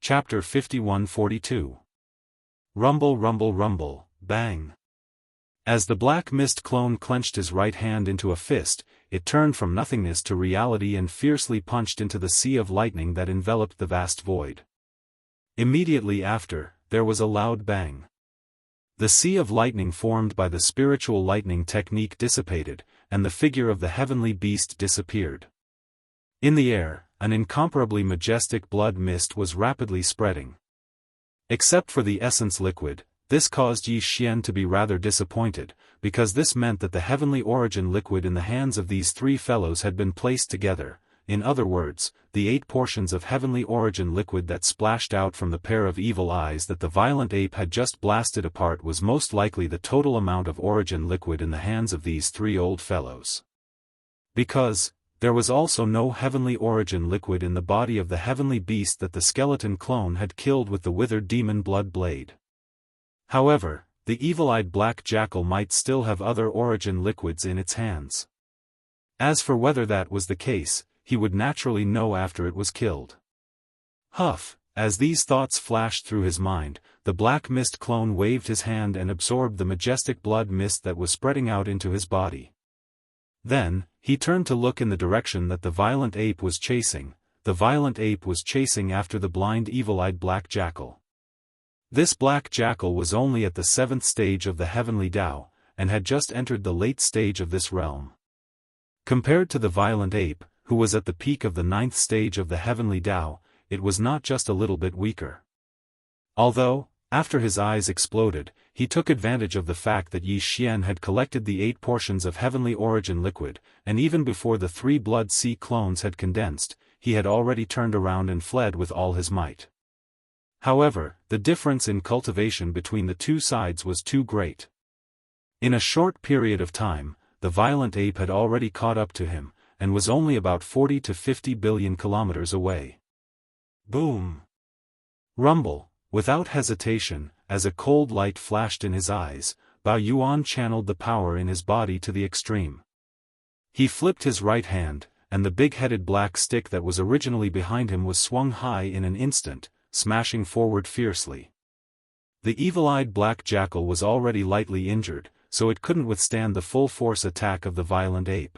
Chapter 51-42. Rumble, rumble, rumble, bang. As the black mist clone clenched his right hand into a fist, it turned from nothingness to reality and fiercely punched into the sea of lightning that enveloped the vast void. Immediately after, there was a loud bang. The sea of lightning formed by the spiritual lightning technique dissipated, and the figure of the heavenly beast disappeared. In the air, an incomparably majestic blood mist was rapidly spreading. Except for the essence liquid, this caused Yi Xian to be rather disappointed, because this meant that the heavenly origin liquid in the hands of these three fellows had been placed together. In other words, the 8 portions of heavenly origin liquid that splashed out from the pair of evil eyes that the violent ape had just blasted apart was most likely the total amount of origin liquid in the hands of these 3 old fellows. Because there was also no heavenly origin liquid in the body of the heavenly beast that the skeleton clone had killed with the withered demon blood blade. However, the evil-eyed black jackal might still have other origin liquids in its hands. As for whether that was the case, he would naturally know after it was killed. Huff, as these thoughts flashed through his mind, the black mist clone waved his hand and absorbed the majestic blood mist that was spreading out into his body. Then, he turned to look in the direction that the violent ape was chasing. The violent ape was chasing after the blind evil-eyed black jackal. This black jackal was only at the 7th stage of the heavenly Tao, and had just entered the late stage of this realm. Compared to the violent ape, who was at the peak of the 9th stage of the heavenly Tao, it was not just a little bit weaker. Although, after his eyes exploded, he took advantage of the fact that Yi Xian had collected the 8 portions of heavenly origin liquid, and even before the 3 blood sea clones had condensed, he had already turned around and fled with all his might. However, the difference in cultivation between the two sides was too great. In a short period of time, the violent ape had already caught up to him, and was only about 40 to 50 billion kilometers away. Boom! Rumble! Without hesitation, as a cold light flashed in his eyes, Bao Yuan channeled the power in his body to the extreme. He flipped his right hand, and the big-headed black stick that was originally behind him was swung high in an instant, smashing forward fiercely. The evil-eyed black jackal was already lightly injured, so it couldn't withstand the full-force attack of the violent ape.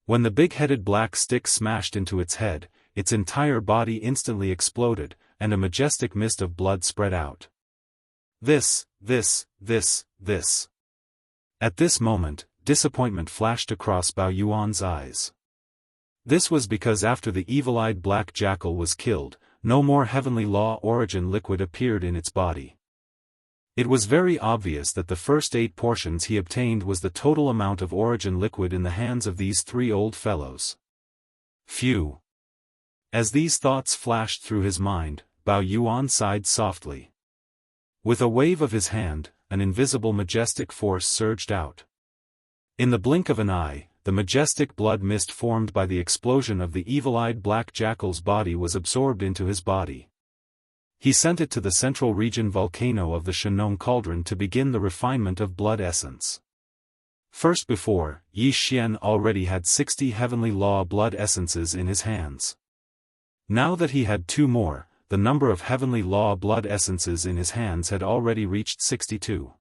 When the big-headed black stick smashed into its head, its entire body instantly exploded, and a majestic mist of blood spread out. This. At this moment, disappointment flashed across Bao Yuan's eyes. This was because after the evil-eyed black jackal was killed, no more heavenly law origin liquid appeared in its body. It was very obvious that the first 8 portions he obtained was the total amount of origin liquid in the hands of these 3 old fellows. Phew! As these thoughts flashed through his mind, Bao Yuan sighed softly. With a wave of his hand, an invisible majestic force surged out. In the blink of an eye, the majestic blood mist formed by the explosion of the evil-eyed black jackal's body was absorbed into his body. He sent it to the central region volcano of the Shenong cauldron to begin the refinement of blood essence. First before, Yi Xian already had 60 heavenly law blood essences in his hands. Now that he had 2 more, the number of heavenly law blood essences in his hands had already reached 62.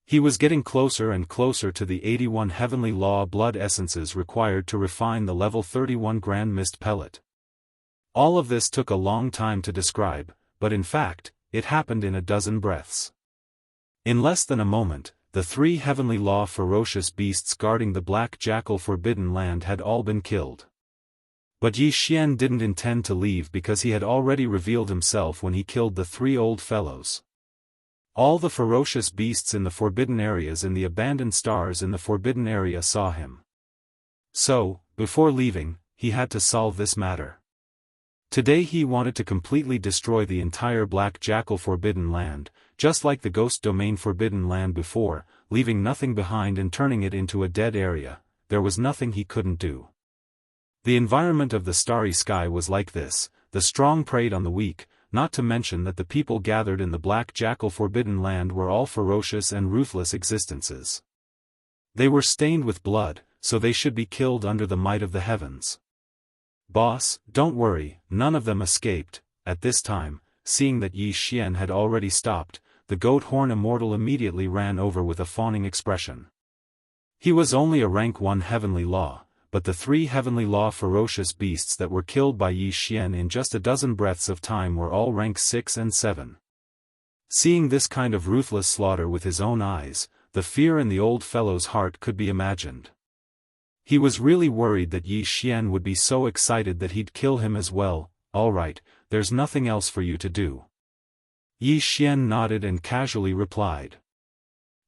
He was getting closer and closer to the 81 heavenly law blood essences required to refine the level 31 grand mist pellet. All of this took a long time to describe, but in fact, it happened in a dozen breaths. In less than a moment, the 3 heavenly law ferocious beasts guarding the black jackal forbidden land had all been killed. But Yi Xian didn't intend to leave because he had already revealed himself when he killed the 3 old fellows. All the ferocious beasts in the forbidden areas and the abandoned stars in the forbidden area saw him. So, before leaving, he had to solve this matter. Today he wanted to completely destroy the entire black jackal forbidden land, just like the ghost domain forbidden land before, leaving nothing behind and turning it into a dead area. There was nothing he couldn't do. The environment of the starry sky was like this: the strong preyed on the weak, not to mention that the people gathered in the black jackal forbidden land were all ferocious and ruthless existences. They were stained with blood, so they should be killed under the might of the heavens. Boss, don't worry, none of them escaped, at this time, seeing that Yi Xian had already stopped, the goat horn immortal immediately ran over with a fawning expression. He was only a rank 1 heavenly law, but the 3 heavenly law ferocious beasts that were killed by Yi Xian in just a dozen breaths of time were all rank 6 and 7. Seeing this kind of ruthless slaughter with his own eyes, the fear in the old fellow's heart could be imagined. He was really worried that Yi Xian would be so excited that he'd kill him as well. All right, there's nothing else for you to do. Yi Xian nodded and casually replied.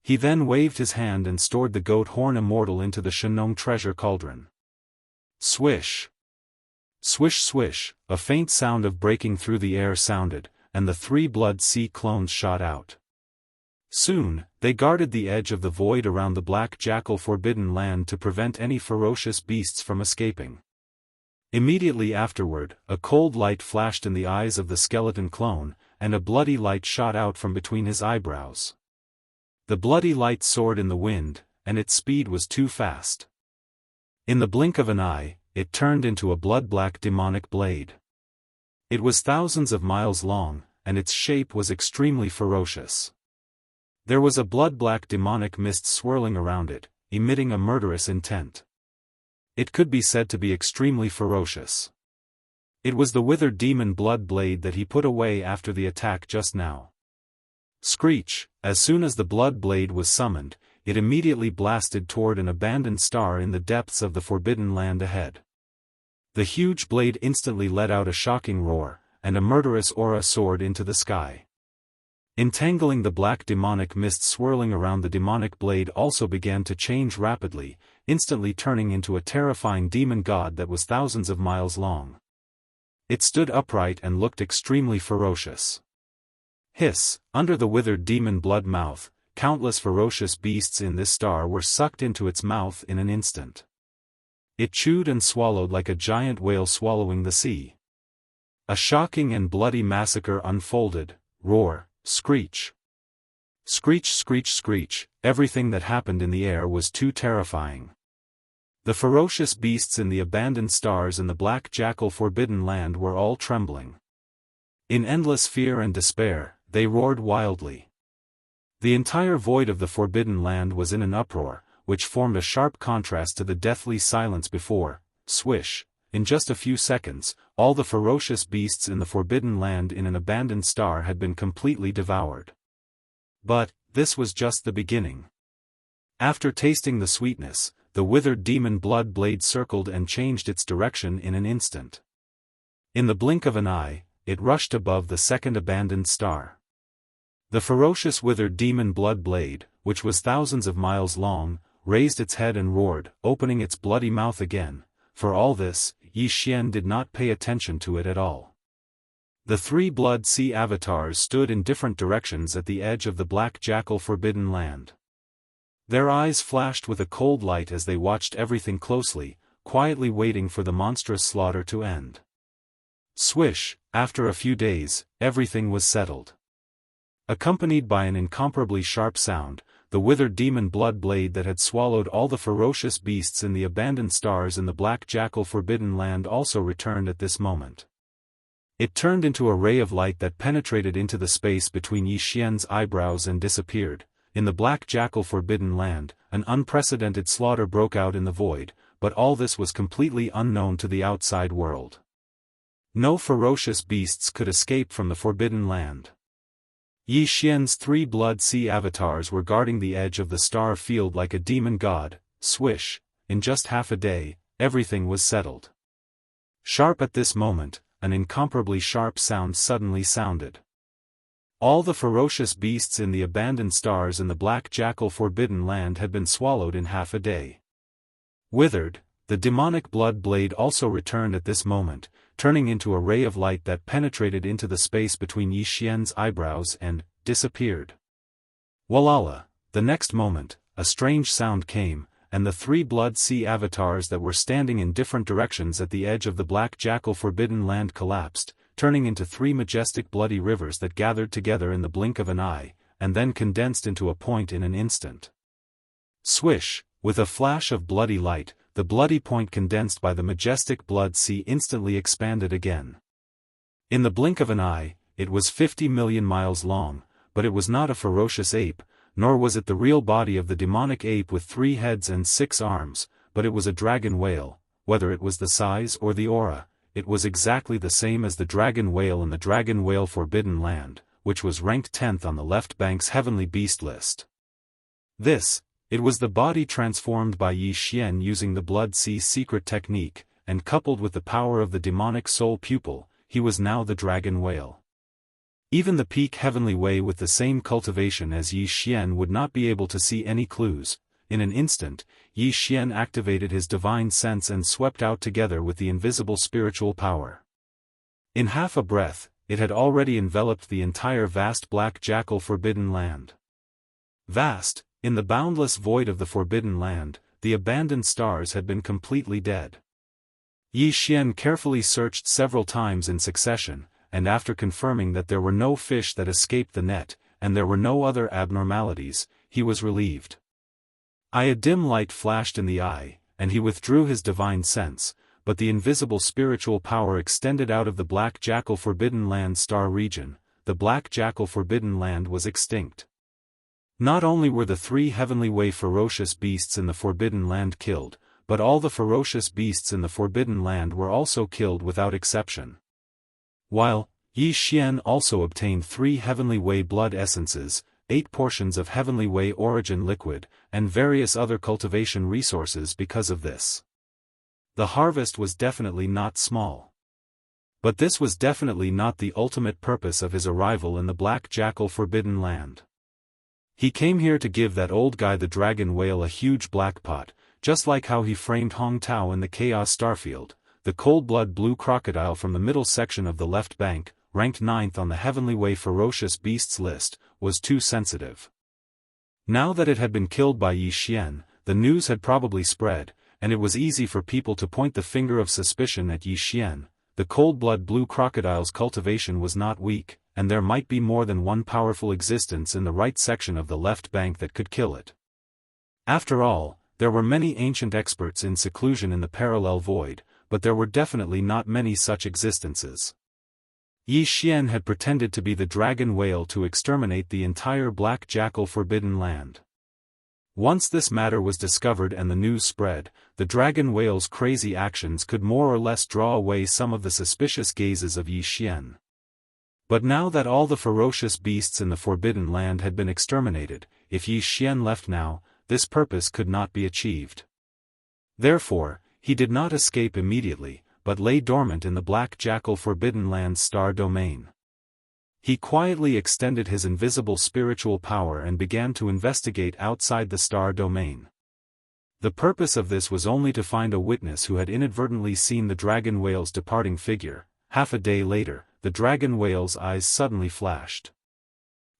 He then waved his hand and stored the goat horn immortal into the Shenong treasure cauldron. Swish! Swish swish, a faint sound of breaking through the air sounded, and the 3 blood sea clones shot out. Soon, they guarded the edge of the void around the black jackal forbidden land to prevent any ferocious beasts from escaping. Immediately afterward, a cold light flashed in the eyes of the skeleton clone, and a bloody light shot out from between his eyebrows. The bloody light soared in the wind, and its speed was too fast. In the blink of an eye, it turned into a blood-black demonic blade. It was thousands of miles long, and its shape was extremely ferocious. There was a blood-black demonic mist swirling around it, emitting a murderous intent. It could be said to be extremely ferocious. It was the withered demon blood blade that he put away after the attack just now. Screech! As soon as the blood blade was summoned, it immediately blasted toward an abandoned star in the depths of the forbidden land ahead. The huge blade instantly let out a shocking roar, and a murderous aura soared into the sky. Entangling the black demonic mist swirling around the demonic blade also began to change rapidly, instantly turning into a terrifying demon god that was thousands of miles long. It stood upright and looked extremely ferocious. Hiss! Under the withered demon blood mouth, countless ferocious beasts in this star were sucked into its mouth in an instant. It chewed and swallowed like a giant whale swallowing the sea. A shocking and bloody massacre unfolded. Roar! Screech! Screech screech screech, everything that happened in the air was too terrifying. The ferocious beasts in the abandoned stars in the black jackal forbidden land were all trembling. In endless fear and despair, they roared wildly. The entire void of the forbidden land was in an uproar, which formed a sharp contrast to the deathly silence before. Swish! In just a few seconds, all the ferocious beasts in the forbidden land in an abandoned star had been completely devoured. But, this was just the beginning. After tasting the sweetness, the withered demon blood blade circled and changed its direction in an instant. In the blink of an eye, it rushed above the second abandoned star. The ferocious withered demon blood blade, which was thousands of miles long, raised its head and roared, opening its bloody mouth again. For all this, Yi Xian did not pay attention to it at all. The 3 blood sea avatars stood in different directions at the edge of the black jackal forbidden land. Their eyes flashed with a cold light as they watched everything closely, quietly waiting for the monstrous slaughter to end. Swish! After a few days, everything was settled. Accompanied by an incomparably sharp sound, the withered demon blood blade that had swallowed all the ferocious beasts in the abandoned stars in the black jackal forbidden land also returned at this moment. It turned into a ray of light that penetrated into the space between Yi Xian's eyebrows and disappeared. In the black jackal forbidden land, an unprecedented slaughter broke out in the void, but all this was completely unknown to the outside world. No ferocious beasts could escape from the forbidden land. Yi Xian's 3 blood sea avatars were guarding the edge of the star field like a demon god. Swish! In just half a day, everything was settled. Sharp at this moment, an incomparably sharp sound suddenly sounded. All the ferocious beasts in the abandoned stars in the black jackal forbidden land had been swallowed in half a day. Withered, the demonic blood blade also returned at this moment, turning into a ray of light that penetrated into the space between Yi Xian's eyebrows and disappeared. Walala! The next moment, a strange sound came, and the 3 blood sea avatars that were standing in different directions at the edge of the black jackal forbidden land collapsed, turning into 3 majestic bloody rivers that gathered together in the blink of an eye, and then condensed into a point in an instant. Swish! With a flash of bloody light, the bloody point condensed by the majestic blood sea instantly expanded again. In the blink of an eye, it was 50 million miles long, but it was not a ferocious ape, nor was it the real body of the demonic ape with 3 heads and 6 arms, but it was a dragon whale. Whether it was the size or the aura, it was exactly the same as the dragon whale in the Dragon Whale Forbidden Land, which was ranked 10th on the left bank's heavenly beast list. It was the body transformed by Yi Xian using the Blood Sea secret technique, and coupled with the power of the demonic soul pupil, he was now the dragon whale. Even the peak heavenly way with the same cultivation as Yi Xian would not be able to see any clues. In an instant, Yi Xian activated his divine sense and swept out together with the invisible spiritual power. In half a breath, it had already enveloped the entire vast black jackal Forbidden Land. Vast, in the boundless void of the Forbidden Land, the abandoned stars had been completely dead. Yi Xian carefully searched several times in succession, and after confirming that there were no fish that escaped the net, and there were no other abnormalities, he was relieved. A dim light flashed in the eye, and he withdrew his divine sense, but the invisible spiritual power extended out of the Black Jackal Forbidden Land star region. The Black Jackal Forbidden Land was extinct. Not only were the 3 heavenly way ferocious beasts in the Forbidden Land killed, but all the ferocious beasts in the Forbidden Land were also killed without exception. While Yi Xian also obtained 3 heavenly way blood essences, 8 portions of heavenly way origin liquid, and various other cultivation resources because of this. The harvest was definitely not small. But this was definitely not the ultimate purpose of his arrival in the Black Jackal Forbidden Land. He came here to give that old guy the dragon whale a huge black pot, just like how he framed Hong Tao in the Chaos Starfield. The cold-blood blue crocodile from the middle section of the left bank, ranked 9th on the Heavenly Way ferocious beasts list, was too sensitive. Now that it had been killed by Yi Xian, the news had probably spread, and it was easy for people to point the finger of suspicion at Yi Xian. The cold-blood blue crocodile's cultivation was not weak, and there might be more than one powerful existence in the right section of the left bank that could kill it. After all, there were many ancient experts in seclusion in the parallel void, but there were definitely not many such existences. Yi Xian had pretended to be the dragon whale to exterminate the entire Black Jackal Forbidden Land. Once this matter was discovered and the news spread, the dragon whale's crazy actions could more or less draw away some of the suspicious gazes of Yi Xian. But now that all the ferocious beasts in the Forbidden Land had been exterminated, if Yi Xian left now, this purpose could not be achieved. Therefore, he did not escape immediately, but lay dormant in the Black Jackal Forbidden Land star domain. He quietly extended his invisible spiritual power and began to investigate outside the star domain. The purpose of this was only to find a witness who had inadvertently seen the dragon whale's departing figure. Half a day later, the dragon whale's eyes suddenly flashed.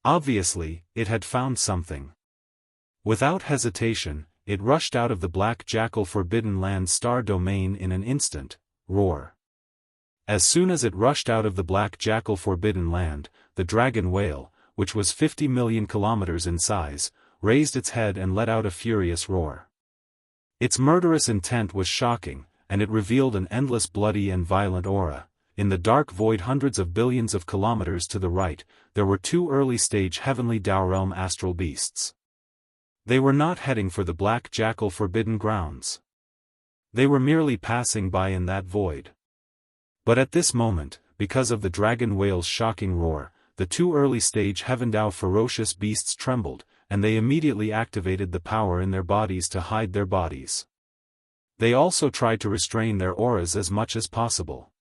Obviously, it had found something. Without hesitation, it rushed out of the Black Jackal Forbidden Land star domain in an instant. Roar. As soon as it rushed out of the Black Jackal Forbidden Land, the dragon whale, which was 50 million kilometers in size, raised its head and let out a furious roar. Its murderous intent was shocking, and it revealed an endless bloody and violent aura. In the dark void hundreds of billions of kilometers to the right, there were 2 early-stage heavenly Dao realm astral beasts. They were not heading for the Black Jackal Forbidden Grounds. They were merely passing by in that void. But at this moment, because of the dragon whale's shocking roar, the 2 early-stage Heaven Dao ferocious beasts trembled, and they immediately activated the power in their bodies to hide their bodies. They also tried to restrain their auras as much as possible.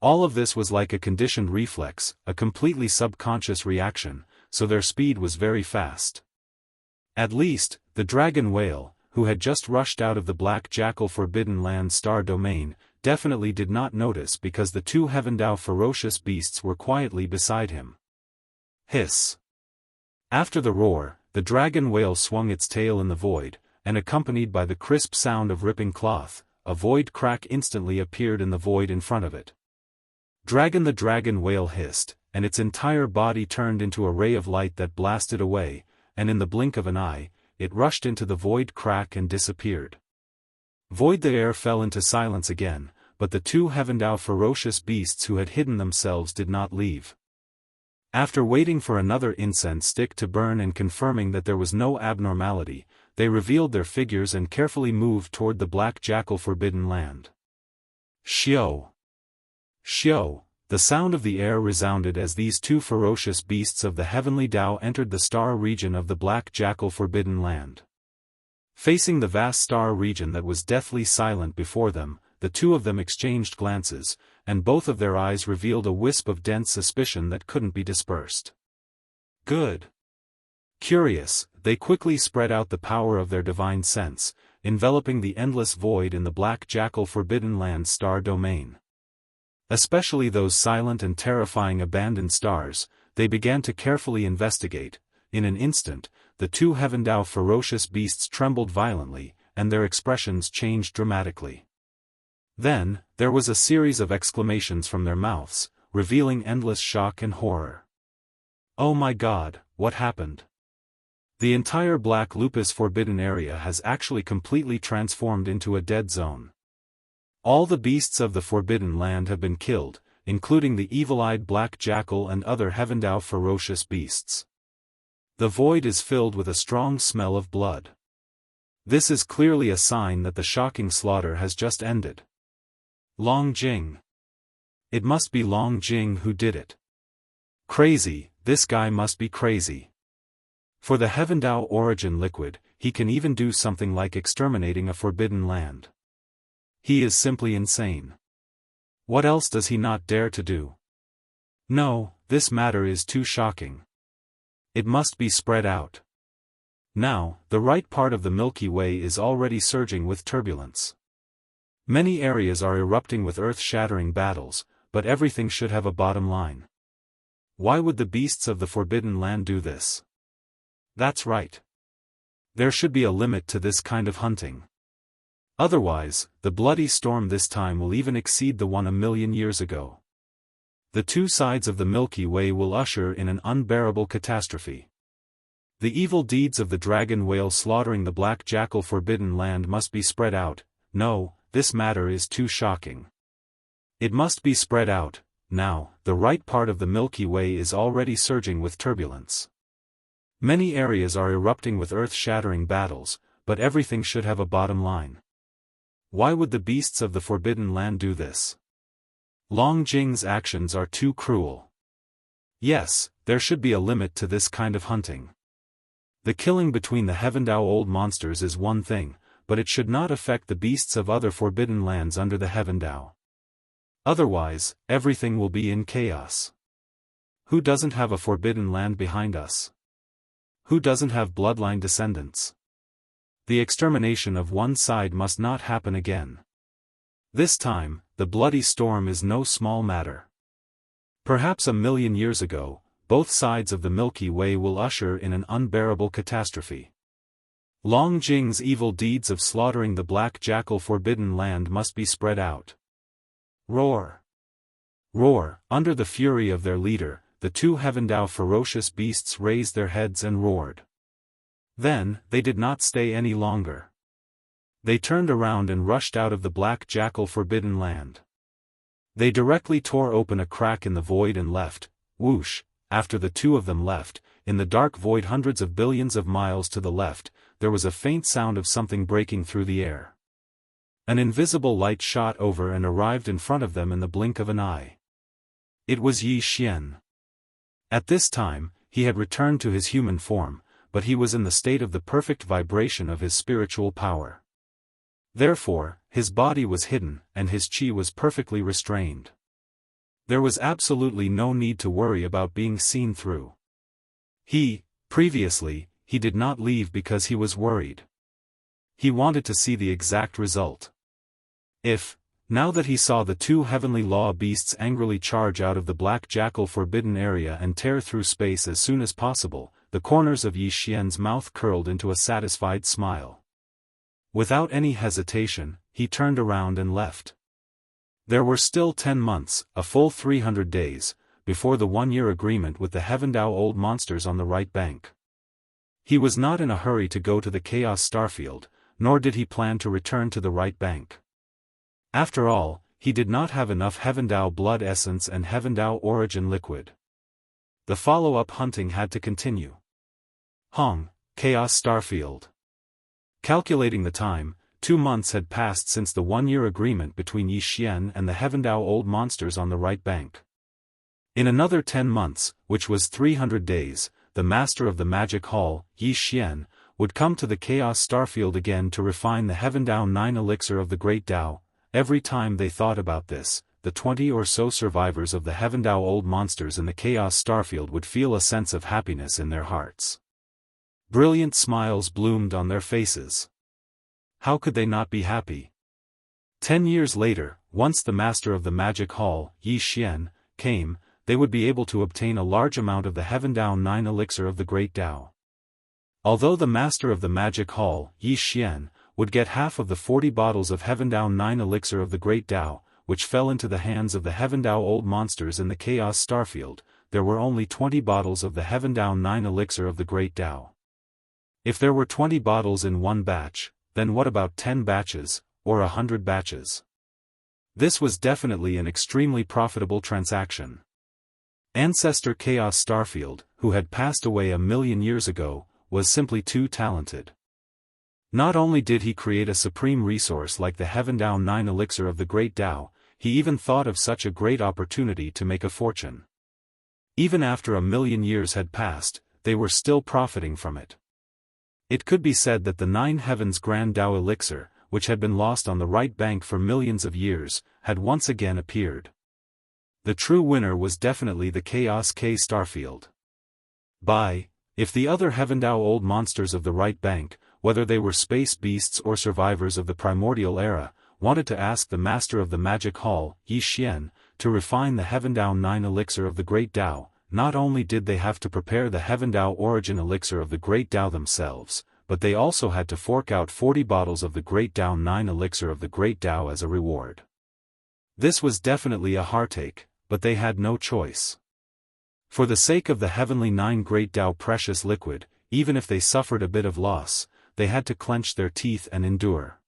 All of this was like a conditioned reflex, a completely subconscious reaction, so their speed was very fast. At least, the dragon whale, who had just rushed out of the Black Jackal Forbidden Land star domain, definitely did not notice because the 2 Heaven Dao ferocious beasts were quietly beside him. Hiss. After the roar, the dragon whale swung its tail in the void, and accompanied by the crisp sound of ripping cloth, a void crack instantly appeared in the void in front of it. The dragon whale hissed, and its entire body turned into a ray of light that blasted away, and in the blink of an eye, it rushed into the void crack and disappeared. The air fell into silence again, but the two Heavendao ferocious beasts who had hidden themselves did not leave. After waiting for another incense stick to burn and confirming that there was no abnormality, they revealed their figures and carefully moved toward the Black Jackal Forbidden Land. Xiao! Xiao! The sound of the air resounded as these two ferocious beasts of the heavenly Dao entered the star region of the Black Jackal Forbidden Land. Facing the vast star region that was deathly silent before them, the two of them exchanged glances, and both of their eyes revealed a wisp of dense suspicion that couldn't be dispersed. Good. Curious, they quickly spread out the power of their divine sense, enveloping the endless void in the Black Jackal Forbidden Land star domain. Especially those silent and terrifying abandoned stars, they began to carefully investigate. In an instant, the two Heavendao ferocious beasts trembled violently, and their expressions changed dramatically. Then, there was a series of exclamations from their mouths, revealing endless shock and horror. Oh my God, what happened? The entire Black Lupus Forbidden area has actually completely transformed into a dead zone. All the beasts of the Forbidden Land have been killed, including the evil-eyed Black Jackal and other Heavendao ferocious beasts. The void is filled with a strong smell of blood. This is clearly a sign that the shocking slaughter has just ended. Long Jing. It must be Long Jing who did it. Crazy, this guy must be crazy. For the Heavendao origin liquid, he can even do something like exterminating a forbidden land. He is simply insane. What else does he not dare to do? No, this matter is too shocking. It must be spread out. Now, the right part of the Milky Way is already surging with turbulence. Many areas are erupting with earth-shattering battles, but everything should have a bottom line. Why would the beasts of the Forbidden Land do this? That's right. There should be a limit to this kind of hunting. Otherwise, the bloody storm this time will even exceed the one 1,000,000 years ago. The two sides of the Milky Way will usher in an unbearable catastrophe. The evil deeds of the dragon whale slaughtering the Black Jackal Forbidden Land must be spread out. No, this matter is too shocking. It must be spread out. Now, the right part of the Milky Way is already surging with turbulence. Many areas are erupting with earth-shattering battles, but everything should have a bottom line. Why would the beasts of the Forbidden Land do this? Long Jing's actions are too cruel. Yes, there should be a limit to this kind of hunting. The killing between the Heavendao old monsters is one thing, but it should not affect the beasts of other forbidden lands under the Heavendao. Otherwise, everything will be in chaos. Who doesn't have a forbidden land behind us? Who doesn't have bloodline descendants? The extermination of one side must not happen again. This time, the bloody storm is no small matter. Perhaps 1,000,000 years ago, both sides of the Milky Way will usher in an unbearable catastrophe. Long Jing's evil deeds of slaughtering the Black Jackal Forbidden Land must be spread out. Roar! Roar! Under the fury of their leader, the two Heavendao ferocious beasts raised their heads and roared. Then, they did not stay any longer. They turned around and rushed out of the Black Jackal Forbidden Land. They directly tore open a crack in the void and left. Whoosh! After the two of them left, in the dark void hundreds of billions of miles to the left, there was a faint sound of something breaking through the air. An invisible light shot over and arrived in front of them in the blink of an eye. It was Yi Xian. At this time, he had returned to his human form, but he was in the state of the perfect vibration of his spiritual power. Therefore, his body was hidden, and his qi was perfectly restrained. There was absolutely no need to worry about being seen through. Previously, he did not leave because he was worried. He wanted to see the exact result. Now that he saw the two heavenly law beasts angrily charge out of the Black Jackal Forbidden Area and tear through space as soon as possible, the corners of Yi Xian's mouth curled into a satisfied smile. Without any hesitation, he turned around and left. There were still 10 months, a full 300 days, before the 1-year agreement with the Heavendao old monsters on the right bank. He was not in a hurry to go to the Chaos Starfield, nor did he plan to return to the right bank. After all, he did not have enough Heavendao blood essence and Heavendao origin liquid. The follow-up hunting had to continue. Hong, Chaos Starfield. Calculating the time, 2 months had passed since the 1-year agreement between Yi Xian and the Heavendao old monsters on the right bank. In another 10 months, which was 300 days, the master of the magic hall, Yi Xian, would come to the Chaos Starfield again to refine the Heavendao 9 elixir of the Great Dao. Every time they thought about this, the 20 or so survivors of the Heavendao old monsters in the Chaos Starfield would feel a sense of happiness in their hearts. Brilliant smiles bloomed on their faces. How could they not be happy? 10 years later, once the master of the magic hall, Yi Xian, came, they would be able to obtain a large amount of the Heavendao 9 elixir of the Great Dao. Although the master of the magic hall, Yi Xian, would get half of the 40 bottles of Heavendao 9 elixir of the Great Dao, which fell into the hands of the Heavendao old monsters in the Chaos Starfield, there were only 20 bottles of the Heavendao 9 elixir of the Great Dao. If there were 20 bottles in one batch, then what about 10 batches, or 100 batches? This was definitely an extremely profitable transaction. Ancestor Chaos Starfield, who had passed away 1,000,000 years ago, was simply too talented. Not only did he create a supreme resource like the Heavendao 9 elixir of the Great Dao, he even thought of such a great opportunity to make a fortune. Even after 1,000,000 years had passed, they were still profiting from it. It could be said that the 9 Heavens Grand Dao elixir, which had been lost on the right bank for millions of years, had once again appeared. The true winner was definitely the Chaos K Starfield. If the other Heavendao old monsters of the right bank, whether they were space beasts or survivors of the primordial era, wanted to ask the master of the magic hall, Yi Xian, to refine the Heavendao 9 elixir of the Great Dao, not only did they have to prepare the Heavendao origin elixir of the Great Dao themselves, but they also had to fork out 40 bottles of the Great Dao 9 elixir of the Great Dao as a reward. This was definitely a heartache, but they had no choice. For the sake of the Heavenly 9 Great Dao precious liquid, even if they suffered a bit of loss, they had to clench their teeth and endure.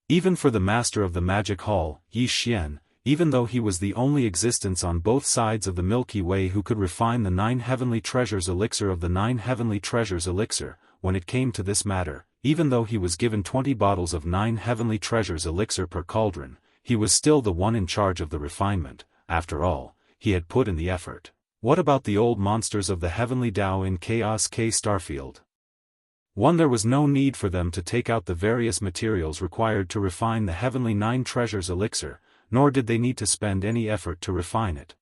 Even for the master of the magic hall, Yi Xian, even though he was the only existence on both sides of the Milky Way who could refine the 9 heavenly treasures elixir of the 9 heavenly treasures elixir, when it came to this matter, even though he was given 20 bottles of 9 heavenly treasures elixir per cauldron, he was still the one in charge of the refinement. After all, he had put in the effort. What about the old monsters of the Heavenly Dao in Chaos K Starfield? There was no need for them to take out the various materials required to refine the Heavenly 9 treasures elixir, nor did they need to spend any effort to refine it.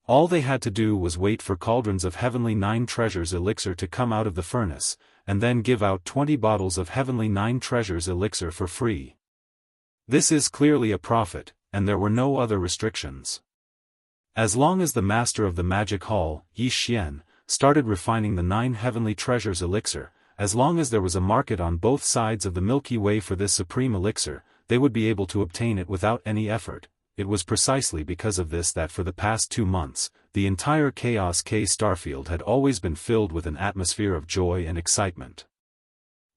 All they had to do was wait for cauldrons of Heavenly 9 treasures elixir to come out of the furnace, and then give out 20 bottles of Heavenly 9 treasures elixir for free. This is clearly a profit, and there were no other restrictions. As long as the master of the magic hall, Yi Xian, started refining the 9 heavenly treasures elixir, as long as there was a market on both sides of the Milky Way for this supreme elixir, they would be able to obtain it without any effort. It was precisely because of this that for the past 2 months, the entire Chaos K Starfield had always been filled with an atmosphere of joy and excitement.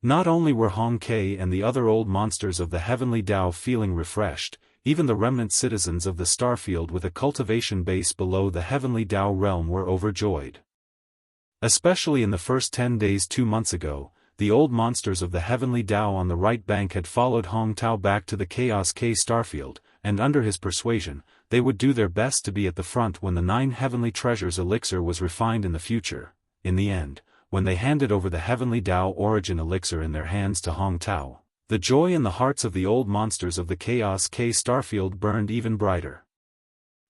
Not only were Hong K and the other old monsters of the Heavenly Dao feeling refreshed, even the remnant citizens of the Starfield with a cultivation base below the Heavenly Dao realm were overjoyed. Especially in the first 10 days 2 months ago, the old monsters of the Heavenly Dao on the right bank had followed Hong Tao back to the Chaos K Starfield, and under his persuasion, they would do their best to be at the front when the 9 heavenly treasures elixir was refined in the future. In the end, when they handed over the Heavenly Dao origin elixir in their hands to Hong Tao, the joy in the hearts of the old monsters of the Chaos K Starfield burned even brighter.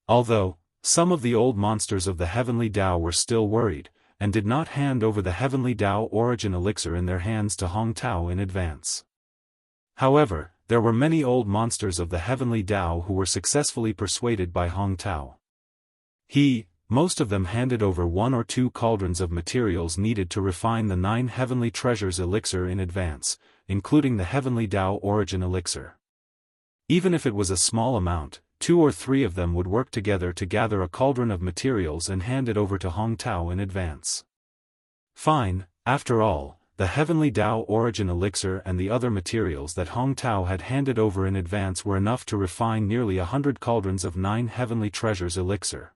Although, some of the old monsters of the Heavenly Dao were still worried, and did not hand over the Heavenly Dao origin elixir in their hands to Hong Tao in advance. However, there were many old monsters of the Heavenly Dao who were successfully persuaded by Hong Tao. Most of them handed over 1 or 2 cauldrons of materials needed to refine the 9 heavenly treasures elixir in advance, including the Heavenly Dao origin elixir. Even if it was a small amount, 2 or 3 of them would work together to gather a cauldron of materials and hand it over to Hong Tao in advance. Fine, after all, the Heavenly Dao Origin Elixir and the other materials that Hong Tao had handed over in advance were enough to refine nearly 100 cauldrons of 9 Heavenly Treasures elixir.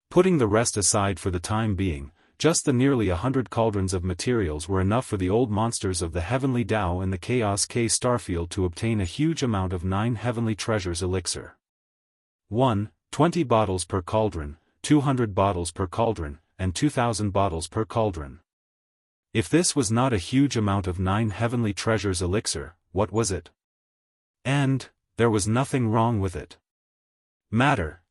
Putting the rest aside for the time being, just the nearly 100 cauldrons of materials were enough for the old monsters of the Heavenly Dao and the Chaos K Starfield to obtain a huge amount of 9 Heavenly Treasures elixir. 1. 20 bottles per cauldron, 200 bottles per cauldron, and 2,000 bottles per cauldron. If this was not a huge amount of 9 Heavenly Treasures elixir, what was it? And there was nothing wrong with it.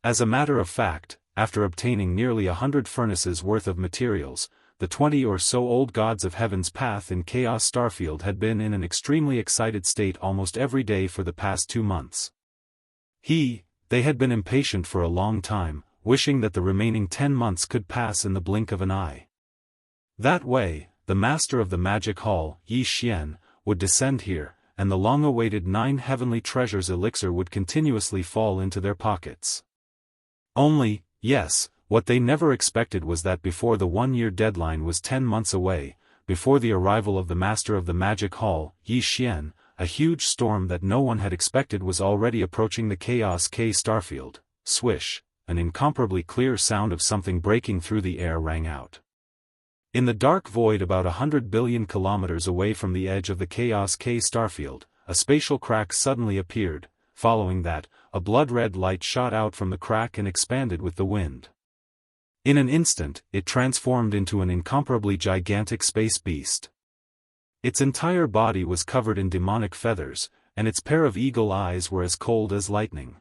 As a matter of fact, after obtaining nearly 100 furnaces worth of materials, the 20 or so old gods of Heaven's Path in Chaos Starfield had been in an extremely excited state almost every day for the past 2 months. They had been impatient for a long time, wishing that the remaining 10 months could pass in the blink of an eye. That way, the master of the magic hall, Yi Xian, would descend here, and the long-awaited 9 Heavenly Treasures elixir would continuously fall into their pockets. Only, yes, what they never expected was that before the 1-year deadline was 10 months away, before the arrival of the master of the magic hall, Yi Xian, a huge storm that no one had expected was already approaching the Chaos K Starfield. Swish, an incomparably clear sound of something breaking through the air rang out. In the dark void about 100 billion kilometers away from the edge of the Chaos K Starfield, a spatial crack suddenly appeared. Following that, a blood-red light shot out from the crack and expanded with the wind. In an instant, it transformed into an incomparably gigantic space beast. Its entire body was covered in demonic feathers, and its pair of eagle eyes were as cold as lightning.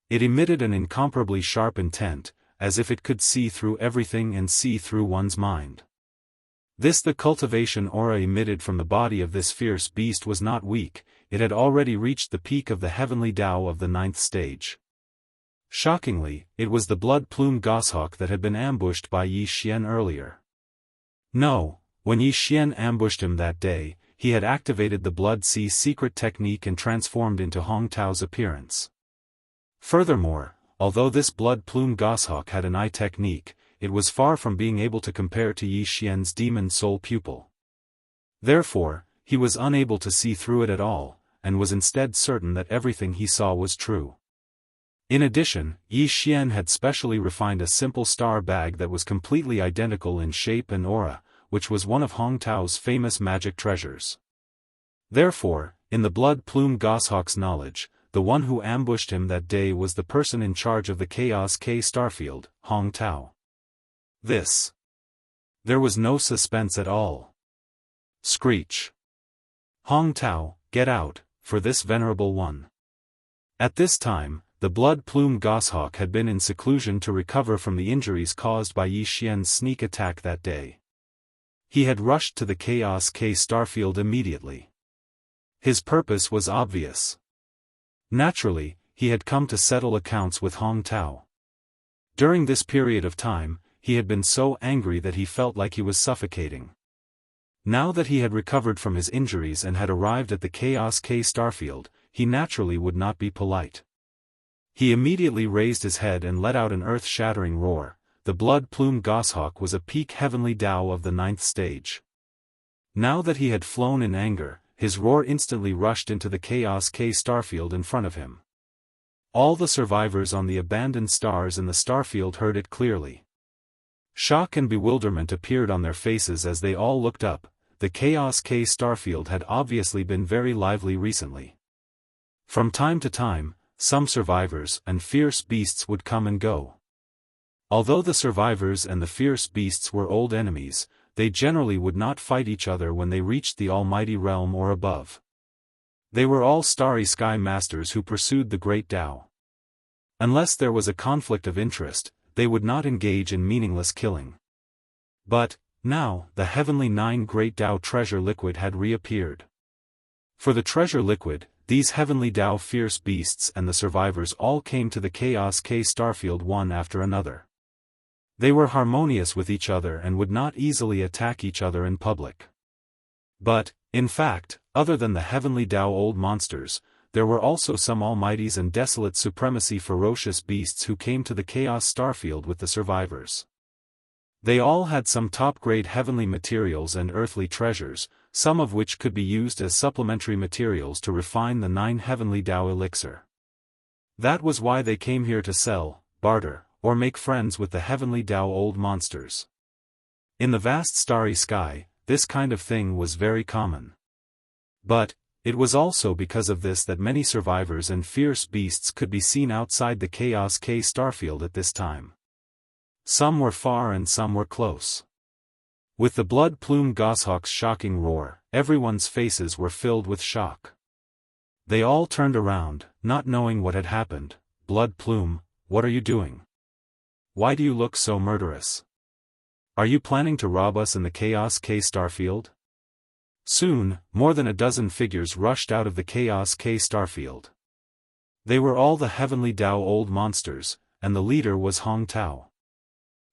It emitted an incomparably sharp intent, as if it could see through everything and see through one's mind. The cultivation aura emitted from the body of this fierce beast was not weak, it had already reached the peak of the Heavenly Dao of the 9th stage. Shockingly, it was the blood plume goshawk that had been ambushed by Yi Xian earlier. No, when Yi Xian ambushed him that day, he had activated the Blood Sea secret technique and transformed into Hong Tao's appearance. Furthermore, although this blood plume goshawk had an eye technique, it was far from being able to compare to Yi Xian's demon soul pupil. Therefore, he was unable to see through it at all, and was instead certain that everything he saw was true. In addition, Yi Xian had specially refined a simple star bag that was completely identical in shape and aura, which was one of Hong Tao's famous magic treasures. Therefore, in the blood plume goshawk's knowledge, the one who ambushed him that day was the person in charge of the Chaos K Starfield, Hong Tao. There was no suspense at all. Screech. Hong Tao, get out, for this venerable one. At this time, the blood plume goshawk had been in seclusion to recover from the injuries caused by Yi Xian's sneak attack that day. He had rushed to the Chaos K Starfield immediately. His purpose was obvious. Naturally, he had come to settle accounts with Hong Tao. During this period of time, he had been so angry that he felt like he was suffocating. Now that he had recovered from his injuries and had arrived at the Chaos K Starfield, he naturally would not be polite. He immediately raised his head and let out an earth-shattering roar. The blood plume goshawk was a peak Heavenly Dao of the 9th stage. Now that he had flown in anger, his roar instantly rushed into the Chaos K Starfield in front of him. All the survivors on the abandoned stars in the starfield heard it clearly. Shock and bewilderment appeared on their faces as they all looked up. The Chaos K Starfield had obviously been very lively recently. From time to time, some survivors and fierce beasts would come and go. Although the survivors and the fierce beasts were old enemies, they generally would not fight each other when they reached the Almighty Realm or above. They were all starry sky masters who pursued the Great Tao. Unless there was a conflict of interest, they would not engage in meaningless killing. But, now, the Heavenly 9 Great Tao treasure liquid had reappeared. For the treasure liquid, these Heavenly Tao fierce beasts and the survivors all came to the Chaos K Starfield one after another. They were harmonious with each other and would not easily attack each other in public. But, in fact, other than the Heavenly Dao old monsters, there were also some almighties and desolate supremacy ferocious beasts who came to the Chaos Starfield with the survivors. They all had some top-grade heavenly materials and earthly treasures, some of which could be used as supplementary materials to refine the 9 heavenly Dao elixir. That was why they came here to sell, barter, or make friends with the heavenly Dao old monsters. In the vast starry sky, this kind of thing was very common. But, it was also because of this that many survivors and fierce beasts could be seen outside the Chaos K starfield at this time. Some were far and some were close. With the blood plume goshawk's shocking roar, everyone's faces were filled with shock. They all turned around, not knowing what had happened. Blood plume, what are you doing? Why do you look so murderous? Are you planning to rob us in the Chaos K starfield? Soon, more than a dozen figures rushed out of the Chaos K starfield. They were all the heavenly Dao old monsters, and the leader was Hong Tao.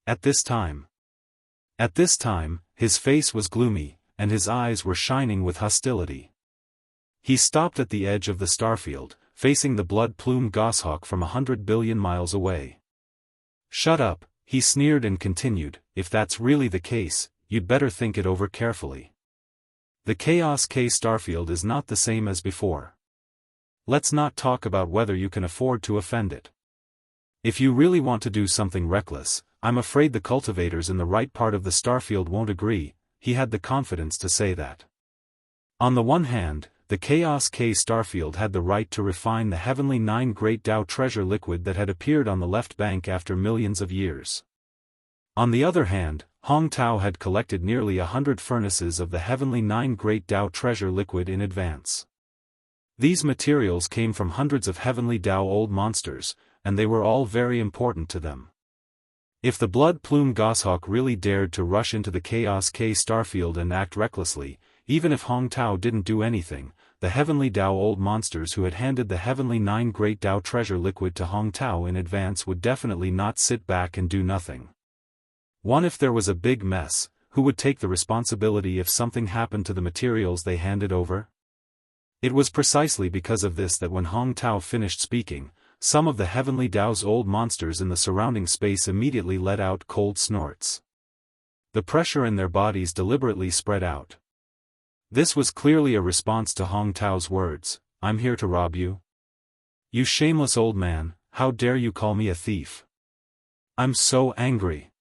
At this time, his face was gloomy, and his eyes were shining with hostility. He stopped at the edge of the starfield, facing the blood plume goshawk from 100 billion miles away. Shut up, he sneered and continued, if that's really the case, you'd better think it over carefully. The Chaos K starfield is not the same as before. Let's not talk about whether you can afford to offend it. If you really want to do something reckless, I'm afraid the cultivators in the right part of the starfield won't agree. He had the confidence to say that. On the one hand, the Chaos K starfield had the right to refine the heavenly 9 great Dao treasure liquid that had appeared on the left bank after millions of years. On the other hand, Hong Tao had collected nearly 100 furnaces of the heavenly 9 great Dao treasure liquid in advance. These materials came from hundreds of heavenly Dao old monsters, and they were all very important to them. If the blood plume goshawk really dared to rush into the Chaos K starfield and act recklessly, even if Hong Tao didn't do anything, the heavenly Dao old monsters who had handed the heavenly 9 great Dao treasure liquid to Hong Tao in advance would definitely not sit back and do nothing. If there was a big mess, who would take the responsibility if something happened to the materials they handed over? It was precisely because of this that when Hong Tao finished speaking, some of the heavenly Dao's old monsters in the surrounding space immediately let out cold snorts. The pressure in their bodies deliberately spread out. This was clearly a response to Hong Tao's words, I'm here to rob you. You shameless old man, how dare you call me a thief? I'm so angry.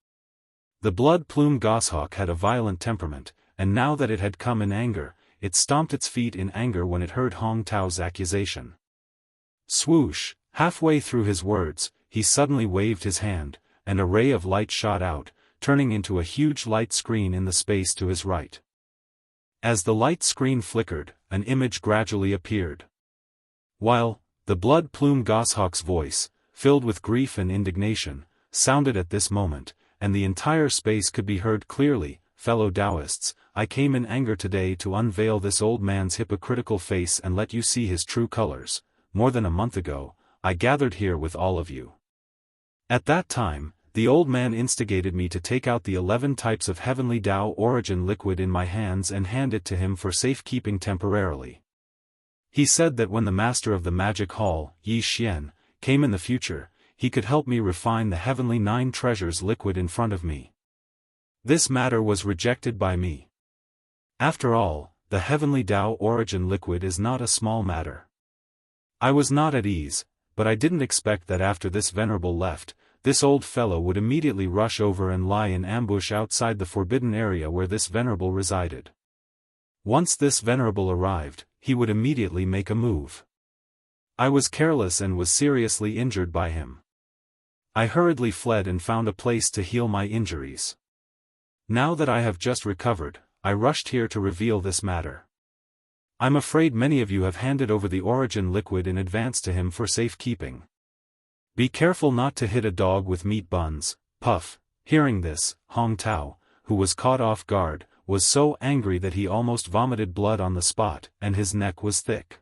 The blood plume goshawk had a violent temperament, and now that it had come in anger, it stomped its feet in anger when it heard Hong Tao's accusation. Swoosh, halfway through his words, he suddenly waved his hand, and a ray of light shot out, turning into a huge light screen in the space to his right. As the light screen flickered, an image gradually appeared. While the blood plume goshawk's voice, filled with grief and indignation, sounded at this moment, and the entire space could be heard clearly, fellow Daoists, I came in anger today to unveil this old man's hypocritical face and let you see his true colors. More than a month ago, I gathered here with all of you. At that time, the old man instigated me to take out the 11 types of heavenly Dao origin liquid in my hands and hand it to him for safekeeping temporarily. He said that when the master of the magic hall, Yi Xian, came in the future, he could help me refine the heavenly 9 treasures liquid in front of me. This matter was rejected by me. After all, the heavenly Dao origin liquid is not a small matter. I was not at ease, but I didn't expect that after this venerable left, this old fellow would immediately rush over and lie in ambush outside the forbidden area where this venerable resided. Once this venerable arrived, he would immediately make a move. I was careless and was seriously injured by him. I hurriedly fled and found a place to heal my injuries. Now that I have just recovered, I rushed here to reveal this matter. I'm afraid many of you have handed over the origin liquid in advance to him for safekeeping. Be careful not to hit a dog with meat buns. Puff. Hearing this, Hong Tao, who was caught off guard, was so angry that he almost vomited blood on the spot, and his neck was thick.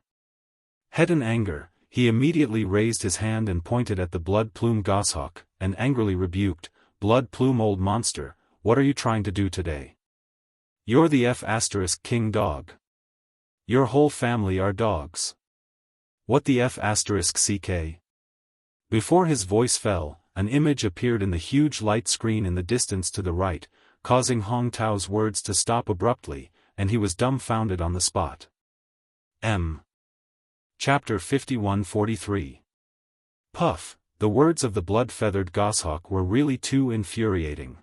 Head in anger, he immediately raised his hand and pointed at the blood plume goshawk, and angrily rebuked, Blood plume old monster, what are you trying to do today? You're the F***king dog. Your whole family are dogs. What the F***ck? Before his voice fell, an image appeared in the huge light screen in the distance to the right, causing Hong Tao's words to stop abruptly, and he was dumbfounded on the spot. Chapter 51-43. Puff, the words of the blood-feathered goshawk were really too infuriating.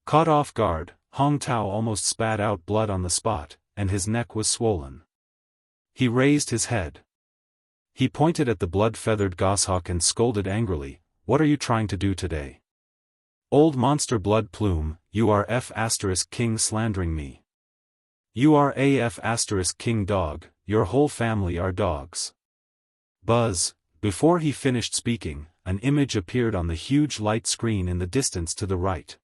Caught off guard, Hong Tao almost spat out blood on the spot, and his neck was swollen. He raised his head. He pointed at the blood-feathered goshawk and scolded angrily, "What are you trying to do today? Old monster blood plume, you are F***king slandering me. You are king dog, your whole family are dogs." Buzz. Before he finished speaking, an image appeared on the huge light screen in the distance to the right.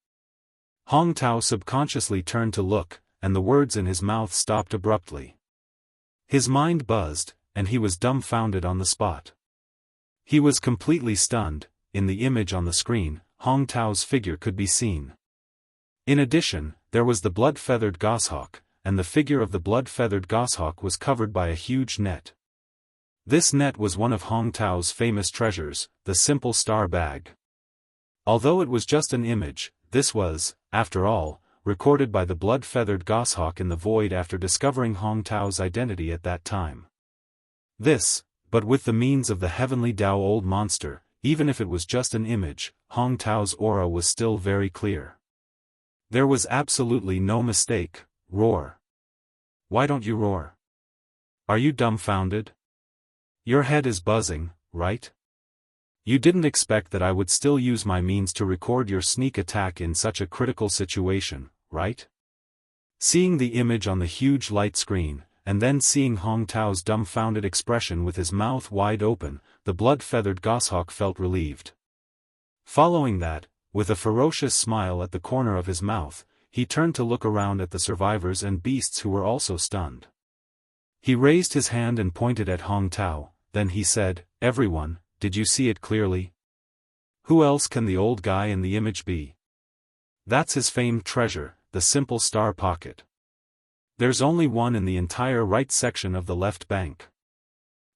Hong Tao subconsciously turned to look, and the words in his mouth stopped abruptly. His mind buzzed, and he was dumbfounded on the spot. He was completely stunned. In the image on the screen, Hong Tao's figure could be seen. In addition, there was the blood-feathered goshawk, and the figure of the blood-feathered goshawk was covered by a huge net. This net was one of Hong Tao's famous treasures, the simple star bag. Although it was just an image, this was, after all, recorded by the blood-feathered goshawk in the void after discovering Hong Tao's identity at that time. This, but with the means of the heavenly Dao old monster, even if it was just an image, Hong Tao's aura was still very clear. There was absolutely no mistake. Roar. Why don't you roar? Are you dumbfounded? Your head is buzzing, right? You didn't expect that I would still use my means to record your sneak attack in such a critical situation, right? Seeing the image on the huge light screen, and then seeing Hong Tao's dumbfounded expression with his mouth wide open, the blood-feathered goshawk felt relieved. Following that, with a ferocious smile at the corner of his mouth, he turned to look around at the survivors and beasts who were also stunned. He raised his hand and pointed at Hong Tao, then he said, "Everyone, did you see it clearly? Who else can the old guy in the image be? That's his famed treasure, the simple star pocket. There's only one in the entire right section of the left bank.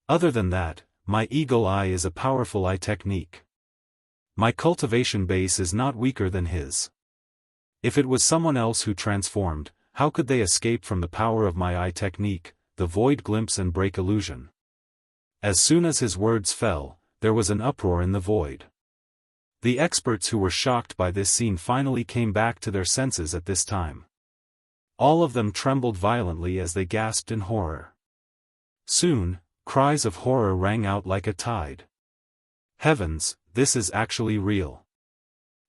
Other than that, my eagle eye is a powerful eye technique. My cultivation base is not weaker than his. If it was someone else who transformed, how could they escape from the power of my eye technique, the void glimpse and break illusion?" As soon as his words fell, there was an uproar in the void. The experts who were shocked by this scene finally came back to their senses at this time. All of them trembled violently as they gasped in horror. Soon, cries of horror rang out like a tide. Heavens, this is actually real.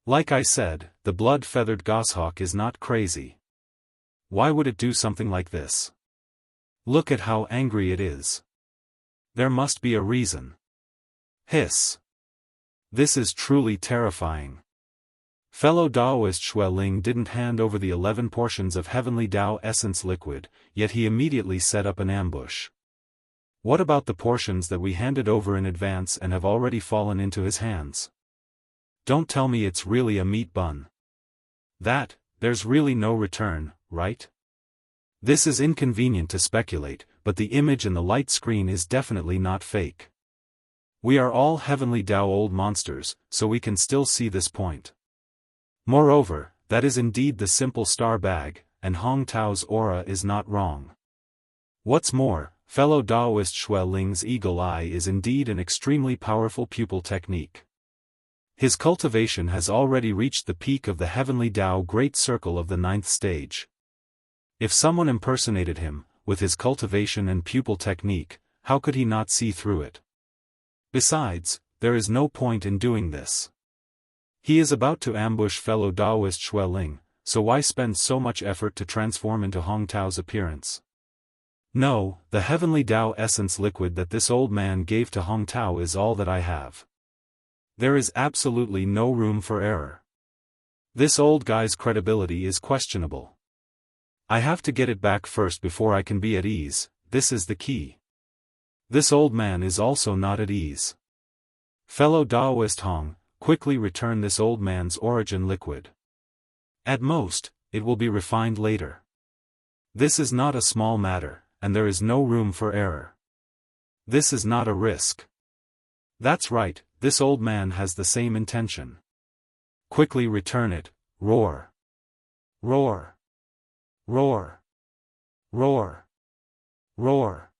Like I said, the blood-feathered goshawk is not crazy. Why would it do something like this? Look at how angry it is. There must be a reason. Hiss. This is truly terrifying. Fellow Daoist Xueling didn't hand over the 11 portions of heavenly Dao essence liquid, yet he immediately set up an ambush. What about the portions that we handed over in advance and have already fallen into his hands? Don't tell me it's really a meat bun. There's really no return, right? This is inconvenient to speculate, but the image in the light screen is definitely not fake. We are all heavenly Dao old monsters, so we can still see this point. Moreover, that is indeed the simple star bag, and Hong Tao's aura is not wrong. What's more, fellow Daoist Xueling's eagle eye is indeed an extremely powerful pupil technique. His cultivation has already reached the peak of the heavenly Dao great circle of the 9th stage. If someone impersonated him, with his cultivation and pupil technique, how could he not see through it? Besides, there is no point in doing this. He is about to ambush fellow Daoist Xueling, so why spend so much effort to transform into Hong Tao's appearance? No, the heavenly Dao essence liquid that this old man gave to Hong Tao is all that I have. There is absolutely no room for error. This old guy's credibility is questionable. I have to get it back first before I can be at ease. This is the key. This old man is also not at ease. Fellow Daoist Hong, quickly return this old man's origin liquid. At most, it will be refined later. This is not a small matter, and there is no room for error. This is not a risk. That's right, this old man has the same intention. Quickly return it, roar. Roar. Roar. Roar. Roar.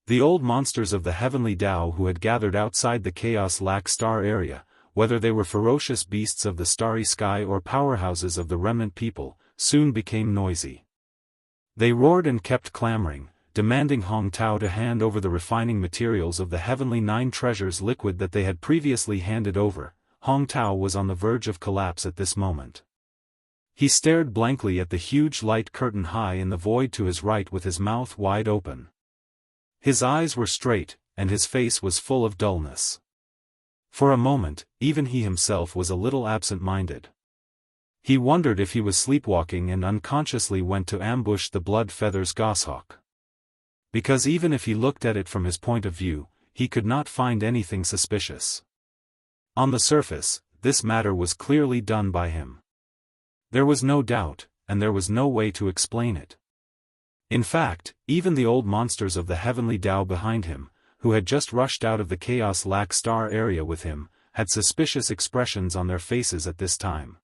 The old monsters of the heavenly Tao who had gathered outside the Chaos Lac Star area, whether they were ferocious beasts of the starry sky or powerhouses of the remnant people, soon became noisy. They roared and kept clamoring, demanding Hong Tao to hand over the refining materials of the heavenly 9 treasures liquid that they had previously handed over. Hong Tao was on the verge of collapse at this moment. He stared blankly at the huge light curtain high in the void to his right with his mouth wide open. His eyes were straight, and his face was full of dullness. For a moment, even he himself was a little absent-minded. He wondered if he was sleepwalking and unconsciously went to ambush the blood feathers goshawk. Because even if he looked at it from his point of view, he could not find anything suspicious. On the surface, this matter was clearly done by him. There was no doubt, and there was no way to explain it. In fact, even the old monsters of the heavenly Tao behind him, who had just rushed out of the Chaos Lac Star area with him, had suspicious expressions on their faces at this time.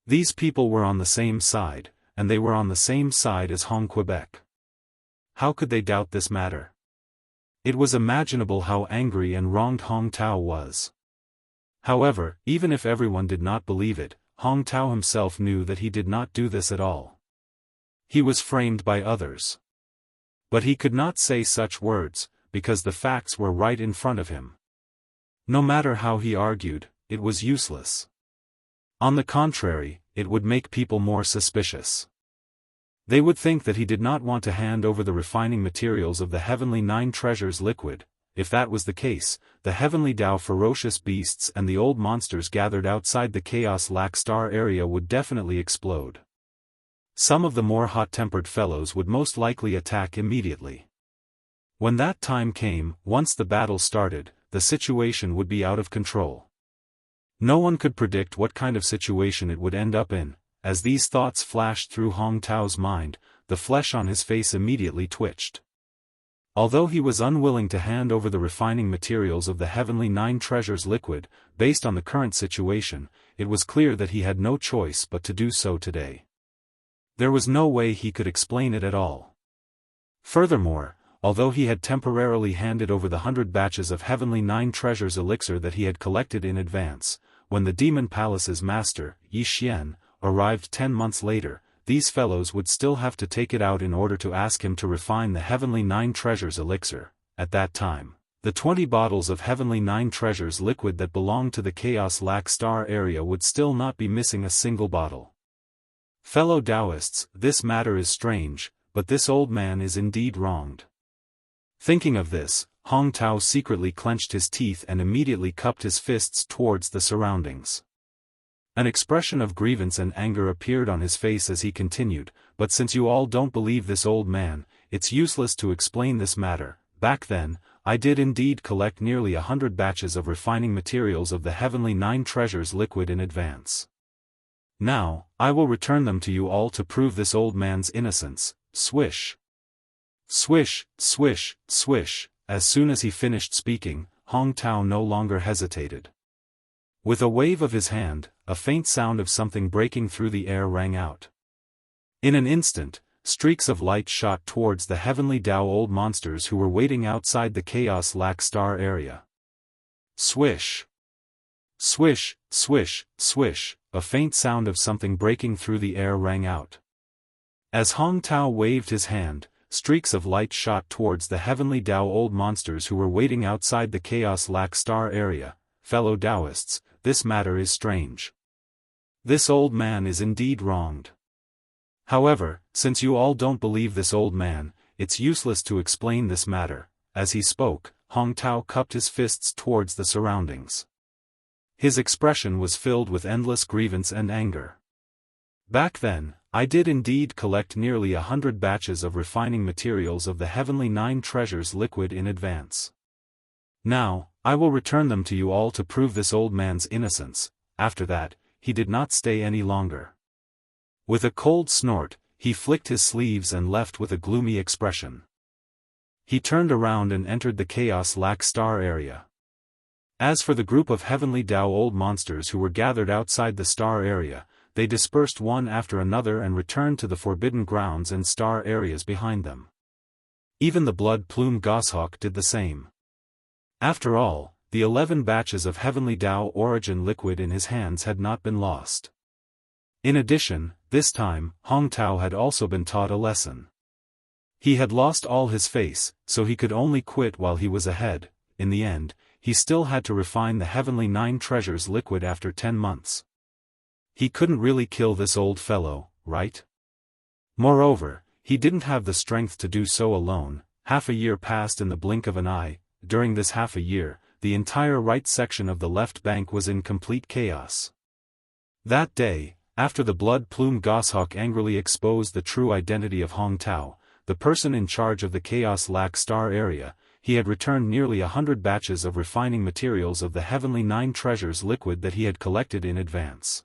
These people were on the same side, and they were on the same side as Hong Quebec. How could they doubt this matter? It was imaginable how angry and wronged Hong Tao was. However, even if everyone did not believe it, Hong Tao himself knew that he did not do this at all. He was framed by others. But he could not say such words, because the facts were right in front of him. No matter how he argued, it was useless. On the contrary, it would make people more suspicious. They would think that he did not want to hand over the refining materials of the heavenly 9 treasures liquid. If that was the case, the heavenly Tao ferocious beasts and the old monsters gathered outside the Chaos Lac Star area would definitely explode. Some of the more hot-tempered fellows would most likely attack immediately. When that time came, once the battle started, the situation would be out of control. No one could predict what kind of situation it would end up in. As these thoughts flashed through Hong Tao's mind, the flesh on his face immediately twitched. Although he was unwilling to hand over the refining materials of the heavenly 9 treasures liquid, based on the current situation, it was clear that he had no choice but to do so today. There was no way he could explain it at all. Furthermore, although he had temporarily handed over the 100 batches of heavenly 9 treasures elixir that he had collected in advance, when the Demon Palace's master, Yi Xian, arrived 10 months later, these fellows would still have to take it out in order to ask him to refine the heavenly 9 treasures elixir. At that time, the 20 bottles of heavenly 9 treasures liquid that belonged to the Chaos Lac Star area would still not be missing a single bottle. Fellow Daoists, this matter is strange, but this old man is indeed wronged. Thinking of this, Hong Tao secretly clenched his teeth and immediately cupped his fists towards the surroundings. An expression of grievance and anger appeared on his face as he continued, but since you all don't believe this old man, it's useless to explain this matter. Back then, I did indeed collect nearly 100 batches of refining materials of the heavenly 9 treasures liquid in advance. Now, I will return them to you all to prove this old man's innocence. Swish. Swish, swish, swish. As soon as he finished speaking, Hong Tao no longer hesitated. With a wave of his hand, a faint sound of something breaking through the air rang out. In an instant, streaks of light shot towards the heavenly Tao old monsters who were waiting outside the Chaos Lac Star area. Swish. Swish, swish, swish, a faint sound of something breaking through the air rang out. As Hong Tao waved his hand, streaks of light shot towards the heavenly Tao old monsters who were waiting outside the Chaos Lac Star area. Fellow Daoists, this matter is strange. This old man is indeed wronged. However, since you all don't believe this old man, it's useless to explain this matter. As he spoke, Hong Tao cupped his fists towards the surroundings. His expression was filled with endless grievance and anger. Back then, I did indeed collect nearly 100 batches of refining materials of the heavenly 9 treasures liquid in advance. Now, I will return them to you all to prove this old man's innocence. After that, he did not stay any longer. With a cold snort, he flicked his sleeves and left with a gloomy expression. He turned around and entered the Chaos Lac Star area. As for the group of heavenly Dao old monsters who were gathered outside the star area, they dispersed one after another and returned to the forbidden grounds and star areas behind them. Even the blood-plumed goshawk did the same. After all, the 11 batches of heavenly Dao origin liquid in his hands had not been lost. In addition, this time, Hong Tao had also been taught a lesson. He had lost all his face, so he could only quit while he was ahead. In the end, he still had to refine the heavenly 9 treasures liquid after 10 months. He couldn't really kill this old fellow, right? Moreover, he didn't have the strength to do so alone. Half a year passed in the blink of an eye. During this half a year, the entire right section of the left bank was in complete chaos. That day, after the blood-plumed goshawk angrily exposed the true identity of Hong Tao, the person in charge of the Chaos Lac Star area, he had returned nearly 100 batches of refining materials of the heavenly 9 treasures liquid that he had collected in advance.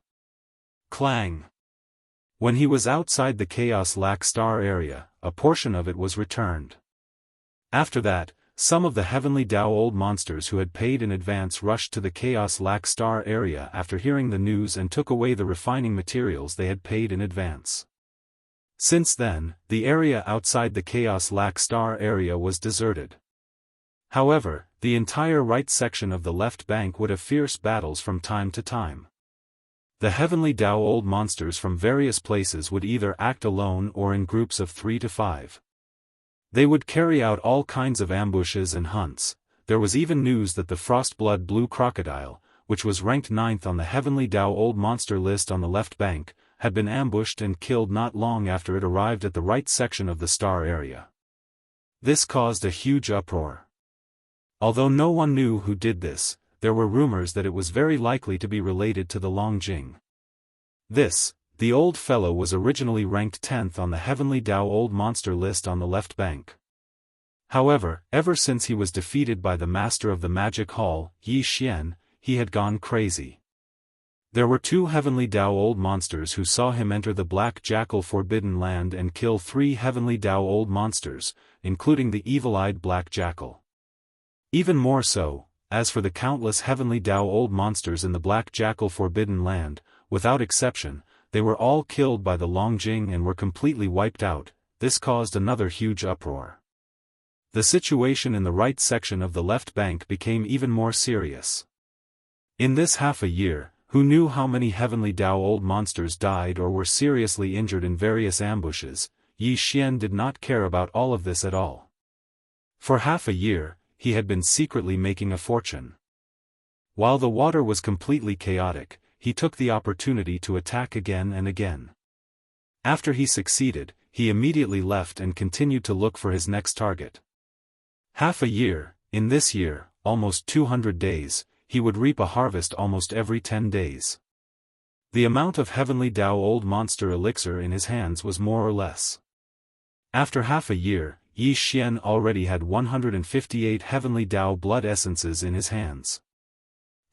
Clang! When he was outside the Chaos Lac Star area, a portion of it was returned. After that, some of the heavenly Dao old monsters who had paid in advance rushed to the Chaos Lac Star area after hearing the news and took away the refining materials they had paid in advance. Since then, the area outside the Chaos Lac Star area was deserted. However, the entire right section of the left bank would have fierce battles from time to time. The heavenly Dao old monsters from various places would either act alone or in groups of 3 to 5. They would carry out all kinds of ambushes and hunts. There was even news that the Frostblood Blue Crocodile, which was ranked 9th on the heavenly Dao old monster list on the left bank, had been ambushed and killed not long after it arrived at the right section of the star area. This caused a huge uproar. Although no one knew who did this, there were rumors that it was very likely to be related to the Longjing. The old fellow was originally ranked 10th on the heavenly Dao old monster list on the left bank. However, ever since he was defeated by the master of the magic hall, Yi Xian, he had gone crazy. There were 2 heavenly Dao old monsters who saw him enter the Black Jackal Forbidden Land and kill 3 heavenly Dao old monsters, including the evil-eyed Black Jackal. Even more so, as for the countless heavenly Dao old monsters in the Black Jackal Forbidden Land, without exception, they were all killed by the Longjing and were completely wiped out. This caused another huge uproar. The situation in the right section of the left bank became even more serious. In this half a year, who knew how many heavenly Dao old monsters died or were seriously injured in various ambushes? Yi Xian did not care about all of this at all. For half a year, he had been secretly making a fortune. While the water was completely chaotic, he took the opportunity to attack again and again. After he succeeded, he immediately left and continued to look for his next target. Half a year, in this year, almost 200 days, he would reap a harvest almost every 10 days. The amount of heavenly Dao old monster elixir in his hands was more or less. After half a year, Yi Xian already had 158 heavenly Dao blood essences in his hands.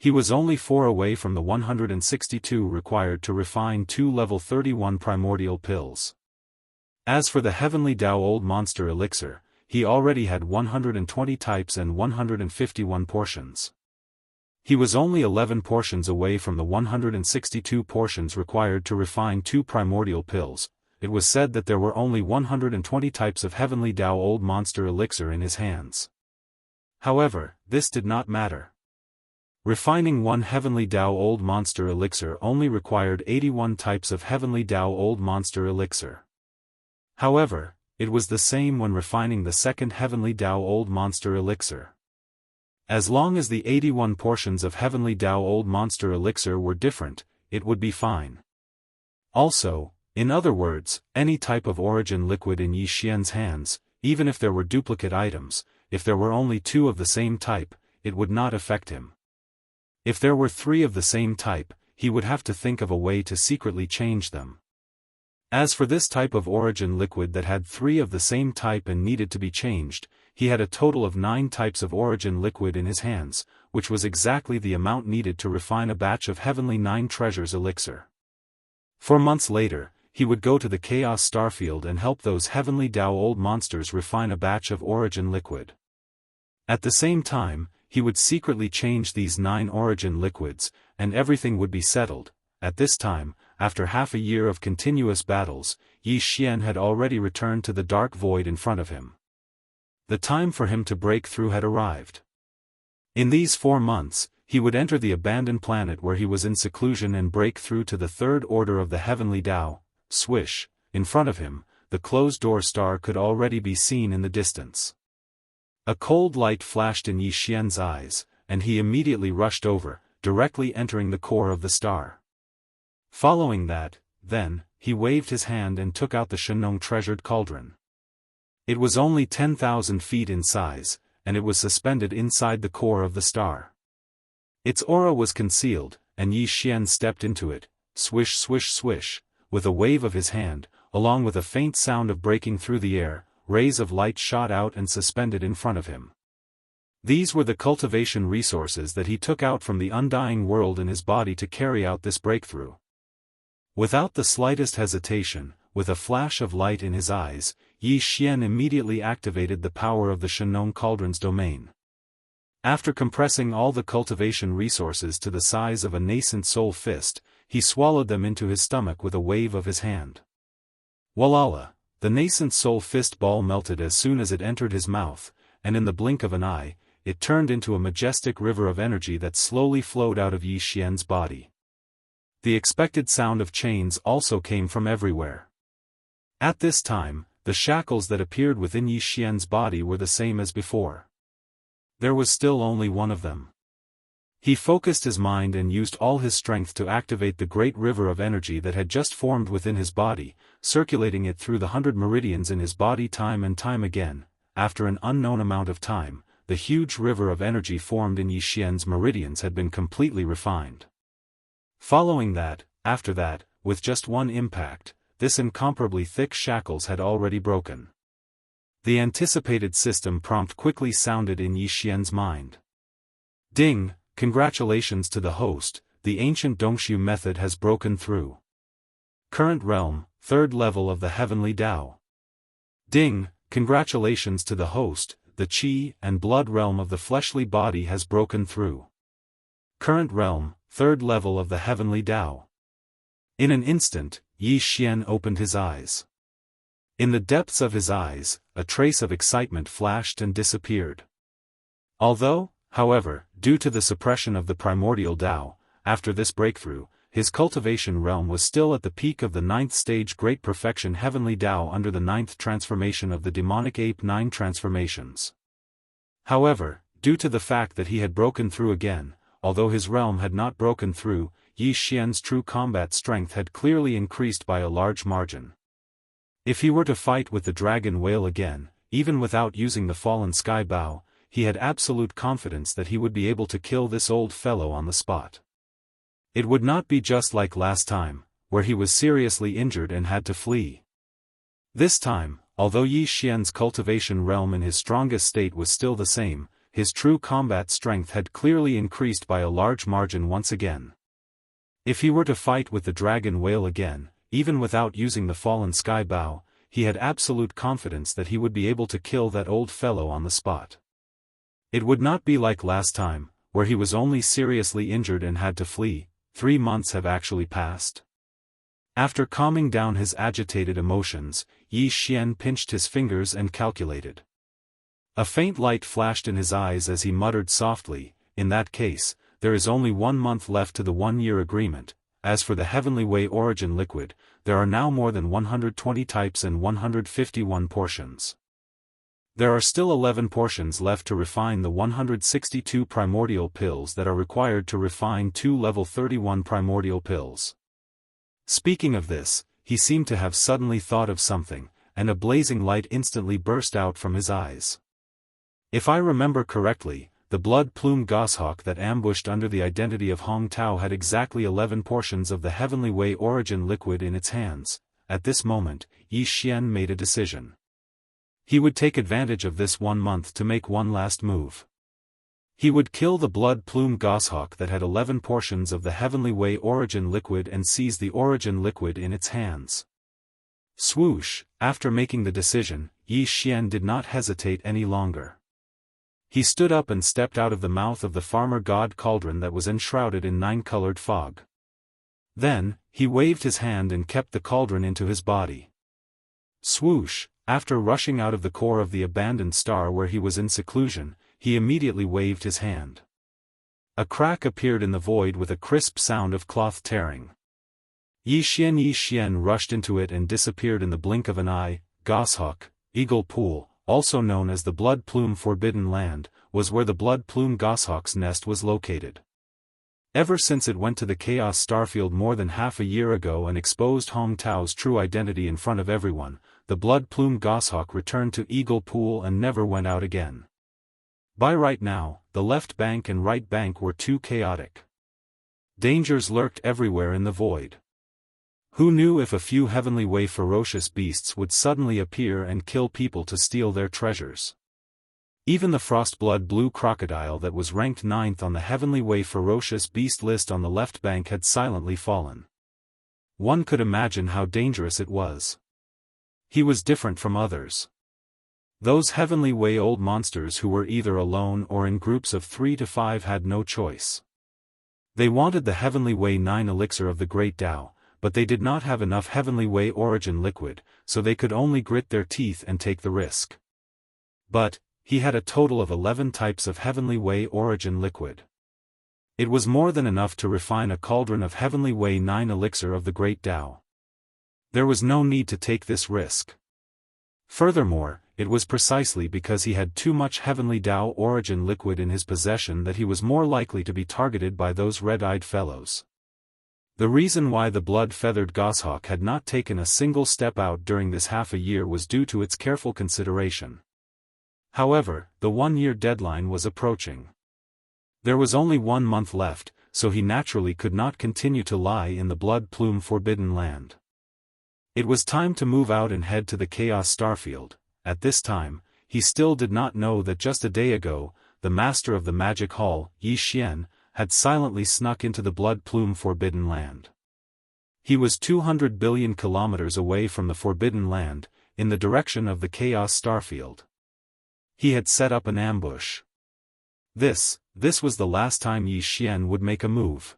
He was only 4 away from the 162 required to refine 2 level 31 primordial pills. As for the heavenly Dao old monster elixir, he already had 120 types and 151 portions. He was only 11 portions away from the 162 portions required to refine 2 primordial pills. It was said that there were only 120 types of heavenly Dao old monster elixir in his hands. However, this did not matter. Refining 1 heavenly Dao old monster elixir only required 81 types of heavenly Dao old monster elixir. However, it was the same when refining the 2nd heavenly Dao old monster elixir. As long as the 81 portions of heavenly Dao old monster elixir were different, it would be fine. Also, in other words, any type of origin liquid in Yi Xian's hands, even if there were duplicate items, if there were only 2 of the same type, it would not affect him. If there were 3 of the same type, he would have to think of a way to secretly change them. As for this type of origin liquid that had 3 of the same type and needed to be changed, he had a total of 9 types of origin liquid in his hands, which was exactly the amount needed to refine a batch of heavenly 9 treasures elixir. 4 months later, he would go to the Chaos Starfield and help those heavenly Dao old monsters refine a batch of origin liquid. At the same time, he would secretly change these 9 origin liquids, and everything would be settled. At this time, after half a year of continuous battles, Yi Xian had already returned to the dark void in front of him. The time for him to break through had arrived. In these 4 months, he would enter the abandoned planet where he was in seclusion and break through to the third order of the heavenly Tao. Swish, in front of him, the closed-door star could already be seen in the distance. A cold light flashed in Yi Xian's eyes, and he immediately rushed over, directly entering the core of the star. Following that, then, he waved his hand and took out the Shenong treasured cauldron. It was only 10,000 feet in size, and it was suspended inside the core of the star. Its aura was concealed, and Yi Xian stepped into it, swish swish swish, with a wave of his hand, along with a faint sound of breaking through the air, rays of light shot out and suspended in front of him. These were the cultivation resources that he took out from the undying world in his body to carry out this breakthrough. Without the slightest hesitation, with a flash of light in his eyes, Yi Xian immediately activated the power of the Shenong Cauldron's domain. After compressing all the cultivation resources to the size of a nascent soul fist, he swallowed them into his stomach with a wave of his hand. Walala, the nascent soul fist ball melted as soon as it entered his mouth, and in the blink of an eye, it turned into a majestic river of energy that slowly flowed out of Yi Xian's body. The expected sound of chains also came from everywhere. At this time, the shackles that appeared within Yi Xian's body were the same as before. There was still only one of them. He focused his mind and used all his strength to activate the great river of energy that had just formed within his body, circulating it through the 100 meridians in his body time and time again. After an unknown amount of time, the huge river of energy formed in Yi Xian's meridians had been completely refined. Following that, after that, with just one impact, this incomparably thick shackles had already broken. The anticipated system prompt quickly sounded in Yi Xian's mind. Ding, congratulations to the host, the ancient Dongshu method has broken through. Current realm, 3rd level of the heavenly Tao. Ding, congratulations to the host, the qi and blood realm of the fleshly body has broken through. Current realm, 3rd level of the heavenly Tao. In an instant, Yi Xian opened his eyes. In the depths of his eyes, a trace of excitement flashed and disappeared. Although, however, due to the suppression of the primordial Tao, after this breakthrough, his cultivation realm was still at the peak of the 9th stage Great Perfection Heavenly Tao under the 9th transformation of the demonic ape 9 transformations. However, due to the fact that he had broken through again, although his realm had not broken through, Yi Xian's true combat strength had clearly increased by a large margin. If he were to fight with the dragon whale again, even without using the fallen sky bow, he had absolute confidence that he would be able to kill this old fellow on the spot. It would not be just like last time, where he was seriously injured and had to flee. This time, although Yi Xian's cultivation realm in his strongest state was still the same, his true combat strength had clearly increased by a large margin once again. If he were to fight with the dragon whale again, even without using the fallen sky bow, he had absolute confidence that he would be able to kill that old fellow on the spot. It would not be like last time, where he was only seriously injured and had to flee. 3 months have actually passed. After calming down his agitated emotions, Yi Xian pinched his fingers and calculated. A faint light flashed in his eyes as he muttered softly, "In that case, there is only 1 month left to the 1-year agreement. As for the Heavenly Way origin liquid, there are now more than 120 types and 151 portions. There are still 11 portions left to refine the 162 primordial pills that are required to refine 2 level 31 primordial pills." Speaking of this, he seemed to have suddenly thought of something, and a blazing light instantly burst out from his eyes. If I remember correctly, the blood-plume goshawk that ambushed under the identity of Hong Tao had exactly 11 portions of the Heavenly Way origin liquid in its hands. At this moment, Yi Xian made a decision. He would take advantage of this 1 month to make one last move. He would kill the blood-plume goshawk that had 11 portions of the Heavenly Way origin liquid and seize the origin liquid in its hands. Swoosh, after making the decision, Yi Xian did not hesitate any longer. He stood up and stepped out of the mouth of the farmer god cauldron that was enshrouded in 9-colored fog. Then, he waved his hand and kept the cauldron into his body. Swoosh, after rushing out of the core of the abandoned star where he was in seclusion, he immediately waved his hand. A crack appeared in the void with a crisp sound of cloth tearing. Yi Xian rushed into it and disappeared in the blink of an eye. Goshawk, Eagle Pool, also known as the Blood Plume Forbidden Land, was where the Blood Plume Goshawk's nest was located. Ever since it went to the Chaos Starfield more than half a year ago and exposed Hong Tao's true identity in front of everyone, the Blood Plume Goshawk returned to Eagle Pool and never went out again. By right now, the left bank and right bank were too chaotic. Dangers lurked everywhere in the void. Who knew if a few Heavenly Way ferocious beasts would suddenly appear and kill people to steal their treasures? Even the Frostblood Blue Crocodile that was ranked 9th on the Heavenly Way ferocious beast list on the left bank had silently fallen. One could imagine how dangerous it was. He was different from others. Those Heavenly Way old monsters who were either alone or in groups of 3 to 5 had no choice. They wanted the Heavenly Way 9 elixir of the Great Tao, but they did not have enough Heavenly Way origin liquid, so they could only grit their teeth and take the risk. But, he had a total of 11 types of Heavenly Way origin liquid. It was more than enough to refine a cauldron of Heavenly Way 9 elixir of the Great Tao. There was no need to take this risk. Furthermore, it was precisely because he had too much Heavenly Tao origin liquid in his possession that he was more likely to be targeted by those red-eyed fellows. The reason why the blood-feathered goshawk had not taken a single step out during this half a year was due to its careful consideration. However, the 1-year deadline was approaching. There was only 1 month left, so he naturally could not continue to lie in the Blood Plume Forbidden Land. It was time to move out and head to the Chaos Starfield. At this time, he still did not know that just a day ago, the master of the Magic Hall, Yi Xian, had silently snuck into the Blood Plume Forbidden Land. He was 200 billion kilometers away from the Forbidden Land, in the direction of the Chaos Starfield. He had set up an ambush. This was the last time Yi Xian would make a move.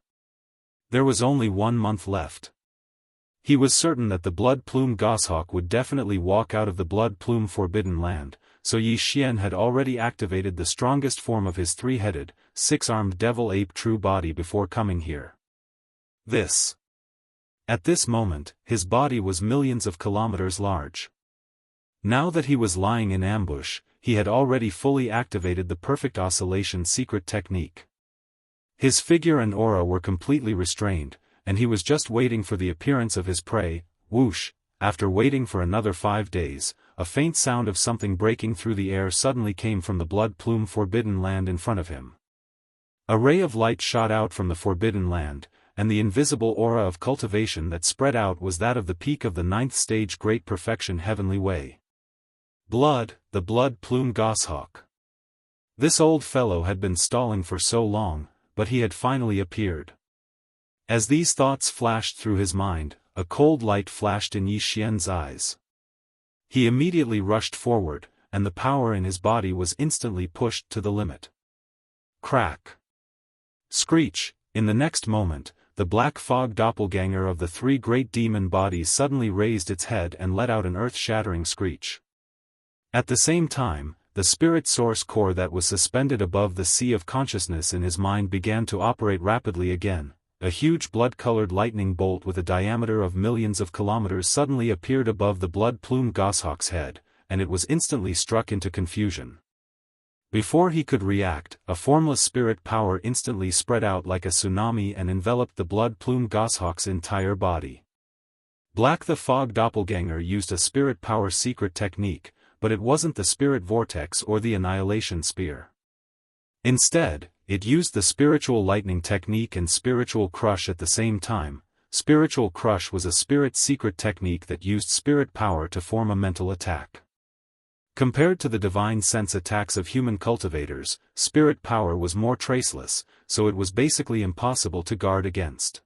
There was only 1 month left. He was certain that the Blood Plume Goshawk would definitely walk out of the Blood Plume Forbidden Land, so Yi Xian had already activated the strongest form of his 3-headed, 6-armed devil ape true body before coming here. At this moment, his body was millions of kilometers large. Now that he was lying in ambush, he had already fully activated the Perfect Oscillation secret technique. His figure and aura were completely restrained, and he was just waiting for the appearance of his prey. Whoosh! After waiting for another 5 days, a faint sound of something breaking through the air suddenly came from the Blood Plume Forbidden Land in front of him. A ray of light shot out from the Forbidden Land, and the invisible aura of cultivation that spread out was that of the peak of the 9th stage Great Perfection Heavenly Way. The Blood Plume Goshawk. This old fellow had been stalling for so long, but he had finally appeared. As these thoughts flashed through his mind, a cold light flashed in Yi Xian's eyes. He immediately rushed forward, and the power in his body was instantly pushed to the limit. Crack! Screech! In the next moment, the black fog doppelganger of the 3 great demon bodies suddenly raised its head and let out an earth-shattering screech. At the same time, the spirit source core that was suspended above the sea of consciousness in his mind began to operate rapidly again. A huge blood-colored lightning bolt with a diameter of millions of kilometers suddenly appeared above the Blood Plume Goshawk's head, and it was instantly struck into confusion. Before he could react, a formless spirit power instantly spread out like a tsunami and enveloped the Blood Plume Goshawk's entire body. Black the Fog Doppelganger used a spirit power secret technique, but it wasn't the Spirit Vortex or the Annihilation Spear. Instead, it used the Spiritual Lightning technique and Spiritual Crush at the same time. Spiritual Crush was a spirit secret technique that used spirit power to form a mental attack. Compared to the divine sense attacks of human cultivators, spirit power was more traceless, so it was basically impossible to guard against.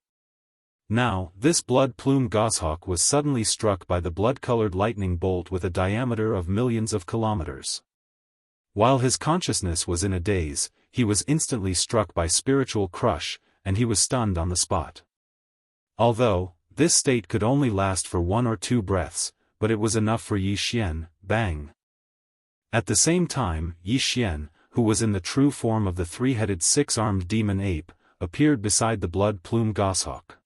Now, this Blood Plume Goshawk was suddenly struck by the blood-colored lightning bolt with a diameter of millions of kilometers. While his consciousness was in a daze, he was instantly struck by spiritual crush, and he was stunned on the spot. Although, this state could only last for 1 or 2 breaths, but it was enough for Yi Xian, bang. At the same time, Yi Xian, who was in the true form of the 3-headed 6-armed demon ape, appeared beside the blood-plumed goshawk.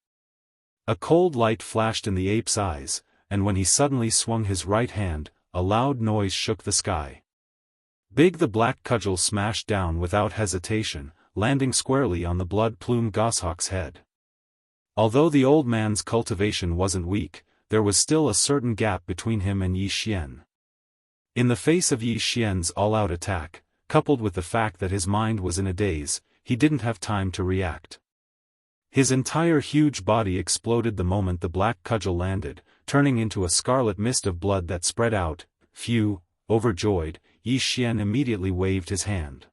A cold light flashed in the ape's eyes, and when he suddenly swung his right hand, a loud noise shook the sky. Big the black cudgel smashed down without hesitation, landing squarely on the blood-plumed goshawk's head. Although the old man's cultivation wasn't weak, there was still a certain gap between him and Yi Xian. In the face of Yi Xian's all-out attack, coupled with the fact that his mind was in a daze, he didn't have time to react. His entire huge body exploded the moment the black cudgel landed, turning into a scarlet mist of blood that spread out. Phew, overjoyed, Yi Xian immediately waved his hand.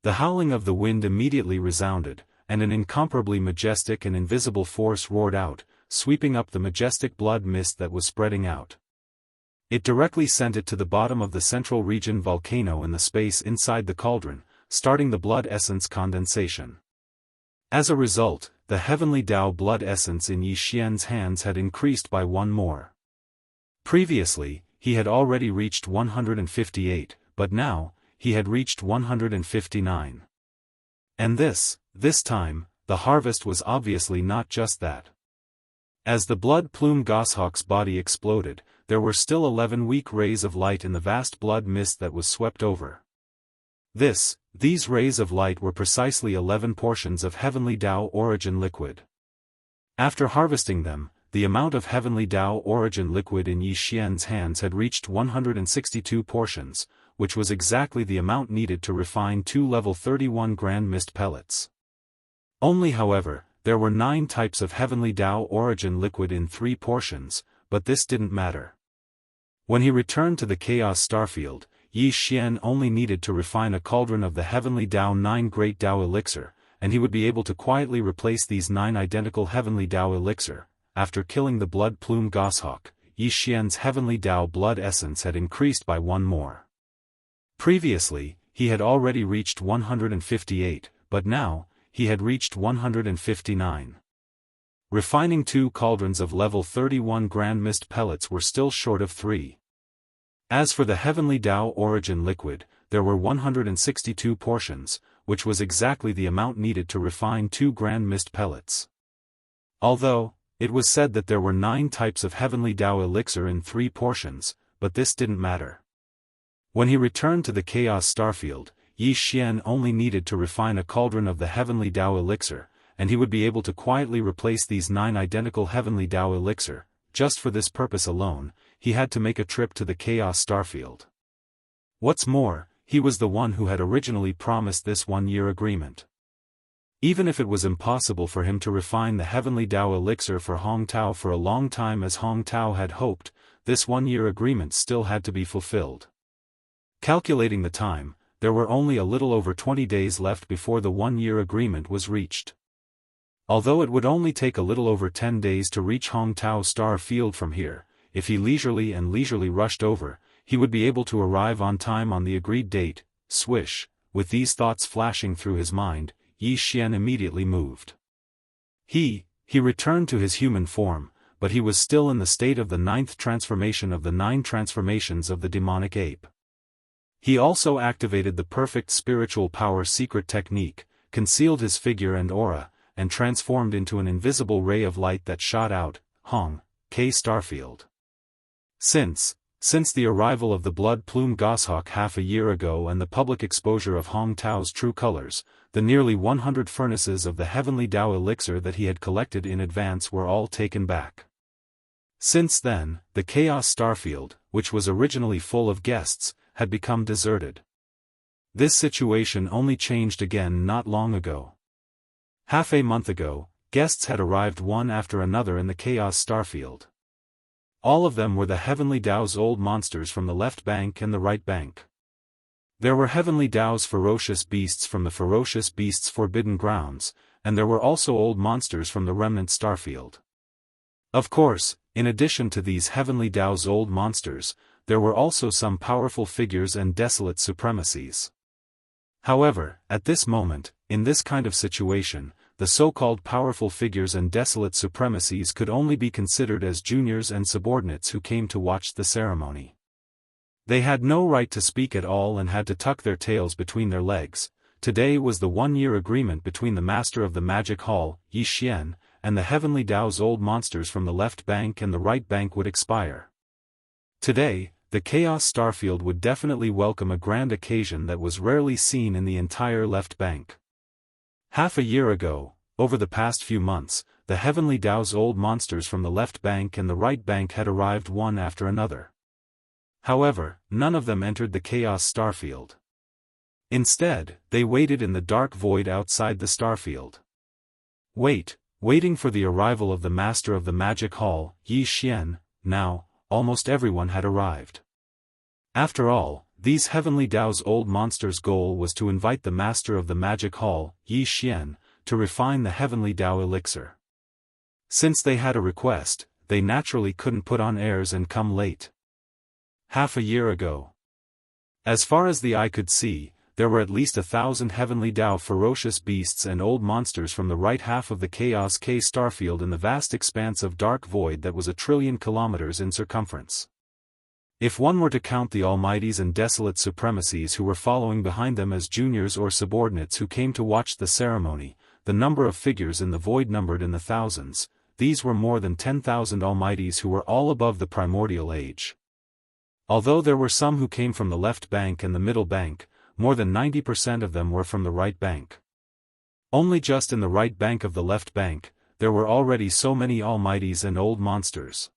The howling of the wind immediately resounded, and an incomparably majestic and invisible force roared out, sweeping up the majestic blood mist that was spreading out. It directly sent it to the bottom of the central region volcano in the space inside the cauldron, starting the blood essence condensation. As a result, the heavenly Tao blood essence in Yi Xian's hands had increased by 1 more. Previously, he had already reached 158, but now, he had reached 159. And this time, the harvest was obviously not just that. As the blood-plumed goshawk's body exploded, there were still 11 weak rays of light in the vast blood mist that was swept over. These rays of light were precisely 11 portions of heavenly Tao origin liquid. After harvesting them, the amount of heavenly Tao origin liquid in Yi Xian's hands had reached 162 portions, which was exactly the amount needed to refine 2 level 31 grand mist pellets. Only however, there were 9 types of heavenly Tao origin liquid in 3 portions, but this didn't matter. When he returned to the Chaos Starfield, Yi Xian only needed to refine a cauldron of the heavenly Tao 9 great Tao elixir, and he would be able to quietly replace these 9 identical heavenly Tao elixir. After killing the blood-plumed goshawk, Yi Xian's heavenly Tao blood essence had increased by 1 more. Previously, he had already reached 158, but now, he had reached 159. Refining 2 cauldrons of level 31 grand mist pellets were still short of 3. As for the heavenly Tao origin liquid, there were 162 portions, which was exactly the amount needed to refine 2 grand mist pellets. Although, it was said that there were 9 types of heavenly Tao elixir in 3 portions, but this didn't matter. When he returned to the Chaos Starfield, Yi Xian only needed to refine a cauldron of the heavenly Tao elixir, and he would be able to quietly replace these 9 identical heavenly Tao elixir. Just for this purpose alone, he had to make a trip to the Chaos Starfield. What's more, he was the one who had originally promised this 1-year agreement. Even if it was impossible for him to refine the heavenly Tao elixir for Hong Tao for a long time as Hong Tao had hoped, this 1-year agreement still had to be fulfilled. Calculating the time, there were only a little over 20 days left before the 1-year agreement was reached. Although it would only take a little over 10 days to reach Hong Tao Star Field from here, if he leisurely rushed over, he would be able to arrive on time on the agreed date. Swish, with these thoughts flashing through his mind, Yi Xian immediately moved. He returned to his human form, but he was still in the state of the 9th transformation of the 9 transformations of the demonic ape. He also activated the perfect spiritual power secret technique, concealed his figure and aura, and transformed into an invisible ray of light that shot out, Hong K Starfield. Since the arrival of the blood-plumed goshawk half a year ago and the public exposure of Hong Tao's true colors, the nearly 100 furnaces of the heavenly Tao elixir that he had collected in advance were all taken back. Since then, the Chaos Starfield, which was originally full of guests, had become deserted. This situation only changed again not long ago. Half a month ago, guests had arrived one after another in the Chaos Starfield. All of them were the heavenly Tao's old monsters from the left bank and the right bank. There were heavenly Tao's ferocious beasts from the ferocious beasts' forbidden grounds, and there were also old monsters from the remnant Starfield. Of course, in addition to these heavenly Tao's old monsters, there were also some powerful figures and desolate supremacies. However, at this moment, in this kind of situation, the so-called powerful figures and desolate supremacies could only be considered as juniors and subordinates who came to watch the ceremony. They had no right to speak at all and had to tuck their tails between their legs. Today was the one-year agreement between the master of the magic hall, Yi Xian, and the heavenly Dao's old monsters from the left bank and the right bank would expire. Today, the Chaos Starfield would definitely welcome a grand occasion that was rarely seen in the entire left bank. Half a year ago, over the past few months, the heavenly Dao's old monsters from the left bank and the right bank had arrived one after another. However, none of them entered the Chaos Starfield. Instead, they waited in the dark void outside the Starfield. Waiting for the arrival of the master of the magic hall, Yi Xian. Now, almost everyone had arrived. After all, these heavenly Dao's old monsters' goal was to invite the master of the magic hall, Yi Xian, to refine the heavenly Dao elixir. Since they had a request, they naturally couldn't put on airs and come late. Half a year ago. As far as the eye could see, there were at least 1,000 heavenly Dao ferocious beasts and old monsters from the right half of the Chaos K Starfield in the vast expanse of dark void that was 1 trillion kilometers in circumference. If one were to count the almighties and desolate supremacies who were following behind them as juniors or subordinates who came to watch the ceremony, the number of figures in the void numbered in the thousands. These were more than 10,000 almighties who were all above the primordial age. Although there were some who came from the left bank and the middle bank, more than 90% of them were from the right bank. Only just in the right bank of the left bank, there were already so many almighties and old monsters.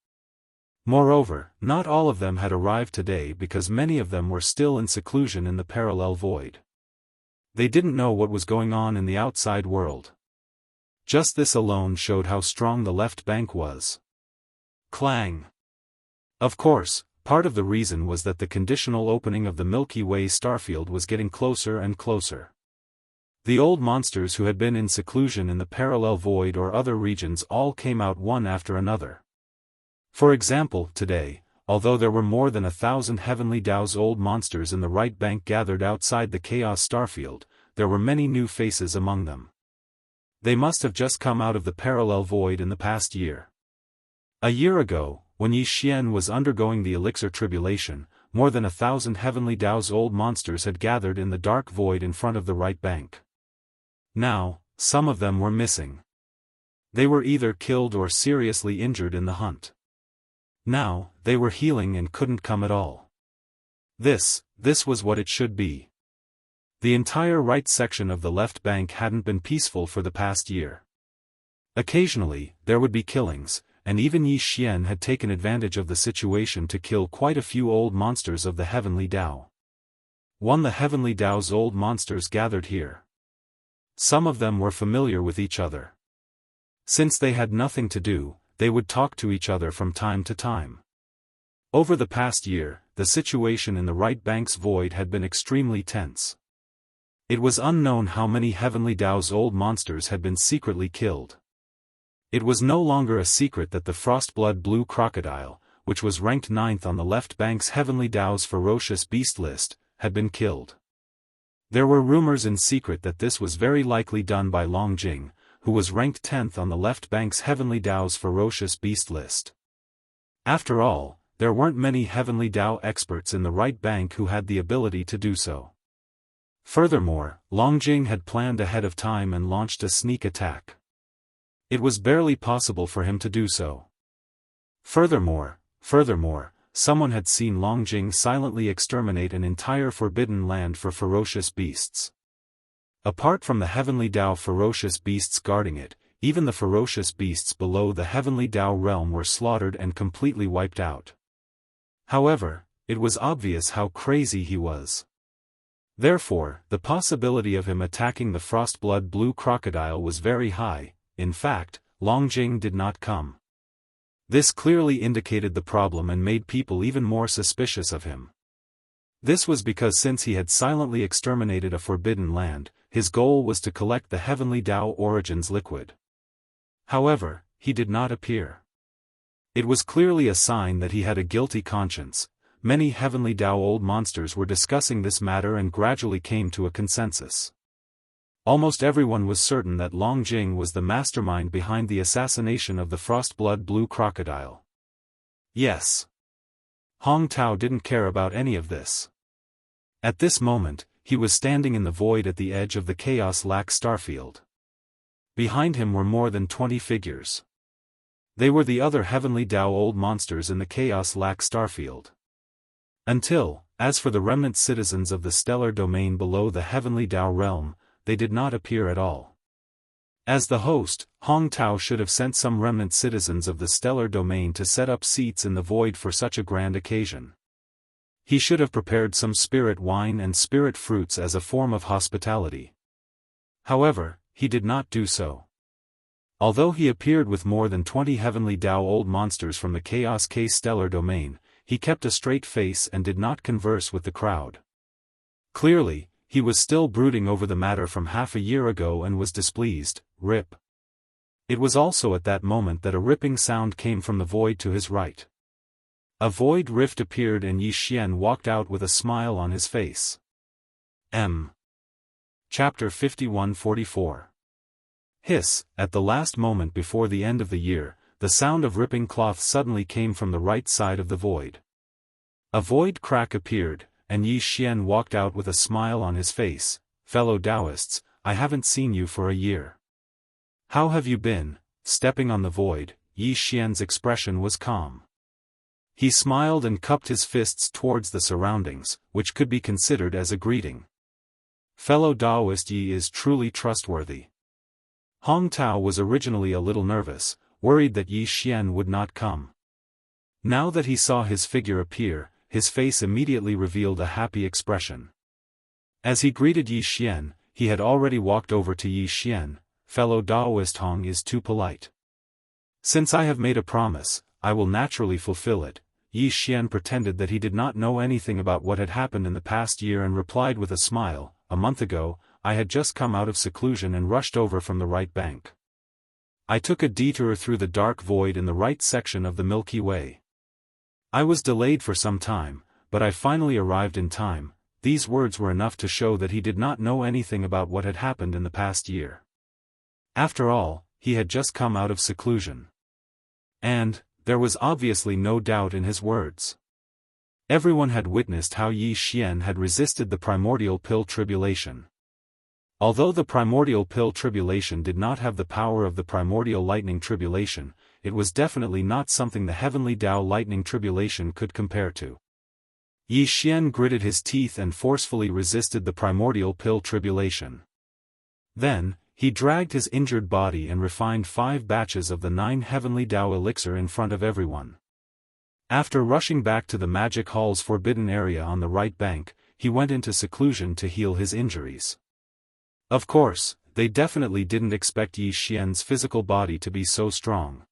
Moreover, not all of them had arrived today because many of them were still in seclusion in the parallel void. They didn't know what was going on in the outside world. Just this alone showed how strong the left bank was. Clang! Of course, part of the reason was that the conditional opening of the Milky Way starfield was getting closer and closer. The old monsters who had been in seclusion in the parallel void or other regions all came out one after another. For example, today, although there were more than 1,000 heavenly Dao's old monsters in the right bank gathered outside the Chaos Starfield, there were many new faces among them. They must have just come out of the parallel void in the past year. A year ago, when Yi Xian was undergoing the elixir tribulation, more than 1,000 heavenly Dao's old monsters had gathered in the dark void in front of the right bank. Now, some of them were missing. They were either killed or seriously injured in the hunt. Now, they were healing and couldn't come at all. This was what it should be. The entire right section of the left bank hadn't been peaceful for the past year. Occasionally, there would be killings, and even Yi Xian had taken advantage of the situation to kill quite a few old monsters of the heavenly Dao. The heavenly Dao's old monsters gathered here. Some of them were familiar with each other. Since they had nothing to do, they would talk to each other from time to time. Over the past year, the situation in the right bank's void had been extremely tense. It was unknown how many heavenly Dao's old monsters had been secretly killed. It was no longer a secret that the Frostblood Blue Crocodile, which was ranked 9th on the left bank's heavenly Dao's ferocious beast list, had been killed. There were rumors in secret that this was very likely done by Longjing, who was ranked 10th on the left bank's heavenly Dao's ferocious beast list. After all, there weren't many heavenly Dao experts in the right bank who had the ability to do so. Furthermore, Longjing had planned ahead of time and launched a sneak attack. It was barely possible for him to do so. Furthermore, someone had seen Longjing silently exterminate an entire forbidden land for ferocious beasts. Apart from the heavenly Dao ferocious beasts guarding it, even the ferocious beasts below the heavenly Dao realm were slaughtered and completely wiped out. However, it was obvious how crazy he was. Therefore, the possibility of him attacking the Frostblood Blue Crocodile was very high. In fact, Longjing did not come. This clearly indicated the problem and made people even more suspicious of him. This was because since he had silently exterminated a forbidden land, his goal was to collect the heavenly Dao Origins liquid. However, he did not appear. It was clearly a sign that he had a guilty conscience. many heavenly Dao old monsters were discussing this matter and gradually came to a consensus. Almost everyone was certain that Long Jing was the mastermind behind the assassination of the Frostblood Blue Crocodile. Yes. Hong Tao didn't care about any of this. At this moment, he was standing in the void at the edge of the Chaos Lac starfield. Behind him were more than 20 figures. They were the other heavenly Dao old monsters in the Chaos Lac starfield. As for the remnant citizens of the stellar domain below the heavenly Dao realm, they did not appear at all. As the host, Hong Tao should have sent some remnant citizens of the stellar domain to set up seats in the void for such a grand occasion. He should have prepared some spirit wine and spirit fruits as a form of hospitality. However, he did not do so. Although he appeared with more than 20 heavenly Dao old monsters from the Chaos K stellar domain, he kept a straight face and did not converse with the crowd. Clearly, he was still brooding over the matter from half a year ago and was displeased. Rip. It was also at that moment that a ripping sound came from the void to his right. A void rift appeared and Yi Xian walked out with a smile on his face. Chapter 51-44. Hiss. At the last moment before the end of the year, the sound of ripping cloth suddenly came from the right side of the void. A void crack appeared, and Yi Xian walked out with a smile on his face. Fellow Daoists, I haven't seen you for a year. How have you been? Stepping on the void, Yi Xian's expression was calm. He smiled and cupped his fists towards the surroundings, which could be considered as a greeting. Fellow Daoist, Yi is truly trustworthy. Hong Tao was originally a little nervous, worried that Yi Xian would not come. Now that he saw his figure appear, his face immediately revealed a happy expression. As he greeted Yi Xian, he had already walked over to Yi Xian. Fellow Daoist, Hong is too polite. Since I have made a promise, I will naturally fulfill it. Yi Xian pretended that he did not know anything about what had happened in the past year and replied with a smile, a month ago, I had just come out of seclusion and rushed over from the right bank. I took a detour through the dark void in the right section of the Milky Way. I was delayed for some time, but I finally arrived in time. These words were enough to show that he did not know anything about what had happened in the past year. After all, he had just come out of seclusion. And there was obviously no doubt in his words. Everyone had witnessed how Yi Xian had resisted the primordial pill tribulation. Although the primordial pill tribulation did not have the power of the primordial lightning tribulation, it was definitely not something the heavenly Dao lightning tribulation could compare to. Yi Xian gritted his teeth and forcefully resisted the primordial pill tribulation. Then, he dragged his injured body and refined 5 batches of the 9 heavenly Dao elixir in front of everyone. After rushing back to the magic hall's forbidden area on the right bank, he went into seclusion to heal his injuries. Of course, they definitely didn't expect Yi Xian's physical body to be so strong.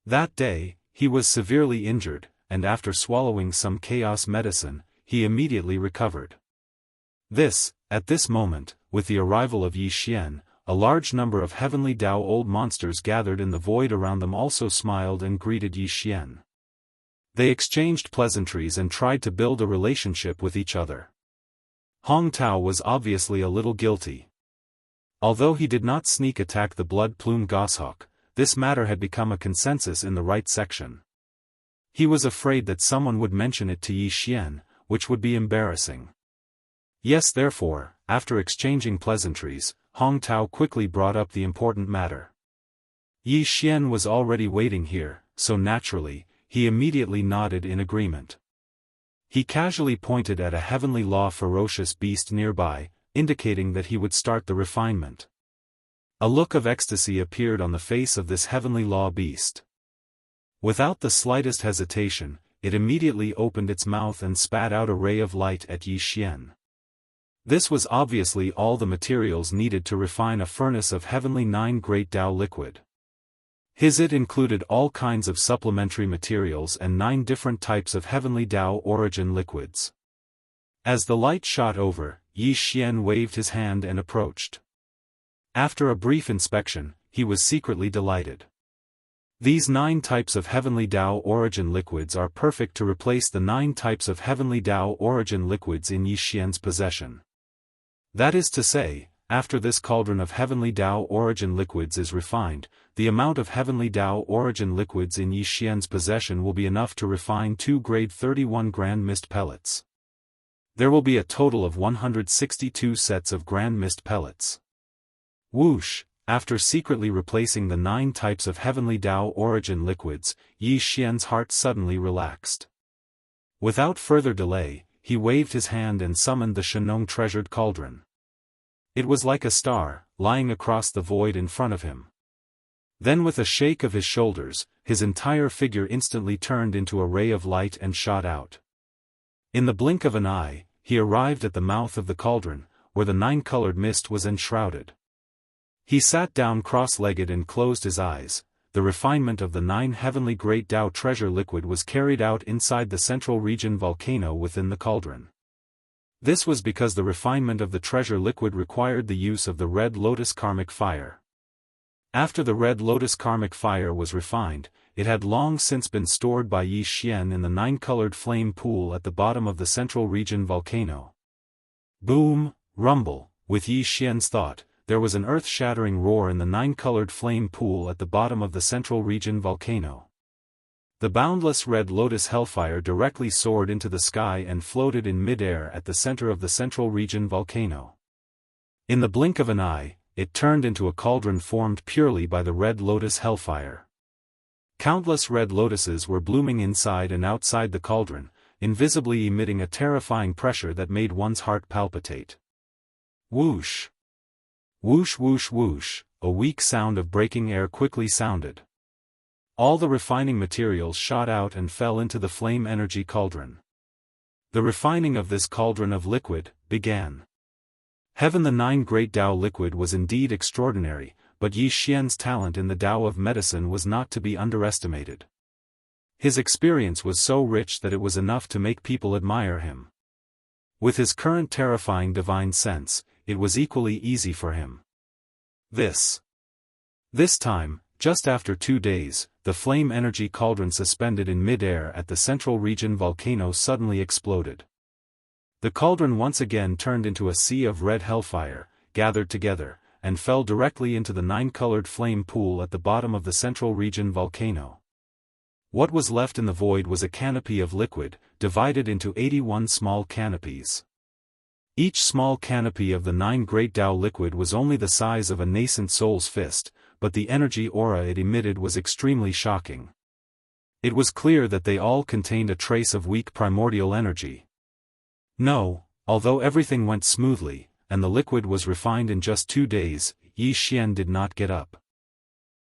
That day, he was severely injured, and after swallowing some chaos medicine, he immediately recovered. At this moment, with the arrival of Yi Xian, a large number of heavenly Dao old monsters gathered in the void around them also smiled and greeted Yi Xian. They exchanged pleasantries and tried to build a relationship with each other. Hong Tao was obviously a little guilty. Although he did not sneak attack the blood plume goshawk, this matter had become a consensus in the right section. He was afraid that someone would mention it to Yi Xian, which would be embarrassing. Yes, therefore, after exchanging pleasantries, Hong Tao quickly brought up the important matter. Yi Xian was already waiting here, so naturally, he immediately nodded in agreement. He casually pointed at a heavenly law ferocious beast nearby, indicating that he would start the refinement. A look of ecstasy appeared on the face of this heavenly law beast. Without the slightest hesitation, it immediately opened its mouth and spat out a ray of light at Yi Xian. This was obviously all the materials needed to refine a furnace of heavenly 9 great Dao liquid. It included all kinds of supplementary materials and 9 different types of heavenly Dao origin liquids. As the light shot over, Yi Xian waved his hand and approached. After a brief inspection, he was secretly delighted. These 9 types of heavenly Tao origin liquids are perfect to replace the 9 types of heavenly Tao origin liquids in Yi Xian's possession. That is to say, after this cauldron of heavenly Tao origin liquids is refined, the amount of heavenly Tao origin liquids in Yi Xian's possession will be enough to refine 2 grade 31 grand mist pellets. There will be a total of 162 sets of grand mist pellets. Whoosh! After secretly replacing the 9 types of heavenly Tao origin liquids, Yi Xian's heart suddenly relaxed. Without further delay, he waved his hand and summoned the Shenong treasured cauldron. It was like a star, lying across the void in front of him. Then with a shake of his shoulders, his entire figure instantly turned into a ray of light and shot out. In the blink of an eye, he arrived at the mouth of the cauldron, where the 9-colored mist was enshrouded. He sat down cross-legged and closed his eyes. The refinement of the 9 heavenly great Tao treasure liquid was carried out inside the central region volcano within the cauldron. This was because the refinement of the treasure liquid required the use of the red lotus karmic fire. After the red lotus karmic fire was refined, it had long since been stored by Yi Xian in the 9-colored flame pool at the bottom of the central region volcano. Boom, rumble, with Yi Xian's thought, there was an earth-shattering roar in the 9-colored flame pool at the bottom of the central region volcano. The boundless red lotus hellfire directly soared into the sky and floated in mid-air at the center of the central region volcano. In the blink of an eye, it turned into a cauldron formed purely by the red lotus hellfire. Countless red lotuses were blooming inside and outside the cauldron, invisibly emitting a terrifying pressure that made one's heart palpitate. Whoosh! Whoosh whoosh whoosh, a weak sound of breaking air quickly sounded. All the refining materials shot out and fell into the flame energy cauldron. The refining of this cauldron of liquid began. Heaven, the 9 great Tao liquid was indeed extraordinary, but Yi Xian's talent in the Tao of medicine was not to be underestimated. His experience was so rich that it was enough to make people admire him. With his current terrifying divine sense, it was equally easy for him. This time, just after 2 days, the flame energy cauldron suspended in mid-air at the central region volcano suddenly exploded. The cauldron once again turned into a sea of red hellfire, gathered together, and fell directly into the 9-colored flame pool at the bottom of the central region volcano. What was left in the void was a canopy of liquid, divided into 81 small canopies. Each small canopy of the 9 great Tao liquid was only the size of a nascent soul's fist, but the energy aura it emitted was extremely shocking. It was clear that they all contained a trace of weak primordial energy. No, although everything went smoothly, and the liquid was refined in just 2 days, Yi Xian did not get up.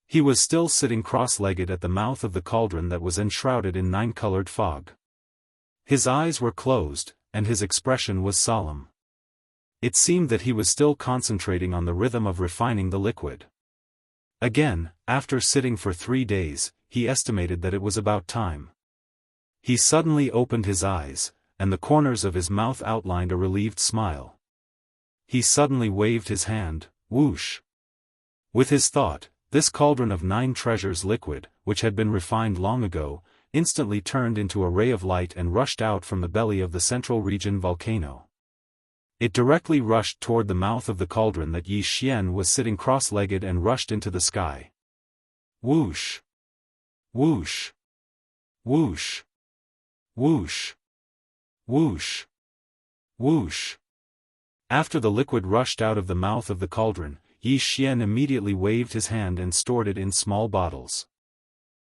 He was still sitting cross-legged at the mouth of the cauldron that was enshrouded in 9-colored fog. His eyes were closed, and his expression was solemn. It seemed that he was still concentrating on the rhythm of refining the liquid. Again, after sitting for 3 days, he estimated that it was about time. He suddenly opened his eyes, and the corners of his mouth outlined a relieved smile. He suddenly waved his hand, whoosh. With his thought, this cauldron of 9 treasures liquid, which had been refined long ago, instantly turned into a ray of light and rushed out from the belly of the central region volcano. It directly rushed toward the mouth of the cauldron that Yi Xian was sitting cross-legged and rushed into the sky. Whoosh! Whoosh! Whoosh! Whoosh! Whoosh! Whoosh! After the liquid rushed out of the mouth of the cauldron, Yi Xian immediately waved his hand and stored it in small bottles.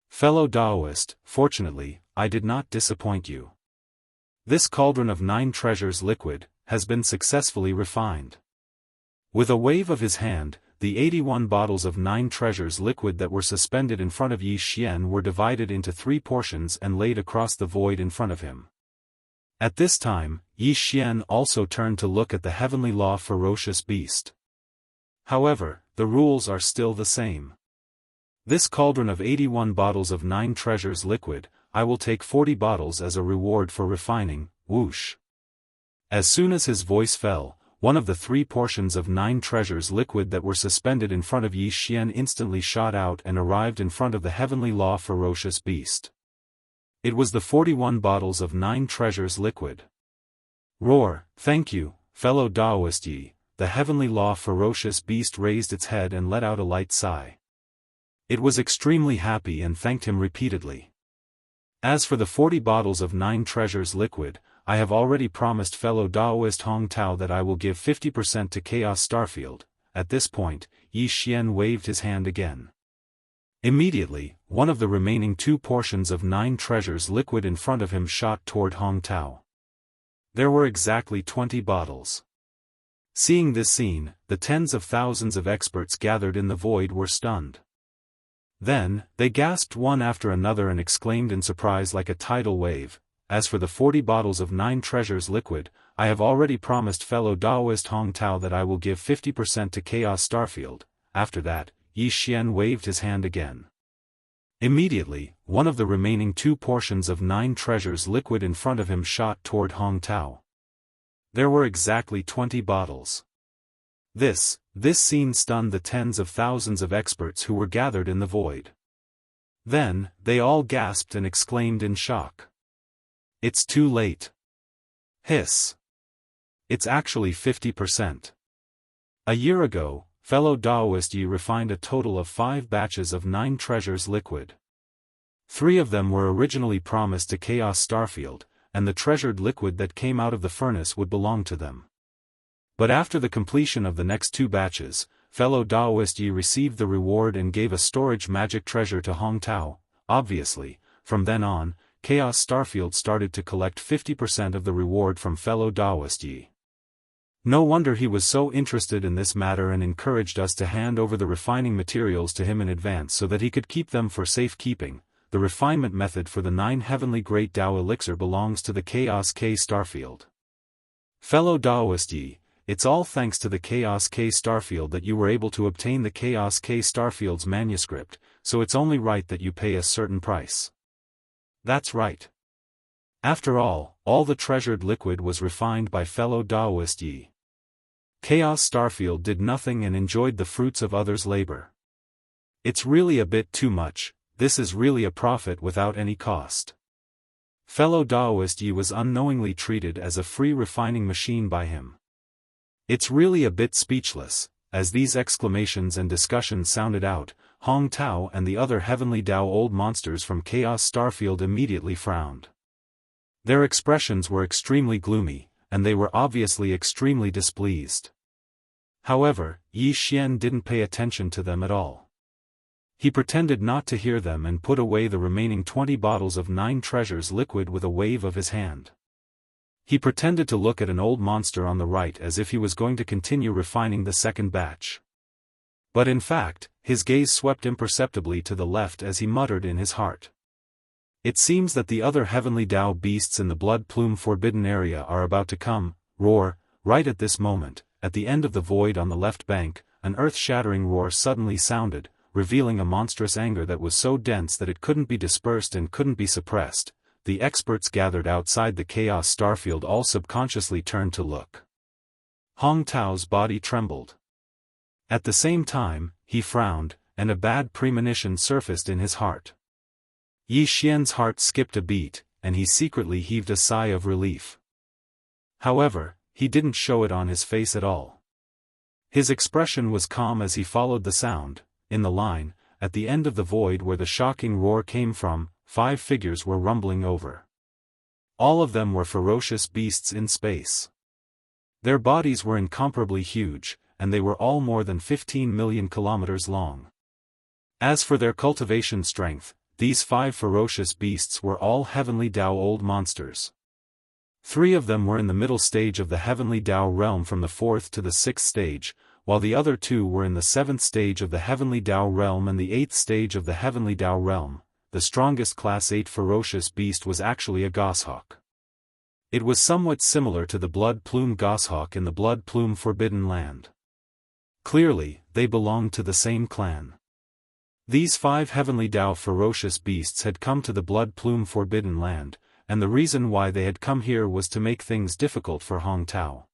Fellow Daoist, fortunately, I did not disappoint you. This cauldron of 9 treasures liquid has been successfully refined. With a wave of his hand, the 81 bottles of 9 treasures liquid that were suspended in front of Yi Xian were divided into 3 portions and laid across the void in front of him. At this time, Yi Xian also turned to look at the heavenly law ferocious beast. However, the rules are still the same. This cauldron of 81 bottles of 9 treasures liquid, I will take 40 bottles as a reward for refining, whoosh. As soon as his voice fell, one of the 3 portions of 9 treasures liquid that were suspended in front of Yi Xian instantly shot out and arrived in front of the heavenly law ferocious beast. It was the 41 bottles of 9 treasures liquid. Roar, thank you, fellow Daoist Yi. The heavenly law ferocious beast raised its head and let out a light sigh. It was extremely happy and thanked him repeatedly. As for the 40 bottles of 9 treasures liquid, I have already promised fellow Daoist Hong Tao that I will give 50% to Chaos Starfield. At this point, Yi Xian waved his hand again. Immediately, one of the remaining 2 portions of 9 treasures liquid in front of him shot toward Hong Tao. There were exactly 20 bottles. Seeing this scene, the tens of thousands of experts gathered in the void were stunned. Then, they gasped one after another and exclaimed in surprise like a tidal wave, as for the 40 bottles of 9 treasures liquid, I have already promised fellow Daoist Hong Tao that I will give 50% to Chaos Starfield. After that, Yi Xian waved his hand again. Immediately, one of the remaining 2 portions of 9 treasures liquid in front of him shot toward Hong Tao. There were exactly 20 bottles. This scene stunned the tens of thousands of experts who were gathered in the void. Then, they all gasped and exclaimed in shock. It's too late. Hiss. It's actually 50%. A year ago, fellow Daoist Yi refined a total of 5 batches of 9 treasures liquid. 3 of them were originally promised to Chaos Starfield, and the treasured liquid that came out of the furnace would belong to them. But after the completion of the next 2 batches, fellow Daoist Yi received the reward and gave a storage magic treasure to Hong Tao. Obviously, from then on, Chaos Starfield started to collect 50% of the reward from fellow Daoist Yi. No wonder he was so interested in this matter and encouraged us to hand over the refining materials to him in advance so that he could keep them for safekeeping. The refinement method for the 9 heavenly great Dao elixir belongs to the Chaos K Starfield. Fellow Daoist Yi, it's all thanks to the Chaos K Starfield that you were able to obtain the Chaos K Starfield's manuscript, so it's only right that you pay a certain price. That's right. After all the treasured liquid was refined by fellow Daoist Yi. Chaos Starfield did nothing and enjoyed the fruits of others' labor. It's really a bit too much. This is really a profit without any cost. Fellow Daoist Yi was unknowingly treated as a free refining machine by him. It's really a bit speechless. As these exclamations and discussions sounded out, Hong Tao and the other heavenly Dao old monsters from Chaos Starfield immediately frowned. Their expressions were extremely gloomy, and they were obviously extremely displeased. However, Yi Xian didn't pay attention to them at all. He pretended not to hear them and put away the remaining 20 bottles of 9 treasures liquid with a wave of his hand. He pretended to look at an old monster on the right as if he was going to continue refining the second batch. But in fact, his gaze swept imperceptibly to the left as he muttered in his heart. It seems that the other heavenly Dao beasts in the blood plume forbidden area are about to come. Roar. Right at this moment, at the end of the void on the left bank, an earth-shattering roar suddenly sounded, revealing a monstrous anger that was so dense that it couldn't be dispersed and couldn't be suppressed. The experts gathered outside the Chaos Starfield all subconsciously turned to look. Hong Tao's body trembled. At the same time, he frowned, and a bad premonition surfaced in his heart. Yi Xian's heart skipped a beat, and he secretly heaved a sigh of relief. However, he didn't show it on his face at all. His expression was calm as he followed the sound. In the line, at the end of the void where the shocking roar came from, 5 figures were rumbling over. All of them were ferocious beasts in space. Their bodies were incomparably huge, and they were all more than 15 million kilometers long. As for their cultivation strength, these 5 ferocious beasts were all heavenly Dao old monsters. 3 of them were in the middle stage of the heavenly Dao realm from the 4th to the 6th stage, while the other 2 were in the 7th stage of the heavenly Dao realm and the 8th stage of the heavenly Dao realm. The strongest class 8 ferocious beast was actually a goshawk. It was somewhat similar to the blood plume goshawk in the blood plume forbidden land. Clearly, they belonged to the same clan. These 5 heavenly Dao ferocious beasts had come to the blood plume forbidden land, and the reason why they had come here was to make things difficult for Hong Tao.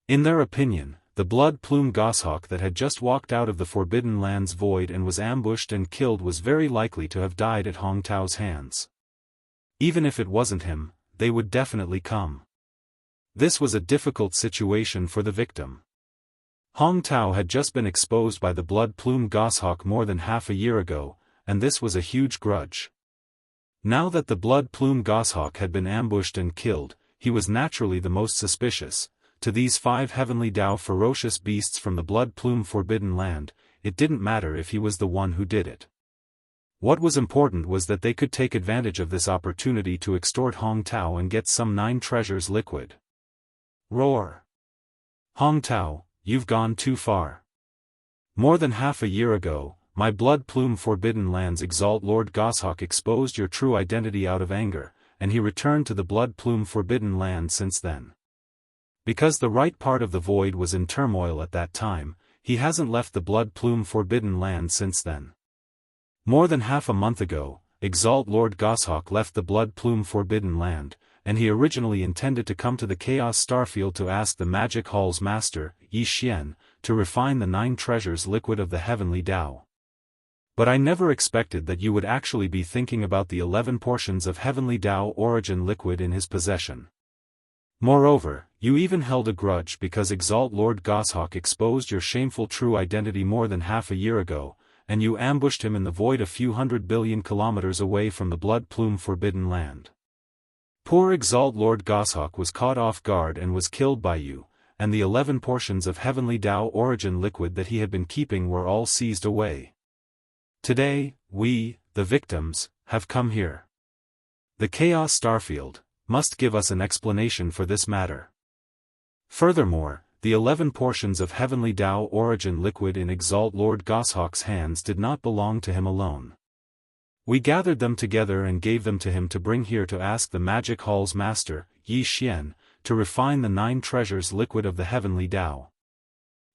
In their opinion, the blood-plume goshawk that had just walked out of the Forbidden Land's void and was ambushed and killed was very likely to have died at Hong Tao's hands. Even if it wasn't him, they would definitely come. This was a difficult situation for the victim. Hong Tao had just been exposed by the blood-plume goshawk more than half a year ago, and this was a huge grudge. Now that the blood-plume goshawk had been ambushed and killed, he was naturally the most suspicious. To these 5 heavenly Dao ferocious beasts from the blood-plume Forbidden Land, it didn't matter if he was the one who did it. What was important was that they could take advantage of this opportunity to extort Hong Tao and get some 9 treasures liquid. Roar! Hong Tao, you've gone too far. More than half a year ago, my blood-plume Forbidden Land's Exalt Lord Goshawk exposed your true identity out of anger, and he returned to the blood-plume Forbidden Land since then. Because the right part of the void was in turmoil at that time, he hasn't left the blood-plume Forbidden Land since then. More than half a month ago, Exalt Lord Goshawk left the blood-plume Forbidden Land, and he originally intended to come to the Chaos Starfield to ask the Magic Hall's master, Yi Xian, to refine the 9 treasures liquid of the heavenly Dao. But I never expected that you would actually be thinking about the 11 portions of heavenly Dao origin liquid in his possession. Moreover, you even held a grudge because Exalt Lord Goshawk exposed your shameful true identity more than half a year ago, and you ambushed him in the void a few 100 billion kilometers away from the blood-plume Forbidden Land. Poor Exalt Lord Goshawk was caught off guard and was killed by you, and the 11 portions of heavenly Dao origin liquid that he had been keeping were all seized away. Today, we, the victims, have come here. The Chaos Starfield must give us an explanation for this matter. Furthermore, the 11 portions of heavenly Dao origin liquid in Exalt Lord Goshawk's hands did not belong to him alone. We gathered them together and gave them to him to bring here to ask the Magic Hall's master, Yi Xian, to refine the 9 treasures liquid of the heavenly Dao.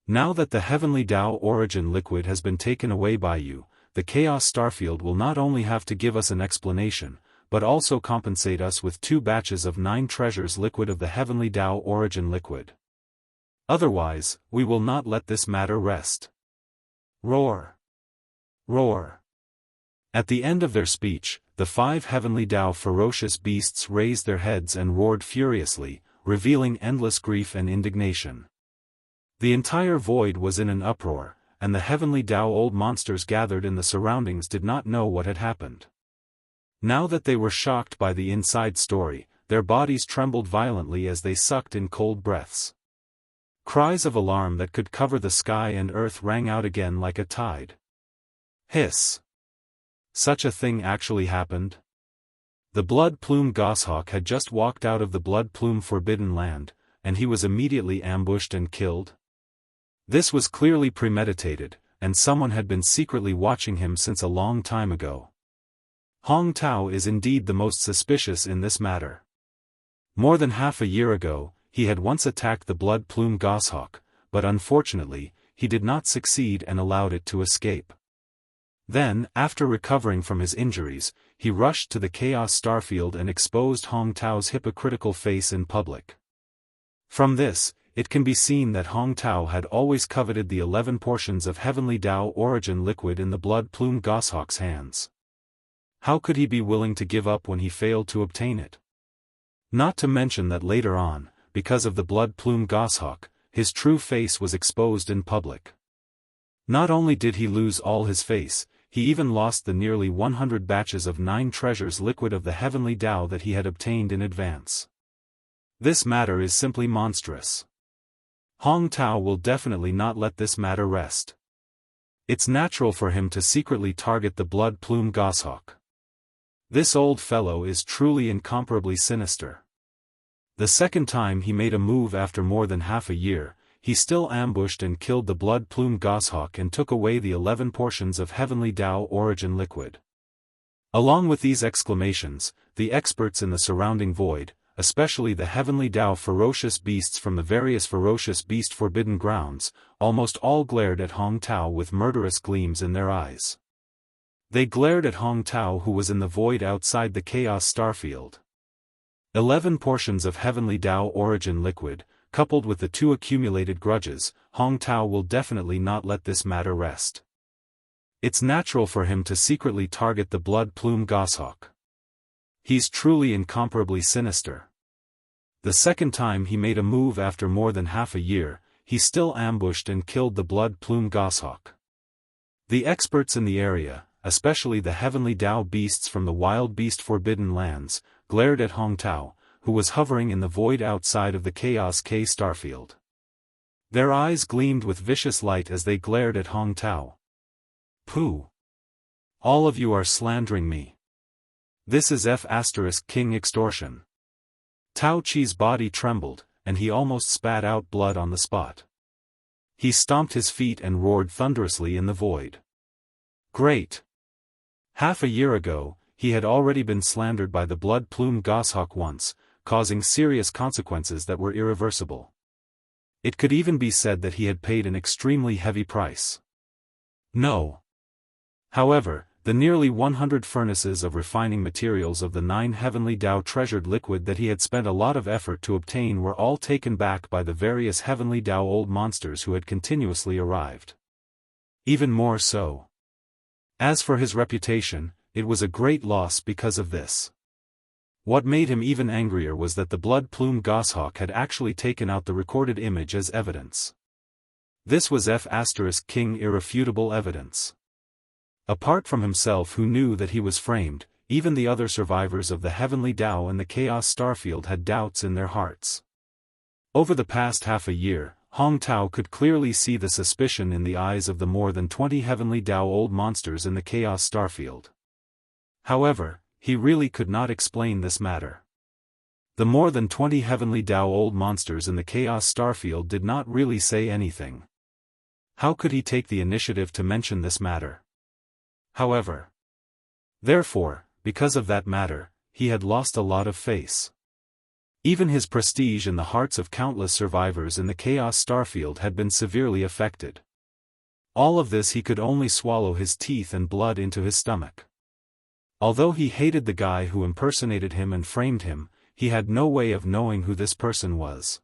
Now that the heavenly Dao origin liquid has been taken away by you, the Chaos Starfield will not only have to give us an explanation, but also compensate us with 2 batches of 9 treasures liquid of the heavenly Dao origin liquid. Otherwise, we will not let this matter rest. Roar! Roar! At the end of their speech, the 5 heavenly Dao ferocious beasts raised their heads and roared furiously, revealing endless grief and indignation. The entire void was in an uproar, and the heavenly Dao old monsters gathered in the surroundings did not know what had happened. Now that they were shocked by the inside story, their bodies trembled violently as they sucked in cold breaths. Cries of alarm that could cover the sky and earth rang out again like a tide. Hiss! Such a thing actually happened? The blood-plume goshawk had just walked out of the blood-plume Forbidden Land, and he was immediately ambushed and killed? This was clearly premeditated, and someone had been secretly watching him since a long time ago. Hong Tao is indeed the most suspicious in this matter. More than half a year ago, he had once attacked the blood-plume goshawk, but unfortunately, he did not succeed and allowed it to escape. Then, after recovering from his injuries, he rushed to the Chaos Starfield and exposed Hong Tao's hypocritical face in public. From this, it can be seen that Hong Tao had always coveted the 11 portions of heavenly Dao origin liquid in the blood-plume goshawk's hands. How could he be willing to give up when he failed to obtain it? Not to mention that later on, because of the blood-plume goshawk, his true face was exposed in public. Not only did he lose all his face, he even lost the nearly 100 batches of 9 treasures liquid of the heavenly Dao that he had obtained in advance. This matter is simply monstrous. Hong Tao will definitely not let this matter rest. It's natural for him to secretly target the blood-plume goshawk. This old fellow is truly incomparably sinister. The second time he made a move after more than half a year, he still ambushed and killed the blood-plume goshawk and took away the 11 portions of heavenly Dao origin liquid. Along with these exclamations, the experts in the surrounding void, especially the heavenly Dao ferocious beasts from the various ferocious beast forbidden grounds, almost all glared at Hong Tao with murderous gleams in their eyes. They glared at Hong Tao who was in the void outside the Chaos Starfield. 11 portions of heavenly Dao origin liquid, coupled with the two accumulated grudges, Hong Tao will definitely not let this matter rest. It's natural for him to secretly target the blood plume goshawk. He's truly incomparably sinister. The second time he made a move after more than half a year, he still ambushed and killed the blood plume goshawk. The experts in the area, especially the heavenly Dao beasts from the wild beast forbidden lands, glared at Hong Tao, who was hovering in the void outside of the Chaos K starfield. Their eyes gleamed with vicious light as they glared at Hong Tao. Pooh! All of you are slandering me. This is King extortion. Tao Qi's body trembled, and he almost spat out blood on the spot. He stomped his feet and roared thunderously in the void. Great! Half a year ago, he had already been slandered by the blood plume goshawk once, causing serious consequences that were irreversible. It could even be said that he had paid an extremely heavy price. No. However, the nearly 100 furnaces of refining materials of the 9 heavenly Dao treasured liquid that he had spent a lot of effort to obtain were all taken back by the various heavenly Dao old monsters who had continuously arrived. Even more so. As for his reputation, it was a great loss because of this. What made him even angrier was that the blood plume goshawk had actually taken out the recorded image as evidence. This was King irrefutable evidence. Apart from himself, who knew that he was framed, even the other survivors of the heavenly Dao and the Chaos Starfield had doubts in their hearts. Over the past half a year, Hong Tao could clearly see the suspicion in the eyes of the more than 20 heavenly Dao old monsters in the Chaos Starfield. However, he really could not explain this matter. The more than 20 heavenly Dao old monsters in the Chaos Starfield did not really say anything. How could he take the initiative to mention this matter? However. Therefore, because of that matter, he had lost a lot of face. Even his prestige in the hearts of countless survivors in the Chaos Starfield had been severely affected. All of this he could only swallow his teeth and blood into his stomach. Although he hated the guy who impersonated him and framed him, he had no way of knowing who this person was.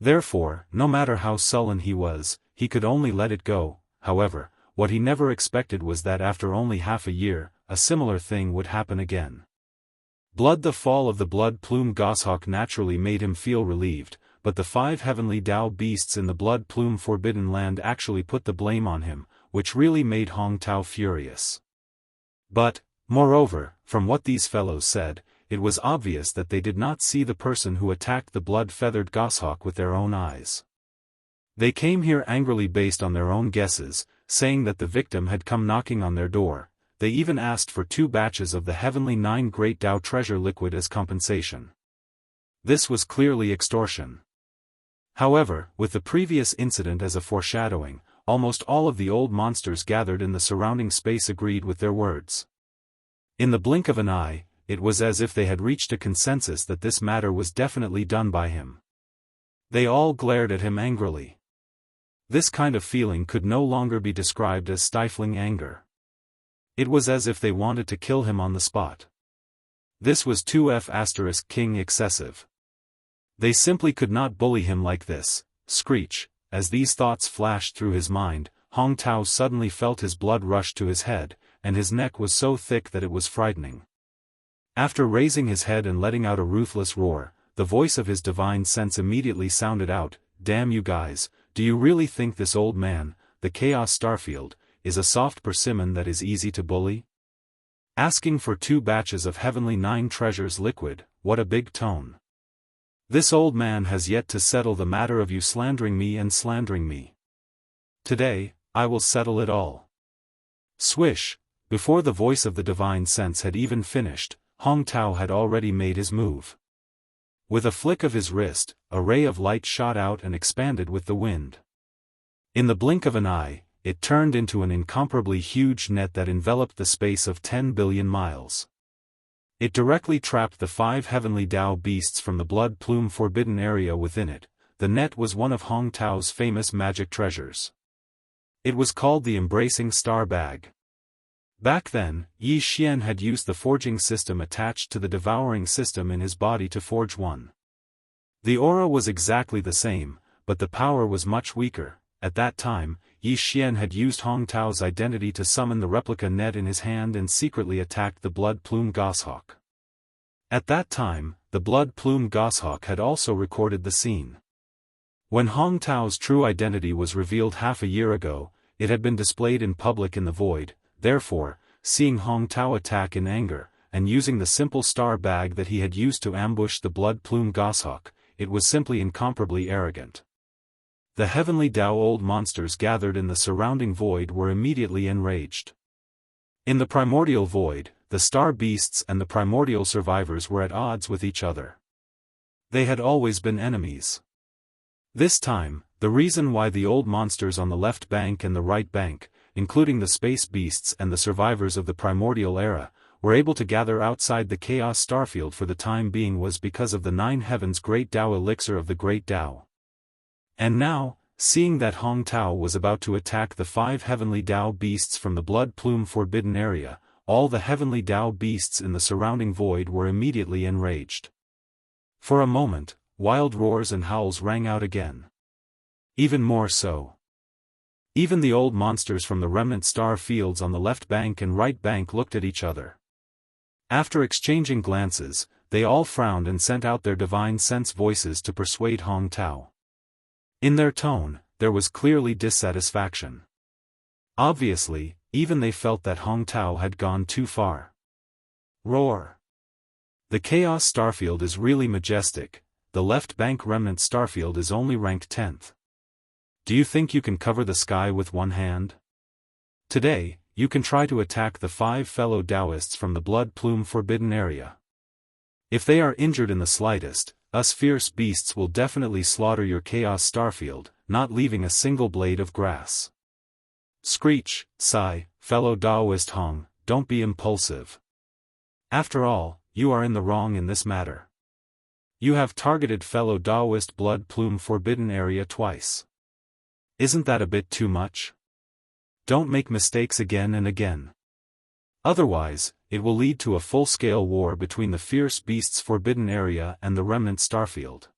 Therefore, no matter how sullen he was, he could only let it go. However, what he never expected was that after only half a year, a similar thing would happen again. The fall of the blood plume goshawk naturally made him feel relieved, but the 5 heavenly Dao beasts in the blood plume forbidden land actually put the blame on him, which really made Hong Tao furious. But, moreover, from what these fellows said, it was obvious that they did not see the person who attacked the blood-feathered goshawk with their own eyes. They came here angrily based on their own guesses, saying that the victim had come knocking on their door. They even asked for 2 batches of the heavenly 9 great Dao treasure liquid as compensation. This was clearly extortion. However, with the previous incident as a foreshadowing, almost all of the old monsters gathered in the surrounding space agreed with their words. In the blink of an eye, it was as if they had reached a consensus that this matter was definitely done by him. They all glared at him angrily. This kind of feeling could no longer be described as stifling anger. It was as if they wanted to kill him on the spot. This was too King excessive. They simply could not bully him like this. Screech. As these thoughts flashed through his mind, Hong Tao suddenly felt his blood rush to his head, and his neck was so thick that it was frightening. After raising his head and letting out a ruthless roar, the voice of his divine sense immediately sounded out, "Damn you guys, do you really think this old man, the Chaos Starfield, is a soft persimmon that is easy to bully? Asking for 2 batches of heavenly 9 treasures liquid, what a big tone. This old man has yet to settle the matter of you slandering me and slandering me. Today, I will settle it all." Swish! Before the voice of the divine sense had even finished, Hong Tao had already made his move. With a flick of his wrist, a ray of light shot out and expanded with the wind. In the blink of an eye, it turned into an incomparably huge net that enveloped the space of 10 billion miles. It directly trapped the 5 heavenly Dao beasts from the blood plume forbidden area within it. The net was one of Hong Tao's famous magic treasures. It was called the Embracing Star Bag. Back then, Yi Xian had used the forging system attached to the devouring system in his body to forge one. The aura was exactly the same, but the power was much weaker. At that time, Yi Xian had used Hong Tao's identity to summon the replica net in his hand and secretly attacked the blood plume goshawk. At that time, the blood plume goshawk had also recorded the scene. When Hong Tao's true identity was revealed half a year ago, it had been displayed in public in the void. Therefore, seeing Hong Tao attack in anger, and using the simple star bag that he had used to ambush the blood plume goshawk, it was simply incomparably arrogant. The heavenly Dao old monsters gathered in the surrounding void were immediately enraged. In the primordial void, the star beasts and the primordial survivors were at odds with each other. They had always been enemies. This time, the reason why the old monsters on the left bank and the right bank, including the space beasts and the survivors of the primordial era, were able to gather outside the chaos starfield for the time being was because of the Nine Heavens Great Dao elixir of the Great Dao. And now, seeing that Hong Tao was about to attack the 5 heavenly Dao beasts from the blood plume forbidden area, all the heavenly Dao beasts in the surrounding void were immediately enraged. For a moment, wild roars and howls rang out again. Even more so. Even the old monsters from the remnant star fields on the left bank and right bank looked at each other. After exchanging glances, they all frowned and sent out their divine sense voices to persuade Hong Tao. In their tone, there was clearly dissatisfaction. Obviously, even they felt that Hong Tao had gone too far. Roar! The Chaos Starfield is really majestic. The left bank remnant starfield is only ranked 10th. Do you think you can cover the sky with one hand? Today, you can try to attack the 5 fellow Daoists from the blood plume forbidden area. If they are injured in the slightest, us fierce beasts will definitely slaughter your Chaos Starfield, not leaving a single blade of grass. Screech, sigh, fellow Daoist Hong, don't be impulsive. After all, you are in the wrong in this matter. You have targeted fellow Daoist blood plume forbidden area twice. Isn't that a bit too much? Don't make mistakes again and again. Otherwise, it will lead to a full-scale war between the fierce beasts forbidden area and the remnant starfield.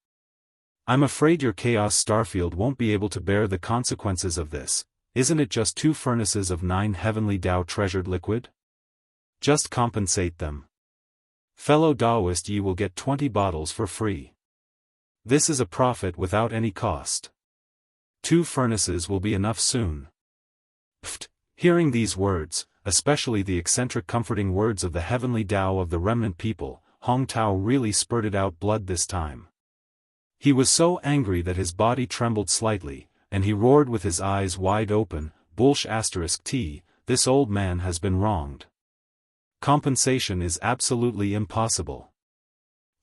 I'm afraid your Chaos Starfield won't be able to bear the consequences of this. Isn't it just 2 furnaces of 9 heavenly Dao treasured liquid? Just compensate them. Fellow Daoist, ye will get 20 bottles for free. This is a profit without any cost. 2 furnaces will be enough soon. Pfft! Hearing these words, especially the eccentric comforting words of the heavenly Dao of the remnant people, Hong Tao really spurted out blood this time. He was so angry that his body trembled slightly, and he roared with his eyes wide open, *T, this old man has been wronged. Compensation is absolutely impossible.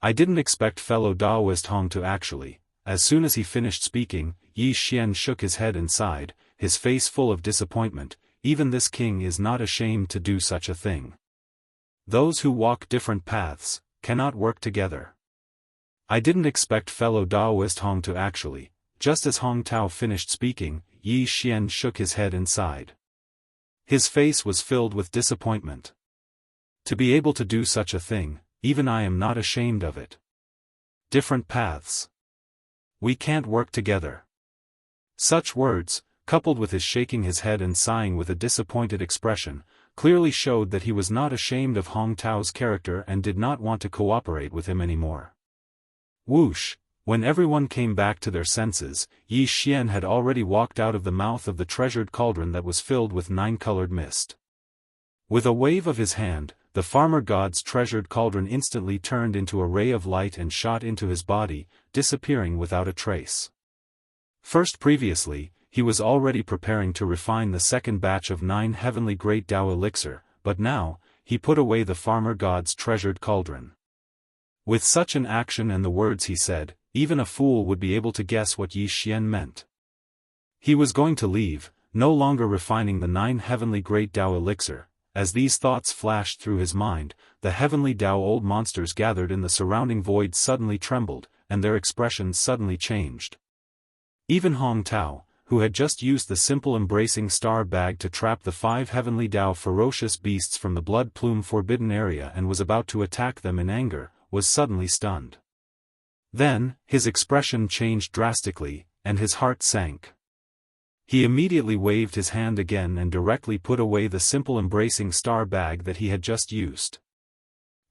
I didn't expect fellow Daoist Hong to actually. As soon as he finished speaking, Yi Xian shook his head and sighed, his face full of disappointment. Even this king is not ashamed to do such a thing. Those who walk different paths cannot work together. I didn't expect fellow Daoist Hong to actually. Just as Hong Tao finished speaking, Yi Xian shook his head and sighed. His face was filled with disappointment. To be able to do such a thing, even I am not ashamed of it. Different paths. We can't work together. Such words, coupled with his shaking his head and sighing with a disappointed expression, clearly showed that he was not ashamed of Hong Tao's character and did not want to cooperate with him anymore. Whoosh! When everyone came back to their senses, Yi Xian had already walked out of the mouth of the treasured cauldron that was filled with 9-colored mist. With a wave of his hand, the farmer god's treasured cauldron instantly turned into a ray of light and shot into his body, disappearing without a trace. Previously, he was already preparing to refine the second batch of 9 heavenly great Dao elixir, but now, he put away the farmer god's treasured cauldron. With such an action and the words he said, even a fool would be able to guess what Yi Xian meant. He was going to leave, no longer refining the 9 heavenly great Dao elixir. As these thoughts flashed through his mind, the heavenly Dao old monsters gathered in the surrounding void suddenly trembled, and their expressions suddenly changed. Even Hong Tao, who had just used the simple embracing star bag to trap the 5 heavenly Dao ferocious beasts from the blood plume forbidden area and was about to attack them in anger, was suddenly stunned. Then, his expression changed drastically, and his heart sank. He immediately waved his hand again and directly put away the simple embracing star bag that he had just used.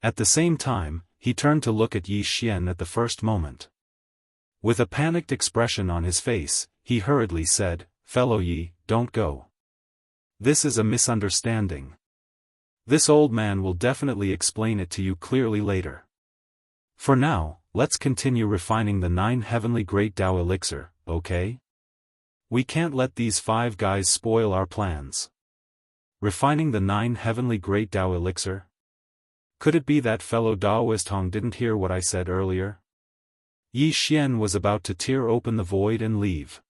At the same time, he turned to look at Yi Xian at the first moment. With a panicked expression on his face, he hurriedly said, "Fellow Yi, don't go. This is a misunderstanding. This old man will definitely explain it to you clearly later. For now, let's continue refining the 9 heavenly great Tao elixir, okay? We can't let these 5 guys spoil our plans." Refining the 9 heavenly great Tao elixir? Could it be that fellow Daoist Hong didn't hear what I said earlier? Yi Xian was about to tear open the void and leave.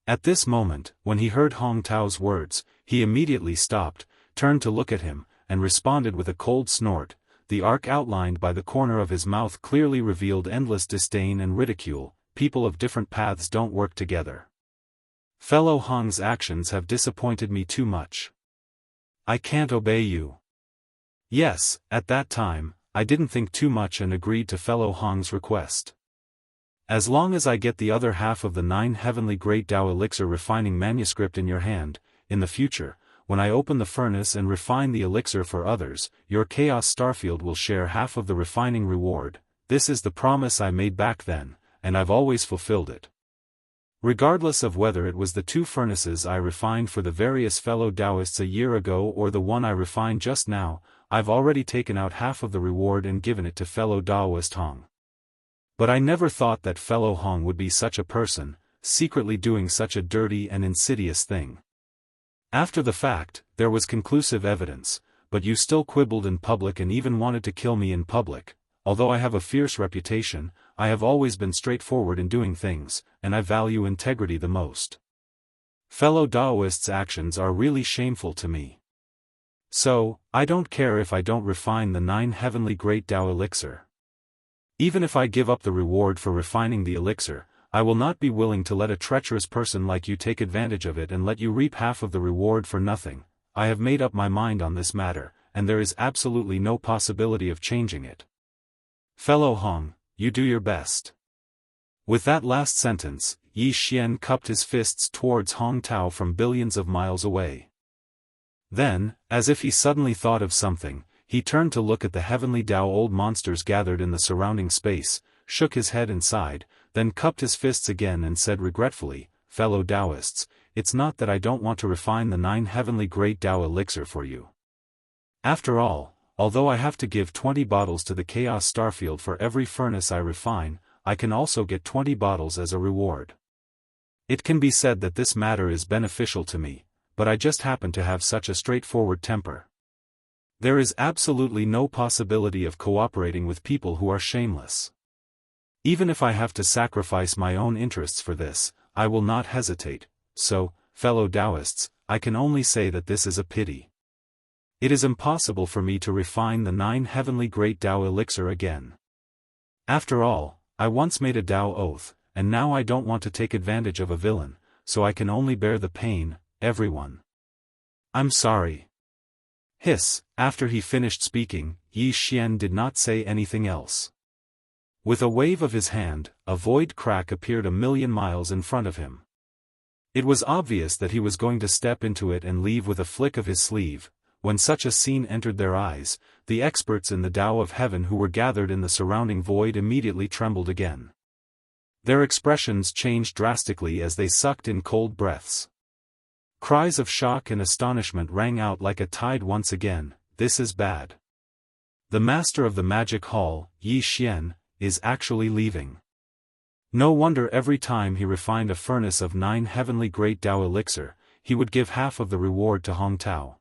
At this moment, when he heard Hong Tao's words, he immediately stopped, turned to look at him, and responded with a cold snort. The arc outlined by the corner of his mouth clearly revealed endless disdain and ridicule. People of different paths don't work together. Fellow Hong's actions have disappointed me too much. I can't obey you. Yes, at that time, I didn't think too much and agreed to fellow Hong's request. As long as I get the other half of the 9 heavenly great Tao elixir refining manuscript in your hand, in the future, when I open the furnace and refine the elixir for others, your Chaos Starfield will share half of the refining reward. This is the promise I made back then, and I've always fulfilled it. Regardless of whether it was the 2 furnaces I refined for the various fellow Daoists a year ago or the one I refined just now, I've already taken out half of the reward and given it to fellow Daoist Hong. But I never thought that fellow Hong would be such a person, secretly doing such a dirty and insidious thing. After the fact, there was conclusive evidence, but you still quibbled in public and even wanted to kill me in public. Although I have a fierce reputation, I have always been straightforward in doing things, and I value integrity the most. Fellow Daoists' actions are really shameful to me. So, I don't care if I don't refine the 9 heavenly great Tao elixir. Even if I give up the reward for refining the elixir, I will not be willing to let a treacherous person like you take advantage of it and let you reap half of the reward for nothing. I have made up my mind on this matter, and there is absolutely no possibility of changing it. Fellow Hong, you do your best. With that last sentence, Yi Xian cupped his fists towards Hong Tao from billions of miles away. Then, as if he suddenly thought of something, he turned to look at the heavenly Tao old monsters gathered in the surrounding space, shook his head and sighed, then cupped his fists again and said regretfully, "Fellow Daoists, it's not that I don't want to refine the 9 heavenly great Tao elixir for you. After all, although I have to give 20 bottles to the Chaos Starfield for every furnace I refine, I can also get 20 bottles as a reward. It can be said that this matter is beneficial to me, but I just happen to have such a straightforward temper. There is absolutely no possibility of cooperating with people who are shameless. Even if I have to sacrifice my own interests for this, I will not hesitate. So, fellow Daoists, I can only say that this is a pity. It is impossible for me to refine the 9 heavenly great Tao elixir again. After all, I once made a Tao oath, and now I don't want to take advantage of a villain, so I can only bear the pain, everyone. I'm sorry." Hiss. After he finished speaking, Yi Xian did not say anything else. With a wave of his hand, a void crack appeared a million miles in front of him. It was obvious that he was going to step into it and leave with a flick of his sleeve. When such a scene entered their eyes, the experts in the Tao of Heaven who were gathered in the surrounding void immediately trembled again. Their expressions changed drastically as they sucked in cold breaths. Cries of shock and astonishment rang out like a tide once again. "This is bad. The master of the magic hall, Yi Xian, is actually leaving. No wonder every time he refined a furnace of 9 heavenly great Tao elixir, he would give half of the reward to Hong Tao.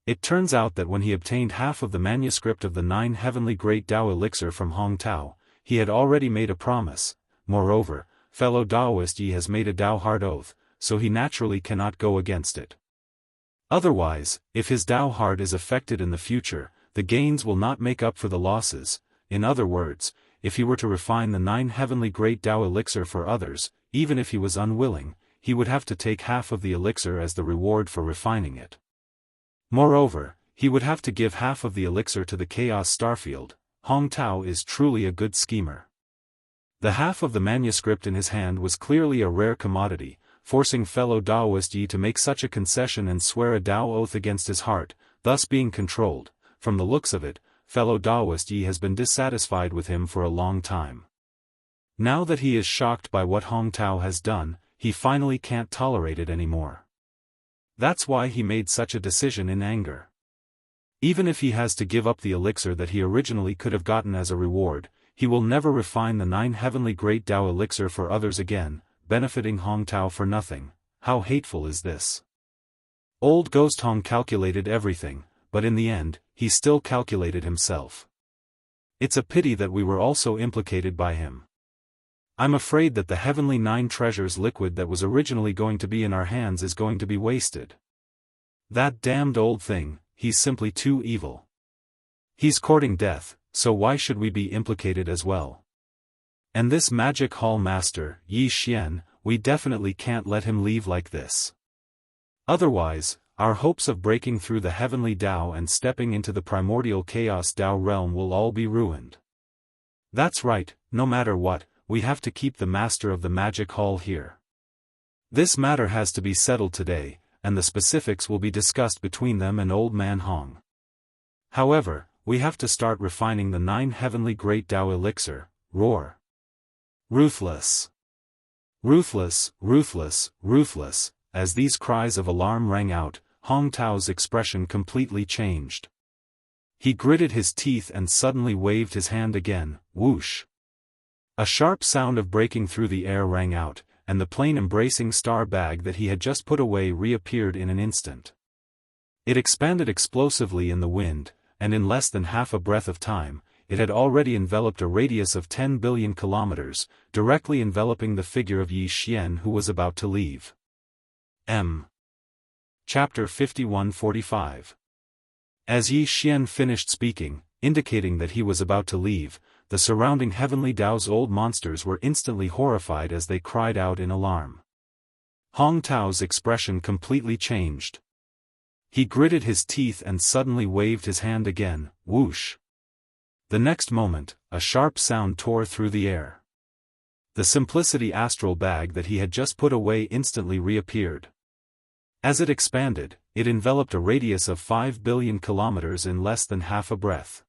It turns out that when he obtained half of the manuscript of the 9 heavenly great Tao elixir from Hong Tao, he had already made a promise. Moreover, fellow Daoist Yi has made a Tao hard oath, so he naturally cannot go against it. Otherwise, if his Tao heart is affected in the future, the gains will not make up for the losses. In other words, if he were to refine the 9 heavenly great Tao elixir for others, even if he was unwilling, he would have to take half of the elixir as the reward for refining it. Moreover, he would have to give half of the elixir to the Chaos Starfield. Hong Tao is truly a good schemer. The half of the manuscript in his hand was clearly a rare commodity, forcing fellow Daoist Yi to make such a concession and swear a Dao oath against his heart, thus being controlled. From the looks of it, fellow Daoist Yi has been dissatisfied with him for a long time. Now that he is shocked by what Hong Tao has done, he finally can't tolerate it anymore. That's why he made such a decision in anger. Even if he has to give up the elixir that he originally could have gotten as a reward, he will never refine the 9 heavenly great Dao elixir for others again, benefiting Hong Tao for nothing. How hateful is this? Old Ghost Hong calculated everything, but in the end, he still calculated himself. It's a pity that we were also implicated by him. I'm afraid that the heavenly 9 treasures liquid that was originally going to be in our hands is going to be wasted. That damned old thing, he's simply too evil. He's courting death, so why should we be implicated as well? And this magic hall master, Yi Xian, we definitely can't let him leave like this. Otherwise, our hopes of breaking through the heavenly Dao and stepping into the primordial chaos Dao realm will all be ruined. That's right, no matter what, we have to keep the master of the magic hall here. This matter has to be settled today, and the specifics will be discussed between them and Old Man Hong. However, we have to start refining the 9 heavenly great Dao elixir. Roar. Ruthless. Ruthless, ruthless, ruthless. As these cries of alarm rang out, Hong Tao's expression completely changed. He gritted his teeth and suddenly waved his hand again. Whoosh. A sharp sound of breaking through the air rang out, and the plain embracing star bag that he had just put away reappeared in an instant. It expanded explosively in the wind, and in less than half a breath of time, it had already enveloped a radius of 10 billion kilometers, directly enveloping the figure of Yi Xian who was about to leave. Chapter 51-45. As Yi Xian finished speaking, indicating that he was about to leave, the surrounding heavenly Dao's old monsters were instantly horrified as they cried out in alarm. Hong Tao's expression completely changed. He gritted his teeth and suddenly waved his hand again. Whoosh. The next moment, a sharp sound tore through the air. The simplicity astral bag that he had just put away instantly reappeared. As it expanded, it enveloped a radius of 5 billion kilometers in less than half a breath.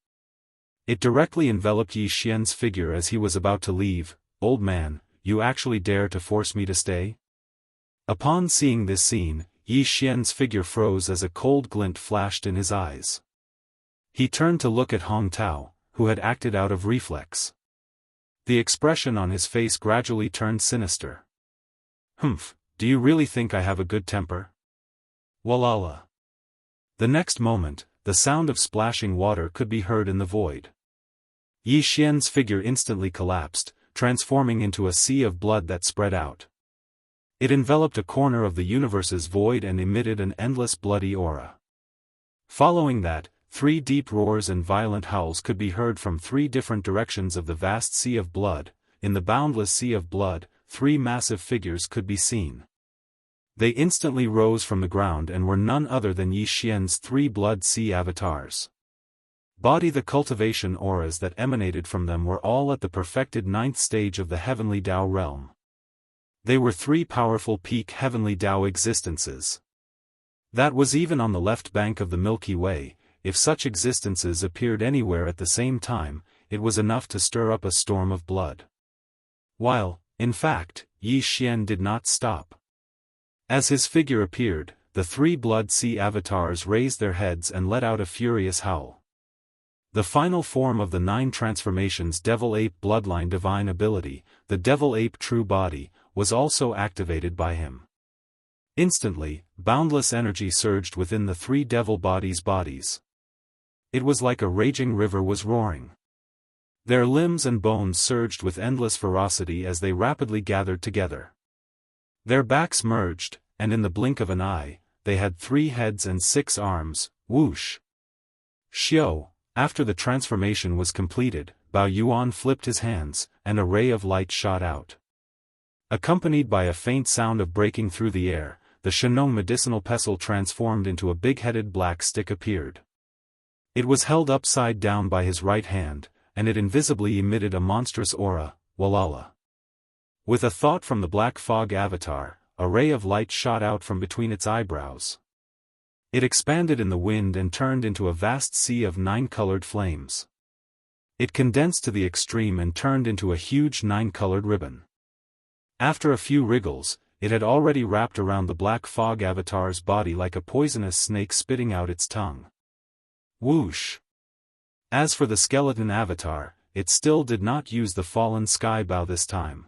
It directly enveloped Yi Xian's figure as he was about to leave. Old man, you actually dare to force me to stay? Upon seeing this scene, Yi Xian's figure froze as a cold glint flashed in his eyes. He turned to look at Hong Tao, who had acted out of reflex. The expression on his face gradually turned sinister. Humph, do you really think I have a good temper? Walala. The next moment, the sound of splashing water could be heard in the void. Yi Xian's figure instantly collapsed, transforming into a sea of blood that spread out. It enveloped a corner of the universe's void and emitted an endless bloody aura. Following that, 3 deep roars and violent howls could be heard from 3 different directions of the vast sea of blood. In the boundless sea of blood, 3 massive figures could be seen. They instantly rose from the ground and were none other than Yi Xian's 3 blood sea avatars. The cultivation auras that emanated from them were all at the perfected 9th stage of the heavenly Dao realm. They were 3 powerful peak heavenly Dao existences. That was even on the left bank of the Milky Way. If such existences appeared anywhere at the same time, it was enough to stir up a storm of blood. While, in fact, Yi Xian did not stop. As his figure appeared, the 3 blood sea avatars raised their heads and let out a furious howl. The final form of the 9 transformations Devil Ape Bloodline Divine Ability, the Devil Ape True Body, was also activated by him. Instantly, boundless energy surged within the 3 devil bodies. It was like a raging river was roaring. Their limbs and bones surged with endless ferocity as they rapidly gathered together. Their backs merged, and in the blink of an eye, they had 3 heads and 6 arms. Whoosh! Xiao. After the transformation was completed, Bao Yuan flipped his hands, and a ray of light shot out. Accompanied by a faint sound of breaking through the air, the Shenong medicinal pestle transformed into a big-headed black stick appeared. It was held upside down by his right hand, and it invisibly emitted a monstrous aura. Walala. With a thought from the black fog avatar, a ray of light shot out from between its eyebrows. It expanded in the wind and turned into a vast sea of 9-colored flames. It condensed to the extreme and turned into a huge 9-colored ribbon. After a few wriggles, it had already wrapped around the black fog avatar's body like a poisonous snake spitting out its tongue. Whoosh! As for the skeleton avatar, it still did not use the fallen sky bow this time.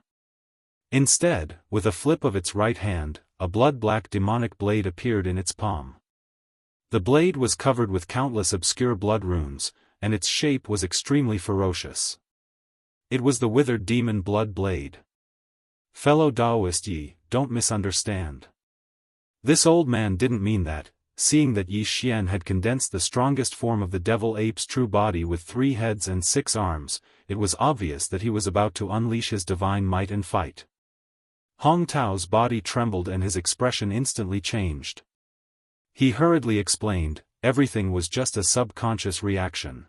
Instead, with a flip of its right hand, a blood-black demonic blade appeared in its palm. The blade was covered with countless obscure blood runes, and its shape was extremely ferocious. It was the withered demon blood blade. Fellow Daoist Yi, don't misunderstand. This old man didn't mean that, seeing that Yi Xian had condensed the strongest form of the devil ape's true body with 3 heads and 6 arms, it was obvious that he was about to unleash his divine might and fight. Hong Tao's body trembled and his expression instantly changed. He hurriedly explained, everything was just a subconscious reaction.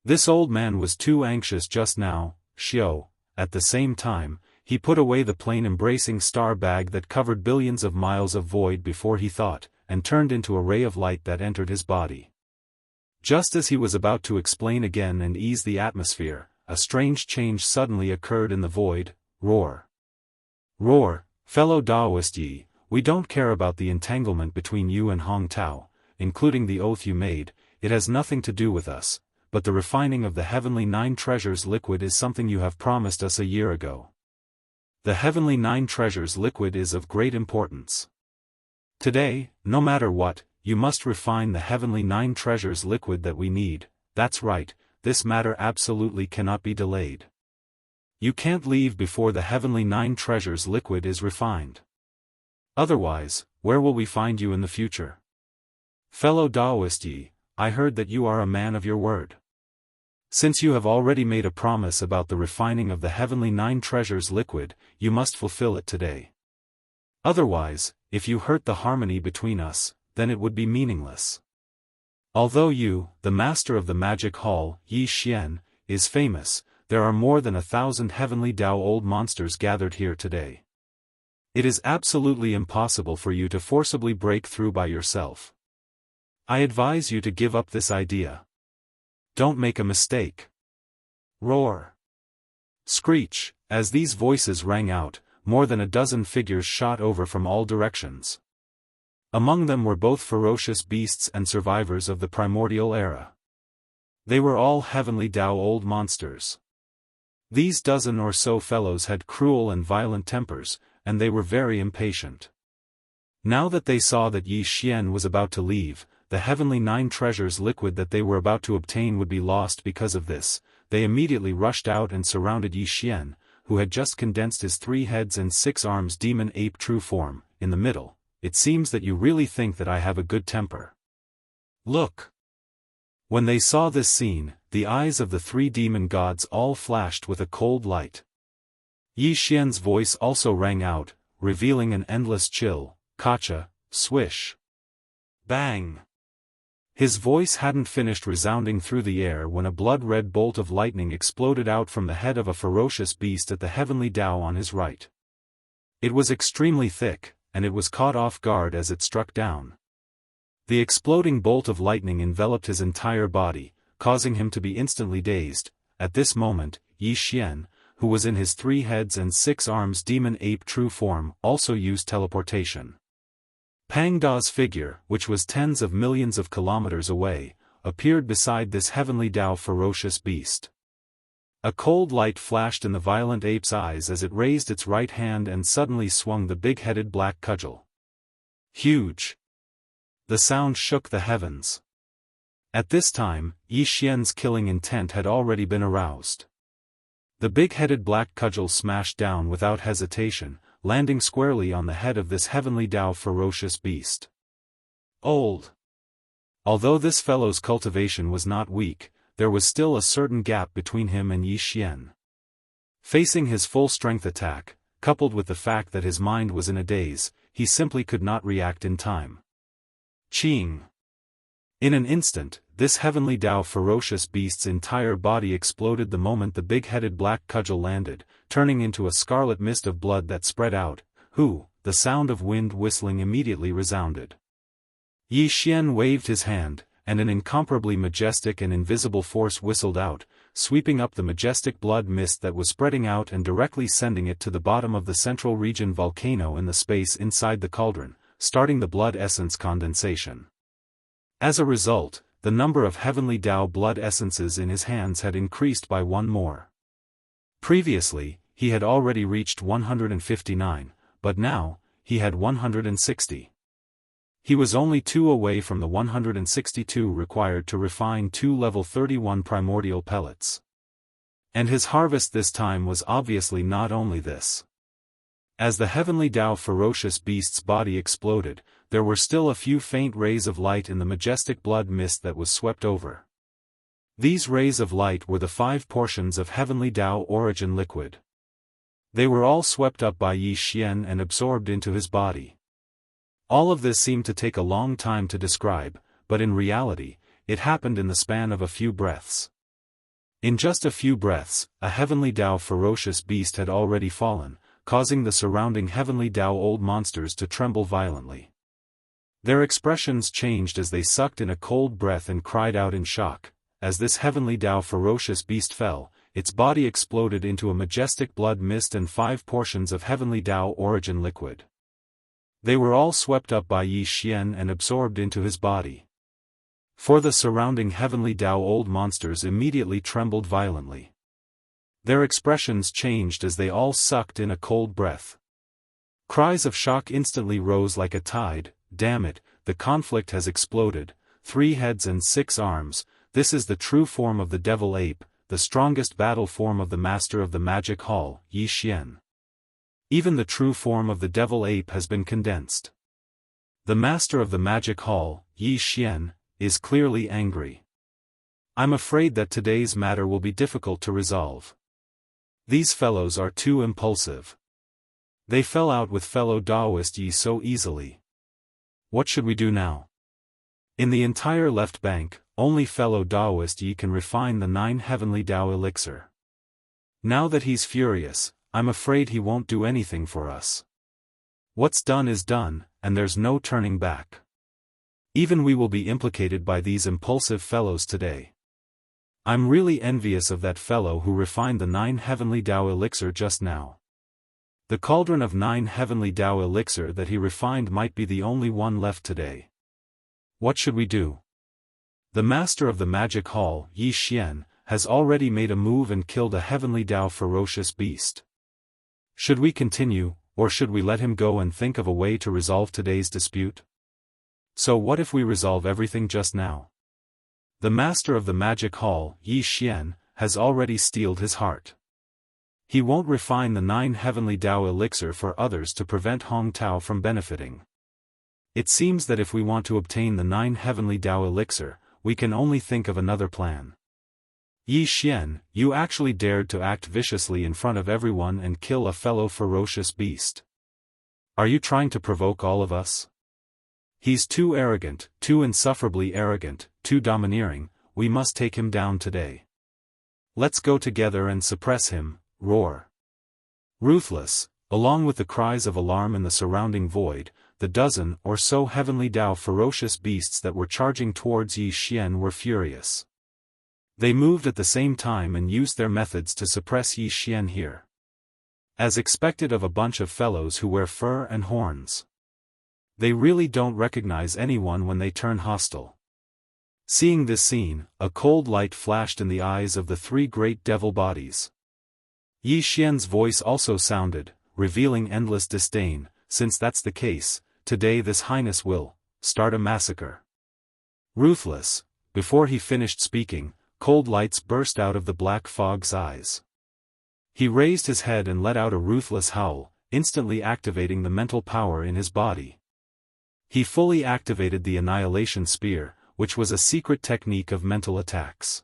This old man was too anxious just now, Xiao. At the same time, he put away the plain embracing star bag that covered billions of miles of void before he thought, and turned into a ray of light that entered his body. Just as he was about to explain again and ease the atmosphere, a strange change suddenly occurred in the void. Roar! Roar, fellow Daoist Yi, we don't care about the entanglement between you and Hong Tao, including the oath you made, it has nothing to do with us, but the refining of the heavenly 9 treasures liquid is something you have promised us a year ago. The heavenly 9 treasures liquid is of great importance. Today, no matter what, you must refine the heavenly 9 treasures liquid that we need. That's right, this matter absolutely cannot be delayed. You can't leave before the heavenly 9 treasures liquid is refined. Otherwise, where will we find you in the future? Fellow Daoist Yi, I heard that you are a man of your word. Since you have already made a promise about the refining of the heavenly 9 treasures liquid, you must fulfill it today. Otherwise, if you hurt the harmony between us, then it would be meaningless. Although you, the master of the magic hall, Yi Xian, is famous, there are more than 1,000 heavenly Dao old monsters gathered here today. It is absolutely impossible for you to forcibly break through by yourself. I advise you to give up this idea. Don't make a mistake. Roar! Screech, as these voices rang out, more than a dozen figures shot over from all directions. Among them were both ferocious beasts and survivors of the primordial era. They were all heavenly Dao old monsters. These dozen or so fellows had cruel and violent tempers, and they were very impatient. Now that they saw that Yi Xian was about to leave, the heavenly 9 treasures liquid that they were about to obtain would be lost because of this, they immediately rushed out and surrounded Yi Xian, who had just condensed his 3 heads and 6 arms demon ape true form, in the middle. It seems that you really think that I have a good temper. Look! When they saw this scene, the eyes of the 3 demon gods all flashed with a cold light. Yi Xian's voice also rang out, revealing an endless chill. Kacha, swish. Bang! His voice hadn't finished resounding through the air when a blood-red bolt of lightning exploded out from the head of a ferocious beast at the heavenly Dao on his right. It was extremely thick, and it was caught off guard as it struck down. The exploding bolt of lightning enveloped his entire body, causing him to be instantly dazed. At this moment, Yi Xian, who was in his 3 heads and 6 arms demon ape true form, also used teleportation. Pang Da's figure, which was tens of millions of kilometers away, appeared beside this heavenly Dao ferocious beast. A cold light flashed in the violent ape's eyes as it raised its right hand and suddenly swung the big-headed black cudgel. Huge! The sound shook the heavens. At this time, Yi Xian's killing intent had already been aroused. The big-headed black cudgel smashed down without hesitation, landing squarely on the head of this heavenly Dao ferocious beast. Old! Although this fellow's cultivation was not weak, there was still a certain gap between him and Yi Xian. Facing his full-strength attack, coupled with the fact that his mind was in a daze, he simply could not react in time. Ching! In an instant, this heavenly Tao ferocious beast's entire body exploded the moment the big-headed black cudgel landed, turning into a scarlet mist of blood that spread out. The sound of wind whistling immediately resounded. Yi Xian waved his hand, and an incomparably majestic and invisible force whistled out, sweeping up the majestic blood mist that was spreading out and directly sending it to the bottom of the central region volcano in the space inside the cauldron, starting the blood essence condensation. As a result, the number of heavenly Tao blood essences in his hands had increased by one more. Previously, he had already reached 159, but now, he had 160. He was only 2 away from the 162 required to refine 2 level 31 primordial pellets. And his harvest this time was obviously not only this. As the heavenly Tao ferocious beast's body exploded, there were still a few faint rays of light in the majestic blood mist that was swept over. These rays of light were the 5 portions of heavenly Tao origin liquid. They were all swept up by Yi Xian and absorbed into his body. All of this seemed to take a long time to describe, but in reality, it happened in the span of a few breaths. In just a few breaths, a heavenly Tao ferocious beast had already fallen, causing the surrounding heavenly Tao old monsters to tremble violently. Their expressions changed as they sucked in a cold breath and cried out in shock. As this heavenly Tao ferocious beast fell, its body exploded into a majestic blood mist and 5 portions of heavenly Tao origin liquid. They were all swept up by Yi Xian and absorbed into his body. For the surrounding heavenly Tao old monsters immediately trembled violently. Their expressions changed as they all sucked in a cold breath. Cries of shock instantly rose like a tide. Damn it, the conflict has exploded. 3 heads and 6 arms, this is the true form of the devil ape, the strongest battle form of the master of the magic hall, Yi Xian. Even the true form of the devil ape has been condensed. The master of the magic hall, Yi Xian, is clearly angry. I'm afraid that today's matter will be difficult to resolve. These fellows are too impulsive. They fell out with fellow Daoist Yi so easily. What should we do now? In the entire left bank, only fellow Daoist Yi can refine the 9 heavenly Tao elixir. Now that he's furious, I'm afraid he won't do anything for us. What's done is done, and there's no turning back. Even we will be implicated by these impulsive fellows today. I'm really envious of that fellow who refined the 9 heavenly Tao elixir just now. The cauldron of 9 heavenly Tao elixir that he refined might be the only one left today. What should we do? The master of the magic hall, Yi Xian, has already made a move and killed a heavenly Tao ferocious beast. Should we continue, or should we let him go and think of a way to resolve today's dispute? So what if we resolve everything just now? The master of the magic hall, Yi Xian, has already steeled his heart. He won't refine the 9 heavenly Tao elixir for others to prevent Hong Tao from benefiting. It seems that if we want to obtain the 9 heavenly Tao elixir, we can only think of another plan. Yi Xian, you actually dared to act viciously in front of everyone and kill a fellow ferocious beast. Are you trying to provoke all of us? He's too arrogant, too insufferably arrogant, too domineering, we must take him down today. Let's go together and suppress him, roar. Ruthless, along with the cries of alarm in the surrounding void, the dozen or so heavenly Tao ferocious beasts that were charging towards Yi Xian were furious. They moved at the same time and used their methods to suppress Yi Xian here. As expected of a bunch of fellows who wear fur and horns. They really don't recognize anyone when they turn hostile. Seeing this scene, a cold light flashed in the eyes of the 3 great devil bodies. Yi Xian's voice also sounded, revealing endless disdain. Since that's the case, today this highness will start a massacre. Ruthless. Before he finished speaking, cold lights burst out of the black fog's eyes. He raised his head and let out a ruthless howl, instantly activating the mental power in his body. He fully activated the Annihilation Spear, which was a secret technique of mental attacks.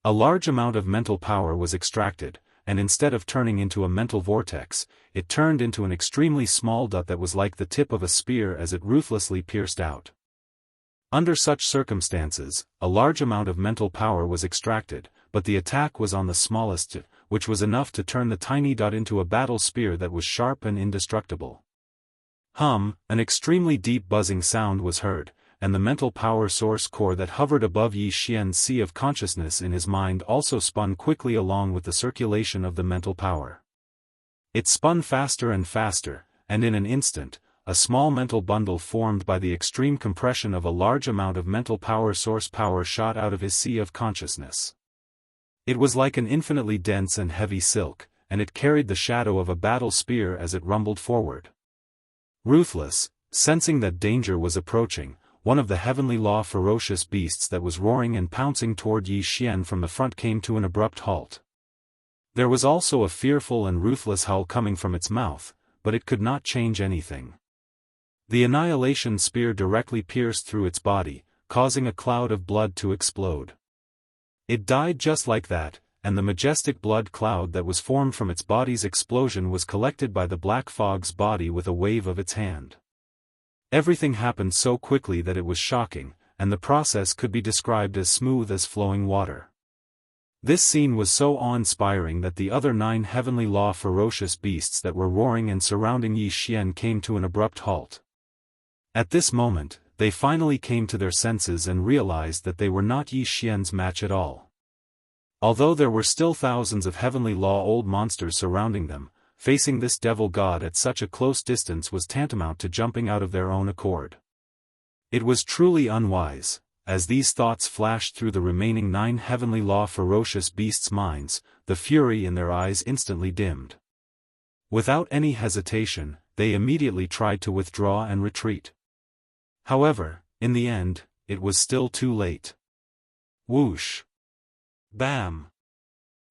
A large amount of mental power was extracted, and instead of turning into a mental vortex, it turned into an extremely small dot that was like the tip of a spear as it ruthlessly pierced out. Under such circumstances, a large amount of mental power was extracted, but the attack was on the smallest, which was enough to turn the tiny dot into a battle spear that was sharp and indestructible. An extremely deep buzzing sound was heard, and the mental power source core that hovered above Yi Xian's sea of consciousness in his mind also spun quickly along with the circulation of the mental power. It spun faster and faster, and in an instant, a small mental bundle formed by the extreme compression of a large amount of mental power source power shot out of his sea of consciousness. It was like an infinitely dense and heavy silk, and it carried the shadow of a battle spear as it rumbled forward. Ruthless, sensing that danger was approaching, one of the heavenly law ferocious beasts that was roaring and pouncing toward Yi Xian from the front came to an abrupt halt. There was also a fearful and ruthless howl coming from its mouth, but it could not change anything. The annihilation spear directly pierced through its body, causing a cloud of blood to explode. It died just like that, and the majestic blood cloud that was formed from its body's explosion was collected by the black fog's body with a wave of its hand. Everything happened so quickly that it was shocking, and the process could be described as smooth as flowing water. This scene was so awe-inspiring that the other 9 heavenly law ferocious beasts that were roaring and surrounding Yi Xian came to an abrupt halt. At this moment, they finally came to their senses and realized that they were not Yi Xian's match at all. Although there were still thousands of heavenly law old monsters surrounding them, facing this devil god at such a close distance was tantamount to jumping out of their own accord. It was truly unwise. As these thoughts flashed through the remaining 9 heavenly law ferocious beasts' minds, the fury in their eyes instantly dimmed. Without any hesitation, they immediately tried to withdraw and retreat. However, in the end, it was still too late. Whoosh! Bam!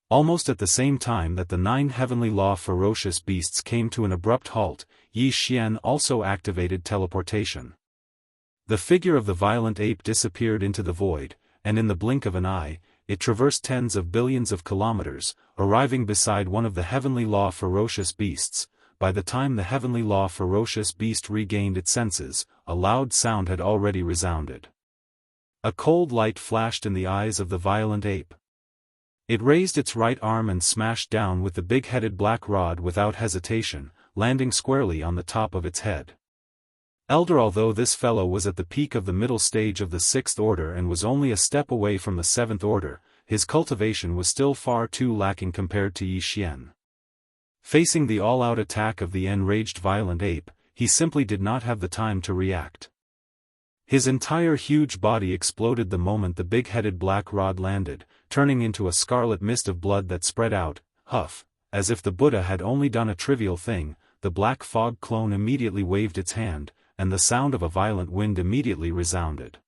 Almost at the same time that the 9 heavenly law ferocious beasts came to an abrupt halt, Yi Xian also activated teleportation. The figure of the violent ape disappeared into the void, and in the blink of an eye, it traversed tens of billions of kilometers, arriving beside one of the heavenly law ferocious beasts. By the time the heavenly law ferocious beast regained its senses, a loud sound had already resounded. A cold light flashed in the eyes of the violent ape. It raised its right arm and smashed down with the big-headed black rod without hesitation, landing squarely on the top of its head. Elder, although this fellow was at the peak of the middle stage of the 6th order and was only a step away from the 7th order, his cultivation was still far too lacking compared to Yi Xian. Facing the all-out attack of the enraged violent ape, he simply did not have the time to react. His entire huge body exploded the moment the big-headed black rod landed, turning into a scarlet mist of blood that spread out. As if the Buddha had only done a trivial thing, the black fog clone immediately waved its hand, and the sound of a violent wind immediately resounded.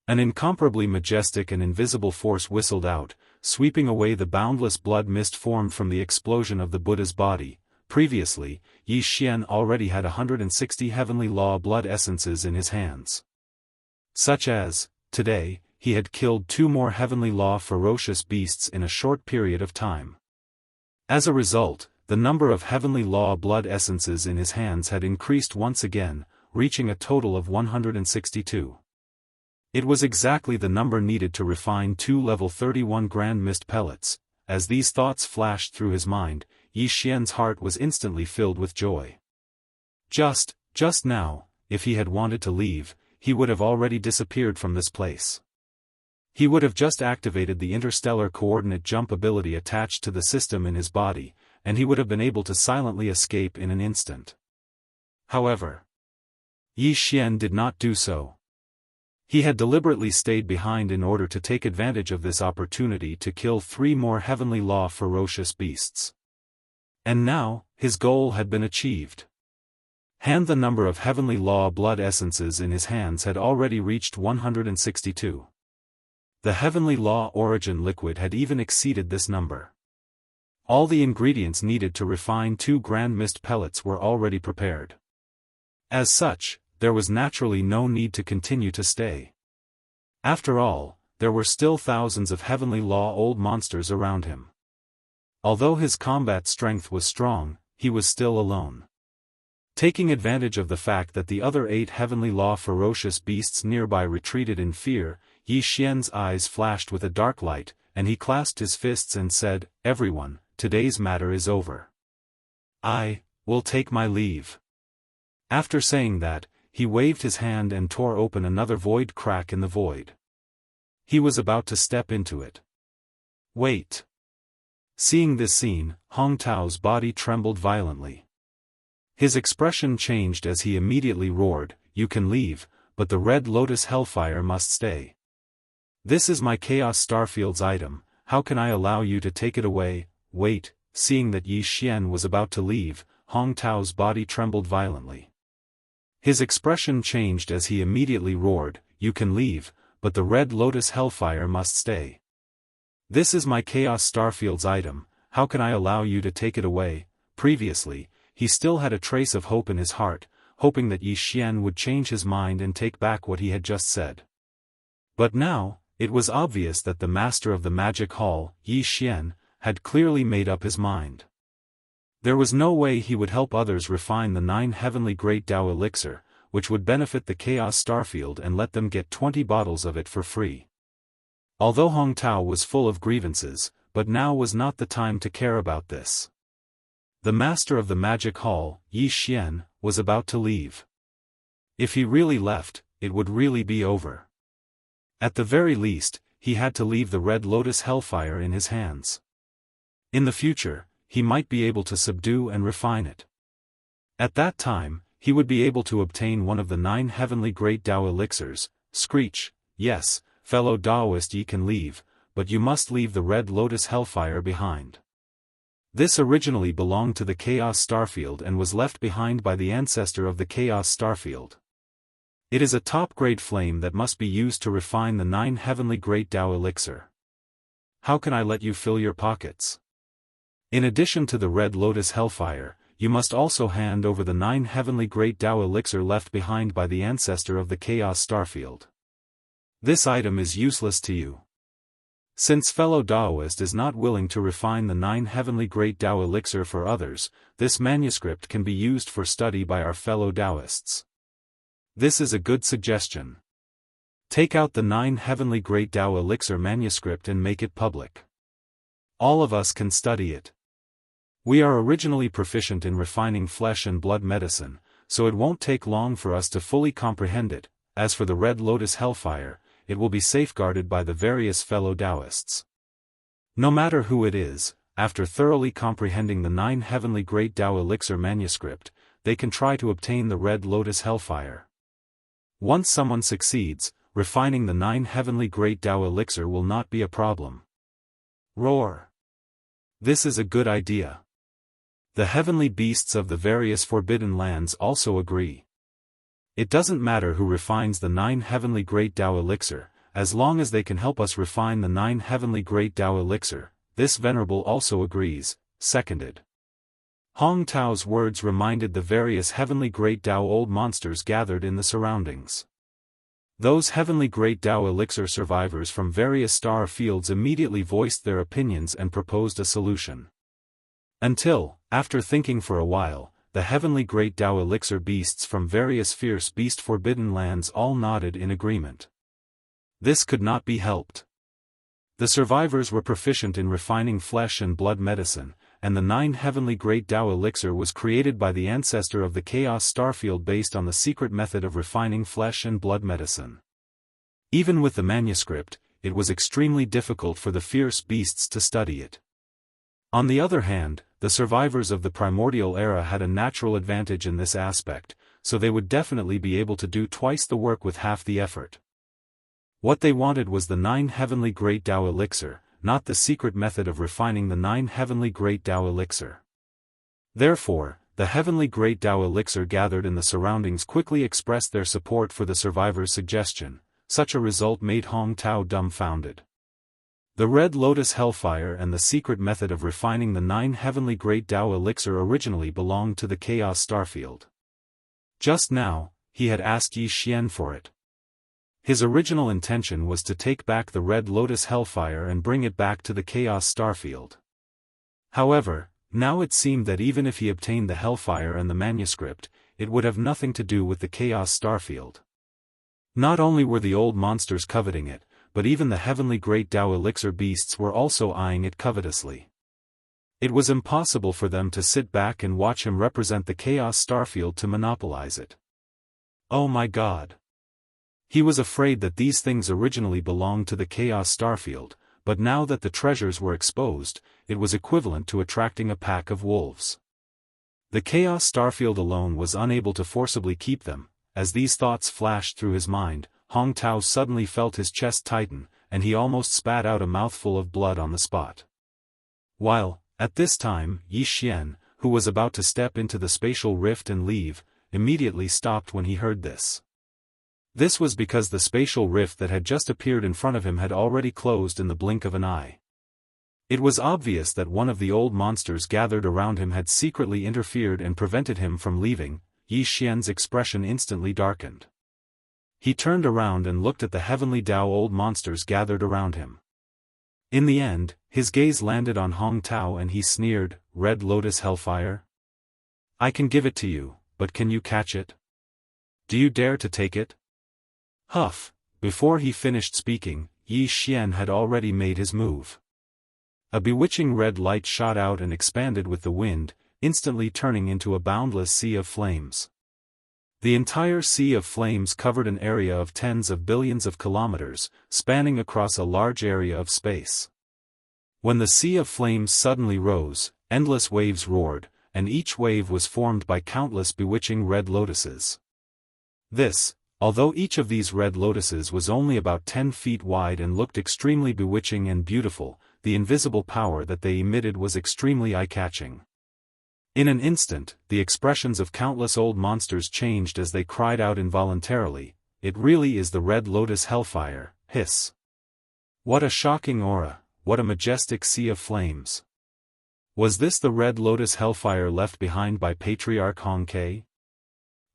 An incomparably majestic and invisible force whistled out, sweeping away the boundless blood mist formed from the explosion of the Buddha's body. Previously, Yi Xian already had 160 heavenly law blood essences in his hands. Such as, today, he had killed 2 more heavenly law ferocious beasts in a short period of time. As a result, the number of heavenly law blood essences in his hands had increased once again, reaching a total of 162. It was exactly the number needed to refine 2 level 31 grand mist pellets. As these thoughts flashed through his mind, Yi Xian's heart was instantly filled with joy. Just now, if he had wanted to leave, he would have already disappeared from this place. He would have just activated the interstellar coordinate jump ability attached to the system in his body, and he would have been able to silently escape in an instant. However, Yi Xian did not do so. He had deliberately stayed behind in order to take advantage of this opportunity to kill 3 more heavenly law ferocious beasts. And now, his goal had been achieved. The number of heavenly law blood essences in his hands had already reached 162. The heavenly law origin liquid had even exceeded this number. All the ingredients needed to refine 2 grand mist pellets were already prepared. As such, there was naturally no need to continue to stay. After all, there were still thousands of heavenly law old monsters around him. Although his combat strength was strong, he was still alone. Taking advantage of the fact that the other 8 heavenly law ferocious beasts nearby retreated in fear, Yi Xian's eyes flashed with a dark light, and he clasped his fists and said, "Everyone, today's matter is over. I will take my leave." After saying that, he waved his hand and tore open another void crack in the void. He was about to step into it. Wait. Seeing this scene, Hong Tao's body trembled violently. His expression changed as he immediately roared, "You can leave, but the Red Lotus Hellfire must stay. This is my Chaos Starfield's item, how can I allow you to take it away?" Wait. Seeing that Yi Xian was about to leave, Hong Tao's body trembled violently. His expression changed as he immediately roared, "You can leave, but the Red Lotus Hellfire must stay. This is my Chaos Starfield's item, how can I allow you to take it away?" Previously, he still had a trace of hope in his heart, hoping that Yi Xian would change his mind and take back what he had just said. But now, it was obvious that the master of the magic hall, Yi Xian, had clearly made up his mind. There was no way he would help others refine the 9 heavenly great Tao elixir, which would benefit the Chaos Starfield and let them get 20 bottles of it for free. Although Hong Tao was full of grievances, but now was not the time to care about this. The master of the magic hall, Yi Xian, was about to leave. If he really left, it would really be over. At the very least, he had to leave the Red Lotus Hellfire in his hands. In the future, he might be able to subdue and refine it. At that time, he would be able to obtain one of the 9 heavenly great Tao elixirs. Screech, "Yes, fellow Daoist, ye can leave, but you must leave the Red Lotus Hellfire behind. This originally belonged to the Chaos Starfield and was left behind by the ancestor of the Chaos Starfield. It is a top-grade flame that must be used to refine the 9 heavenly great Tao elixir. How can I let you fill your pockets? In addition to the Red Lotus Hellfire, you must also hand over the 9 heavenly great Tao elixir left behind by the ancestor of the Chaos Starfield. This item is useless to you. Since fellow Daoist is not willing to refine the 9 heavenly great Tao elixir for others, this manuscript can be used for study by our fellow Daoists. This is a good suggestion. Take out the 9 heavenly great Tao elixir manuscript and make it public. All of us can study it. We are originally proficient in refining flesh and blood medicine, so it won't take long for us to fully comprehend it. As for the Red Lotus Hellfire, it will be safeguarded by the various fellow Daoists. No matter who it is, after thoroughly comprehending the 9 heavenly great Tao elixir manuscript, they can try to obtain the Red Lotus Hellfire. Once someone succeeds, refining the 9 heavenly great Tao elixir will not be a problem. Roar! This is a good idea. The heavenly beasts of the various forbidden lands also agree. It doesn't matter who refines the 9 heavenly great Tao elixir, as long as they can help us refine the 9 heavenly great Tao elixir. This venerable also agrees, seconded. Hong Tao's words reminded the various heavenly great Tao old monsters gathered in the surroundings. Those heavenly great Tao elixir survivors from various star fields immediately voiced their opinions and proposed a solution. Until, after thinking for a while, the heavenly great Tao elixir beasts from various fierce beast forbidden lands all nodded in agreement. This could not be helped. The survivors were proficient in refining flesh and blood medicine, and the 9 heavenly great Tao elixir was created by the ancestor of the Chaos Starfield based on the secret method of refining flesh and blood medicine. Even with the manuscript, it was extremely difficult for the fierce beasts to study it. On the other hand, the survivors of the primordial era had a natural advantage in this aspect, so they would definitely be able to do twice the work with half the effort. What they wanted was the 9 heavenly great Tao elixir, not the secret method of refining the 9 heavenly great Tao elixir. Therefore, the heavenly great Tao elixir gathered in the surroundings quickly expressed their support for the survivors' suggestion. Such a result made Hong Tao dumbfounded. The Red Lotus Hellfire and the secret method of refining the 9 heavenly great Tao elixir originally belonged to the Chaos Starfield. Just now, he had asked Yi Xian for it. His original intention was to take back the Red Lotus Hellfire and bring it back to the Chaos Starfield. However, now it seemed that even if he obtained the Hellfire and the manuscript, it would have nothing to do with the Chaos Starfield. Not only were the old monsters coveting it, but even the heavenly great Dao elixir beasts were also eyeing it covetously. It was impossible for them to sit back and watch him represent the Chaos Starfield to monopolize it. Oh my God! He was afraid that these things originally belonged to the Chaos Starfield, but now that the treasures were exposed, it was equivalent to attracting a pack of wolves. The Chaos Starfield alone was unable to forcibly keep them. As these thoughts flashed through his mind, Hong Tao suddenly felt his chest tighten, and he almost spat out a mouthful of blood on the spot. While, at this time, Yi Xian, who was about to step into the spatial rift and leave, immediately stopped when he heard this. This was because the spatial rift that had just appeared in front of him had already closed in the blink of an eye. It was obvious that one of the old monsters gathered around him had secretly interfered and prevented him from leaving. Yi Xian's expression instantly darkened. He turned around and looked at the heavenly Dao old monsters gathered around him. In the end, his gaze landed on Hong Tao and he sneered, "Red Lotus Hellfire? I can give it to you, but can you catch it? Do you dare to take it?" Huff! Before he finished speaking, Yi Xian had already made his move. A bewitching red light shot out and expanded with the wind, instantly turning into a boundless sea of flames. The entire sea of flames covered an area of tens of billions of kilometers, spanning across a large area of space. When the sea of flames suddenly rose, endless waves roared, and each wave was formed by countless bewitching red lotuses. Although each of these red lotuses was only about 10 feet wide and looked extremely bewitching and beautiful, the invisible power that they emitted was extremely eye-catching. In an instant, the expressions of countless old monsters changed as they cried out involuntarily, "It really is the Red Lotus Hellfire, hiss! What a shocking aura, what a majestic sea of flames! Was this the Red Lotus Hellfire left behind by Patriarch Hong Ke?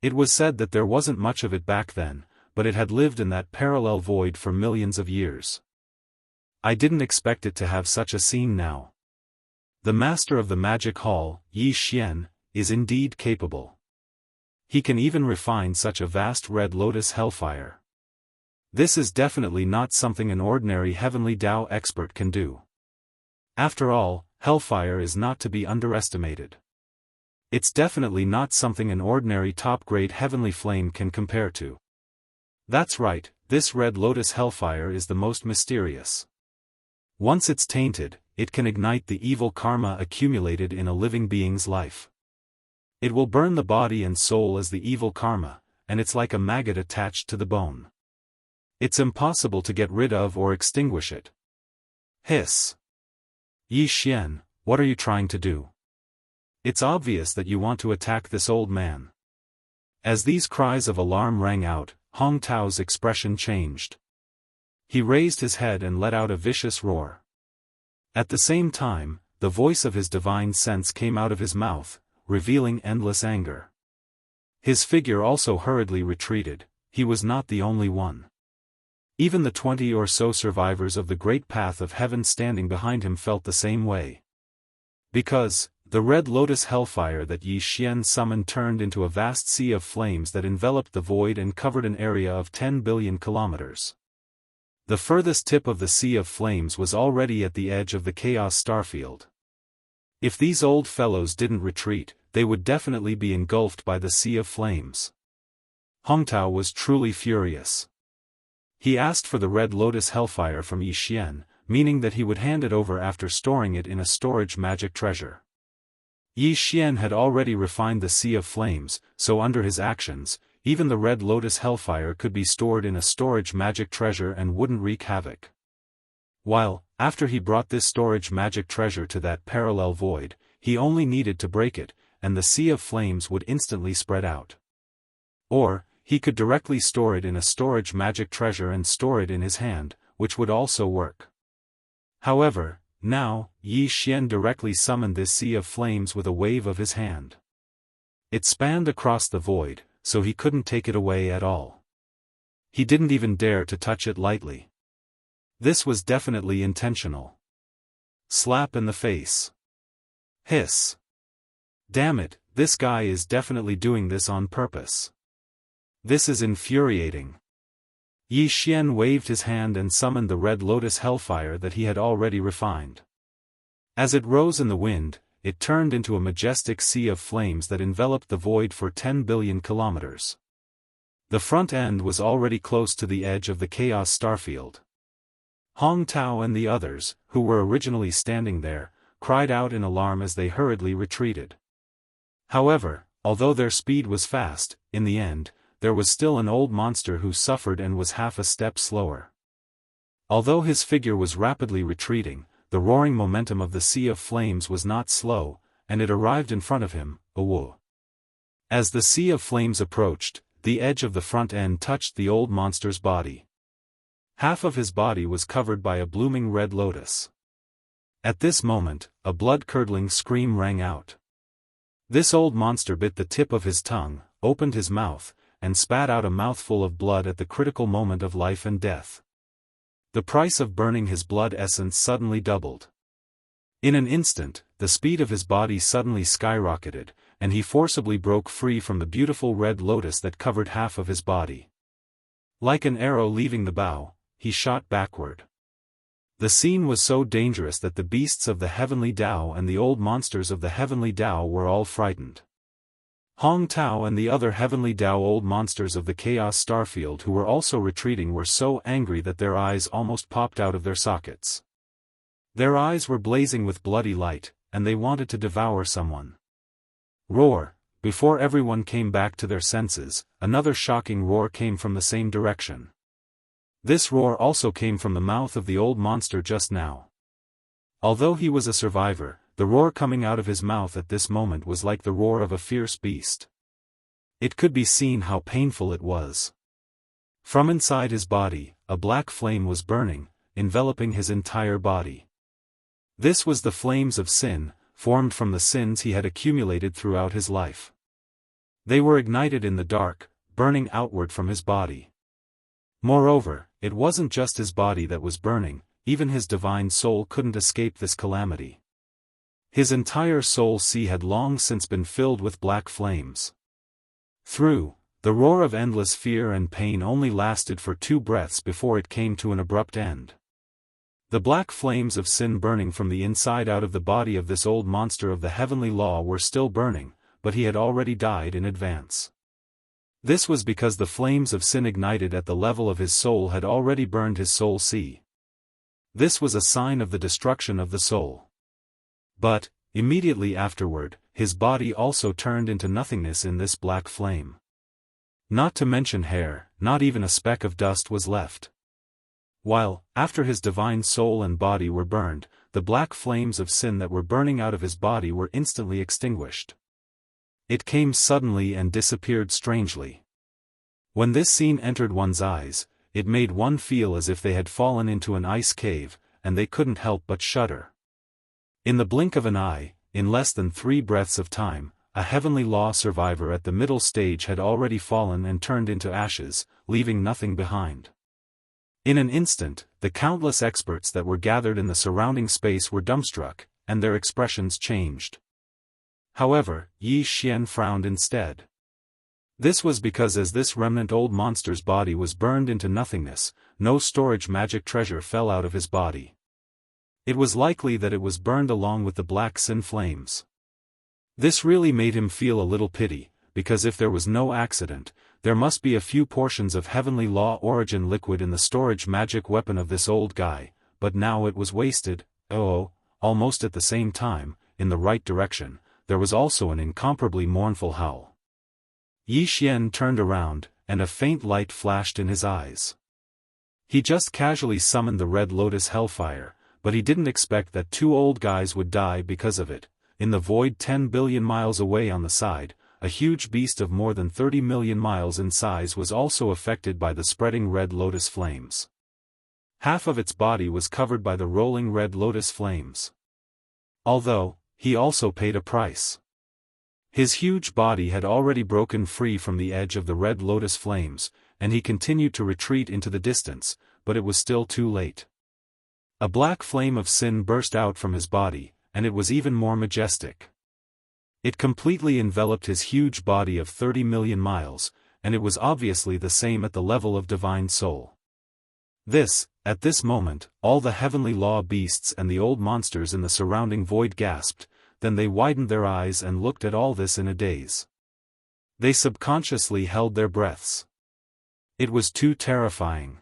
It was said that there wasn't much of it back then, but it had lived in that parallel void for millions of years. I didn't expect it to have such a scene now. The master of the magic hall, Yi Xian, is indeed capable. He can even refine such a vast red lotus hellfire. This is definitely not something an ordinary heavenly Dao expert can do. After all, hellfire is not to be underestimated. It's definitely not something an ordinary top-grade heavenly flame can compare to. That's right, this red lotus hellfire is the most mysterious. Once it's tainted, it can ignite the evil karma accumulated in a living being's life. It will burn the body and soul as the evil karma, and it's like a maggot attached to the bone. It's impossible to get rid of or extinguish it. Hiss! Yi Xian, what are you trying to do? It's obvious that you want to attack this old man. As these cries of alarm rang out, Hong Tao's expression changed. He raised his head and let out a vicious roar. At the same time, the voice of his divine sense came out of his mouth, revealing endless anger. His figure also hurriedly retreated. He was not the only one. Even the 20 or so survivors of the great path of heaven standing behind him felt the same way. Because the red lotus hellfire that Yi Xian summoned turned into a vast sea of flames that enveloped the void and covered an area of 10 billion kilometers. The furthest tip of the sea of flames was already at the edge of the Chaos Starfield. If these old fellows didn't retreat, they would definitely be engulfed by the sea of flames. Hong Tao was truly furious. He asked for the red lotus hellfire from Yi Xian, meaning that he would hand it over after storing it in a storage magic treasure. Yi Xian had already refined the sea of flames, so under his actions, even the red lotus hellfire could be stored in a storage magic treasure and wouldn't wreak havoc. While, after he brought this storage magic treasure to that parallel void, he only needed to break it, and the sea of flames would instantly spread out. Or, he could directly store it in a storage magic treasure and store it in his hand, which would also work. However, now, Yi Xian directly summoned this sea of flames with a wave of his hand. It spanned across the void, so he couldn't take it away at all. He didn't even dare to touch it lightly. This was definitely intentional. Slap in the face. Hiss. Damn it, this guy is definitely doing this on purpose. This is infuriating. Yi Xian waved his hand and summoned the red lotus hellfire that he had already refined. As it rose in the wind, it turned into a majestic sea of flames that enveloped the void for 10 billion kilometers. The front end was already close to the edge of the chaos starfield. Hong Tao and the others, who were originally standing there, cried out in alarm as they hurriedly retreated. However, although their speed was fast, in the end, there was still an old monster who suffered and was half a step slower. Although his figure was rapidly retreating, the roaring momentum of the sea of flames was not slow, and it arrived in front of him, Awu. As the sea of flames approached, the edge of the front end touched the old monster's body. Half of his body was covered by a blooming red lotus. At this moment, a blood-curdling scream rang out. This old monster bit the tip of his tongue, opened his mouth, and spat out a mouthful of blood at the critical moment of life and death. The price of burning his blood essence suddenly doubled. In an instant, the speed of his body suddenly skyrocketed, and he forcibly broke free from the beautiful red lotus that covered half of his body. Like an arrow leaving the bow, he shot backward. The scene was so dangerous that the beasts of the heavenly Dao and the old monsters of the heavenly Dao were all frightened. Hong Tao and the other heavenly Dao old monsters of the chaos starfield who were also retreating were so angry that their eyes almost popped out of their sockets. Their eyes were blazing with bloody light, and they wanted to devour someone. Roar! Before everyone came back to their senses, another shocking roar came from the same direction. This roar also came from the mouth of the old monster just now. Although he was a survivor, the roar coming out of his mouth at this moment was like the roar of a fierce beast. It could be seen how painful it was. From inside his body, a black flame was burning, enveloping his entire body. This was the flames of sin, formed from the sins he had accumulated throughout his life. They were ignited in the dark, burning outward from his body. Moreover, it wasn't just his body that was burning, even his divine soul couldn't escape this calamity. His entire soul sea had long since been filled with black flames. The roar of endless fear and pain only lasted for 2 breaths before it came to an abrupt end. The black flames of sin burning from the inside out of the body of this old monster of the heavenly law were still burning, but he had already died in advance. This was because the flames of sin ignited at the level of his soul had already burned his soul sea. This was a sign of the destruction of the soul. But, immediately afterward, his body also turned into nothingness in this black flame. Not to mention hair, not even a speck of dust was left. While, after his divine soul and body were burned, the black flames of sin that were burning out of his body were instantly extinguished. It came suddenly and disappeared strangely. When this scene entered one's eyes, it made one feel as if they had fallen into an ice cave, and they couldn't help but shudder. In the blink of an eye, in less than 3 breaths of time, a heavenly law survivor at the middle stage had already fallen and turned into ashes, leaving nothing behind. In an instant, the countless experts that were gathered in the surrounding space were dumbstruck, and their expressions changed. However, Yi Xian frowned instead. This was because as this remnant old monster's body was burned into nothingness, no storage magic treasure fell out of his body. It was likely that it was burned along with the black sin flames. This really made him feel a little pity, because if there was no accident, there must be a few portions of heavenly law origin liquid in the storage magic weapon of this old guy, but now it was wasted. Almost at the same time, in the right direction, there was also an incomparably mournful howl. Yi Xian turned around, and a faint light flashed in his eyes. He just casually summoned the red lotus hellfire, but he didn't expect that 2 old guys would die because of it. In the void 10 billion miles away on the side, a huge beast of more than 30 million miles in size was also affected by the spreading red lotus flames. Half of its body was covered by the rolling red lotus flames. Although, he also paid a price. His huge body had already broken free from the edge of the red lotus flames, and he continued to retreat into the distance, but it was still too late. A black flame of sin burst out from his body, and it was even more majestic. It completely enveloped his huge body of 30 million miles, and it was obviously the same at the level of divine soul. At this moment, all the heavenly law beasts and the old monsters in the surrounding void gasped, then they widened their eyes and looked at all this in a daze. They subconsciously held their breaths. It was too terrifying.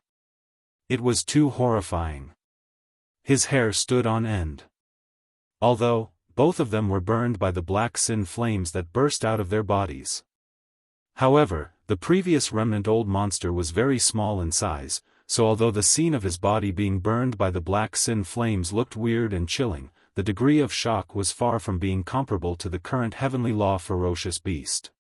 It was too horrifying. His hair stood on end. Although, both of them were burned by the black sin flames that burst out of their bodies. However, the previous remnant old monster was very small in size, so although the scene of his body being burned by the black sin flames looked weird and chilling, the degree of shock was far from being comparable to the current heavenly law ferocious beast.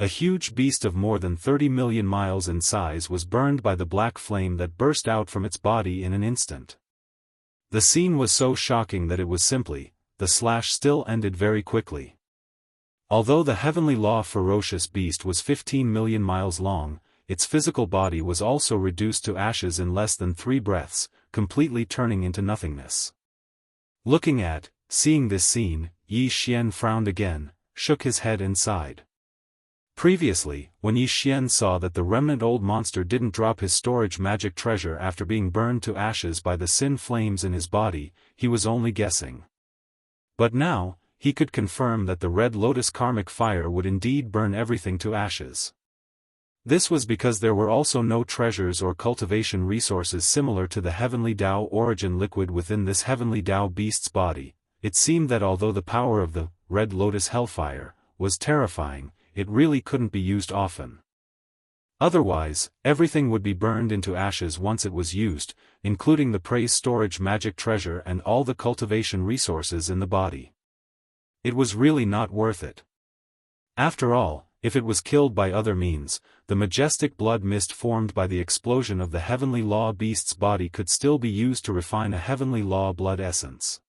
A huge beast of more than 30 million miles in size was burned by the black flame that burst out from its body in an instant. The scene was so shocking that it was simply, the slash still ended very quickly. Although the heavenly law ferocious beast was 15 million miles long, its physical body was also reduced to ashes in less than 3 breaths, completely turning into nothingness. Seeing this scene, Yi Xian frowned again, shook his head and sighed. Previously, when Yi Xian saw that the remnant old monster didn't drop his storage magic treasure after being burned to ashes by the sin flames in his body, he was only guessing. But now, he could confirm that the red lotus karmic fire would indeed burn everything to ashes. This was because there were also no treasures or cultivation resources similar to the heavenly Dao origin liquid within this heavenly Dao beast's body. It seemed that although the power of the red lotus hellfire was terrifying, it really couldn't be used often. Otherwise, everything would be burned into ashes once it was used, including the praise storage magic treasure and all the cultivation resources in the body. It was really not worth it. After all, if it was killed by other means, the majestic blood mist formed by the explosion of the heavenly law beast's body could still be used to refine a heavenly law blood essence.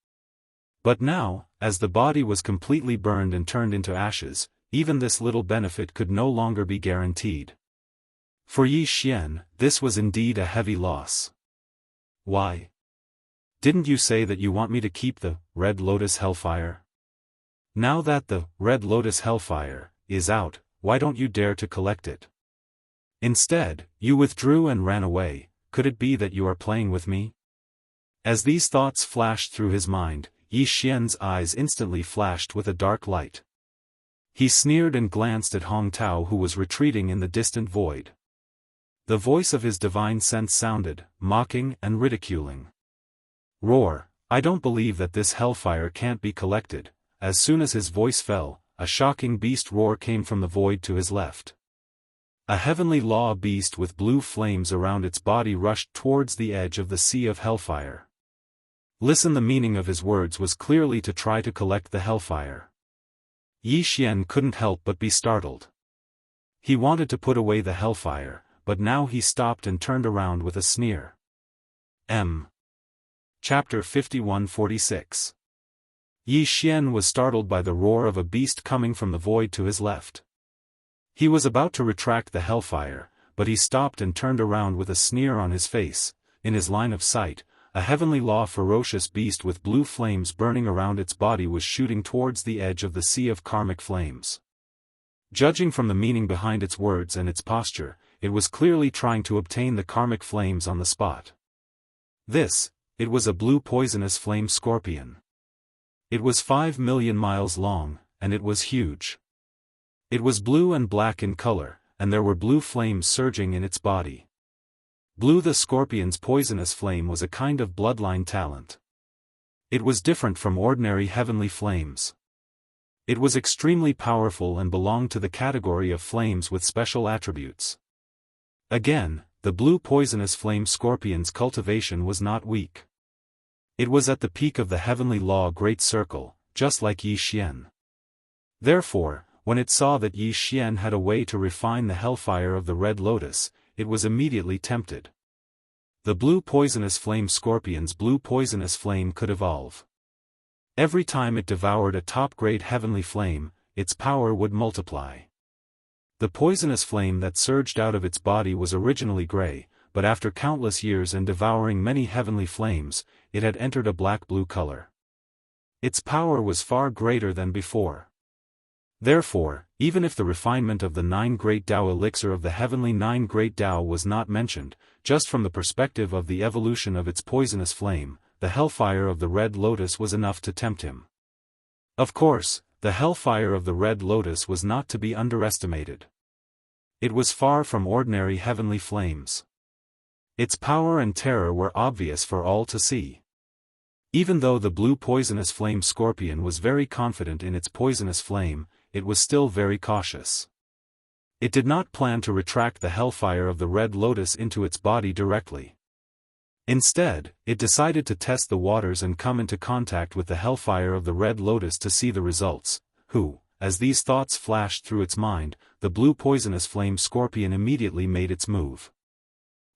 But now, as the body was completely burned and turned into ashes, even this little benefit could no longer be guaranteed. For Yi Xian, this was indeed a heavy loss. Why? Didn't you say that you want me to keep the red lotus hellfire? Now that the red lotus hellfire is out, why don't you dare to collect it? Instead, you withdrew and ran away. Could it be that you are playing with me? As these thoughts flashed through his mind, Yi Xian's eyes instantly flashed with a dark light. He sneered and glanced at Hong Tao, who was retreating in the distant void. The voice of his divine sense sounded, mocking and ridiculing. Roar, I don't believe that this hellfire can't be collected. As soon as his voice fell, a shocking beast roar came from the void to his left. A heavenly law beast with blue flames around its body rushed towards the edge of the sea of hellfire. Listen, the meaning of his words was clearly to try to collect the hellfire. Yi Xian couldn't help but be startled. He wanted to put away the hellfire, but now he stopped and turned around with a sneer. Chapter 51-46. Yi Xian was startled by the roar of a beast coming from the void to his left. He was about to retract the hellfire, but he stopped and turned around with a sneer on his face. In his line of sight, a heavenly law ferocious beast with blue flames burning around its body was shooting towards the edge of the sea of karmic flames. Judging from the meaning behind its words and its posture, it was clearly trying to obtain the karmic flames on the spot. It was a blue poisonous flame scorpion. It was 5 million miles long, and it was huge. It was blue and black in color, and there were blue flames surging in its body. Blue, the scorpion's poisonous flame, was a kind of bloodline talent. It was different from ordinary heavenly flames. It was extremely powerful and belonged to the category of flames with special attributes. Again, the blue poisonous flame scorpion's cultivation was not weak. It was at the peak of the heavenly law great circle, just like Yi Xian. Therefore, when it saw that Yi Xian had a way to refine the hellfire of the red lotus, it was immediately tempted. The blue poisonous flame scorpion's blue poisonous flame could evolve. Every time it devoured a top-grade heavenly flame, its power would multiply. The poisonous flame that surged out of its body was originally gray, but after countless years and devouring many heavenly flames, it had entered a black-blue color. Its power was far greater than before. Therefore, even if the refinement of the 9 Great Tao elixir of the heavenly 9 Great Tao was not mentioned, just from the perspective of the evolution of its poisonous flame, the hellfire of the Red Lotus was enough to tempt him. Of course, the hellfire of the Red Lotus was not to be underestimated. It was far from ordinary heavenly flames. Its power and terror were obvious for all to see. Even though the blue poisonous flame scorpion was very confident in its poisonous flame, it was still very cautious. It did not plan to retract the hellfire of the Red Lotus into its body directly. Instead, it decided to test the waters and come into contact with the hellfire of the Red Lotus to see the results, as these thoughts flashed through its mind, the blue poisonous flame scorpion immediately made its move.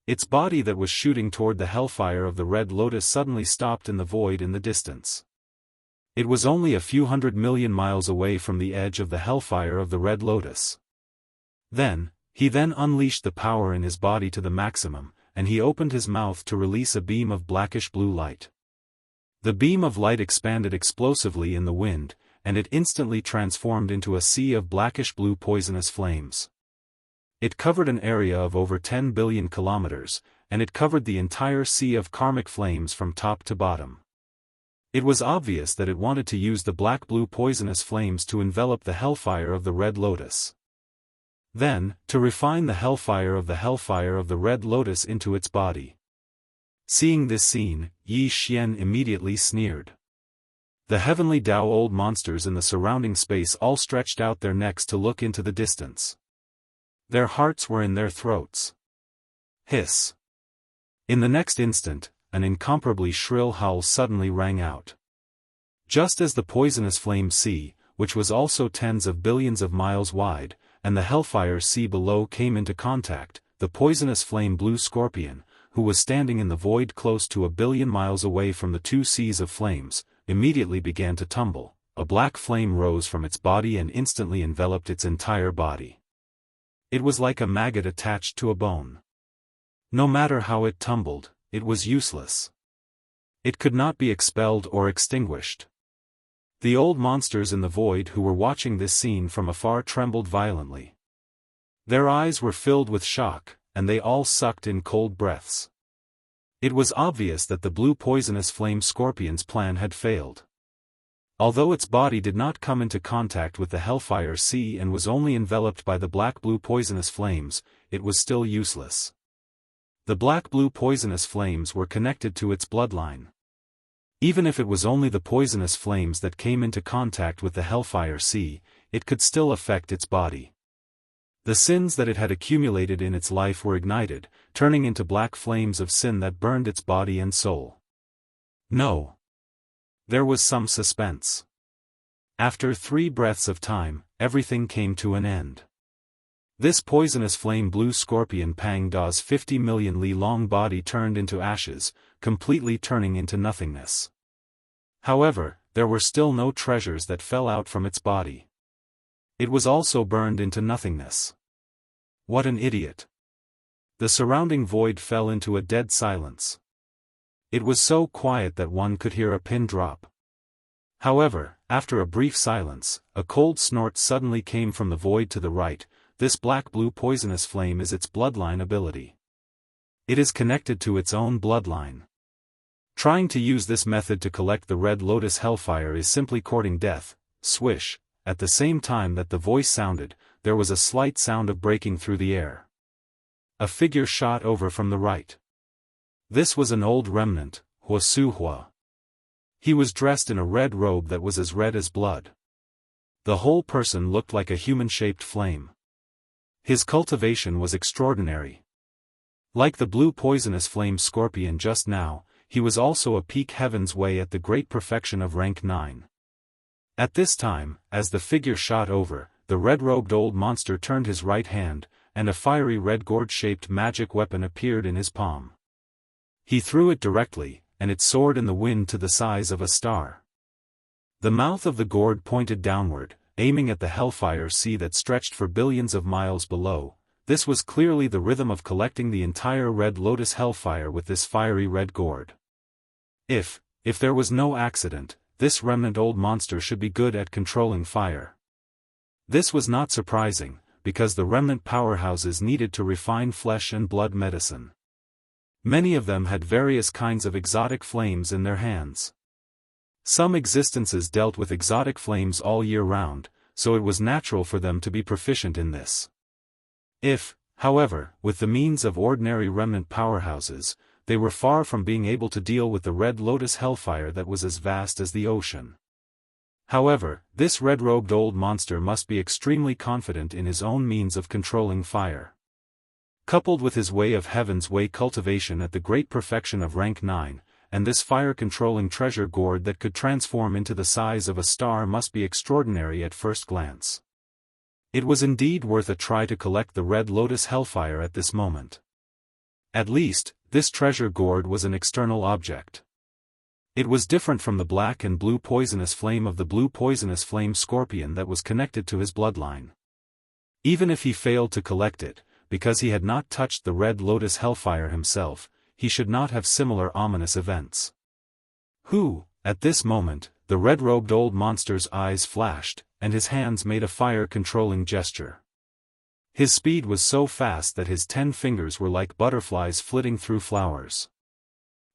Its body that was shooting toward the hellfire of the Red Lotus suddenly stopped in the void in the distance. It was only a few 100 million miles away from the edge of the hellfire of the Red Lotus. He then unleashed the power in his body to the maximum, and he opened his mouth to release a beam of blackish blue light. The beam of light expanded explosively in the wind, and it instantly transformed into a sea of blackish blue poisonous flames. It covered an area of over 10 billion kilometers, and it covered the entire sea of karmic flames from top to bottom. It was obvious that it wanted to use the black-blue poisonous flames to envelop the hellfire of the Red Lotus. Then, to refine the hellfire of the Red Lotus into its body. Seeing this scene, Yi Xian immediately sneered. The heavenly Tao old monsters in the surrounding space all stretched out their necks to look into the distance. Their hearts were in their throats. Hiss. In the next instant, an incomparably shrill howl suddenly rang out. Just as the poisonous flame sea, which was also tens of billions of miles wide, and the hellfire sea below came into contact, the poisonous flame blue scorpion, who was standing in the void close to 1 billion miles away from the 2 seas of flames, immediately began to tumble. A black flame rose from its body and instantly enveloped its entire body. It was like a maggot attached to a bone. No matter how it tumbled, it was useless. It could not be expelled or extinguished. The old monsters in the void who were watching this scene from afar trembled violently. Their eyes were filled with shock, and they all sucked in cold breaths. It was obvious that the blue poisonous flame scorpion's plan had failed. Although its body did not come into contact with the hellfire sea and was only enveloped by the black-blue poisonous flames, it was still useless. The black-blue poisonous flames were connected to its bloodline. Even if it was only the poisonous flames that came into contact with the hellfire sea, it could still affect its body. The sins that it had accumulated in its life were ignited, turning into black flames of sin that burned its body and soul. No. There was some suspense. After 3 breaths of time, everything came to an end. This poisonous flame blue scorpion Pang Da's 50 million li long body turned into ashes, completely turning into nothingness. However, there were still no treasures that fell out from its body. It was also burned into nothingness. What an idiot. The surrounding void fell into a dead silence. It was so quiet that one could hear a pin drop. However, after a brief silence, a cold snort suddenly came from the void to the right. This black-blue poisonous flame is its bloodline ability. It is connected to its own bloodline. Trying to use this method to collect the Red Lotus hellfire is simply courting death. Swish. At the same time that the voice sounded, there was a slight sound of breaking through the air. A figure shot over from the right. This was an old remnant, Hua Su Hua. He was dressed in a red robe that was as red as blood. The whole person looked like a human-shaped flame. His cultivation was extraordinary. Like the blue poisonous flame scorpion just now, he was also a peak heaven's way at the great perfection of rank 9. At this time, as the figure shot over, the red-robed old monster turned his right hand, and a fiery red gourd-shaped magic weapon appeared in his palm. He threw it directly, and it soared in the wind to the size of a star. The mouth of the gourd pointed downward, aiming at the hellfire sea that stretched for billions of miles below. This was clearly the rhythm of collecting the entire Red Lotus hellfire with this fiery red gourd. If there was no accident, this remnant old monster should be good at controlling fire. This was not surprising, because the remnant powerhouses needed to refine flesh and blood medicine. Many of them had various kinds of exotic flames in their hands. Some existences dealt with exotic flames all year round, so it was natural for them to be proficient in this. If, however, with the means of ordinary remnant powerhouses, they were far from being able to deal with the red lotus hellfire that was as vast as the ocean. However, this red-robed old monster must be extremely confident in his own means of controlling fire. Coupled with his way of heaven's way cultivation at the great perfection of rank 9, and this fire-controlling treasure gourd that could transform into the size of a star must be extraordinary at first glance. It was indeed worth a try to collect the red lotus hellfire at this moment. At least, this treasure gourd was an external object. It was different from the black and blue poisonous flame of the blue poisonous flame scorpion that was connected to his bloodline. Even if he failed to collect it, because he had not touched the red lotus hellfire himself, he should not have similar ominous events. At this moment, the red-robed old monster's eyes flashed, and his hands made a fire-controlling gesture. His speed was so fast that his 10 fingers were like butterflies flitting through flowers.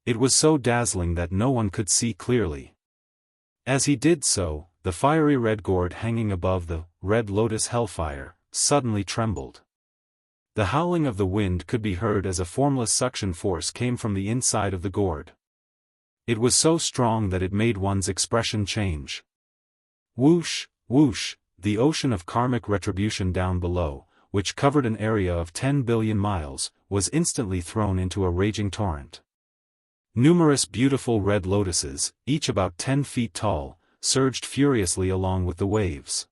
It was so dazzling that no one could see clearly. As he did so, the fiery red gourd hanging above the red lotus hellfire suddenly trembled. The howling of the wind could be heard as a formless suction force came from the inside of the gourd. It was so strong that it made one's expression change. Whoosh, whoosh, the ocean of karmic retribution down below, which covered an area of 10 billion miles, was instantly thrown into a raging torrent. Numerous beautiful red lotuses, each about 10 feet tall, surged furiously along with the waves.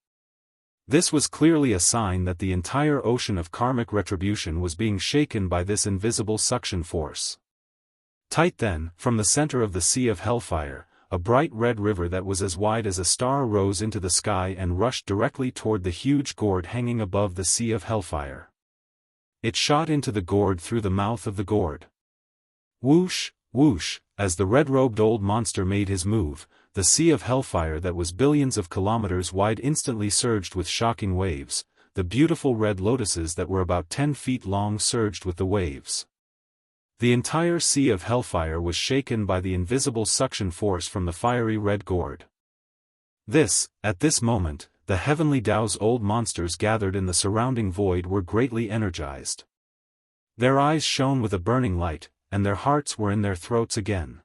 This was clearly a sign that the entire ocean of karmic retribution was being shaken by this invisible suction force. Tight then, from the center of the sea of hellfire, a bright red river that was as wide as a star rose into the sky and rushed directly toward the huge gourd hanging above the sea of hellfire. It shot into the gourd through the mouth of the gourd. Whoosh, whoosh, as the red-robed old monster made his move, the sea of hellfire that was billions of kilometers wide instantly surged with shocking waves. The beautiful red lotuses that were about 10 feet long surged with the waves. The entire sea of hellfire was shaken by the invisible suction force from the fiery red gourd. At this moment, the heavenly Dao's old monsters gathered in the surrounding void were greatly energized. Their eyes shone with a burning light, and their hearts were in their throats again.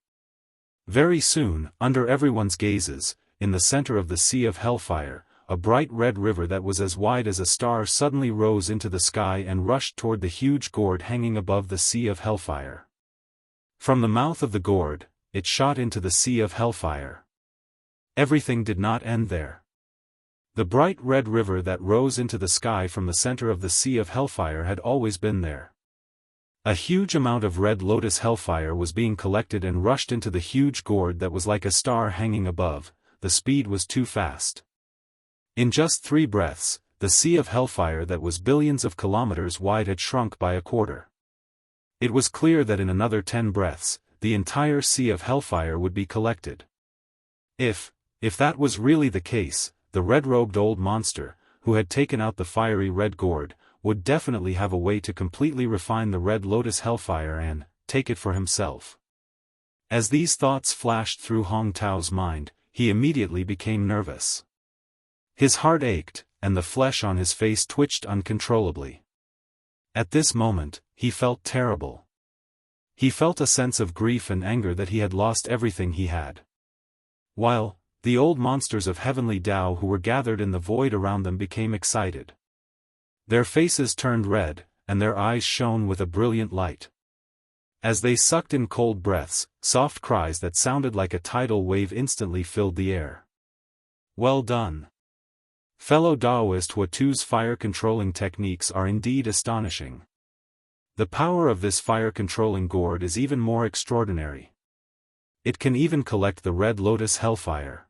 Very soon, under everyone's gazes, in the center of the sea of hellfire, a bright red river that was as wide as a star suddenly rose into the sky and rushed toward the huge gourd hanging above the sea of hellfire. From the mouth of the gourd, it shot into the sea of hellfire. Everything did not end there. The bright red river that rose into the sky from the center of the sea of hellfire had always been there. A huge amount of red lotus hellfire was being collected and rushed into the huge gourd that was like a star hanging above. The speed was too fast. In just 3 breaths, the sea of hellfire that was billions of kilometers wide had shrunk by a quarter. It was clear that in another 10 breaths, the entire sea of hellfire would be collected. If that was really the case, the red-robed old monster, who had taken out the fiery red gourd, would definitely have a way to completely refine the red lotus hellfire and take it for himself. As these thoughts flashed through Hong Tao's mind, he immediately became nervous. His heart ached, and the flesh on his face twitched uncontrollably. At this moment, he felt terrible. He felt a sense of grief and anger that he had lost everything he had. While the old monsters of heavenly Tao who were gathered in the void around them became excited. Their faces turned red, and their eyes shone with a brilliant light. As they sucked in cold breaths, soft cries that sounded like a tidal wave instantly filled the air. Well done. Fellow Daoist, Huatu's fire-controlling techniques are indeed astonishing. The power of this fire-controlling gourd is even more extraordinary. It can even collect the red lotus hellfire.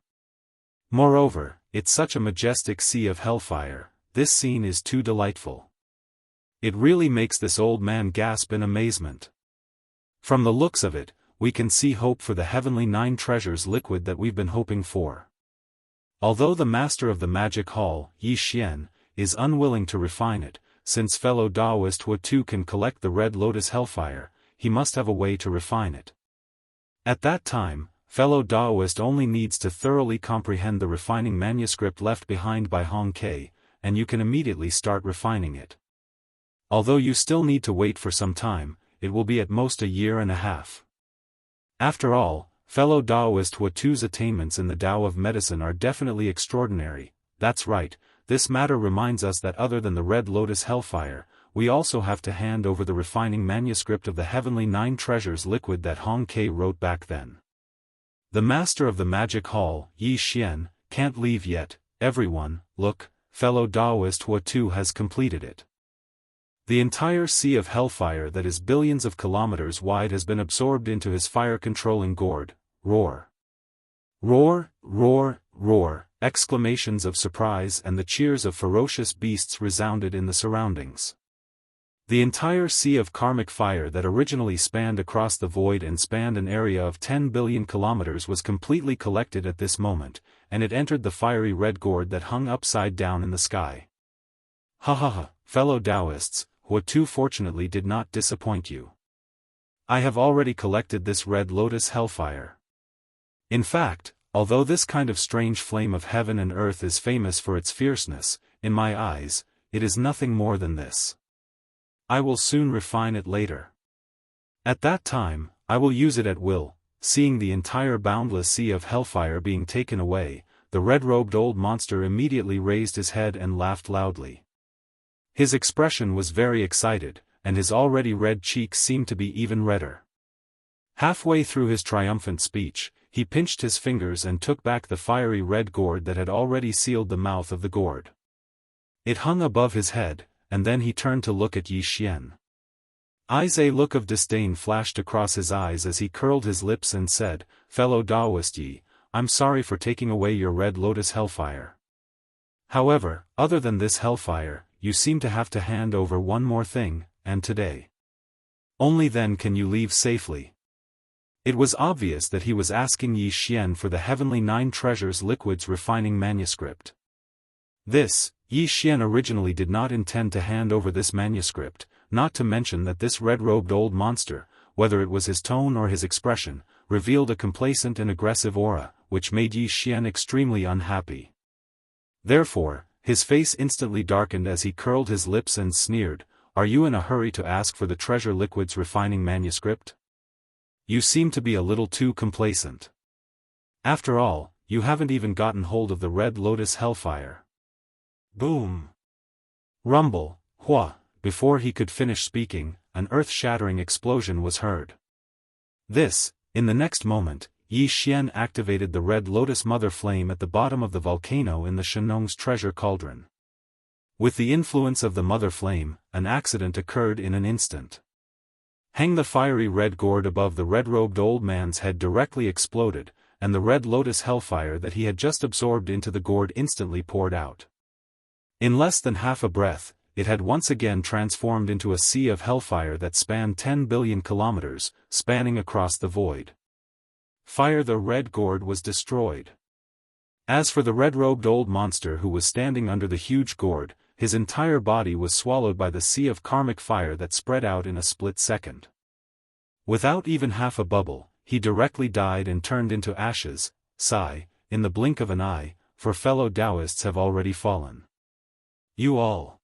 Moreover, it's such a majestic sea of hellfire. This scene is too delightful. It really makes this old man gasp in amazement. From the looks of it, we can see hope for the heavenly 9 treasures liquid that we've been hoping for. Although the master of the magic hall, Yi Xian, is unwilling to refine it, since fellow Daoist Wutu can collect the red lotus hellfire, he must have a way to refine it. At that time, fellow Daoist only needs to thoroughly comprehend the refining manuscript left behind by Hong Kei, and you can immediately start refining it. Although you still need to wait for some time, it will be at most a year and a half. After all, fellow Daoist Wutu's attainments in the Tao of medicine are definitely extraordinary. That's right, this matter reminds us that other than the red lotus hellfire, we also have to hand over the refining manuscript of the heavenly 9 treasures liquid that Hong Kei wrote back then. The master of the magic hall, Yi Xian, can't leave yet. Everyone, look, fellow Daoist Wutu has completed it. The entire sea of hellfire that is billions of kilometers wide has been absorbed into his fire-controlling gourd. Roar! Roar, roar, roar! Exclamations of surprise and the cheers of ferocious beasts resounded in the surroundings. The entire sea of karmic fire that originally spanned across the void and spanned an area of 10 billion kilometers was completely collected at this moment, and it entered the fiery red gourd that hung upside down in the sky. Ha ha ha, fellow Daoists, Wutu fortunately did not disappoint you. I have already collected this red lotus hellfire. In fact, although this kind of strange flame of heaven and earth is famous for its fierceness, in my eyes, it is nothing more than this. I will soon refine it later. At that time, I will use it at will. Seeing the entire boundless sea of hellfire being taken away, the red-robed old monster immediately raised his head and laughed loudly. His expression was very excited, and his already red cheeks seemed to be even redder. Halfway through his triumphant speech, he pinched his fingers and took back the fiery red gourd that had already sealed the mouth of the gourd. It hung above his head, and then he turned to look at Yi Xian. A look of disdain flashed across his eyes as he curled his lips and said, "Fellow Daoist Yi, I'm sorry for taking away your red lotus hellfire. However, other than this hellfire, you seem to have to hand over one more thing, and today. Only then can you leave safely." It was obvious that he was asking Yi Xian for the heavenly 9 treasures liquid's refining manuscript. This, Yi Xian originally did not intend to hand over this manuscript, not to mention that this red-robed old monster, whether it was his tone or his expression, revealed a complacent and aggressive aura, which made Yi Xian extremely unhappy. Therefore, his face instantly darkened as he curled his lips and sneered, "Are you in a hurry to ask for the treasure liquid's refining manuscript? You seem to be a little too complacent. After all, you haven't even gotten hold of the red lotus hellfire." Boom! Rumble, hua! Before he could finish speaking, an earth-shattering explosion was heard. In the next moment, Yi Xian activated the red lotus mother flame at the bottom of the volcano in the Shenong's treasure cauldron. With the influence of the mother flame, an accident occurred in an instant. Hang the fiery red gourd above the red-robed old man's head directly exploded, and the red lotus hellfire that he had just absorbed into the gourd instantly poured out. In less than half a breath, it had once again transformed into a sea of hellfire that spanned 10 billion kilometers, spanning across the void. Fire! The red gourd was destroyed. As for the red-robed old monster who was standing under the huge gourd, his entire body was swallowed by the sea of karmic fire that spread out in a split second. Without even half a bubble, he directly died and turned into ashes. Sigh, in the blink of an eye, for fellow Daoists have already fallen. You all.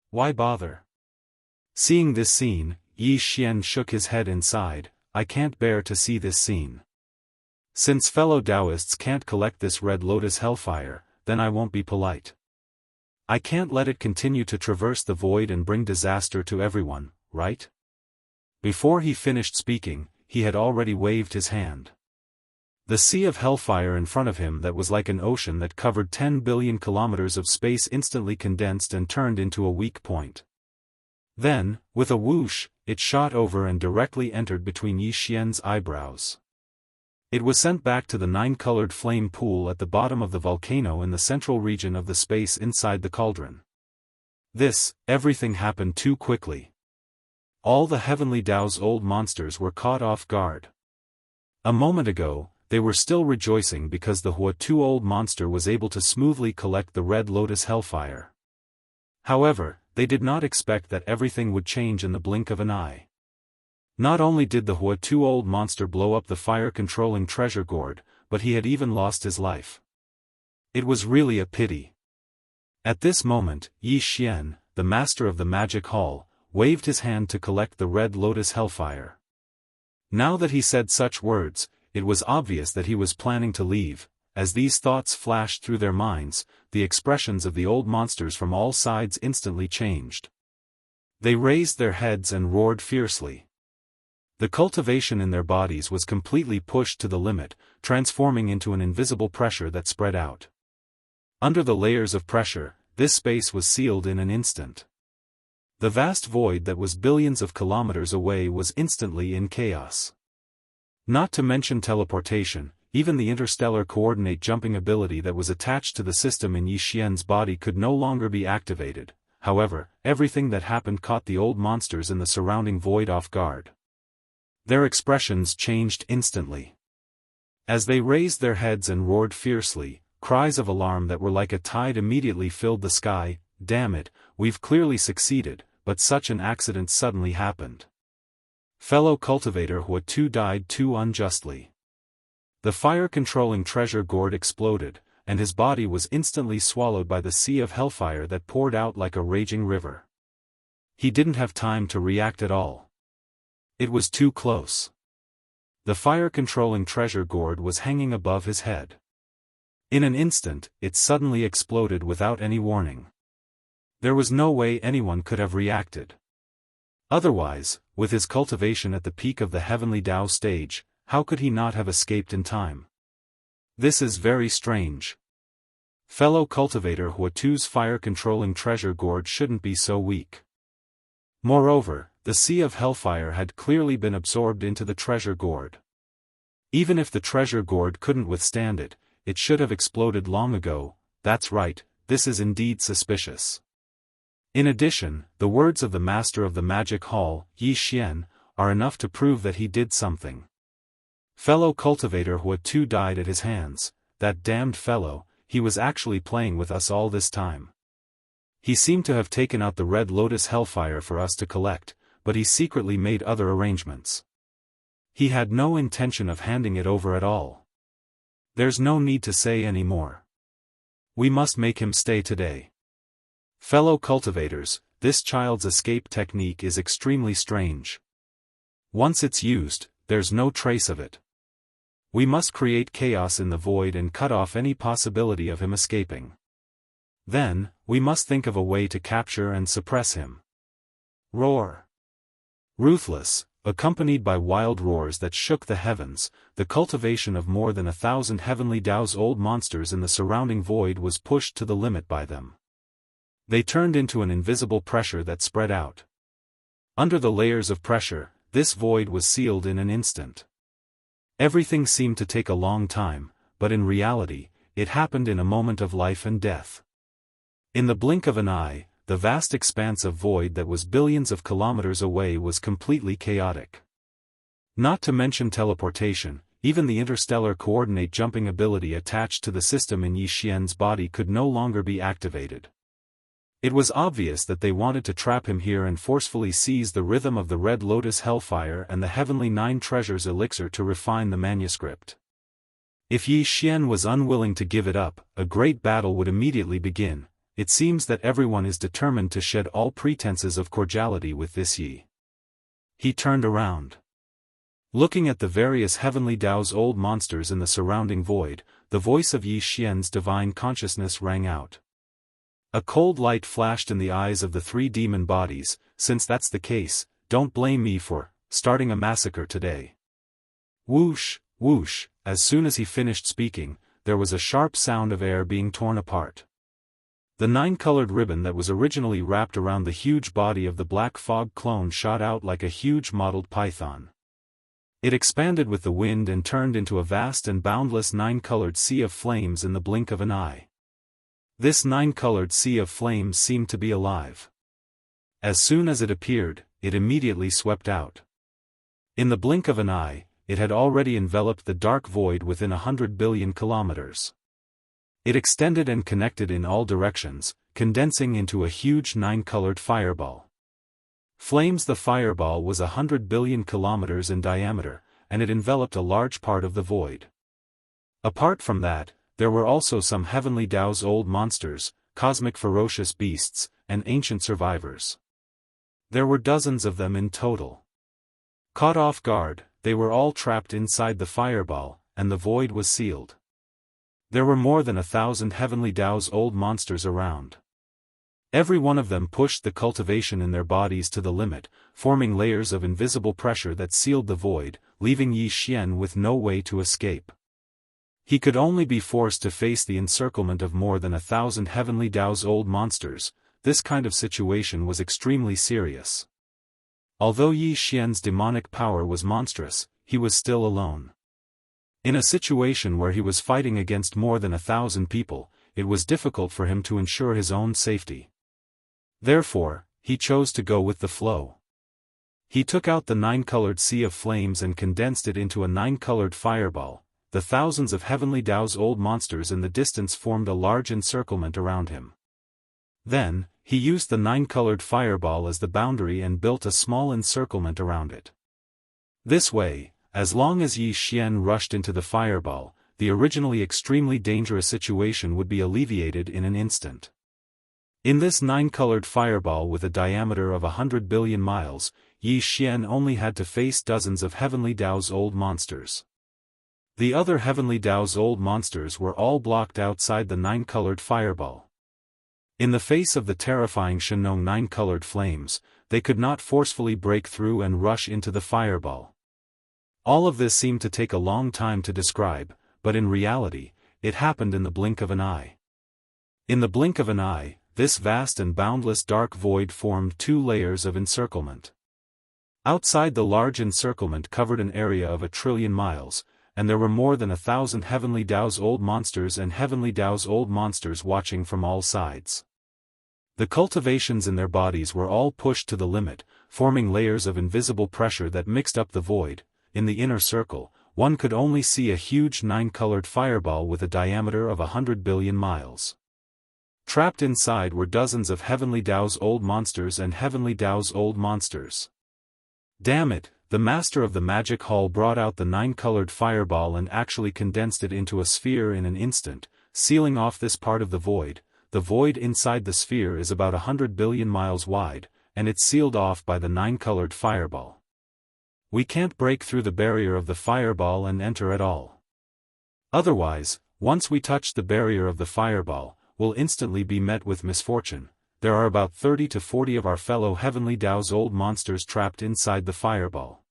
Why bother? Seeing this scene, Yi Xian shook his head and sighed, "I can't bear to see this scene. Since fellow Daoists can't collect this red lotus hellfire, then I won't be polite. I can't let it continue to traverse the void and bring disaster to everyone, right?" Before he finished speaking, he had already waved his hand. The sea of hellfire in front of him that was like an ocean that covered 10 billion kilometers of space instantly condensed and turned into a weak point. Then, with a whoosh, it shot over and directly entered between Yi Xian's eyebrows. It was sent back to the 9-colored flame pool at the bottom of the volcano in the central region of the space inside the cauldron. Everything happened too quickly. All the heavenly Tao's old monsters were caught off guard. A moment ago, they were still rejoicing because the Huo-old monster was able to smoothly collect the Red Lotus Hellfire. However, they did not expect that everything would change in the blink of an eye. Not only did the Huo-old monster blow up the fire-controlling treasure gourd, but he had even lost his life. It was really a pity. At this moment, Yi Xian, the master of the magic hall, waved his hand to collect the Red Lotus Hellfire. Now that he said such words, it was obvious that he was planning to leave. As these thoughts flashed through their minds, the expressions of the old monsters from all sides instantly changed. They raised their heads and roared fiercely. The cultivation in their bodies was completely pushed to the limit, transforming into an invisible pressure that spread out. Under the layers of pressure, this space was sealed in an instant. The vast void that was billions of kilometers away was instantly in chaos. Not to mention teleportation, even the interstellar coordinate jumping ability that was attached to the system in Yi Xian's body could no longer be activated. However, everything that happened caught the old monsters in the surrounding void off guard. Their expressions changed instantly. As they raised their heads and roared fiercely, cries of alarm that were like a tide immediately filled the sky. Damn it, we've clearly succeeded, but such an accident suddenly happened. Fellow cultivator Huo died too unjustly. The fire-controlling treasure gourd exploded, and his body was instantly swallowed by the sea of hellfire that poured out like a raging river. He didn't have time to react at all. It was too close. The fire-controlling treasure gourd was hanging above his head. In an instant, it suddenly exploded without any warning. There was no way anyone could have reacted. Otherwise, with his cultivation at the peak of the heavenly Dao stage, how could he not have escaped in time? This is very strange. Fellow cultivator Huo's fire-controlling treasure gourd shouldn't be so weak. Moreover, the sea of hellfire had clearly been absorbed into the treasure gourd. Even if the treasure gourd couldn't withstand it, it should have exploded long ago. That's right, this is indeed suspicious. In addition, the words of the master of the magic hall, Yi Xian, are enough to prove that he did something. Fellow cultivator Huo died at his hands. That damned fellow, he was actually playing with us all this time. He seemed to have taken out the Red Lotus Hellfire for us to collect, but he secretly made other arrangements. He had no intention of handing it over at all. There's no need to say any more. We must make him stay today. Fellow cultivators, this child's escape technique is extremely strange. Once it's used, there's no trace of it. We must create chaos in the void and cut off any possibility of him escaping. Then, we must think of a way to capture and suppress him. Roar. Ruthless, accompanied by wild roars that shook the heavens, the cultivation of more than 1,000 heavenly Dao's old monsters in the surrounding void was pushed to the limit by them. They turned into an invisible pressure that spread out. Under the layers of pressure, this void was sealed in an instant. Everything seemed to take a long time, but in reality, it happened in a moment of life and death. In the blink of an eye, the vast expanse of void that was billions of kilometers away was completely chaotic. Not to mention teleportation, even the interstellar coordinate jumping ability attached to the system in Yi Xian's body could no longer be activated. It was obvious that they wanted to trap him here and forcefully seize the rhythm of the Red Lotus Hellfire and the Heavenly Nine Treasures elixir to refine the manuscript. If Yi Xian was unwilling to give it up, a great battle would immediately begin. It seems that everyone is determined to shed all pretenses of cordiality with this Yi. He turned around. Looking at the various heavenly Dao's old monsters in the surrounding void, the voice of Yi Xian's divine consciousness rang out. A cold light flashed in the eyes of the three demon bodies. Since that's the case, don't blame me for starting a massacre today. Whoosh, whoosh, as soon as he finished speaking, there was a sharp sound of air being torn apart. The nine-colored ribbon that was originally wrapped around the huge body of the Black Fog clone shot out like a huge mottled python. It expanded with the wind and turned into a vast and boundless nine-colored sea of flames in the blink of an eye. This nine-colored sea of flames seemed to be alive. As soon as it appeared, it immediately swept out. In the blink of an eye, it had already enveloped the dark void within 100 billion kilometers. It extended and connected in all directions, condensing into a huge 9-colored fireball. Flames. The fireball was 100 billion kilometers in diameter, and it enveloped a large part of the void. Apart from that, there were also some heavenly Dao's old monsters, cosmic ferocious beasts, and ancient survivors. There were dozens of them in total. Caught off guard, they were all trapped inside the fireball, and the void was sealed. There were more than 1,000 heavenly Dao's old monsters around. Every one of them pushed the cultivation in their bodies to the limit, forming layers of invisible pressure that sealed the void, leaving Yi Xian with no way to escape. He could only be forced to face the encirclement of more than 1,000 heavenly Dao's old monsters. This kind of situation was extremely serious. Although Yi Xian's demonic power was monstrous, he was still alone. In a situation where he was fighting against more than 1,000 people, it was difficult for him to ensure his own safety. Therefore, he chose to go with the flow. He took out the 9-colored sea of flames and condensed it into a 9-colored fireball. The thousands of heavenly Dao's old monsters in the distance formed a large encirclement around him. Then, he used the 9-colored fireball as the boundary and built a small encirclement around it. This way, as long as Yi Xian rushed into the fireball, the originally extremely dangerous situation would be alleviated in an instant. In this 9-colored fireball with a diameter of 100 billion miles, Yi Xian only had to face dozens of heavenly Dao's old monsters. The other heavenly Dao's old monsters were all blocked outside the 9-colored fireball. In the face of the terrifying Shenong 9-colored flames, they could not forcefully break through and rush into the fireball. All of this seemed to take a long time to describe, but in reality, it happened in the blink of an eye. In the blink of an eye, this vast and boundless dark void formed 2 layers of encirclement. Outside the large encirclement covered an area of 1 trillion miles, and there were more than 1,000 heavenly Dao's old monsters and heavenly Dao's old monsters watching from all sides. The cultivations in their bodies were all pushed to the limit, forming layers of invisible pressure that mixed up the void. In the inner circle, one could only see a huge 9-colored fireball with a diameter of 100 billion miles. Trapped inside were dozens of heavenly Dao's old monsters and heavenly Dao's old monsters. Damn it, the master of the magic hall brought out the 9-colored fireball and actually condensed it into a sphere in an instant, sealing off this part of the void. The void inside the sphere is about 100 billion miles wide, and it's sealed off by the 9-colored fireball. We can't break through the barrier of the fireball and enter at all. Otherwise, once we touch the barrier of the fireball, we'll instantly be met with misfortune. There are about 30 to 40 of our fellow heavenly Dao's old monsters trapped inside the fireball.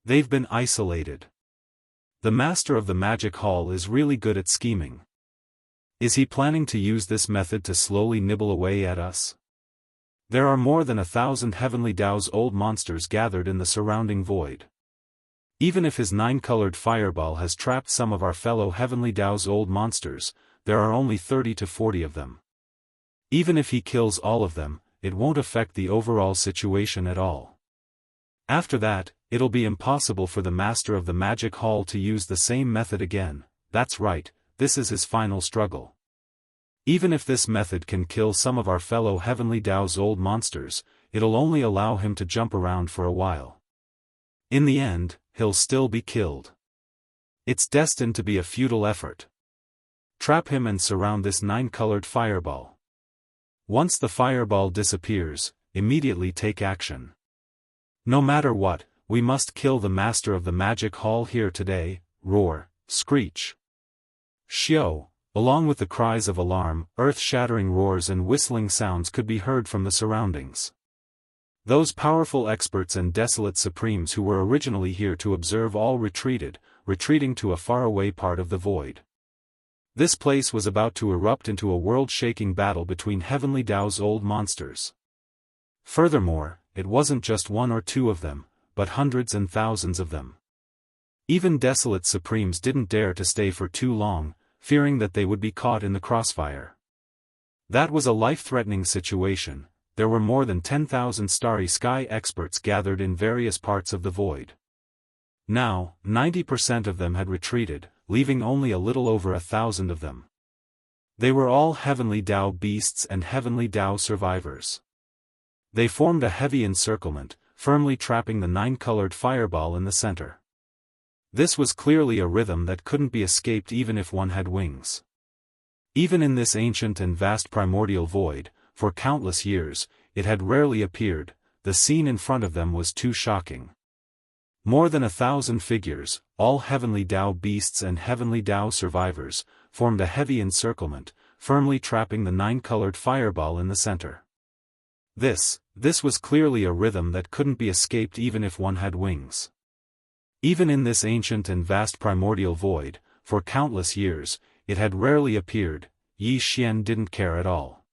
They've been isolated. The master of the magic hall is really good at scheming. Is he planning to use this method to slowly nibble away at us? There are more than 1,000 heavenly Dao's old monsters gathered in the surrounding void. Even if his 9-colored fireball has trapped some of our fellow heavenly Dao's old monsters, there are only 30 to 40 of them. Even if he kills all of them, it won't affect the overall situation at all. After that, it'll be impossible for the master of the magic hall to use the same method again. That's right, this is his final struggle. Even if this method can kill some of our fellow heavenly Dao's old monsters, it'll only allow him to jump around for a while. In the end, he'll still be killed. It's destined to be a futile effort. Trap him and surround this 9-colored fireball. Once the fireball disappears, immediately take action. No matter what, we must kill the master of the magic hall here today. Roar, screech. Xiao, along with the cries of alarm, earth-shattering roars and whistling sounds could be heard from the surroundings. Those powerful experts and desolate supremes who were originally here to observe all retreated, retreating to a faraway part of the void. This place was about to erupt into a world-shaking battle between heavenly Dao's old monsters. Furthermore, it wasn't just 1 or 2 of them, but hundreds and thousands of them. Even desolate supremes didn't dare to stay for too long, fearing that they would be caught in the crossfire. That was a life-threatening situation. There were more than 10,000 starry sky experts gathered in various parts of the void. Now, 90% of them had retreated, leaving only a little over 1,000 of them. They were all heavenly Dao beasts and heavenly Dao survivors. They formed a heavy encirclement, firmly trapping the 9-colored fireball in the center. This was clearly a rhythm that couldn't be escaped even if one had wings. Even in this ancient and vast primordial void, for countless years, it had rarely appeared. The scene in front of them was too shocking. More than 1,000 figures, all heavenly Dao beasts and heavenly Dao survivors, formed a heavy encirclement, firmly trapping the 9-colored fireball in the center. This was clearly a rhythm that couldn't be escaped even if one had wings. Even in this ancient and vast primordial void, for countless years, it had rarely appeared. Yi Xian didn't care at all.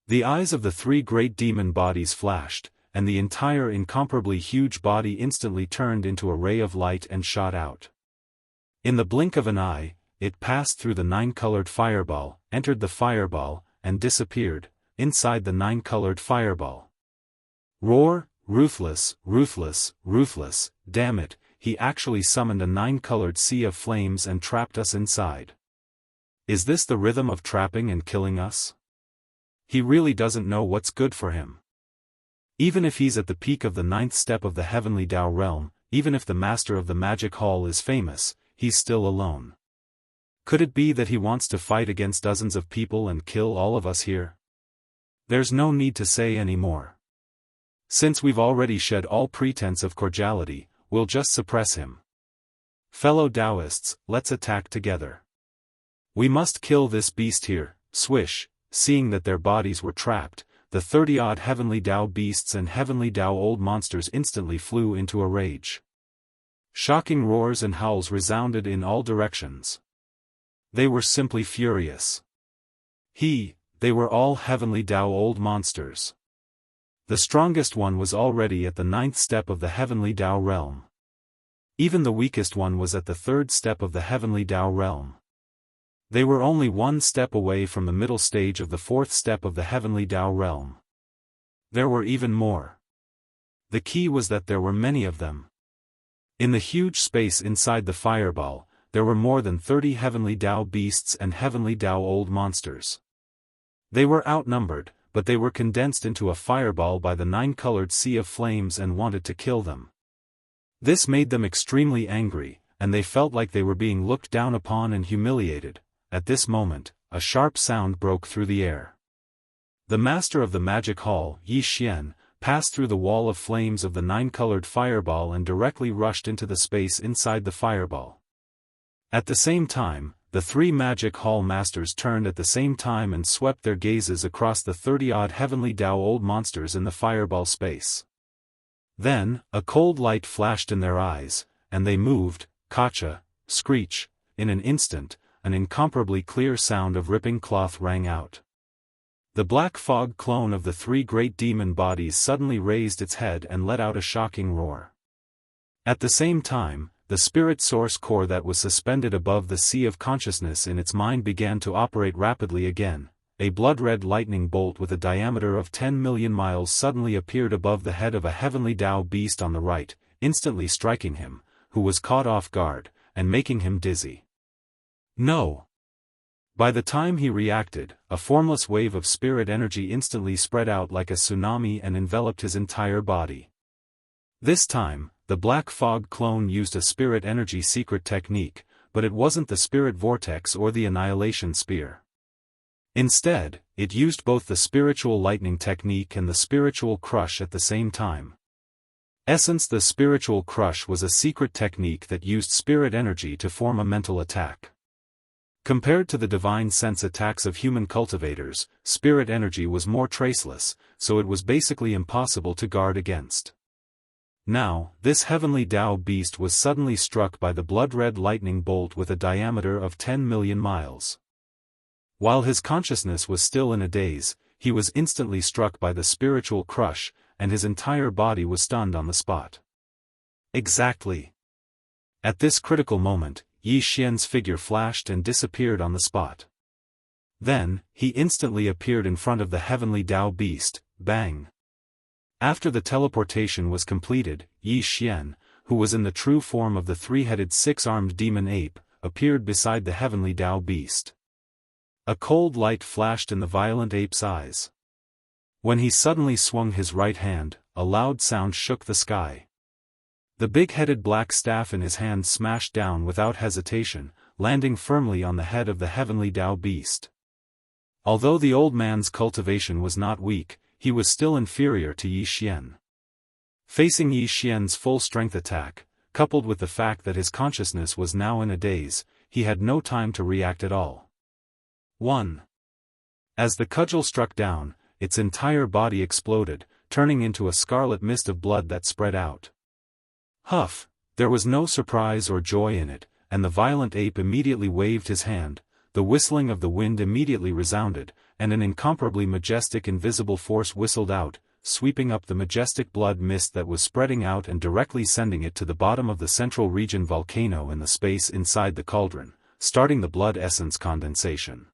The eyes of the 3 great demon bodies flashed, and the entire incomparably huge body instantly turned into a ray of light and shot out. In the blink of an eye, it passed through the 9-colored fireball, entered the fireball, and disappeared inside the 9-colored fireball. Roar, ruthless, ruthless, ruthless, damn it, he actually summoned a 9-colored sea of flames and trapped us inside. Is this the rhythm of trapping and killing us? He really doesn't know what's good for him. Even if he's at the peak of the 9th step of the heavenly Dao realm, even if the master of the magic hall is famous, he's still alone. Could it be that he wants to fight against dozens of people and kill all of us here? There's no need to say any more. Since we've already shed all pretense of cordiality, we'll just suppress him. Fellow Daoists, let's attack together. We must kill this beast here. Swish, seeing that their bodies were trapped, the 30-odd heavenly Dao beasts and heavenly Dao old monsters instantly flew into a rage. Shocking roars and howls resounded in all directions. They were simply furious. They were all heavenly Dao old monsters. The strongest one was already at the 9th step of the heavenly Dao realm. Even the weakest one was at the 3rd step of the heavenly Dao realm. They were only 1 step away from the middle stage of the 4th step of the heavenly Dao realm. There were even more. The key was that there were many of them. In the huge space inside the fireball, there were more than 30 heavenly Dao beasts and heavenly Dao old monsters. They were outnumbered, but they were condensed into a fireball by the 9-colored sea of flames and wanted to kill them. This made them extremely angry, and they felt like they were being looked down upon and humiliated. At this moment, a sharp sound broke through the air. The master of the magic hall, Yi Xian, passed through the wall of flames of the 9-colored fireball and directly rushed into the space inside the fireball. At the same time, the 3 magic hall masters turned at the same time and swept their gazes across the 30-odd heavenly Dao old monsters in the fireball space. Then, a cold light flashed in their eyes, and they moved. Kacha, screech, in an instant, an incomparably clear sound of ripping cloth rang out. The black fog clone of the 3 great demon bodies suddenly raised its head and let out a shocking roar. At the same time, the spirit source core that was suspended above the sea of consciousness in its mind began to operate rapidly again. A blood-red lightning bolt with a diameter of 10 million miles suddenly appeared above the head of a heavenly Dao beast on the right, instantly striking him, who was caught off guard, and making him dizzy. No! By the time he reacted, a formless wave of spirit energy instantly spread out like a tsunami and enveloped his entire body. This time, the black fog clone used a spirit energy secret technique, but it wasn't the spirit vortex or the annihilation spear. Instead, it used both the spiritual lightning technique and the spiritual crush at the same time. The spiritual crush was a secret technique that used spirit energy to form a mental attack. Compared to the divine sense attacks of human cultivators, spirit energy was more traceless, so it was basically impossible to guard against. Now, this heavenly Dao beast was suddenly struck by the blood-red lightning bolt with a diameter of 10 million miles. While his consciousness was still in a daze, he was instantly struck by the spiritual crush, and his entire body was stunned on the spot. Exactly. At this critical moment, Yi Xian's figure flashed and disappeared on the spot. Then, he instantly appeared in front of the heavenly Dao beast. Bang! After the teleportation was completed, Yi Xian, who was in the true form of the three-headed six-armed demon ape, appeared beside the heavenly Dao beast. A cold light flashed in the violent ape's eyes. When he suddenly swung his right hand, a loud sound shook the sky. The big-headed black staff in his hand smashed down without hesitation, landing firmly on the head of the heavenly Dao beast. Although the old man's cultivation was not weak, he was still inferior to Yi Xian. Facing Yi Xian's full-strength attack, coupled with the fact that his consciousness was now in a daze, he had no time to react at all. 1. As the cudgel struck down, its entire body exploded, turning into a scarlet mist of blood that spread out. Huff! There was no surprise or joy in it, and the violent ape immediately waved his hand. The whistling of the wind immediately resounded, and an incomparably majestic invisible force whistled out, sweeping up the majestic blood mist that was spreading out and directly sending it to the bottom of the central region volcano in the space inside the cauldron, starting the blood essence condensation.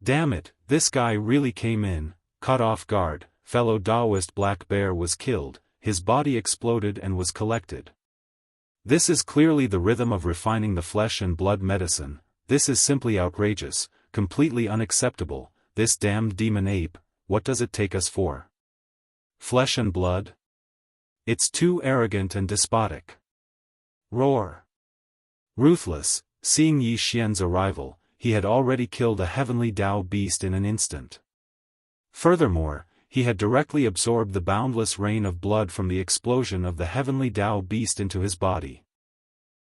Damn it, this guy really came in. Caught off guard, fellow Daoist Black Bear was killed, his body exploded and was collected. This is clearly the rhythm of refining the flesh and blood medicine. This is simply outrageous, completely unacceptable. This damned demon ape, what does it take us for? Flesh and blood? It's too arrogant and despotic. Roar! Ruthless, seeing Yi Xian's arrival, he had already killed a heavenly Dao beast in an instant. Furthermore, he had directly absorbed the boundless rain of blood from the explosion of the heavenly Dao beast into his body.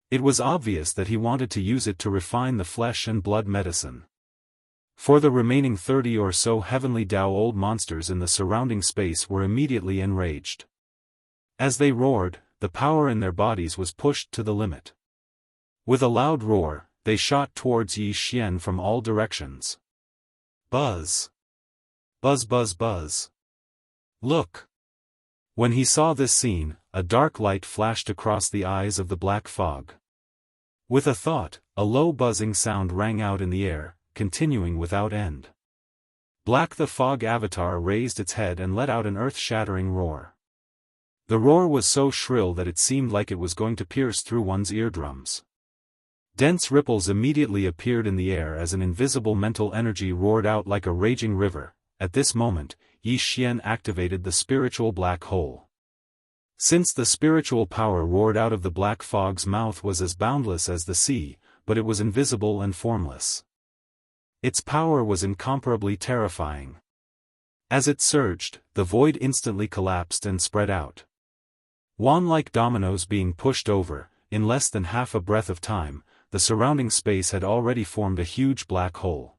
It was obvious that he wanted to use it to refine the flesh and blood medicine. For the remaining 30 or so heavenly Dao old monsters in the surrounding space were immediately enraged. As they roared, the power in their bodies was pushed to the limit. With a loud roar, they shot towards Yi Xian from all directions. Buzz! Buzz buzz buzz! Look! When he saw this scene, a dark light flashed across the eyes of the black fog. With a thought, a low buzzing sound rang out in the air, continuing without end. Black the fog avatar raised its head and let out an earth-shattering roar. The roar was so shrill that it seemed like it was going to pierce through one's eardrums. Dense ripples immediately appeared in the air as an invisible mental energy roared out like a raging river. At this moment, Yi Xian activated the spiritual black hole. Since the spiritual power roared out of the black fog's mouth was as boundless as the sea, but it was invisible and formless. Its power was incomparably terrifying. As it surged, the void instantly collapsed and spread out. Wand-like dominoes being pushed over, in less than half a breath of time, the surrounding space had already formed a huge black hole.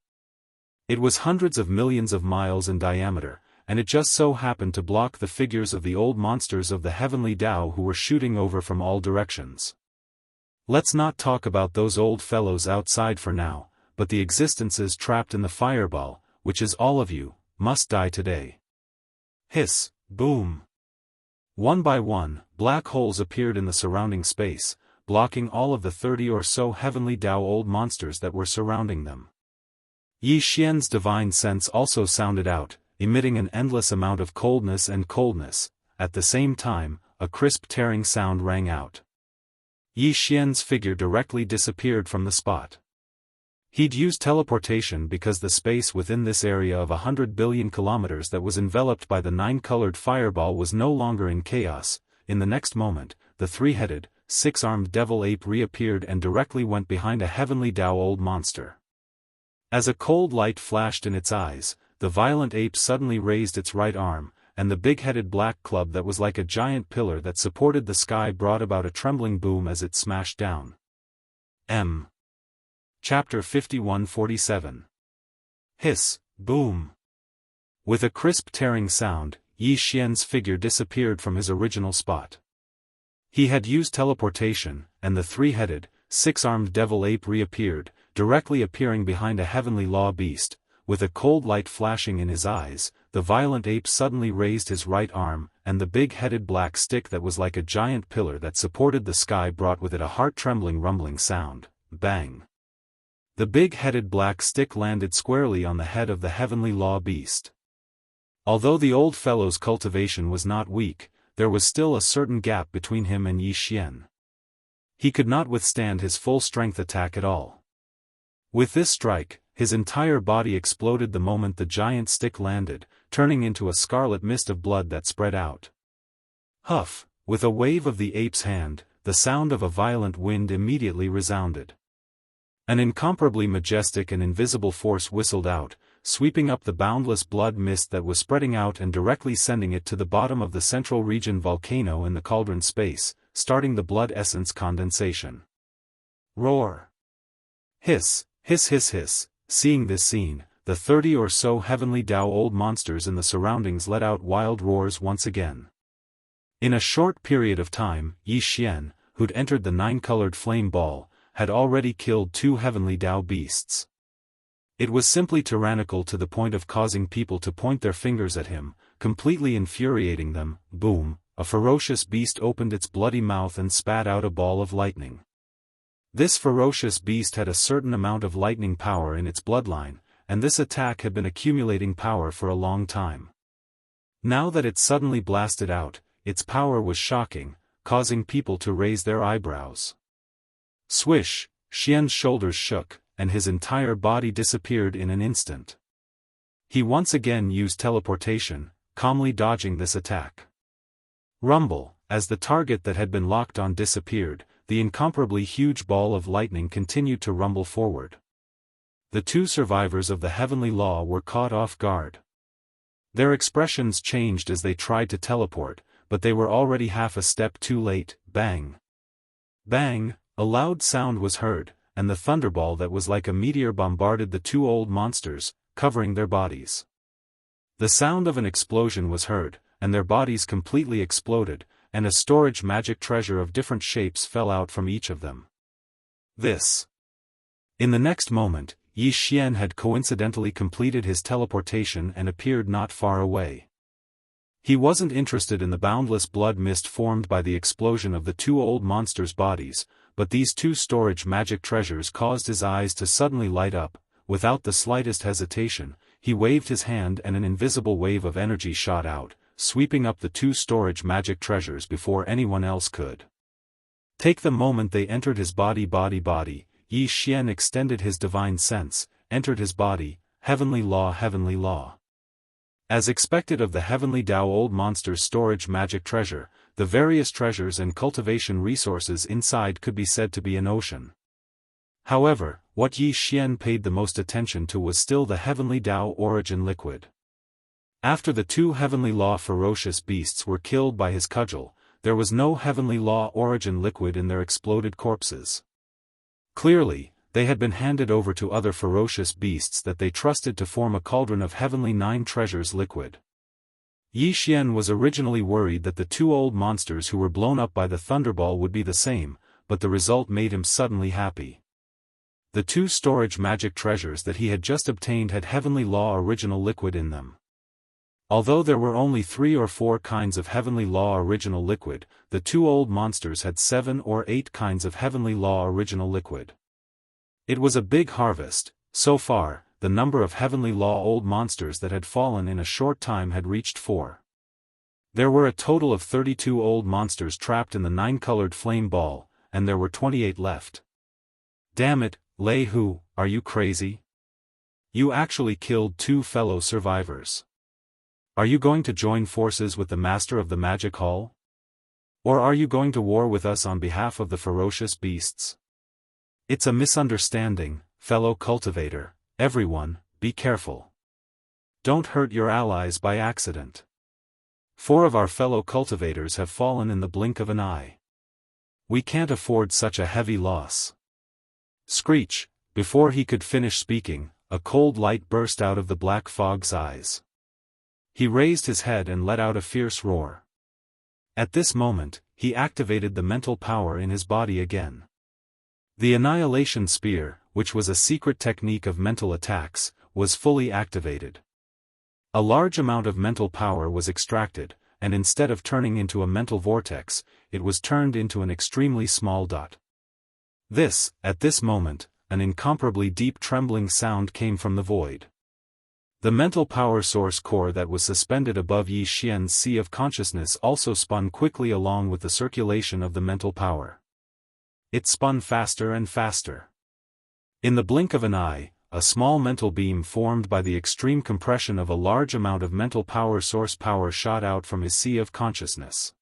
It was hundreds of millions of miles in diameter, and it just so happened to block the figures of the old monsters of the heavenly Dao who were shooting over from all directions. Let's not talk about those old fellows outside for now, but the existences trapped in the fireball, which is all of you, must die today. Hiss, boom. One by one, black holes appeared in the surrounding space, blocking all of the 30 or so heavenly Dao old monsters that were surrounding them. Yi Xian's divine sense also sounded out, emitting an endless amount of coldness and coldness. At the same time, a crisp tearing sound rang out. Yi Xian's figure directly disappeared from the spot. He'd used teleportation because the space within this area of 100 billion kilometers that was enveloped by the nine-colored fireball was no longer in chaos. In the next moment, the three-headed, six-armed devil ape reappeared and directly went behind a heavenly Dao old monster. As a cold light flashed in its eyes, the violent ape suddenly raised its right arm, and the big-headed black club that was like a giant pillar that supported the sky brought about a trembling boom as it smashed down. Chapter 51-47. Hiss, boom. With a crisp tearing sound, Yi Xian's figure disappeared from his original spot. He had used teleportation, and the three-headed, six-armed devil ape reappeared, directly appearing behind a heavenly law beast. With a cold light flashing in his eyes, the violent ape suddenly raised his right arm, and the big-headed black stick that was like a giant pillar that supported the sky brought with it a heart-trembling rumbling sound. Bang! The big-headed black stick landed squarely on the head of the heavenly law beast. Although the old fellow's cultivation was not weak, there was still a certain gap between him and Yi Xian. He could not withstand his full strength attack at all. With this strike, his entire body exploded the moment the giant stick landed, turning into a scarlet mist of blood that spread out. Huff! With a wave of the ape's hand, the sound of a violent wind immediately resounded. An incomparably majestic and invisible force whistled out, sweeping up the boundless blood mist that was spreading out and directly sending it to the bottom of the central region volcano in the cauldron space, starting the blood essence condensation. Roar! Hiss, hiss, hiss, hiss. Seeing this scene, the 30 or so heavenly Daoist monsters in the surroundings let out wild roars once again. In a short period of time, Yi Xian, who'd entered the 9-colored flame ball, had already killed 2 heavenly Dao beasts. It was simply tyrannical to the point of causing people to point their fingers at him, completely infuriating them. Boom! A ferocious beast opened its bloody mouth and spat out a ball of lightning. This ferocious beast had a certain amount of lightning power in its bloodline, and this attack had been accumulating power for a long time. Now that it suddenly blasted out, its power was shocking, causing people to raise their eyebrows. Swish! Xian's shoulders shook, and his entire body disappeared in an instant. He once again used teleportation, calmly dodging this attack. Rumble! As the target that had been locked on disappeared, the incomparably huge ball of lightning continued to rumble forward. The 2 survivors of the heavenly law were caught off guard. Their expressions changed as they tried to teleport, but they were already half a step too late. Bang! Bang! A loud sound was heard, and the thunderball that was like a meteor bombarded the 2 old monsters, covering their bodies. The sound of an explosion was heard, and their bodies completely exploded, and a storage magic treasure of different shapes fell out from each of them. This. In the next moment, Yi Xian had coincidentally completed his teleportation and appeared not far away. He wasn't interested in the boundless blood mist formed by the explosion of the 2 old monsters' bodies, but these 2 storage magic treasures caused his eyes to suddenly light up. Without the slightest hesitation, he waved his hand and an invisible wave of energy shot out, sweeping up the 2 storage magic treasures before anyone else could. Take the moment they entered his body. Yi Xian extended his divine sense, entered his body. Heavenly law. As expected of the heavenly Daoist monster's storage magic treasure, the various treasures and cultivation resources inside could be said to be an ocean. However, what Yi Xian paid the most attention to was still the heavenly Dao origin liquid. After the 2 heavenly law ferocious beasts were killed by his cudgel, there was no heavenly law origin liquid in their exploded corpses. Clearly, they had been handed over to other ferocious beasts that they trusted to form a cauldron of heavenly 9 treasures liquid. Yi Xian was originally worried that the 2 old monsters who were blown up by the thunderball would be the same, but the result made him suddenly happy. The 2 storage magic treasures that he had just obtained had heavenly law original liquid in them. Although there were only 3 or 4 kinds of heavenly law original liquid, the 2 old monsters had 7 or 8 kinds of heavenly law original liquid. It was a big harvest. So far, the number of heavenly law old monsters that had fallen in a short time had reached 4. There were a total of 32 old monsters trapped in the 9-colored flame ball, and there were 28 left. Damn it, Lei Hu, are you crazy? You actually killed 2 fellow survivors. Are you going to join forces with the Master of the Magic Hall? Or are you going to war with us on behalf of the ferocious beasts? It's a misunderstanding, fellow cultivator. Everyone, be careful. Don't hurt your allies by accident. 4 of our fellow cultivators have fallen in the blink of an eye. We can't afford such a heavy loss. Screech! Before he could finish speaking, a cold light burst out of the black fog's eyes. He raised his head and let out a fierce roar. At this moment, he activated the mental power in his body again. The Annihilation Spear, which was a secret technique of mental attacks, was fully activated. A large amount of mental power was extracted, and instead of turning into a mental vortex, it was turned into an extremely small dot. At this moment, an incomparably deep trembling sound came from the void. The mental power source core that was suspended above Yi Xian's sea of consciousness also spun quickly along with the circulation of the mental power. It spun faster and faster. In the blink of an eye, a small mental beam formed by the extreme compression of a large amount of mental power source power shot out from his sea of consciousness.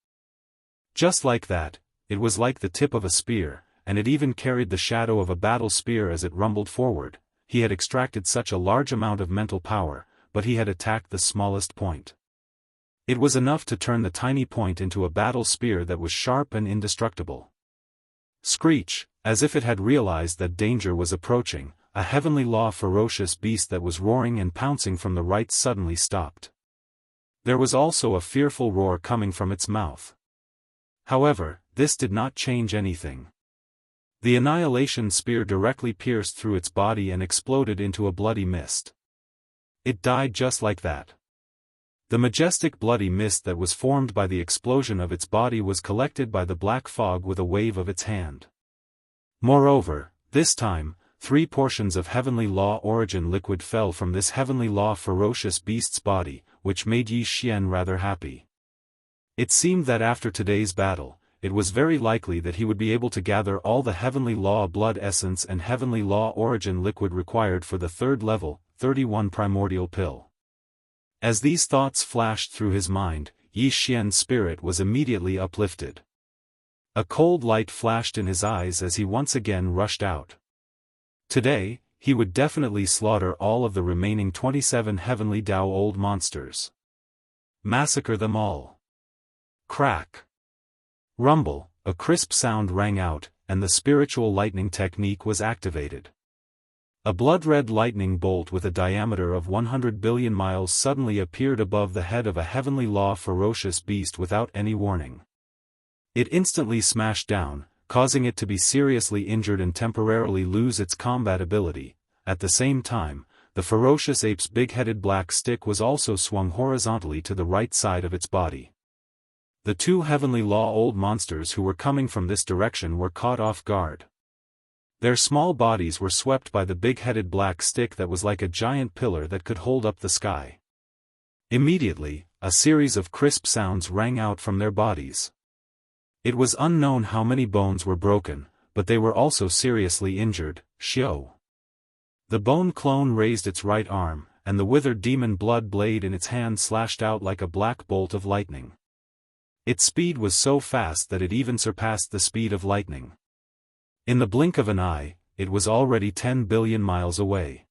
Just like that, it was like the tip of a spear, and it even carried the shadow of a battle spear as it rumbled forward. He had extracted such a large amount of mental power, but he had attacked the smallest point. It was enough to turn the tiny point into a battle spear that was sharp and indestructible. Screech, as if it had realized that danger was approaching, a heavenly law ferocious beast that was roaring and pouncing from the right suddenly stopped. There was also a fearful roar coming from its mouth. However, this did not change anything. The annihilation spear directly pierced through its body and exploded into a bloody mist. It died just like that. The majestic bloody mist that was formed by the explosion of its body was collected by the black fog with a wave of its hand. Moreover, this time, 3 portions of heavenly law origin liquid fell from this heavenly law ferocious beast's body, which made Yi Xian rather happy. It seemed that after today's battle, it was very likely that he would be able to gather all the heavenly law blood essence and heavenly law origin liquid required for the 3rd level, 31 primordial pill. As these thoughts flashed through his mind, Yi Xian's spirit was immediately uplifted. A cold light flashed in his eyes as he once again rushed out. Today, he would definitely slaughter all of the remaining 27 heavenly Daoist monsters. Massacre them all. Crack. Rumble, a crisp sound rang out, and the spiritual lightning technique was activated. A blood-red lightning bolt with a diameter of 100 billion miles suddenly appeared above the head of a heavenly law ferocious beast without any warning. It instantly smashed down, causing it to be seriously injured and temporarily lose its combat ability. At the same time, the ferocious ape's big-headed black stick was also swung horizontally to the right side of its body. The 2 heavenly law old monsters who were coming from this direction were caught off guard. Their small bodies were swept by the big-headed black stick that was like a giant pillar that could hold up the sky. Immediately, a series of crisp sounds rang out from their bodies. It was unknown how many bones were broken, but they were also seriously injured. Xiao. The bone clone raised its right arm, and the withered demon blood blade in its hand slashed out like a black bolt of lightning. Its speed was so fast that it even surpassed the speed of lightning. In the blink of an eye, it was already 10 billion miles away.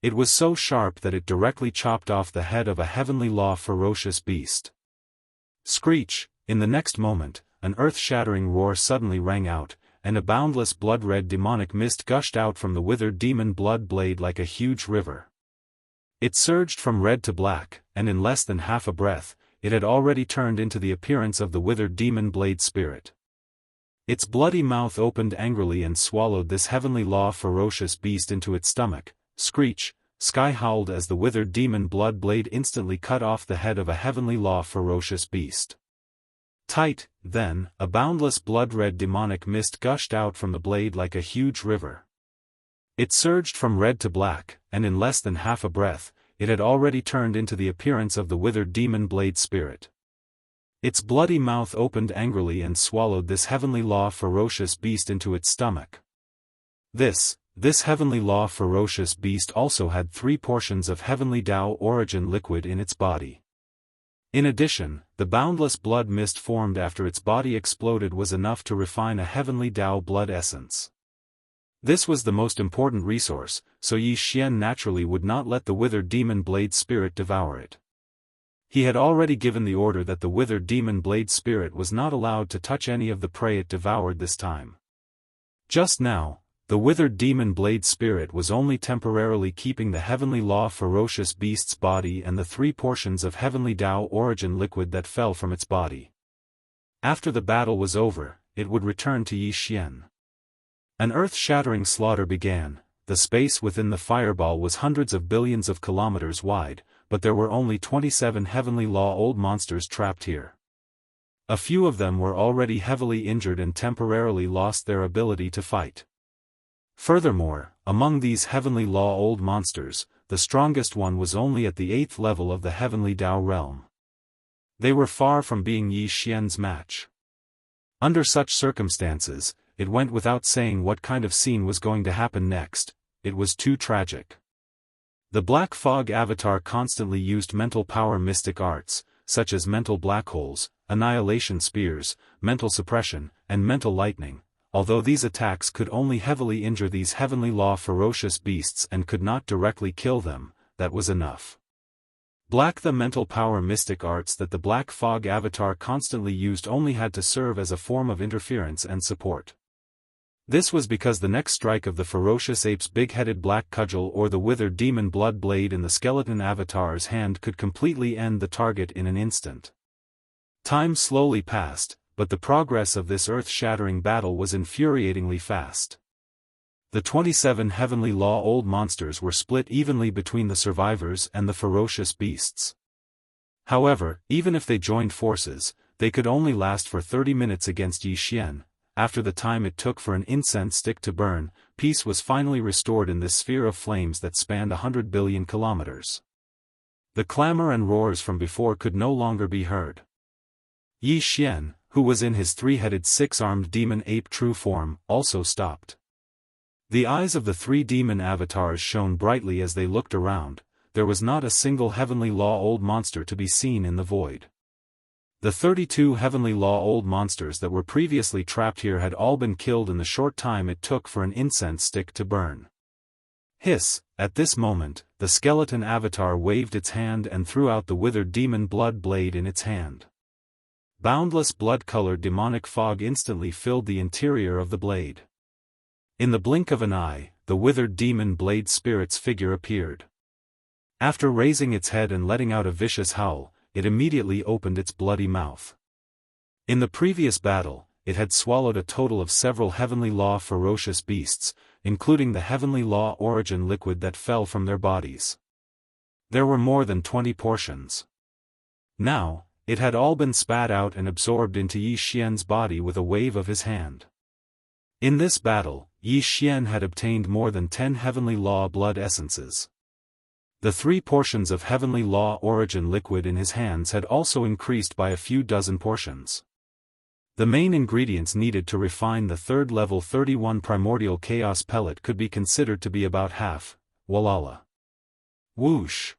It was so sharp that it directly chopped off the head of a heavenly law ferocious beast. Screech, in the next moment, an earth-shattering roar suddenly rang out, and a boundless blood-red demonic mist gushed out from the withered demon blood blade like a huge river. It surged from red to black, and in less than half a breath, it had already turned into the appearance of the withered demon blade spirit. Its bloody mouth opened angrily and swallowed this heavenly law ferocious beast into its stomach. Screech, Sky howled as the withered demon blood blade instantly cut off the head of a heavenly law ferocious beast. Tight, then, a boundless blood-red demonic mist gushed out from the blade like a huge river. It surged from red to black, and in less than half a breath, it had already turned into the appearance of the withered demon blade spirit. Its bloody mouth opened angrily and swallowed this heavenly law ferocious beast into its stomach. This heavenly law ferocious beast also had 3 portions of heavenly Dao origin liquid in its body. In addition, the boundless blood mist formed after its body exploded was enough to refine a heavenly Dao blood essence. This was the most important resource, so Yi Xian naturally would not let the withered demon blade spirit devour it. He had already given the order that the withered demon blade spirit was not allowed to touch any of the prey it devoured this time. Just now, the withered demon blade spirit was only temporarily keeping the heavenly law ferocious beast's body and the 3 portions of heavenly Dao origin liquid that fell from its body. After the battle was over, it would return to Yi Xian. An earth-shattering slaughter began. The space within the fireball was hundreds of billions of kilometers wide, but there were only 27 heavenly law old monsters trapped here. A few of them were already heavily injured and temporarily lost their ability to fight. Furthermore, among these heavenly law old monsters, the strongest one was only at the 8th level of the heavenly Dao realm. They were far from being Yi Xian's match. Under such circumstances, it went without saying what kind of scene was going to happen next. It was too tragic. The Black Fog avatar constantly used mental power mystic arts, such as mental black holes, annihilation spears, mental suppression, and mental lightning. Although these attacks could only heavily injure these heavenly law ferocious beasts and could not directly kill them, that was enough. The mental power mystic arts that the Black Fog avatar constantly used only had to serve as a form of interference and support. This was because the next strike of the ferocious ape's big-headed black cudgel or the withered demon blood blade in the skeleton avatar's hand could completely end the target in an instant. Time slowly passed, but the progress of this earth-shattering battle was infuriatingly fast. The 27 heavenly law old monsters were split evenly between the survivors and the ferocious beasts. However, even if they joined forces, they could only last for 30 minutes against Yi Xian. After the time it took for an incense stick to burn, peace was finally restored in this sphere of flames that spanned 100 billion kilometers. The clamor and roars from before could no longer be heard. Yi Xian, who was in his three-headed six-armed demon ape true form, also stopped. The eyes of the three demon avatars shone brightly as they looked around. There was not a single heavenly law old monster to be seen in the void. The 32 heavenly law old monsters that were previously trapped here had all been killed in the short time it took for an incense stick to burn. Hiss! At this moment, the skeleton avatar waved its hand and threw out the withered demon blood blade in its hand. Boundless blood-colored demonic fog instantly filled the interior of the blade. In the blink of an eye, the withered demon blade spirit's figure appeared. After raising its head and letting out a vicious howl, it immediately opened its bloody mouth. In the previous battle, it had swallowed a total of several heavenly law ferocious beasts, including the heavenly law origin liquid that fell from their bodies. There were more than 20 portions. Now, it had all been spat out and absorbed into Yi Xian's body with a wave of his hand. In this battle, Yi Xian had obtained more than 10 heavenly law blood essences. The 3 portions of heavenly law origin liquid in his hands had also increased by a few dozen portions. The main ingredients needed to refine the 3rd level 31 primordial chaos pellet could be considered to be about half. Walala. Whoosh!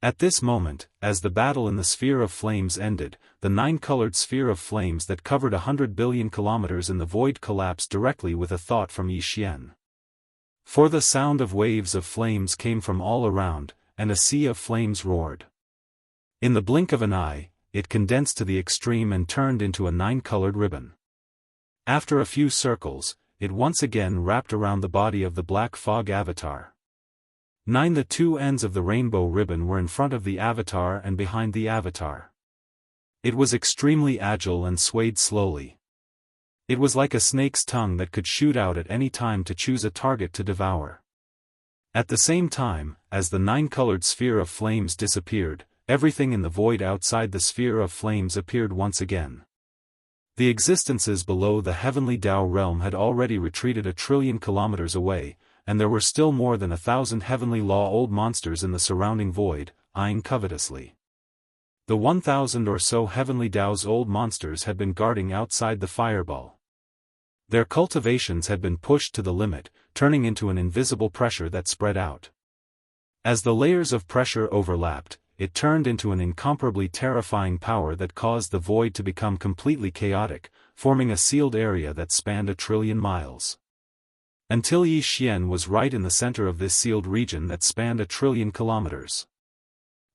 At this moment, as the battle in the sphere of flames ended, the 9-colored sphere of flames that covered 100 billion kilometers in the void collapsed directly with a thought from Yi Xian. For the sound of waves of flames came from all around, and a sea of flames roared. In the blink of an eye, it condensed to the extreme and turned into a 9-colored ribbon. After a few circles, it once again wrapped around the body of the Black Fog avatar. 9 The 2 ends of the rainbow ribbon were in front of the avatar and behind the avatar. It was extremely agile and swayed slowly. It was like a snake's tongue that could shoot out at any time to choose a target to devour. At the same time, as the 9-colored sphere of flames disappeared, everything in the void outside the sphere of flames appeared once again. The existences below the heavenly Dao realm had already retreated 1 trillion kilometers away, and there were still more than 1,000 heavenly law old monsters in the surrounding void, eyeing covetously. The 1,000 or so heavenly Dao's old monsters had been guarding outside the fireball. Their cultivations had been pushed to the limit, turning into an invisible pressure that spread out. As the layers of pressure overlapped, it turned into an incomparably terrifying power that caused the void to become completely chaotic, forming a sealed area that spanned 1 trillion miles. Until Yi Xian was right in the center of this sealed region that spanned 1 trillion kilometers.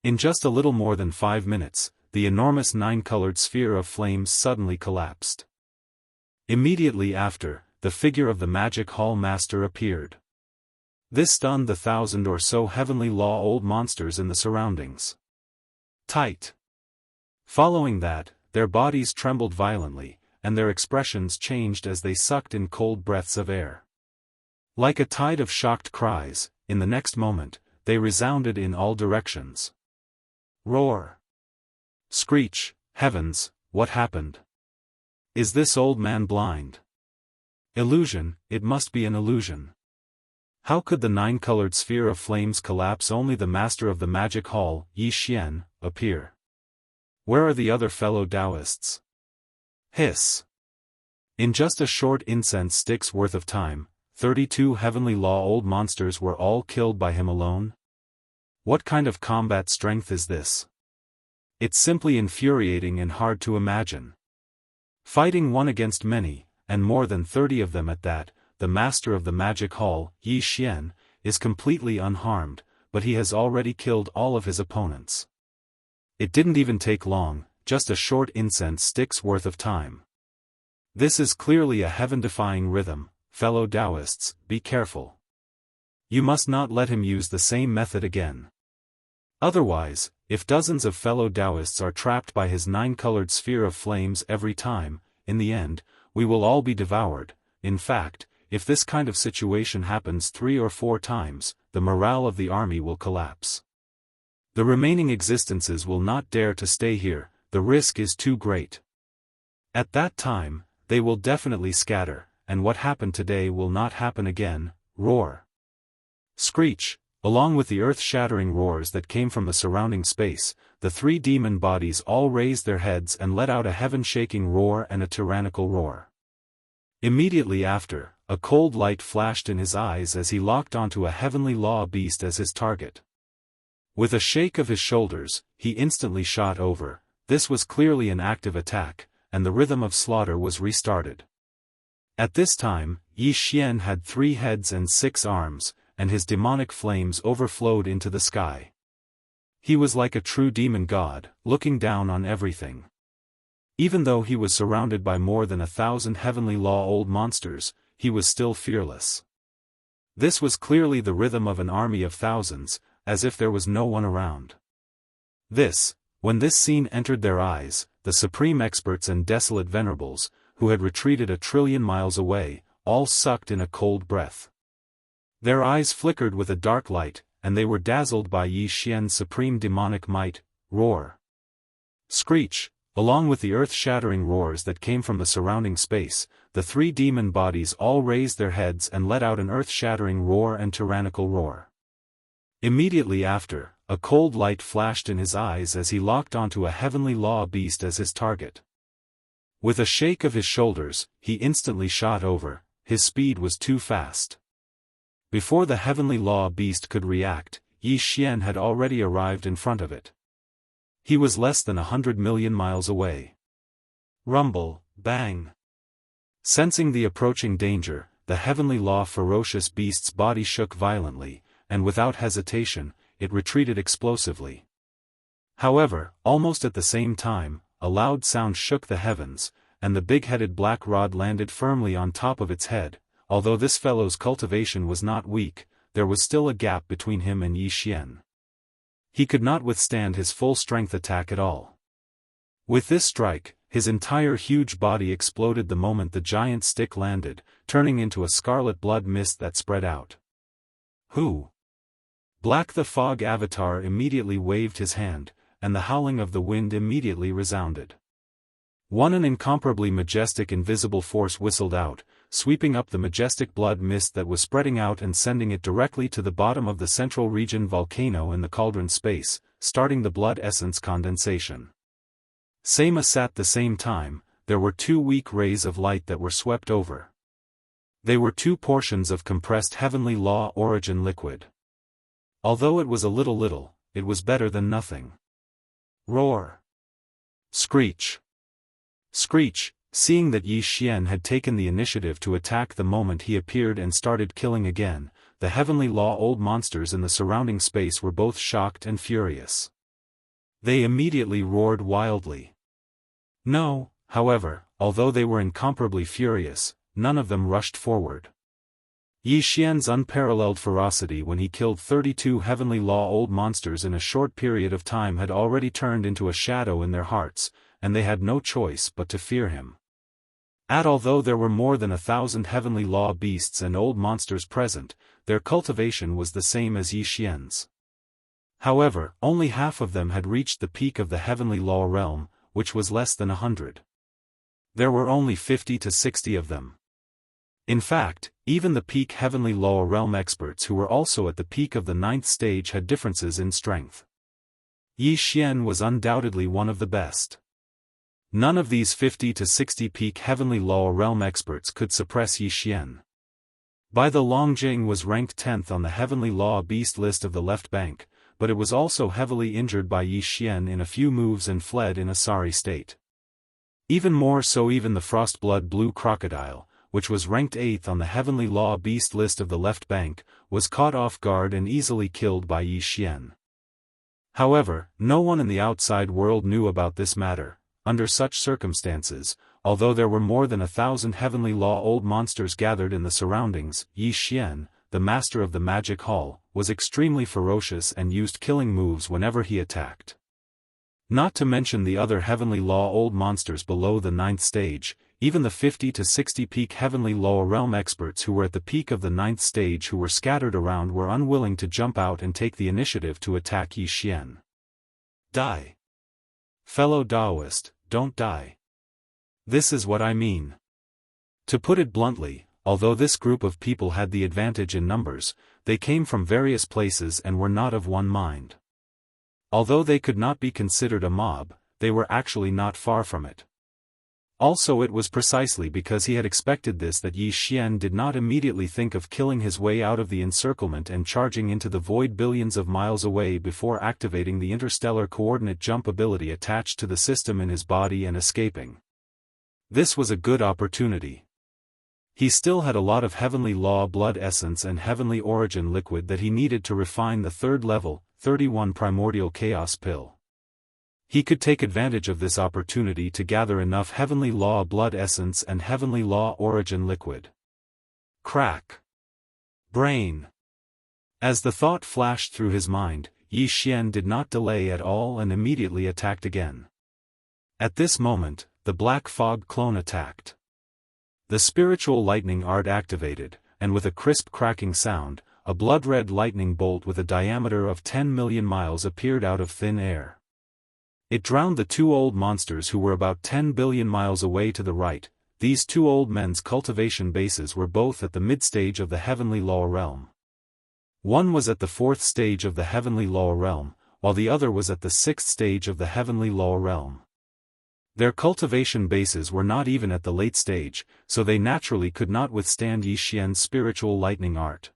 In just a little more than 5 minutes, the enormous 9-colored sphere of flames suddenly collapsed. Immediately after, the figure of the Magic Hall Master appeared. This stunned the 1,000 or so heavenly law old monsters in the surroundings. Tight. Following that, their bodies trembled violently, and their expressions changed as they sucked in cold breaths of air. Like a tide of shocked cries, in the next moment, they resounded in all directions. Roar! Screech! Heavens, what happened? Is this old man blind? Illusion, it must be an illusion. How could the nine-colored sphere of flames collapse? Only the master of the magic hall, Yi Xian, appear. Where are the other fellow Daoists? Hiss. In just a short incense stick's worth of time, 32 heavenly law old monsters were all killed by him alone? What kind of combat strength is this? It's simply infuriating and hard to imagine. Fighting one against many, and more than 30 of them at that, the master of the magic hall, Yi Xian, is completely unharmed, but he has already killed all of his opponents. It didn't even take long, just a short incense stick's worth of time. This is clearly a heaven-defying rhythm. Fellow Daoists, be careful. You must not let him use the same method again. Otherwise, if dozens of fellow Daoists are trapped by his nine-colored sphere of flames every time, in the end, we will all be devoured. In fact, if this kind of situation happens 3 or 4 times, the morale of the army will collapse. The remaining existences will not dare to stay here, the risk is too great. At that time, they will definitely scatter, and what happened today will not happen again. Roar. Screech. Along with the earth-shattering roars that came from the surrounding space, the 3 demon bodies all raised their heads and let out a heaven-shaking roar and a tyrannical roar. Immediately after, a cold light flashed in his eyes as he locked onto a heavenly law beast as his target. With a shake of his shoulders, he instantly shot over. This was clearly an active attack, and the rhythm of slaughter was restarted. At this time, Yi Xian had 3 heads and 6 arms, and his demonic flames overflowed into the sky. He was like a true demon god, looking down on everything. Even though he was surrounded by more than 1,000 heavenly law old monsters, he was still fearless. This was clearly the rhythm of an army of thousands, as if there was no one around. When this scene entered their eyes, the supreme experts and desolate venerables, who had retreated 1 trillion miles away, all sucked in a cold breath. Their eyes flickered with a dark light, and they were dazzled by Yi Xian's supreme demonic might. Roar. Screech. Along with the earth-shattering roars that came from the surrounding space, the 3 demon bodies all raised their heads and let out an earth-shattering roar and tyrannical roar. Immediately after, a cold light flashed in his eyes as he locked onto a heavenly law beast as his target. With a shake of his shoulders, he instantly shot over. His speed was too fast. Before the heavenly law beast could react, Yi Xian had already arrived in front of it. He was less than 100 million miles away. Rumble, bang. Sensing the approaching danger, the heavenly law ferocious beast's body shook violently, and without hesitation, it retreated explosively. However, almost at the same time, a loud sound shook the heavens, and the big-headed black rod landed firmly on top of its head. Although this fellow's cultivation was not weak, there was still a gap between him and Yi Xian. He could not withstand his full-strength attack at all. With this strike, his entire huge body exploded the moment the giant stick landed, turning into a scarlet blood mist that spread out. Who? Black the Fog Avatar immediately waved his hand, and the howling of the wind immediately resounded. An incomparably majestic invisible force whistled out, sweeping up the majestic blood mist that was spreading out and sending it directly to the bottom of the central region volcano in the cauldron space, starting the blood essence condensation. At the same time, there were 2 weak rays of light that were swept over. They were 2 portions of compressed heavenly law origin liquid. Although it was a little, it was better than nothing. Roar. Screech. Screech. Seeing that Yi Xian had taken the initiative to attack the moment he appeared and started killing again, the heavenly law old monsters in the surrounding space were both shocked and furious. They immediately roared wildly. No, however, although they were incomparably furious, none of them rushed forward. Yi Xian's unparalleled ferocity when he killed 32 heavenly law old monsters in a short period of time had already turned into a shadow in their hearts, and they had no choice but to fear him. Although there were more than 1,000 heavenly law beasts and old monsters present, their cultivation was the same as Yi Xian's. However, only half of them had reached the peak of the heavenly law realm, which was less than 100. There were only 50 to 60 of them. In fact, even the peak heavenly lower realm experts who were also at the peak of the 9th stage had differences in strength. Yi Xian was undoubtedly one of the best. None of these 50 to 60 peak heavenly lower realm experts could suppress Yi Xian. Bai the Longjing was ranked 10th on the heavenly law beast list of the left bank, but it was also heavily injured by Yi Xian in a few moves and fled in a sorry state. Even more so, even the Frostblood Blue Crocodile, which was ranked 8th on the heavenly law beast list of the left bank, was caught off guard and easily killed by Yi Xian. However, no one in the outside world knew about this matter. Under such circumstances, although there were more than 1,000 heavenly law old monsters gathered in the surroundings, Yi Xian, the master of the magic hall, was extremely ferocious and used killing moves whenever he attacked. Not to mention the other heavenly law old monsters below the 9th stage, even the 50 to 60 peak heavenly lower realm experts who were at the peak of the 9th stage who were scattered around were unwilling to jump out and take the initiative to attack Yi Xian. Die. Fellow Daoist, don't die. This is what I mean. To put it bluntly, although this group of people had the advantage in numbers, they came from various places and were not of one mind. Although they could not be considered a mob, they were actually not far from it. Also, it was precisely because he had expected this that Yi Xian did not immediately think of killing his way out of the encirclement and charging into the void billions of miles away before activating the interstellar coordinate jump ability attached to the system in his body and escaping. This was a good opportunity. He still had a lot of heavenly law blood essence and heavenly origin liquid that he needed to refine the 3rd level, 31 primordial chaos pill. He could take advantage of this opportunity to gather enough heavenly law blood essence and heavenly law origin liquid. Crack. Brain. As the thought flashed through his mind, Yi Xian did not delay at all and immediately attacked again. At this moment, the Black Fog clone attacked. The spiritual lightning art activated, and with a crisp cracking sound, a blood-red lightning bolt with a diameter of 10 million miles appeared out of thin air. It drowned the 2 old monsters who were about 10 billion miles away to the right. These 2 old men's cultivation bases were both at the mid-stage of the heavenly lower realm. One was at the 4th stage of the heavenly lower realm, while the other was at the 6th stage of the heavenly lower realm. Their cultivation bases were not even at the late stage, so they naturally could not withstand Yi Xian's spiritual lightning art.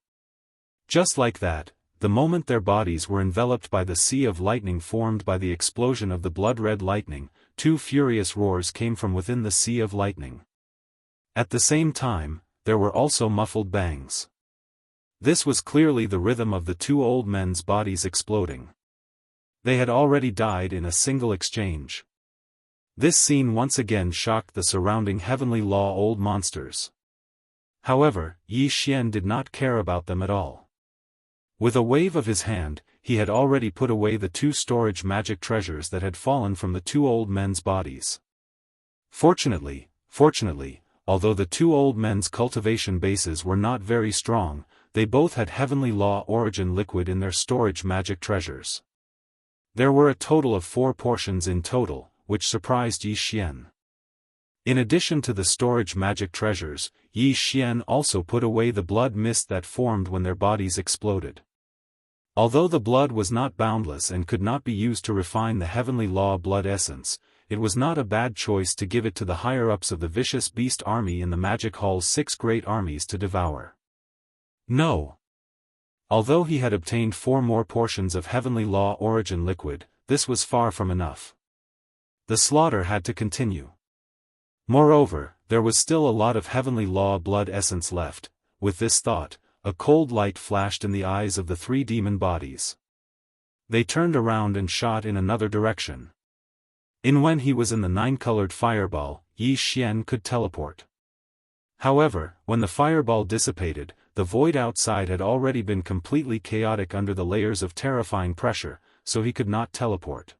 Just like that, the moment their bodies were enveloped by the sea of lightning formed by the explosion of the blood-red lightning, 2 furious roars came from within the sea of lightning. At the same time, there were also muffled bangs. This was clearly the rhythm of the 2 old men's bodies exploding. They had already died in a single exchange. This scene once again shocked the surrounding heavenly law old monsters. However, Yi Xian did not care about them at all. With a wave of his hand, he had already put away the 2 storage magic treasures that had fallen from the 2 old men's bodies. Fortunately, although the 2 old men's cultivation bases were not very strong, they both had heavenly law origin liquid in their storage magic treasures. There were a total of 4 portions in total, which surprised Yi Xian. In addition to the storage magic treasures, Yi Xian also put away the blood mist that formed when their bodies exploded. Although the blood was not boundless and could not be used to refine the heavenly law blood essence, it was not a bad choice to give it to the higher-ups of the vicious beast army in the magic hall's 6 great armies to devour. No. Although he had obtained 4 more portions of heavenly law origin liquid, this was far from enough. The slaughter had to continue. Moreover, there was still a lot of heavenly law blood essence left. With this thought, a cold light flashed in the eyes of the 3 demon bodies. They turned around and shot in another direction. When he was in the 9-colored fireball, Yi Xian could teleport. However, when the fireball dissipated, the void outside had already been completely chaotic under the layers of terrifying pressure, so he could not teleport.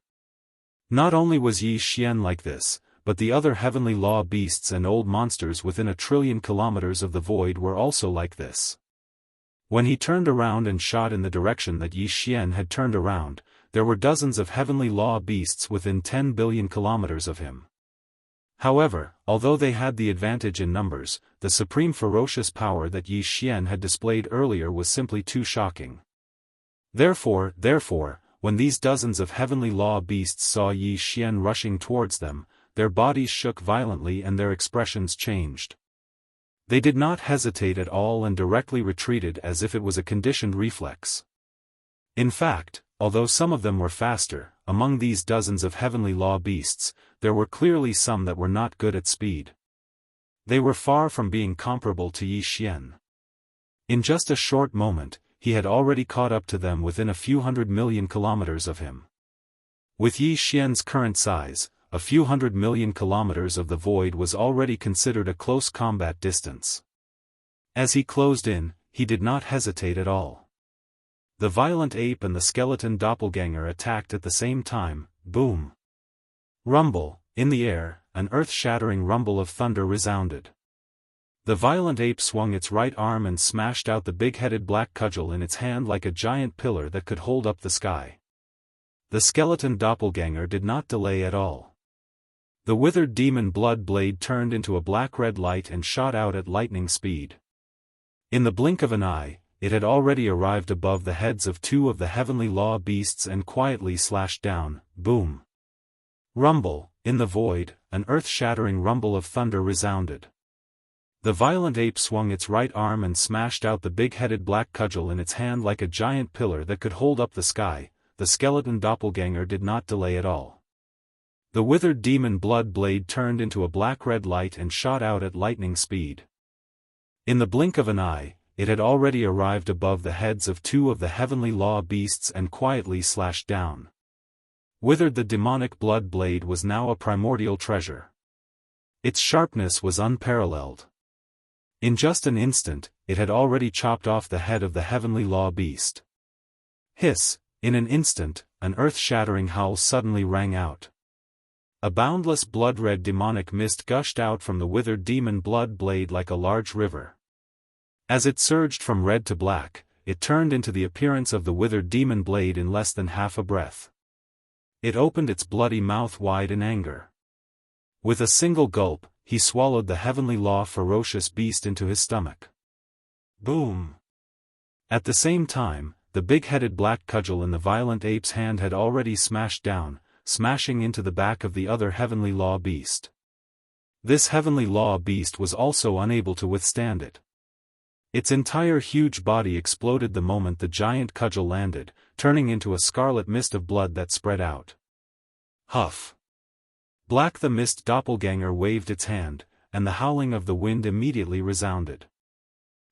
Not only was Yi Xian like this, but the other heavenly law beasts and old monsters within 1 trillion kilometers of the void were also like this. When he turned around and shot in the direction that Yi Xian had turned around, there were dozens of heavenly law beasts within 10 billion kilometers of him. However, although they had the advantage in numbers, the supreme ferocious power that Yi Xian had displayed earlier was simply too shocking. Therefore, when these dozens of heavenly law beasts saw Yi Xian rushing towards them, their bodies shook violently and their expressions changed. They did not hesitate at all and directly retreated as if it was a conditioned reflex. In fact, although some of them were faster, among these dozens of heavenly law beasts, there were clearly some that were not good at speed. They were far from being comparable to Yi Xian. In just a short moment, he had already caught up to them within a few 100 million kilometers of him. With Yi Xian's current size, a few 100 million kilometers of the void was already considered a close combat distance. As he closed in, he did not hesitate at all. The violent ape and the skeleton doppelganger attacked at the same time. Boom! Rumble, in the air, an earth-shattering rumble of thunder resounded. The violent ape swung its right arm and smashed out the big-headed black cudgel in its hand like a giant pillar that could hold up the sky. The skeleton doppelganger did not delay at all. The withered demon blood blade turned into a black-red light and shot out at lightning speed. In the blink of an eye, it had already arrived above the heads of two of the heavenly law beasts and quietly slashed down. Boom! Rumble, in the void, an earth-shattering rumble of thunder resounded. The violent ape swung its right arm and smashed out the big-headed black cudgel in its hand like a giant pillar that could hold up the sky. The skeleton doppelganger did not delay at all. The withered demon blood blade turned into a black-red light and shot out at lightning speed. In the blink of an eye, it had already arrived above the heads of two of the heavenly law beasts and quietly slashed down. Withered the demonic blood blade was now a primordial treasure. Its sharpness was unparalleled. In just an instant, it had already chopped off the head of the heavenly law beast. Hiss! In an instant, an earth-shattering howl suddenly rang out. A boundless blood-red demonic mist gushed out from the withered demon blood blade like a large river. As it surged from red to black, it turned into the appearance of the withered demon blade in less than half a breath. It opened its bloody mouth wide in anger. With a single gulp, he swallowed the heavenly law ferocious beast into his stomach. Boom! At the same time, the big-headed black cudgel in the violent ape's hand had already smashed down, smashing into the back of the other heavenly law beast. This heavenly law beast was also unable to withstand it. Its entire huge body exploded the moment the giant cudgel landed, turning into a scarlet mist of blood that spread out. Huff! Black the mist doppelganger waved its hand, and the howling of the wind immediately resounded.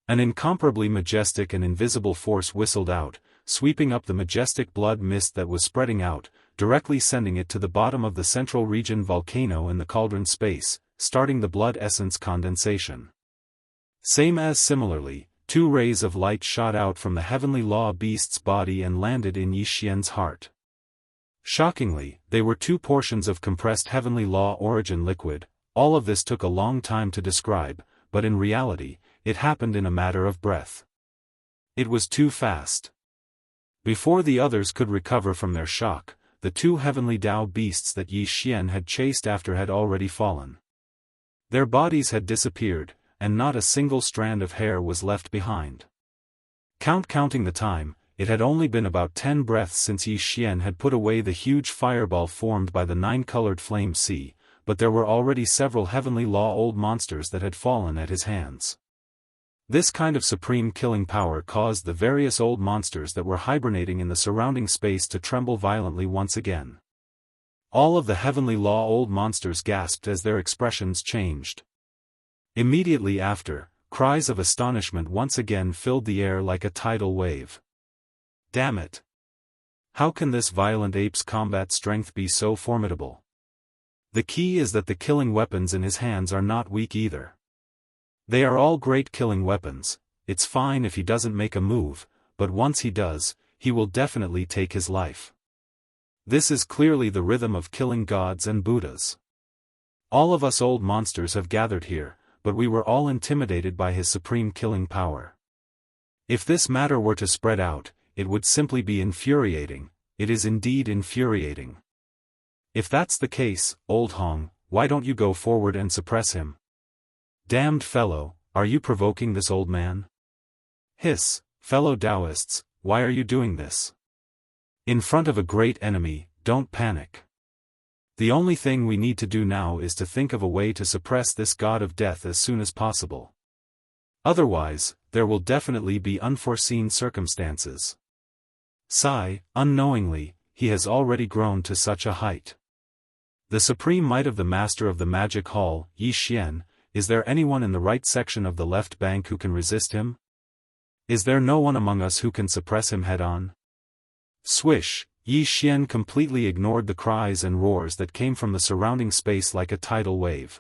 An incomparably majestic and invisible force whistled out, sweeping up the majestic blood mist that was spreading out, directly sending it to the bottom of the central region volcano in the cauldron space, starting the blood essence condensation. Similarly, two rays of light shot out from the heavenly law beast's body and landed in Yi Xian's heart. Shockingly, they were two portions of compressed heavenly law origin liquid. All of this took a long time to describe, but in reality, it happened in a matter of breath. It was too fast. Before the others could recover from their shock, the two heavenly Dao beasts that Yi Xian had chased after had already fallen. Their bodies had disappeared, and not a single strand of hair was left behind. Counting the time, it had only been about 10 breaths since Yi Xian had put away the huge fireball formed by the 9-colored flame sea, but there were already several heavenly law old monsters that had fallen at his hands. This kind of supreme killing power caused the various old monsters that were hibernating in the surrounding space to tremble violently once again. All of the heavenly law old monsters gasped as their expressions changed. Immediately after, cries of astonishment once again filled the air like a tidal wave. Damn it! How can this violent ape's combat strength be so formidable? The key is that the killing weapons in his hands are not weak either. They are all great killing weapons. It's fine if he doesn't make a move, but once he does, he will definitely take his life. This is clearly the rhythm of killing gods and Buddhas. All of us old monsters have gathered here, but we were all intimidated by his supreme killing power. If this matter were to spread out, it would simply be infuriating. It is indeed infuriating. If that's the case, Old Hong, why don't you go forward and suppress him? Damned fellow, are you provoking this old man? Hiss, fellow Daoists, why are you doing this? In front of a great enemy, don't panic. The only thing we need to do now is to think of a way to suppress this god of death as soon as possible. Otherwise, there will definitely be unforeseen circumstances. Sigh, unknowingly, he has already grown to such a height. The supreme might of the master of the magic hall, Yi Xian, is there anyone in the right section of the left bank who can resist him? Is there no one among us who can suppress him head-on? Swish, Yi Xian completely ignored the cries and roars that came from the surrounding space like a tidal wave.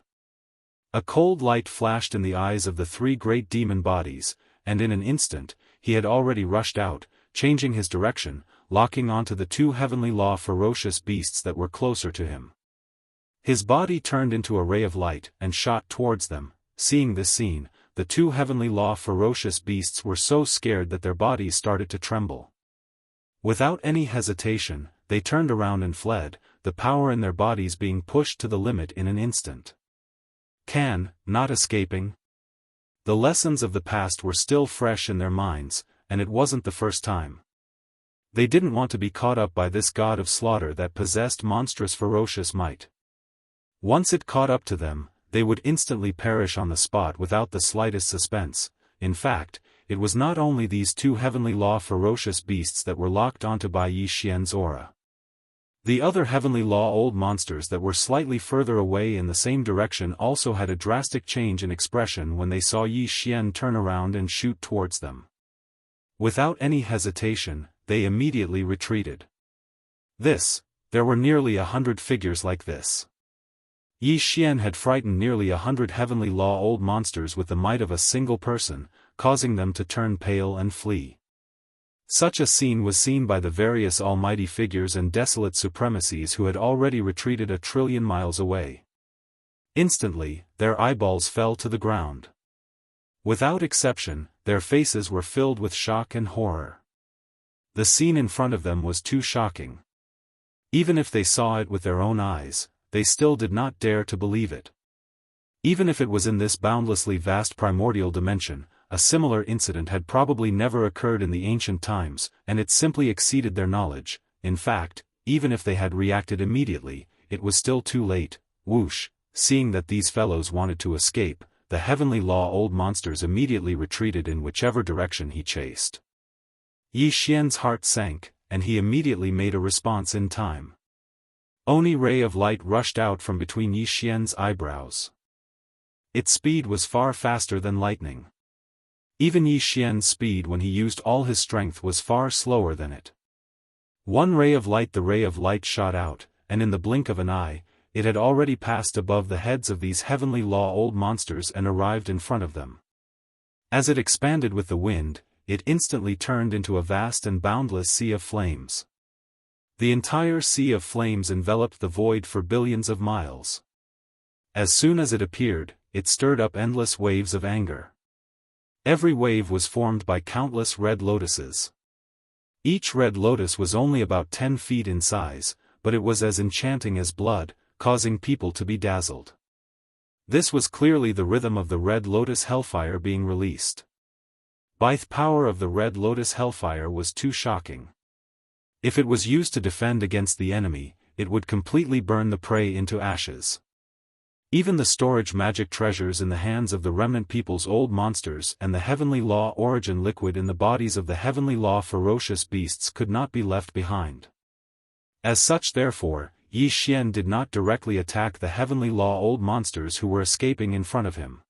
A cold light flashed in the eyes of the three great demon bodies, and in an instant, he had already rushed out, changing his direction, locking onto the two heavenly law ferocious beasts that were closer to him. His body turned into a ray of light and shot towards them. Seeing this scene, the two heavenly law ferocious beasts were so scared that their bodies started to tremble. Without any hesitation, they turned around and fled, the power in their bodies being pushed to the limit in an instant. Not escaping. The lessons of the past were still fresh in their minds, and it wasn't the first time. They didn't want to be caught up by this god of slaughter that possessed monstrous ferocious might. Once it caught up to them, they would instantly perish on the spot without the slightest suspense. In fact, it was not only these two heavenly law ferocious beasts that were locked onto by Yi Xian's aura. The other heavenly law old monsters that were slightly further away in the same direction also had a drastic change in expression when they saw Yi Xian turn around and shoot towards them. Without any hesitation, they immediately retreated. There were nearly 100 figures like this. Yi Xian had frightened nearly 100 heavenly law old monsters with the might of a single person, causing them to turn pale and flee. Such a scene was seen by the various almighty figures and desolate supremacies who had already retreated 1 trillion miles away. Instantly, their eyeballs fell to the ground. Without exception, their faces were filled with shock and horror. The scene in front of them was too shocking. Even if they saw it with their own eyes, they still did not dare to believe it. Even if it was in this boundlessly vast primordial dimension, a similar incident had probably never occurred in the ancient times, and it simply exceeded their knowledge. In fact, even if they had reacted immediately, it was still too late. Whoosh, seeing that these fellows wanted to escape, the heavenly law old monsters immediately retreated in whichever direction he chased. Yi Xian's heart sank, and he immediately made a response in time. Oni ray of light rushed out from between Yi Xian's eyebrows. Its speed was far faster than lightning. Even Yi Xian's speed when he used all his strength was far slower than it. One ray of light, the ray of light shot out, and in the blink of an eye, it had already passed above the heads of these heavenly law old monsters and arrived in front of them. As it expanded with the wind, it instantly turned into a vast and boundless sea of flames. The entire sea of flames enveloped the void for billions of miles. As soon as it appeared, it stirred up endless waves of anger. Every wave was formed by countless red lotuses. Each red lotus was only about 10 feet in size, but it was as enchanting as blood, causing people to be dazzled. This was clearly the rhythm of the red lotus hellfire being released. The power of the red lotus hellfire was too shocking. If it was used to defend against the enemy, it would completely burn the prey into ashes. Even the storage magic treasures in the hands of the remnant people's old monsters and the heavenly law origin liquid in the bodies of the heavenly law ferocious beasts could not be left behind. As such, therefore, Yi Xian did not directly attack the heavenly law old monsters who were escaping in front of him.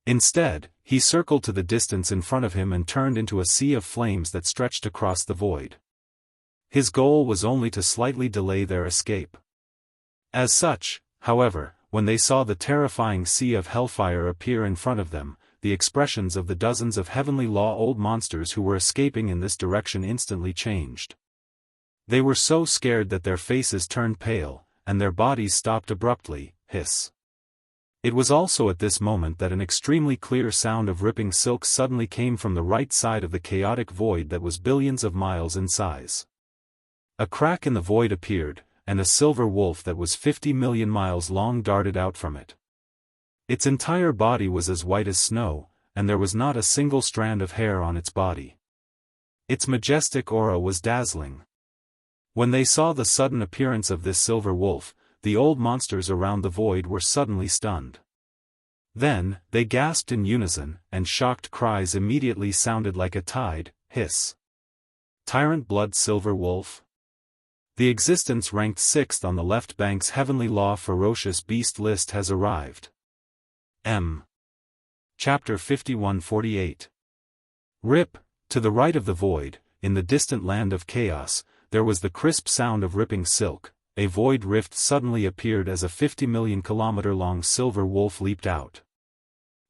Instead, he circled to the distance in front of him and turned into a sea of flames that stretched across the void. His goal was only to slightly delay their escape. As such, however, when they saw the terrifying sea of hellfire appear in front of them, the expressions of the dozens of heavenly law old monsters who were escaping in this direction instantly changed. They were so scared that their faces turned pale, and their bodies stopped abruptly. Hiss. It was also at this moment that an extremely clear sound of ripping silk suddenly came from the right side of the chaotic void that was billions of miles in size. A crack in the void appeared, and a silver wolf that was 50 million miles long darted out from it. Its entire body was as white as snow, and there was not a single strand of hair on its body. Its majestic aura was dazzling. When they saw the sudden appearance of this silver wolf, the old monsters around the void were suddenly stunned. Then, they gasped in unison, and shocked cries immediately sounded like a tide. Hiss. Tyrant Blood Silver Wolf? The existence ranked 6th on the left bank's Heavenly Law Ferocious Beast list has arrived. M. Chapter 5148. Rip. To the right of the void, in the distant land of chaos, there was the crisp sound of ripping silk. A void rift suddenly appeared as a 50 million kilometer long silver wolf leaped out.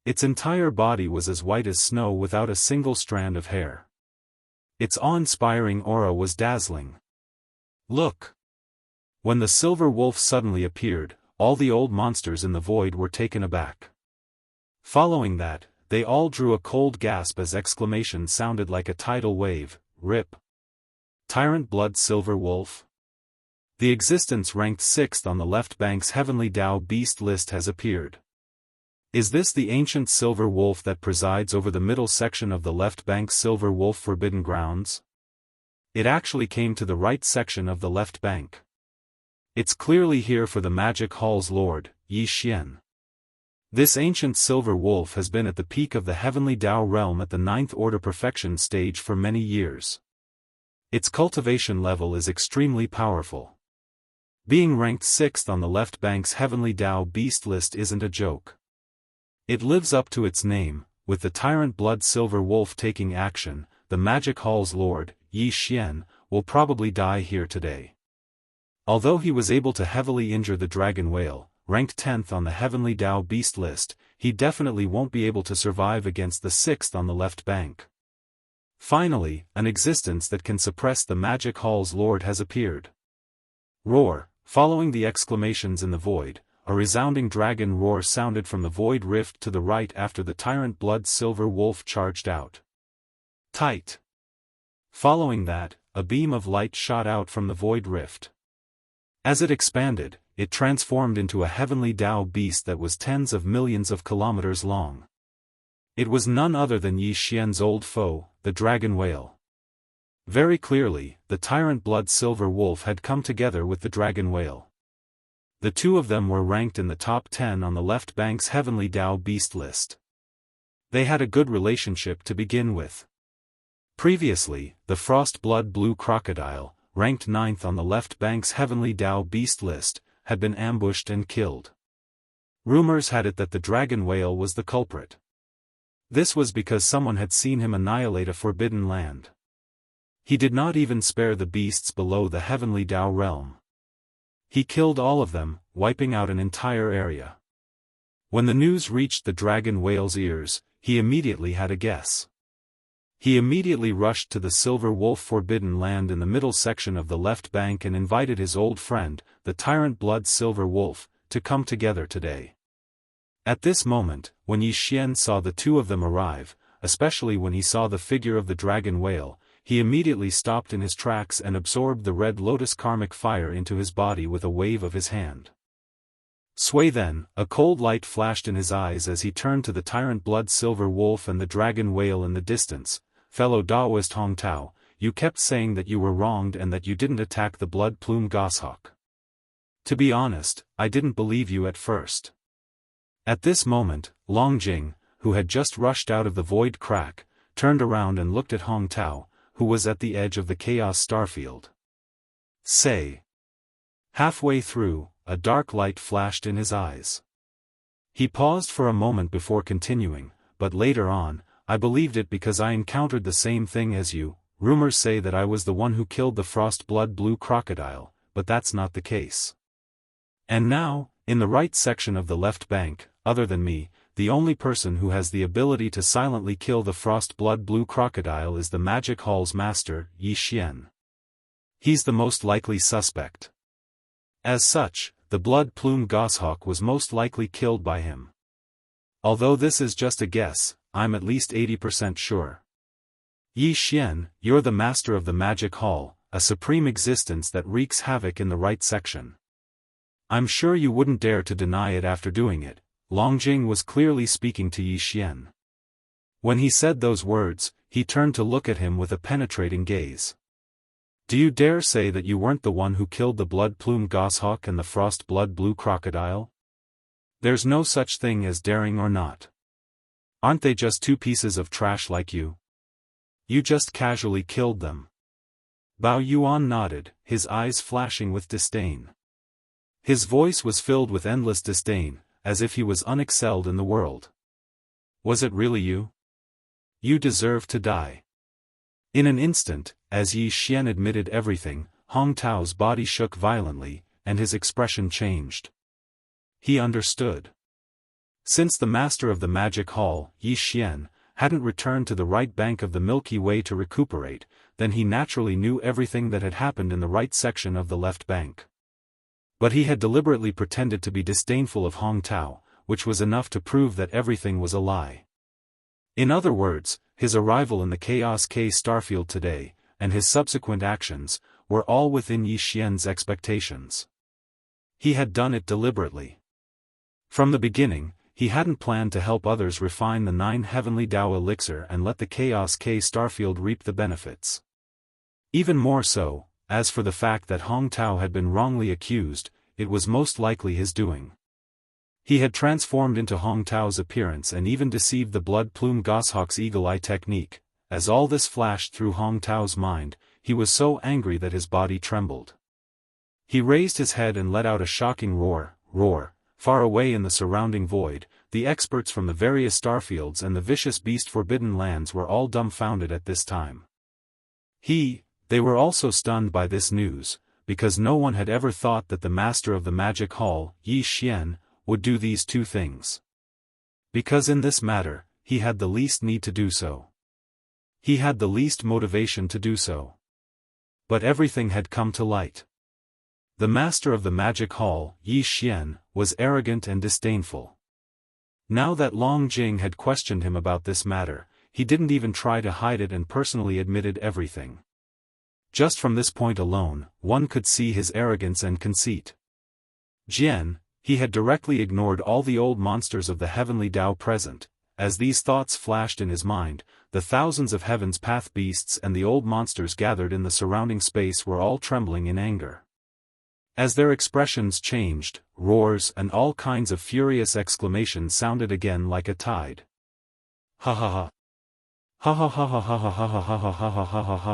Its entire body was as white as snow without a single strand of hair. Its awe-inspiring aura was dazzling. Look! When the silver wolf suddenly appeared, all the old monsters in the void were taken aback. Following that, they all drew a cold gasp as exclamation sounded like a tidal wave. Rip. Tyrant Blood Silver Wolf? The existence ranked 6th on the left bank's Heavenly Dao Beast list has appeared. Is this the ancient silver wolf that presides over the middle section of the left bank's Silver Wolf Forbidden Grounds? It actually came to the right section of the left bank. It's clearly here for the Magic Hall's Lord, Yi Xian. This ancient silver wolf has been at the peak of the Heavenly Dao realm at the 9th Order Perfection stage for many years. Its cultivation level is extremely powerful. Being ranked 6th on the left bank's Heavenly Dao Beast list isn't a joke. It lives up to its name. With the Tyrant Blood Silver Wolf taking action, the Magic Hall's Lord, Yi Xian, will probably die here today. Although he was able to heavily injure the dragon whale, ranked 10th on the Heavenly Dao Beast list, he definitely won't be able to survive against the 6th on the left bank. Finally, an existence that can suppress the Magic Hall's Lord has appeared. Roar. Following the exclamations in the void, a resounding dragon roar sounded from the void rift to the right after the Tyrant Blood Silver Wolf charged out. Tight. Following that, a beam of light shot out from the void rift. As it expanded, it transformed into a Heavenly Dao beast that was tens of millions of kilometers long. It was none other than Yi Xian's old foe, the dragon whale. Very clearly, the Tyrant Blood Silver Wolf had come together with the dragon whale. The two of them were ranked in the top 10 on the left bank's Heavenly Dao Beast list. They had a good relationship to begin with. Previously, the Frost Blood Blue Crocodile, ranked 9th on the left bank's Heavenly Dao Beast list, had been ambushed and killed. Rumors had it that the dragon whale was the culprit. This was because someone had seen him annihilate a forbidden land. He did not even spare the beasts below the Heavenly Dao realm. He killed all of them, wiping out an entire area. When the news reached the dragon whale's ears, he immediately had a guess. He immediately rushed to the Silver Wolf Forbidden Land in the middle section of the left bank and invited his old friend, the Tyrant Blood Silver Wolf, to come together today. At this moment, when Yi Xian saw the two of them arrive, especially when he saw the figure of the dragon whale, he immediately stopped in his tracks and absorbed the red lotus karmic fire into his body with a wave of his hand. Sway then, a cold light flashed in his eyes as he turned to the Tyrant Blood Silver Wolf and the dragon whale in the distance. Fellow Daoist Hong Tao, you kept saying that you were wronged and that you didn't attack the Blood Plume Goshawk. To be honest, I didn't believe you at first. At this moment, Long Jing, who had just rushed out of the void crack, turned around and looked at Hong Tao, who was at the edge of the Chaos Starfield. Say. Halfway through, a dark light flashed in his eyes. He paused for a moment before continuing, but later on, I believed it because I encountered the same thing as you. Rumors say that I was the one who killed the Frost Blood Blue Crocodile, but that's not the case. And now, in the right section of the left bank, other than me, the only person who has the ability to silently kill the Frost Blood Blue Crocodile is the Magic Hall's master, Yi Xian. He's the most likely suspect. As such, the Blood Plume Goshawk was most likely killed by him. Although this is just a guess, I'm at least 80% sure. Yi Xian, you're the master of the Magic Hall, a supreme existence that wreaks havoc in the right section. I'm sure you wouldn't dare to deny it after doing it. Longjing was clearly speaking to Yi Xian. When he said those words, he turned to look at him with a penetrating gaze. Do you dare say that you weren't the one who killed the blood-plumed goshawk and the frost-blood-blue crocodile? There's no such thing as daring or not. Aren't they just two pieces of trash like you? You just casually killed them. Bao Yuan nodded, his eyes flashing with disdain. His voice was filled with endless disdain, as if he was unexcelled in the world. Was it really you? You deserve to die. In an instant, as Yi Xian admitted everything, Hong Tao's body shook violently, and his expression changed. He understood. Since the master of the magic hall, Yi Xian, hadn't returned to the right bank of the Milky Way to recuperate, then he naturally knew everything that had happened in the right section of the left bank. But he had deliberately pretended to be disdainful of Hong Tao, which was enough to prove that everything was a lie. In other words, his arrival in the Chaos K starfield today, and his subsequent actions, were all within Yi Xian's expectations. He had done it deliberately. From the beginning, he hadn't planned to help others refine the 9 heavenly Dao elixir and let the Chaos K starfield reap the benefits. Even more so, as for the fact that Hong Tao had been wrongly accused, it was most likely his doing. He had transformed into Hong Tao's appearance and even deceived the blood-plumed goshawk's eagle-eye technique. As all this flashed through Hong Tao's mind, he was so angry that his body trembled. He raised his head and let out a shocking roar. Far away in the surrounding void, the experts from the various starfields and the vicious beast-forbidden lands were all dumbfounded at this time. They were also stunned by this news, because no one had ever thought that the master of the magic hall, Yi Xian, would do these two things. Because in this matter, he had the least need to do so. He had the least motivation to do so. But everything had come to light. The master of the magic hall, Yi Xian, was arrogant and disdainful. Now that Long Jing had questioned him about this matter, he didn't even try to hide it and personally admitted everything. Just from this point alone, one could see his arrogance and conceit. Jian, he had directly ignored all the old monsters of the heavenly Dao present. As these thoughts flashed in his mind, the thousands of heaven's path beasts and the old monsters gathered in the surrounding space were all trembling in anger. As their expressions changed, roars and all kinds of furious exclamations sounded again like a tide. Ha ha ha. Ha ha ha ha ha ha ha ha ha ha ha ha ha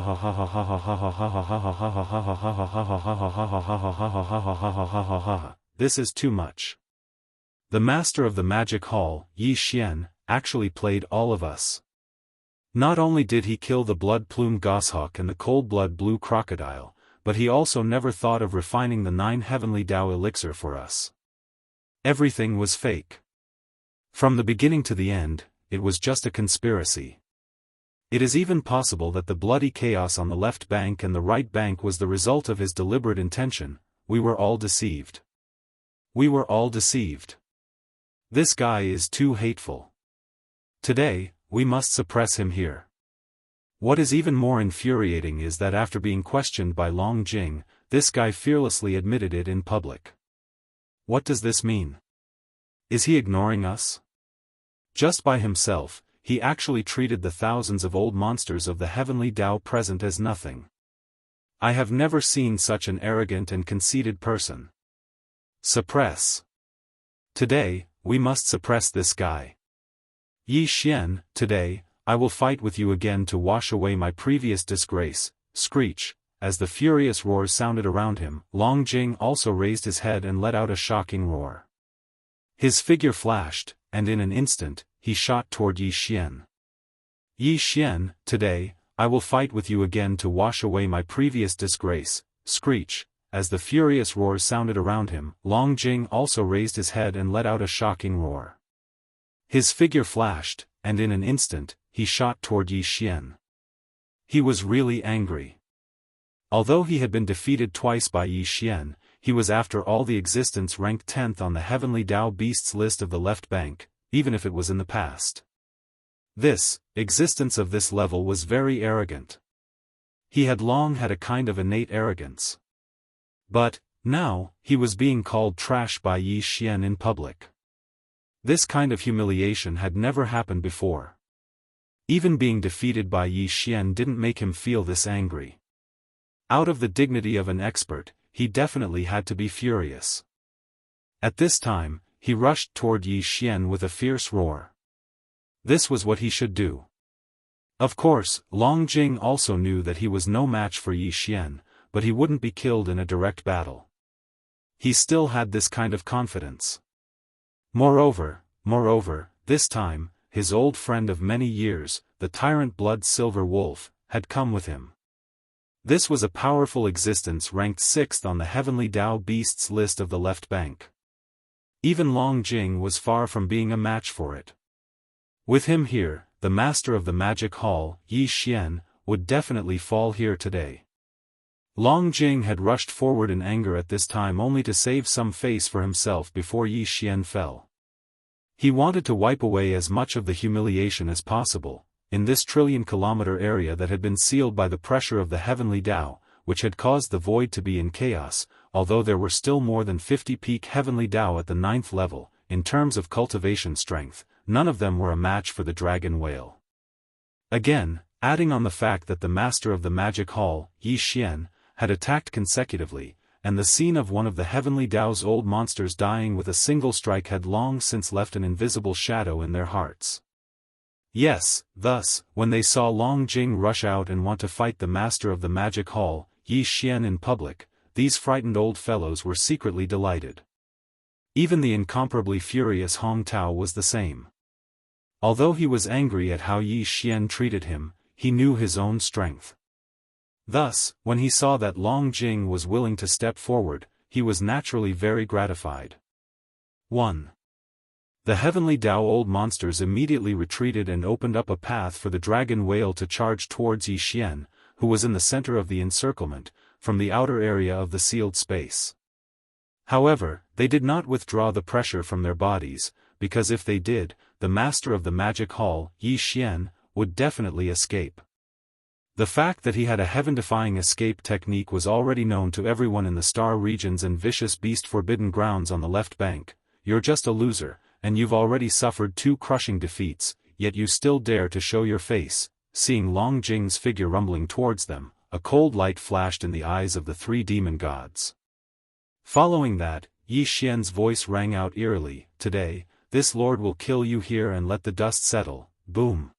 ha ha ha. This is too much. The master of the magic hall, Yi Xian, actually played all of us. Not only did he kill the blood-plumed goshawk and the cold-blood-blue crocodile, but he also never thought of refining the 9 heavenly Dao elixir for us. Everything was fake. From the beginning to the end, it was just a conspiracy. It is even possible that the bloody chaos on the left bank and the right bank was the result of his deliberate intention. We were all deceived. We were all deceived. This guy is too hateful. Today, we must suppress him here. What is even more infuriating is that after being questioned by Long Jing, this guy fearlessly admitted it in public. What does this mean? Is he ignoring us? Just by himself, he actually treated the thousands of old monsters of the heavenly Dao present as nothing. I have never seen such an arrogant and conceited person. Suppress. Today, we must suppress this guy. Yi Xian, today, I will fight with you again to wash away my previous disgrace. Screech. As the furious roars sounded around him, Long Jing also raised his head and let out a shocking roar. His figure flashed, and in an instant, he shot toward Yi Xian. Yi Xian, today, I will fight with you again to wash away my previous disgrace. Screech. As the furious roars sounded around him, Long Jing also raised his head and let out a shocking roar. His figure flashed, and in an instant, he shot toward Yi Xian. He was really angry. Although he had been defeated twice by Yi Xian, he was after all the existence ranked 10th on the heavenly Dao beasts list of the left bank, even if it was in the past. Existence of this level was very arrogant. He had long had a kind of innate arrogance. But, now, he was being called trash by Yi Xian in public. This kind of humiliation had never happened before. Even being defeated by Yi Xian didn't make him feel this angry. Out of the dignity of an expert, he definitely had to be furious. At this time, he rushed toward Yi Xian with a fierce roar. This was what he should do. Of course, Long Jing also knew that he was no match for Yi Xian, but he wouldn't be killed in a direct battle. He still had this kind of confidence. Moreover, this time, his old friend of many years, the tyrant Blood Silver Wolf, had come with him. This was a powerful existence ranked 6th on the heavenly Tao beasts list of the left bank. Even Long Jing was far from being a match for it. With him here, the master of the magic hall, Yi Xian, would definitely fall here today. Long Jing had rushed forward in anger at this time only to save some face for himself before Yi Xian fell. He wanted to wipe away as much of the humiliation as possible, in this trillion-kilometer area that had been sealed by the pressure of the heavenly Tao, which had caused the void to be in chaos, although there were still more than 50 peak heavenly Tao at the 9th level. In terms of cultivation strength, none of them were a match for the dragon whale. Again, adding on the fact that the master of the magic hall, Yi Xian, had attacked consecutively, and the scene of one of the heavenly Tao's old monsters dying with a single strike had long since left an invisible shadow in their hearts. Yes, thus, when they saw Long Jing rush out and want to fight the master of the magic hall, Yi Xian in public, these frightened old fellows were secretly delighted. Even the incomparably furious Hong Tao was the same. Although he was angry at how Yi Xian treated him, he knew his own strength. Thus, when he saw that Long Jing was willing to step forward, he was naturally very gratified. 1. The heavenly Tao old monsters immediately retreated and opened up a path for the dragon whale to charge towards Yi Xian, who was in the center of the encirclement, from the outer area of the sealed space. However, they did not withdraw the pressure from their bodies, because if they did, the master of the magic hall, Yi Xian, would definitely escape. The fact that he had a heaven-defying escape technique was already known to everyone in the star regions and vicious beast forbidden grounds on the left bank. You're just a loser, and you've already suffered 2 crushing defeats, yet you still dare to show your face. Seeing Long Jing's figure rumbling towards them, a cold light flashed in the eyes of the 3 demon gods. Following that, Yi Xian's voice rang out eerily, "Today, this lord will kill you here and let the dust settle." Boom.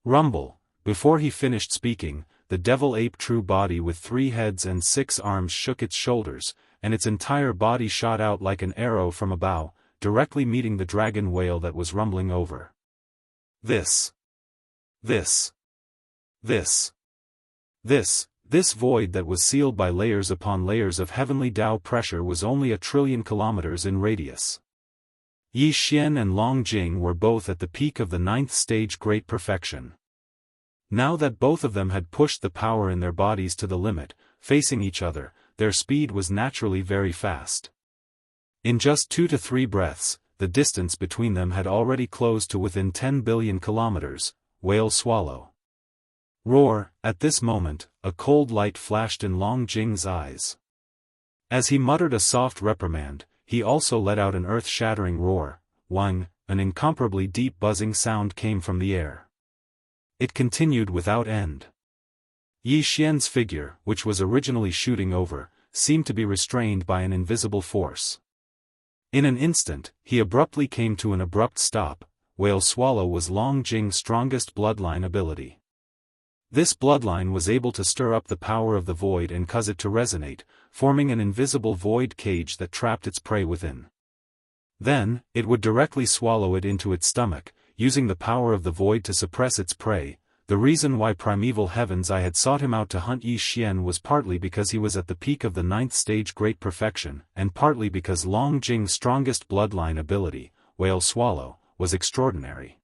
Rumble. Before he finished speaking, the devil ape true body with 3 heads and 6 arms shook its shoulders, and its entire body shot out like an arrow from a bow, directly meeting the dragon whale that was rumbling over. This void that was sealed by layers upon layers of heavenly Tao pressure was only 1 trillion kilometers in radius. Yi Xian and Long Jing were both at the peak of the 9th stage great perfection. Now that both of them had pushed the power in their bodies to the limit, facing each other, their speed was naturally very fast. In just 2 to 3 breaths, the distance between them had already closed to within 10 billion kilometers. Whale swallow. Roar. At this moment, a cold light flashed in Long Jing's eyes. As he muttered a soft reprimand, he also let out an earth-shattering roar. Wang, an incomparably deep buzzing sound came from the air. It continued without end. Yi Xian's figure, which was originally shooting over, seemed to be restrained by an invisible force. In an instant, he abruptly came to an abrupt stop. Whale swallow was Long Jing's strongest bloodline ability. This bloodline was able to stir up the power of the void and cause it to resonate, forming an invisible void cage that trapped its prey within. Then, it would directly swallow it into its stomach, using the power of the void to suppress its prey. The reason why primeval heavens I had sought him out to hunt Yi Xian was partly because he was at the peak of the 9th stage great perfection, and partly because Long Jing's strongest bloodline ability, Whale Swallow, was extraordinary.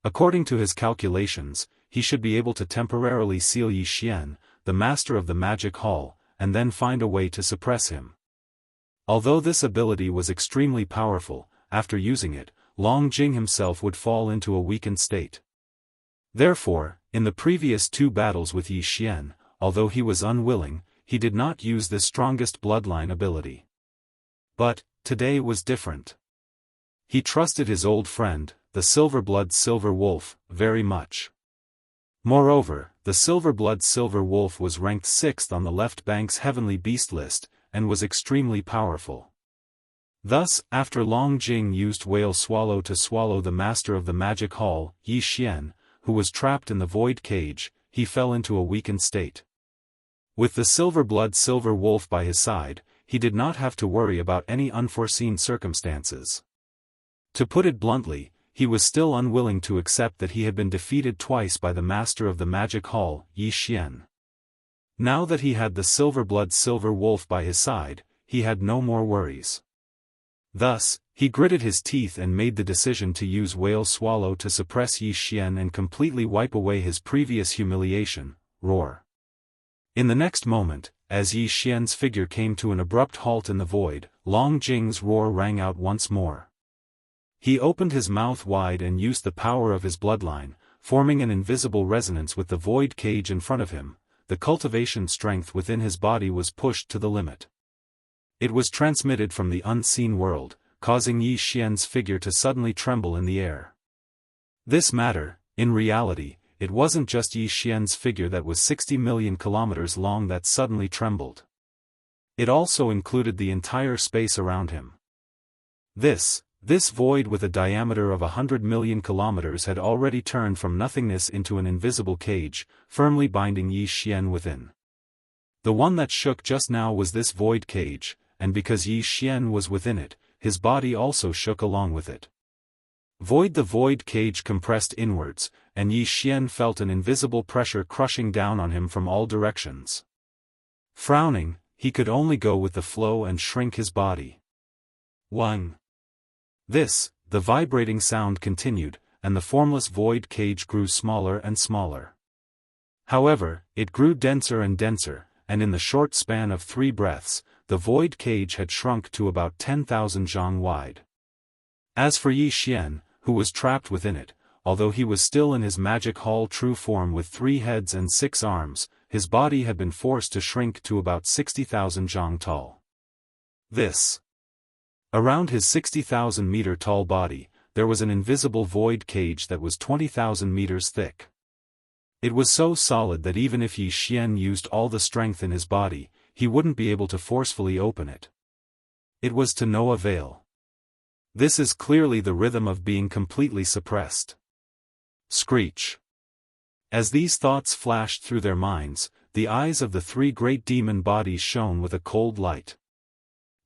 According to his calculations, he should be able to temporarily seal Yi Xian, the master of the magic hall, and then find a way to suppress him. Although this ability was extremely powerful, after using it, Long Jing himself would fall into a weakened state. Therefore, in the previous 2 battles with Yi Xian, although he was unwilling, he did not use this strongest bloodline ability. But, today was different. He trusted his old friend, the Silver-Blood Silver Wolf, very much. Moreover, the Silver-Blood Silver Wolf was ranked 6th on the left bank's Heavenly Beast list, and was extremely powerful. Thus, after Long Jing used Whale Swallow to swallow the master of the Magic Hall, Yi Xian, who was trapped in the void cage, he fell into a weakened state. With the Silver-Blood Silver Wolf by his side, he did not have to worry about any unforeseen circumstances. To put it bluntly, he was still unwilling to accept that he had been defeated twice by the master of the Magic Hall, Yi Xian. Now that he had the Silver-Blood Silver Wolf by his side, he had no more worries. Thus, he gritted his teeth and made the decision to use Whale Swallow to suppress Yi Xian and completely wipe away his previous humiliation. Roar. In the next moment, as Yi Xian's figure came to an abrupt halt in the void, Long Jing's roar rang out once more. He opened his mouth wide and used the power of his bloodline, forming an invisible resonance with the void cage in front of him. The cultivation strength within his body was pushed to the limit. It was transmitted from the unseen world, causing Yi Xian's figure to suddenly tremble in the air. This matter, in reality, it wasn't just Yi Xian's figure that was 60 million kilometers long that suddenly trembled. It also included the entire space around him. This void with a diameter of 100 million kilometers had already turned from nothingness into an invisible cage, firmly binding Yi Xian within. The one that shook just now was this void cage, and because Yi Xian was within it, his body also shook along with it. The void cage compressed inwards, and Yi Xian felt an invisible pressure crushing down on him from all directions. Frowning, he could only go with the flow and shrink his body. 1. The vibrating sound continued, and the formless void cage grew smaller and smaller. However, it grew denser and denser, and in the short span of 3 breaths, the void cage had shrunk to about 10,000 zhang wide. As for Yi Xian, who was trapped within it, although he was still in his magic hall true form with 3 heads and 6 arms, his body had been forced to shrink to about 60,000 zhang tall. Around his 60,000-meter tall body, there was an invisible void cage that was 20,000 meters thick. It was so solid that even if Yi Xian used all the strength in his body, he wouldn't be able to forcefully open it. It was to no avail. This is clearly the rhythm of being completely suppressed. Screech. As these thoughts flashed through their minds, the eyes of the 3 great demon bodies shone with a cold light.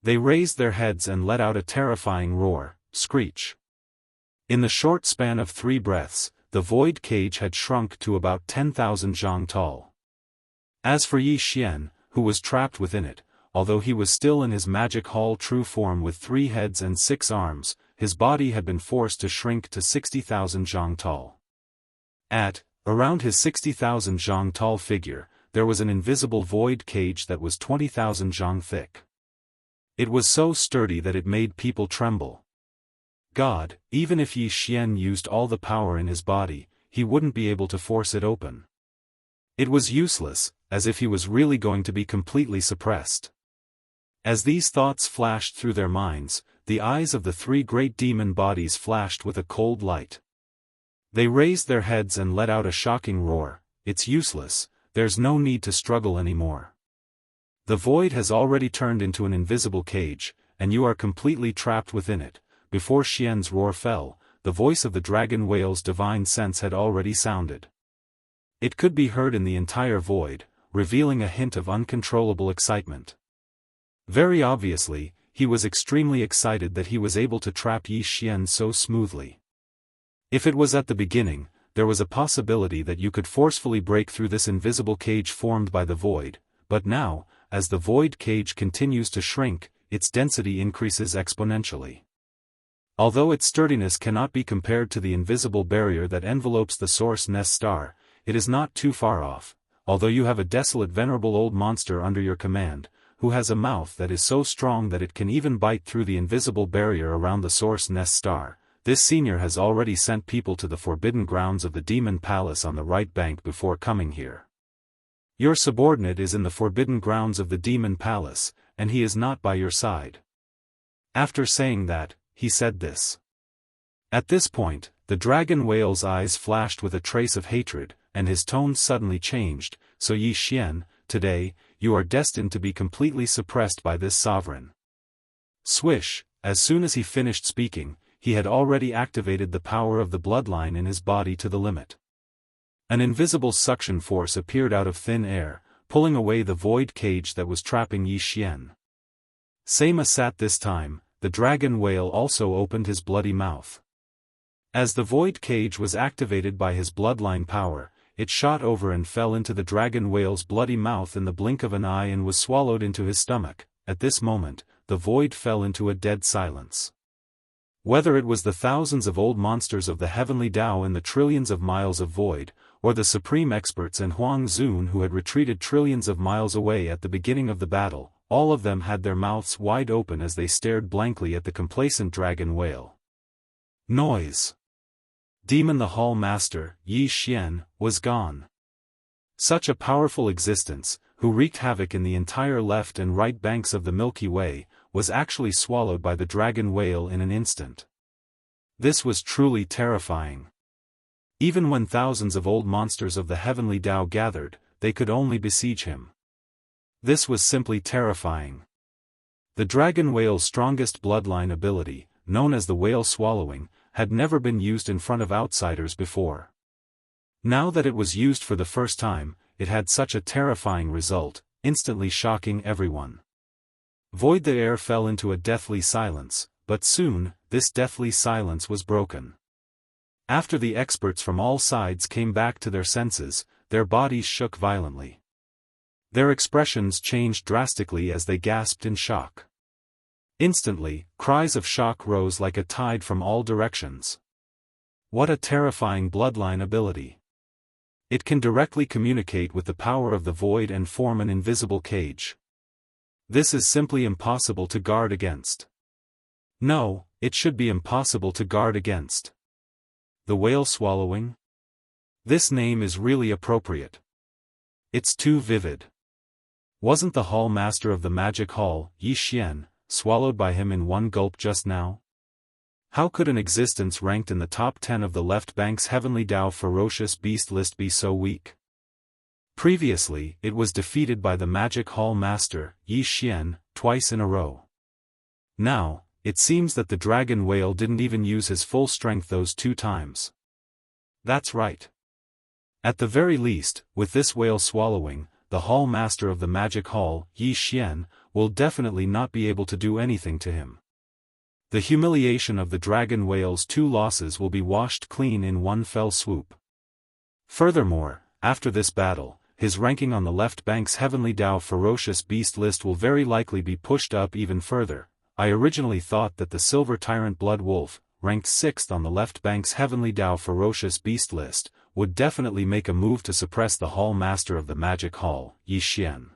They raised their heads and let out a terrifying roar, screech. In the short span of 3 breaths, the void cage had shrunk to about 10,000 zhang tall. As for Yi Xian, who was trapped within it, although he was still in his magic hall true form with 3 heads and 6 arms, his body had been forced to shrink to 60,000 zhang tall. Around his 60,000 zhang tall figure, there was an invisible void cage that was 20,000 zhang thick. It was so sturdy that it made people tremble. God, even if Yi Xian used all the power in his body, he wouldn't be able to force it open. It was useless, as if he was really going to be completely suppressed. As these thoughts flashed through their minds, the eyes of the 3 great demon bodies flashed with a cold light. They raised their heads and let out a shocking roar, "It's useless, there's no need to struggle anymore. The void has already turned into an invisible cage, and you are completely trapped within it." Before Xian's roar fell, the voice of the dragon whale's divine sense had already sounded. It could be heard in the entire void, revealing a hint of uncontrollable excitement. Very obviously, he was extremely excited that he was able to trap Yi Xian so smoothly. If it was at the beginning, there was a possibility that you could forcefully break through this invisible cage formed by the void, but now, as the void cage continues to shrink, its density increases exponentially. Although its sturdiness cannot be compared to the invisible barrier that envelopes the source nest star, it is not too far off, although you have a desolate venerable old monster under your command, who has a mouth that is so strong that it can even bite through the invisible barrier around the source nest star. this senior has already sent people to the forbidden grounds of the demon palace on the right bank before coming here. Your subordinate is in the forbidden grounds of the demon palace, and he is not by your side." After saying that, he said this. At this point, the dragon whale's eyes flashed with a trace of hatred, and his tone suddenly changed. "So Yi Xian, today, you are destined to be completely suppressed by this sovereign." Swish, as soon as he finished speaking, he had already activated the power of the bloodline in his body to the limit. An invisible suction force appeared out of thin air, pulling away the void cage that was trapping Yi Xian. Same as at this time, the dragon whale also opened his bloody mouth. As the void cage was activated by his bloodline power, it shot over and fell into the dragon whale's bloody mouth in the blink of an eye and was swallowed into his stomach. At this moment, the void fell into a dead silence. Whether it was the thousands of old monsters of the heavenly Tao in the trillions of miles of void, or the supreme experts in Huang Zun who had retreated trillions of miles away at the beginning of the battle, all of them had their mouths wide open as they stared blankly at the complacent dragon whale. Noise. Demon the Hall Master, Yi Xian, was gone. Such a powerful existence, who wreaked havoc in the entire left and right banks of the Milky Way, was actually swallowed by the dragon whale in an instant. This was truly terrifying. Even when thousands of old monsters of the heavenly Tao gathered, they could only besiege him. This was simply terrifying. The dragon whale's strongest bloodline ability, known as the whale swallowing, had never been used in front of outsiders before. Now that it was used for the first time, it had such a terrifying result, instantly shocking everyone. Void the air fell into a deathly silence, but soon, this deathly silence was broken. After the experts from all sides came back to their senses, their bodies shook violently. Their expressions changed drastically as they gasped in shock. Instantly, cries of shock rose like a tide from all directions. What a terrifying bloodline ability! It can directly communicate with the power of the void and form an invisible cage. This is simply impossible to guard against. No, it should be impossible to guard against. The whale swallowing? This name is really appropriate. It's too vivid. Wasn't the hall master of the magic hall, Yi Xian, swallowed by him in one gulp just now? How could an existence ranked in the top 10 of the left bank's heavenly Tao ferocious beast list be so weak? Previously, it was defeated by the magic hall master, Yi Xian, twice in a row. Now, it seems that the dragon whale didn't even use his full strength those 2 times. That's right. At the very least, with this whale swallowing, the hall master of the magic hall, Yi Xian, will definitely not be able to do anything to him. The humiliation of the dragon whale's 2 losses will be washed clean in one fell swoop. Furthermore, after this battle, his ranking on the left bank's heavenly Tao ferocious beast list will very likely be pushed up even further. I originally thought that the Silver Tyrant Blood Wolf, ranked 6th on the left bank's heavenly Tao ferocious beast list, would definitely make a move to suppress the hall master of the magic hall, Yi Xian.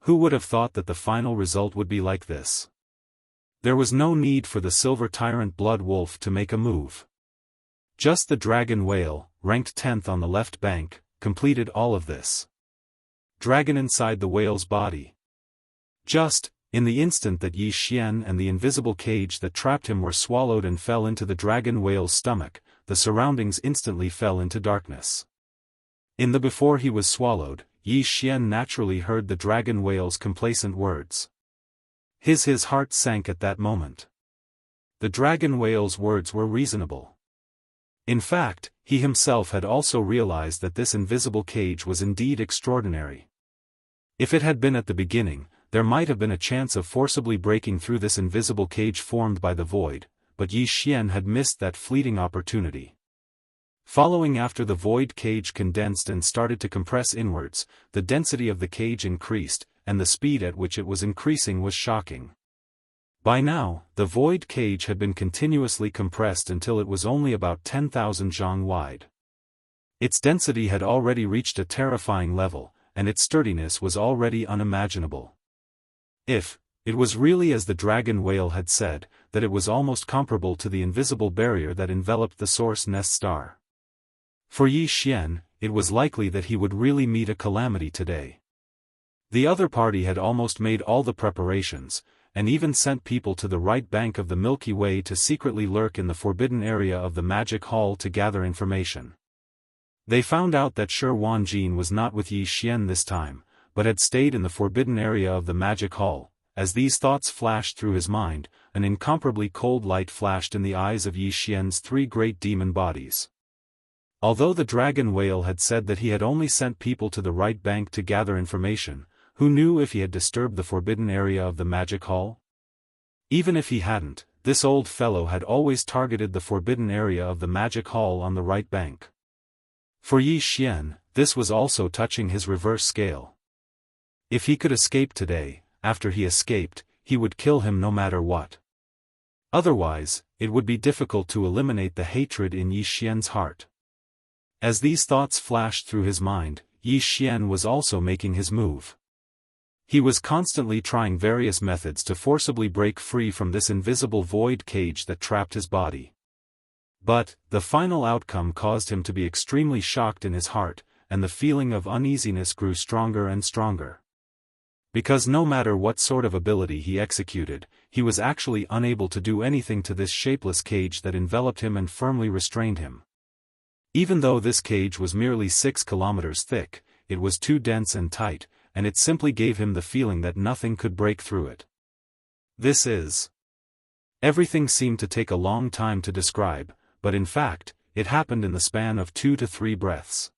Who would have thought that the final result would be like this? There was no need for the Silver Tyrant Blood Wolf to make a move. Just the dragon whale, ranked 10th on the left bank, completed all of this. Dragon inside the whale's body. Just, in the instant that Yi Xian and the invisible cage that trapped him were swallowed and fell into the dragon whale's stomach, the surroundings instantly fell into darkness. In the before he was swallowed, Yi Xian naturally heard the dragon whale's complacent words. His heart sank at that moment. The dragon whale's words were reasonable. In fact, he himself had also realized that this invisible cage was indeed extraordinary. If it had been at the beginning, there might have been a chance of forcibly breaking through this invisible cage formed by the void, but Yi Xian had missed that fleeting opportunity. Following after the void cage condensed and started to compress inwards, the density of the cage increased, and the speed at which it was increasing was shocking. By now, the void cage had been continuously compressed until it was only about 10,000 zhang wide. Its density had already reached a terrifying level, and its sturdiness was already unimaginable. If, It was really as the dragon whale had said, that it was almost comparable to the invisible barrier that enveloped the source nest star. For Yi Xian, it was likely that he would really meet a calamity today. The other party had almost made all the preparations, and even sent people to the right bank of the Milky Way to secretly lurk in the forbidden area of the Magic Hall to gather information. They found out that Shi Wanjin was not with Yi Xian this time, but had stayed in the forbidden area of the Magic Hall. As these thoughts flashed through his mind, an incomparably cold light flashed in the eyes of Yi Xian's three great demon bodies. Although the dragon whale had said that he had only sent people to the right bank to gather information, who knew if he had disturbed the forbidden area of the Magic Hall? Even if he hadn't, this old fellow had always targeted the forbidden area of the Magic Hall on the right bank. For Yi Xian, this was also touching his reverse scale. If he could escape today, after he escaped, he would kill him no matter what. Otherwise, it would be difficult to eliminate the hatred in Yi Xian's heart. As these thoughts flashed through his mind, Yi Xian was also making his move. He was constantly trying various methods to forcibly break free from this invisible void cage that trapped his body. But, the final outcome caused him to be extremely shocked in his heart, and the feeling of uneasiness grew stronger and stronger. Because no matter what sort of ability he executed, he was actually unable to do anything to this shapeless cage that enveloped him and firmly restrained him. Even though this cage was merely 6 kilometers thick, it was too dense and tight, and it simply gave him the feeling that nothing could break through it. Everything seemed to take a long time to describe, but in fact, it happened in the span of 2 to 3 breaths.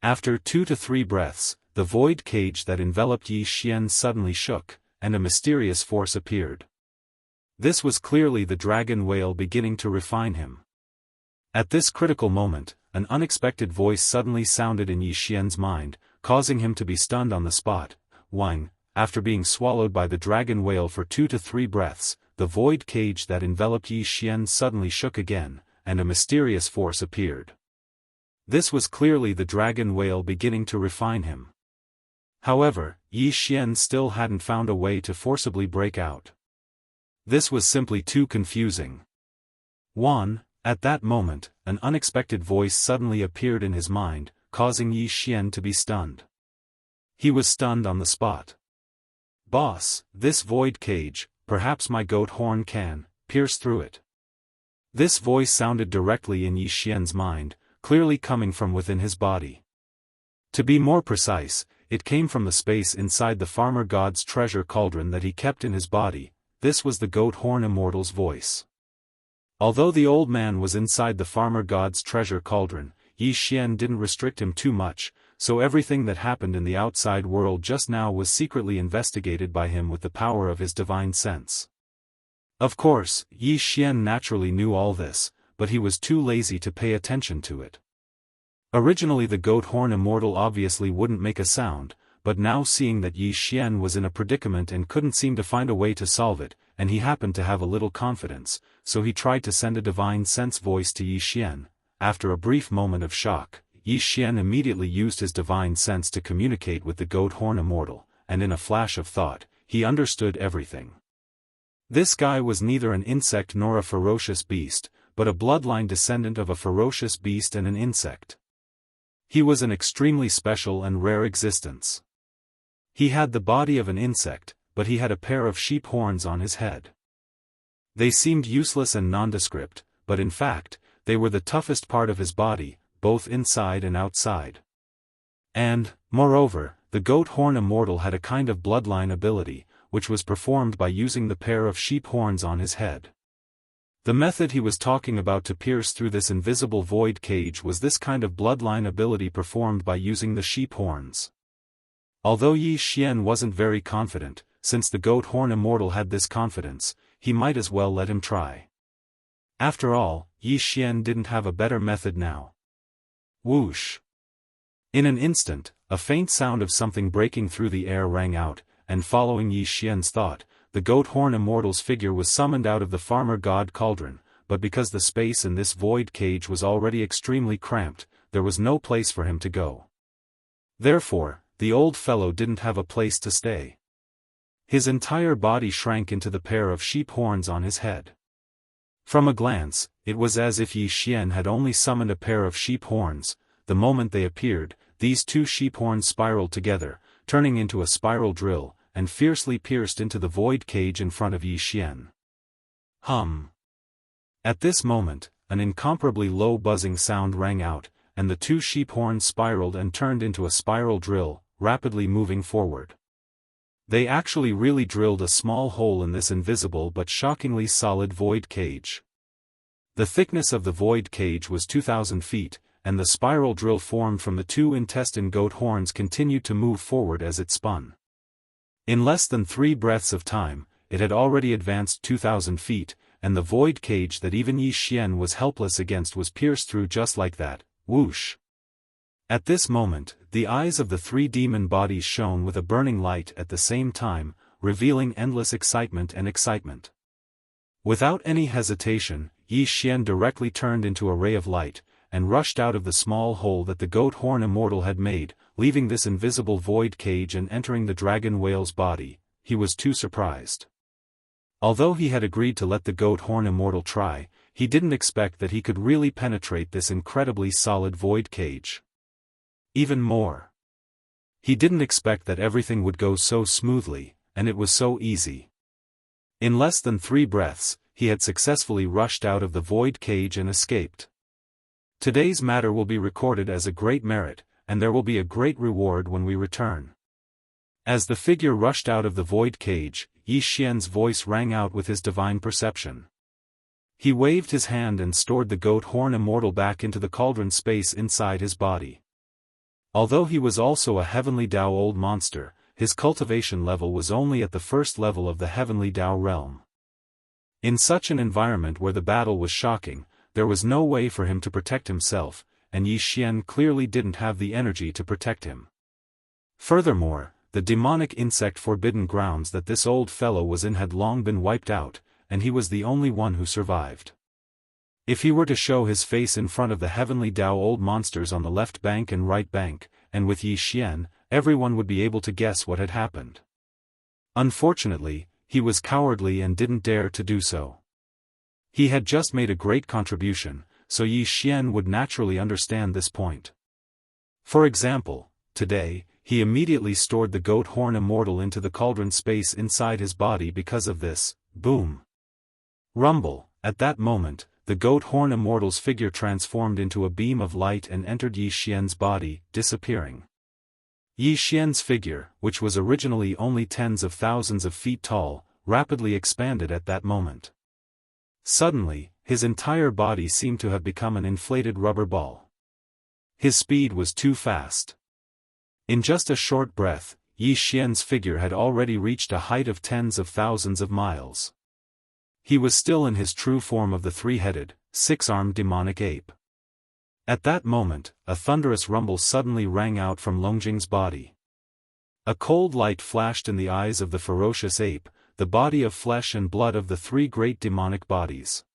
After 2 to 3 breaths, the void cage that enveloped Yi Xian suddenly shook, and a mysterious force appeared. This was clearly the dragon whale beginning to refine him. At this critical moment, an unexpected voice suddenly sounded in Yi Xian's mind, causing him to be stunned on the spot. After being swallowed by the dragon whale for 2 to 3 breaths, the void cage that enveloped Yi Xian suddenly shook again, and a mysterious force appeared. This was clearly the dragon whale beginning to refine him. However, Yi Xian still hadn't found a way to forcibly break out. This was simply too confusing. At that moment, an unexpected voice suddenly appeared in his mind, causing Yi Xian to be stunned. He was stunned on the spot. "Boss, this void cage, perhaps my goat horn can pierce through it." This voice sounded directly in Yi Xian's mind, clearly coming from within his body. To be more precise, it came from the space inside the farmer god's treasure cauldron that he kept in his body. This was the goat horn immortal's voice. Although the old man was inside the farmer god's treasure cauldron, Yi Xian didn't restrict him too much, so everything that happened in the outside world just now was secretly investigated by him with the power of his divine sense. Of course, Yi Xian naturally knew all this, but he was too lazy to pay attention to it. Originally the goat horn immortal obviously wouldn't make a sound, but now seeing that Yi Xian was in a predicament and couldn't seem to find a way to solve it, and he happened to have a little confidence, so he tried to send a divine sense voice to Yi Xian. After a brief moment of shock, Yi Xian immediately used his divine sense to communicate with the goat horn immortal, and in a flash of thought, he understood everything. This guy was neither an insect nor a ferocious beast, but a bloodline descendant of a ferocious beast and an insect. He was an extremely special and rare existence. He had the body of an insect, but he had a pair of sheep horns on his head. They seemed useless and nondescript, but in fact, they were the toughest part of his body, both inside and outside. And, moreover, the goat horn immortal had a kind of bloodline ability, which was performed by using the pair of sheep horns on his head. The method he was talking about to pierce through this invisible void cage was this kind of bloodline ability performed by using the sheep horns. Although Yi Xian wasn't very confident, since the goat horn immortal had this confidence, he might as well let him try. After all, Yi Xian didn't have a better method now. Whoosh! In an instant, a faint sound of something breaking through the air rang out, and following Yi Xian's thought, the goat horn immortal's figure was summoned out of the farmer god cauldron, but because the space in this void cage was already extremely cramped, there was no place for him to go. Therefore, the old fellow didn't have a place to stay. His entire body shrank into the pair of sheep horns on his head. From a glance, it was as if Yi Xian had only summoned a pair of sheep horns. The moment they appeared, these two sheep horns spiraled together, turning into a spiral drill, and fiercely pierced into the void cage in front of Yi Xian. Hum. At this moment, an incomparably low buzzing sound rang out, and the two sheep horns spiraled and turned into a spiral drill, rapidly moving forward. They actually really drilled a small hole in this invisible but shockingly solid void cage. The thickness of the void cage was 2,000 feet, and the spiral drill formed from the two intestine goat horns continued to move forward as it spun. In less than 3 breaths of time, it had already advanced 2,000 feet, and the void cage that even Yi Xian was helpless against was pierced through just like that. Whoosh! At this moment, the eyes of the 3 demon bodies shone with a burning light at the same time, revealing endless excitement and excitement. Without any hesitation, Yi Xian directly turned into a ray of light, and rushed out of the small hole that the goat horn immortal had made, leaving this invisible void cage and entering the dragon whale's body. He was too surprised. Although he had agreed to let the goat horn immortal try, he didn't expect that he could really penetrate this incredibly solid void cage. Even more, he didn't expect that everything would go so smoothly, and it was so easy. In less than 3 breaths, he had successfully rushed out of the void cage and escaped. Today's matter will be recorded as a great merit, and there will be a great reward when we return. As the figure rushed out of the void cage, Yi Xian's voice rang out with his divine perception. He waved his hand and stored the goat horn immortal back into the cauldron space inside his body. Although he was also a heavenly Dao old monster, his cultivation level was only at the first level of the heavenly Dao realm. In such an environment where the battle was shocking, there was no way for him to protect himself, and Yi Xian clearly didn't have the energy to protect him. Furthermore, the demonic insect forbidden grounds that this old fellow was in had long been wiped out, and he was the only one who survived. If he were to show his face in front of the heavenly Dao old monsters on the left bank and right bank, and with Yi Xian, everyone would be able to guess what had happened. Unfortunately, he was cowardly and didn't dare to do so. He had just made a great contribution, so Yi Xian would naturally understand this point. For example, today, he immediately stored the goat horn immortal into the cauldron space inside his body because of this. Boom! Rumble! At that moment, the goat horn immortal's figure transformed into a beam of light and entered Yi Xian's body, disappearing. Yi Xian's figure, which was originally only tens of thousands of feet tall, rapidly expanded at that moment. Suddenly, his entire body seemed to have become an inflated rubber ball. His speed was too fast. In just a short breath, Yi Xian's figure had already reached a height of tens of thousands of miles. He was still in his true form of the 3-headed, 6-armed demonic ape. At that moment, a thunderous rumble suddenly rang out from Longjing's body. A cold light flashed in the eyes of the ferocious ape, the body of flesh and blood of the 3 great demonic bodies.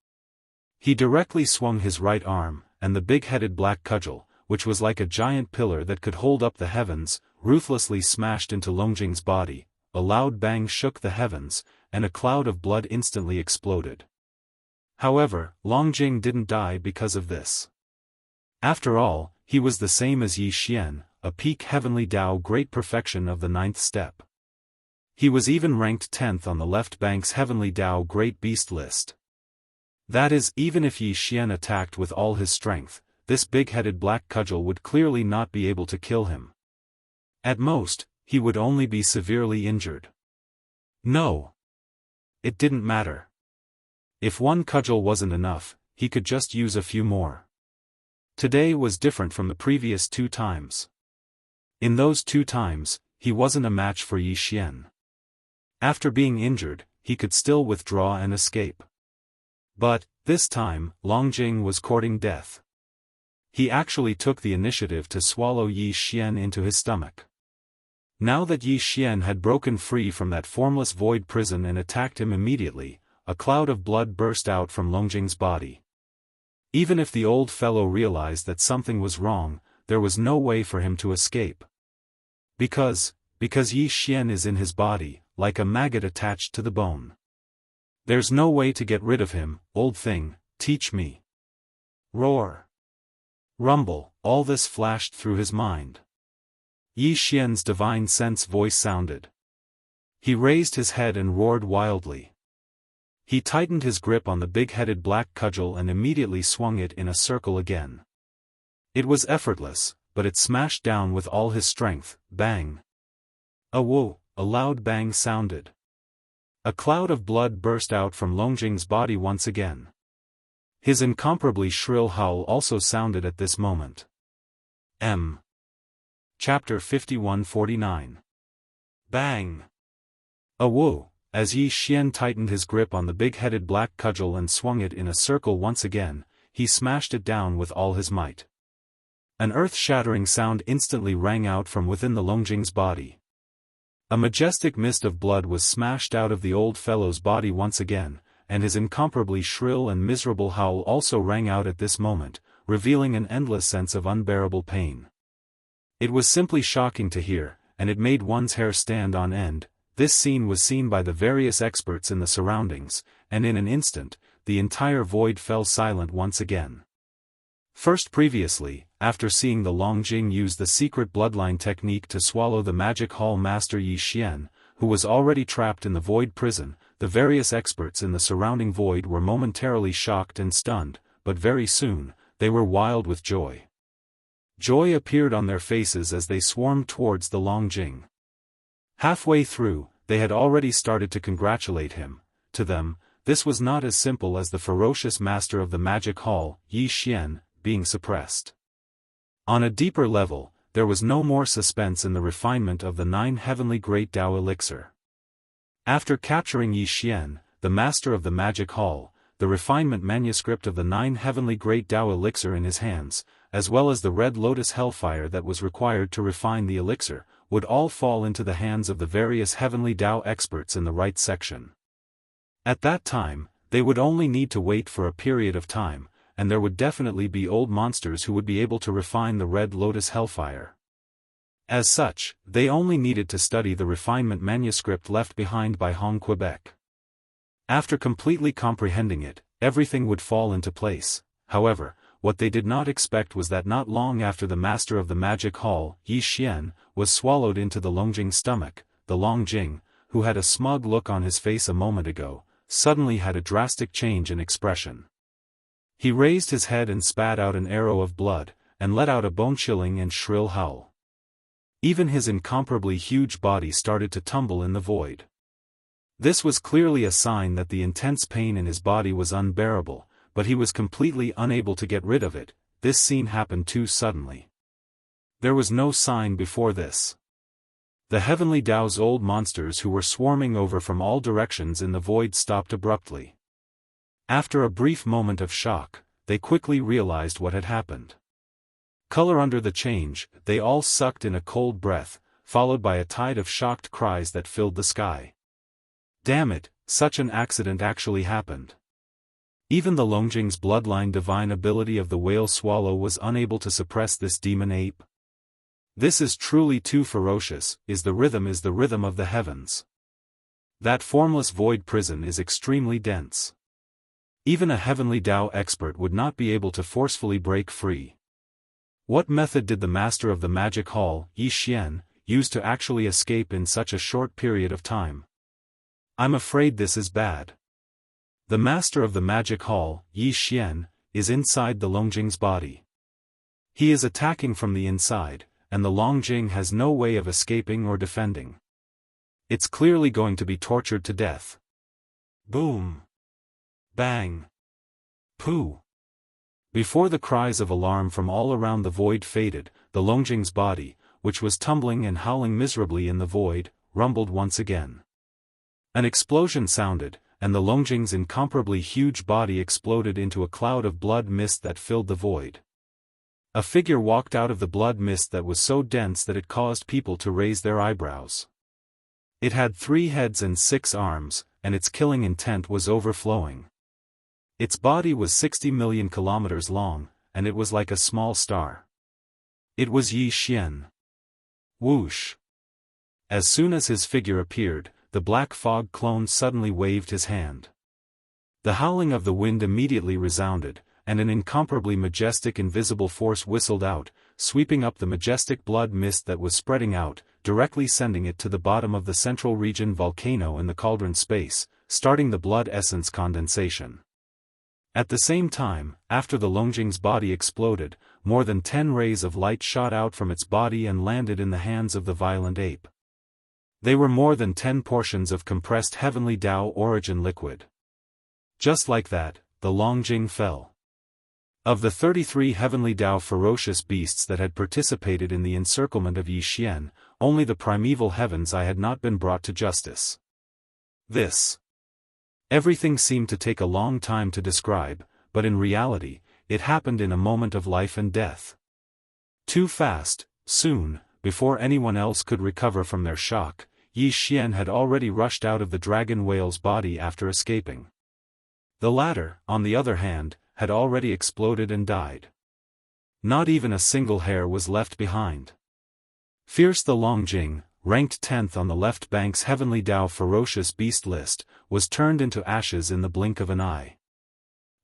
He directly swung his right arm, and the big-headed black cudgel, which was like a giant pillar that could hold up the heavens, ruthlessly smashed into Longjing's body. A loud bang shook the heavens, and a cloud of blood instantly exploded. However, Longjing didn't die because of this. After all, he was the same as Yi Xian, a peak heavenly Dao great perfection of the 9th step. He was even ranked 10th on the left bank's heavenly Dao great beast list. That is, even if Yi Xian attacked with all his strength, this big-headed black cudgel would clearly not be able to kill him. At most, he would only be severely injured. No. It didn't matter. If one cudgel wasn't enough, he could just use a few more. Today was different from the previous 2 times. In those 2 times, he wasn't a match for Yi Xian. After being injured, he could still withdraw and escape. But, this time, Longjing was courting death. He actually took the initiative to swallow Yi Xian into his stomach. Now that Yi Xian had broken free from that formless void prison and attacked him immediately, a cloud of blood burst out from Longjing's body. Even if the old fellow realized that something was wrong, there was no way for him to escape. Because Yi Xian is in his body, like a maggot attached to the bone. There's no way to get rid of him, old thing, teach me. Roar. Rumble, all this flashed through his mind. Yi Xian's divine sense voice sounded. He raised his head and roared wildly. He tightened his grip on the big-headed black cudgel and immediately swung it in a circle again. It was effortless, but it smashed down with all his strength. Bang! A whoa, a loud bang sounded. A cloud of blood burst out from Longjing's body once again. His incomparably shrill howl also sounded at this moment. Chapter 51-49. Bang! A whoa, as Yi Xian tightened his grip on the big-headed black cudgel and swung it in a circle once again, he smashed it down with all his might. An earth-shattering sound instantly rang out from within the Longjing's body. A majestic mist of blood was smashed out of the old fellow's body once again, and his incomparably shrill and miserable howl also rang out at this moment, revealing an endless sense of unbearable pain. It was simply shocking to hear, and it made one's hair stand on end. This scene was seen by the various experts in the surroundings, and in an instant, the entire void fell silent once again. First previously, after seeing the Longjing use the secret bloodline technique to swallow the magic hall master Yi Xian, who was already trapped in the void prison, the various experts in the surrounding void were momentarily shocked and stunned, but very soon, they were wild with joy. Joy appeared on their faces as they swarmed towards the Longjing. Halfway through, they had already started to congratulate him. To them, this was not as simple as the ferocious master of the magic hall, Yi Xian, being suppressed. On a deeper level, there was no more suspense in the refinement of the 9 heavenly great Dao elixir. After capturing Yi Xian, the master of the magic hall, the refinement manuscript of the 9 heavenly great Dao elixir in his hands, as well as the red lotus hellfire that was required to refine the elixir, would all fall into the hands of the various heavenly Dao experts in the right section. At that time, they would only need to wait for a period of time, and there would definitely be old monsters who would be able to refine the red lotus hellfire. As such, they only needed to study the refinement manuscript left behind by Hong Quebec. After completely comprehending it, everything would fall into place. However, what they did not expect was that not long after the master of the magic hall, Yi Xian, was swallowed into the Longjing's stomach, the Longjing, who had a smug look on his face a moment ago, suddenly had a drastic change in expression. He raised his head and spat out an arrow of blood, and let out a bone-chilling and shrill howl. Even his incomparably huge body started to tumble in the void. This was clearly a sign that the intense pain in his body was unbearable, but he was completely unable to get rid of it. This scene happened too suddenly. There was no sign before this. The heavenly Dao's old monsters who were swarming over from all directions in the void stopped abruptly. After a brief moment of shock, they quickly realized what had happened. Color under the change, they all sucked in a cold breath, followed by a tide of shocked cries that filled the sky. Damn it, such an accident actually happened. Even the Longjing's bloodline divine ability of the whale swallow was unable to suppress this demon ape. This is truly too ferocious. The rhythm of the heavens. That formless void prison is extremely dense. Even a heavenly Dao expert would not be able to forcefully break free. What method did the master of the magic hall, Yi Xian, use to actually escape in such a short period of time? I'm afraid this is bad. The master of the magic hall, Yi Xian, is inside the Longjing's body. He is attacking from the inside, and the Longjing has no way of escaping or defending. It's clearly going to be tortured to death. Boom! Bang! Pooh! Before the cries of alarm from all around the void faded, the Longjing's body, which was tumbling and howling miserably in the void, rumbled once again. An explosion sounded, and the Longjing's incomparably huge body exploded into a cloud of blood mist that filled the void. A figure walked out of the blood mist that was so dense that it caused people to raise their eyebrows. It had 3 heads and 6 arms, and its killing intent was overflowing. Its body was 60 million kilometers long, and it was like a small star. It was Yi Xian. Whoosh! As soon as his figure appeared, the black fog clone suddenly waved his hand. The howling of the wind immediately resounded, and an incomparably majestic invisible force whistled out, sweeping up the majestic blood mist that was spreading out, directly sending it to the bottom of the central region volcano in the cauldron space, starting the blood essence condensation. At the same time, after the Longjing's body exploded, more than 10 rays of light shot out from its body and landed in the hands of the violent ape. They were more than 10 portions of compressed heavenly Dao origin liquid. Just like that, the Longjing fell. Of the 33 heavenly Dao ferocious beasts that had participated in the encirclement of Yi Xian, only the primeval heavens I had not been brought to justice. Everything seemed to take a long time to describe, but in reality, it happened in a moment of life and death. Too fast, soon, before anyone else could recover from their shock, Yi Xian had already rushed out of the dragon whale's body after escaping. The latter, on the other hand, had already exploded and died. Not even a single hair was left behind. Fierce the Longjing, ranked 10th on the left bank's heavenly Dao ferocious beast list, was turned into ashes in the blink of an eye.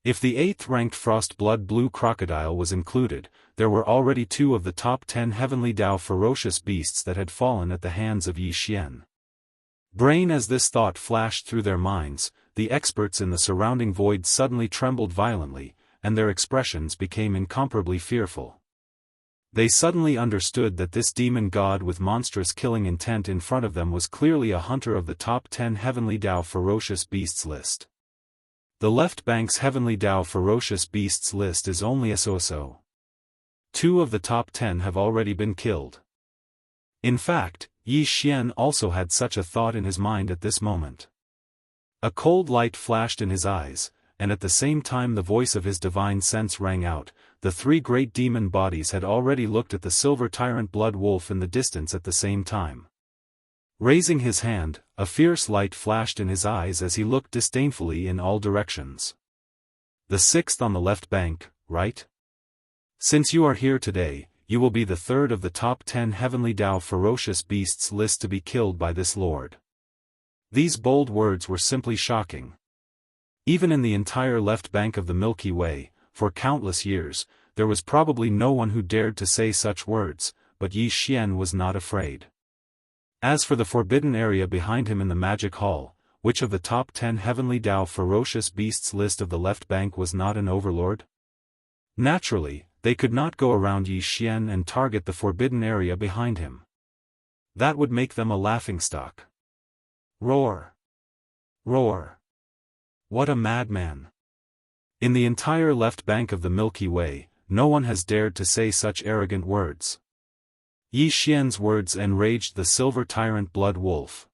If the 8th-ranked frost blood blue crocodile was included, there were already 2 of the top 10 heavenly Dao ferocious beasts that had fallen at the hands of Yi Xian. Brain as this thought flashed through their minds, the experts in the surrounding void suddenly trembled violently, and their expressions became incomparably fearful. They suddenly understood that this demon god with monstrous killing intent in front of them was clearly a hunter of the top 10 heavenly Dao ferocious beasts list. The left bank's heavenly Dao ferocious beasts list is only a so-so. 2 of the top 10 have already been killed. In fact, Yi Xian also had such a thought in his mind at this moment. A cold light flashed in his eyes, and at the same time the voice of his divine sense rang out. The 3 great demon bodies had already looked at the silver tyrant blood wolf in the distance at the same time. Raising his hand, a fierce light flashed in his eyes as he looked disdainfully in all directions. The 6th on the left bank, right? Since you are here today, you will be the 3rd of the top 10 heavenly Dao ferocious beasts list to be killed by this lord. These bold words were simply shocking. Even in the entire left bank of the Milky Way, for countless years, there was probably no one who dared to say such words, but Yi Xian was not afraid. As for the forbidden area behind him in the magic hall, which of the top 10 heavenly Dao ferocious beasts list of the left bank was not an overlord? Naturally, they could not go around Yi Xian and target the forbidden area behind him. That would make them a laughingstock. Roar! Roar! What a madman! In the entire left bank of the Milky Way, no one has dared to say such arrogant words. Yi Xian's words enraged the silver tyrant blood wolf.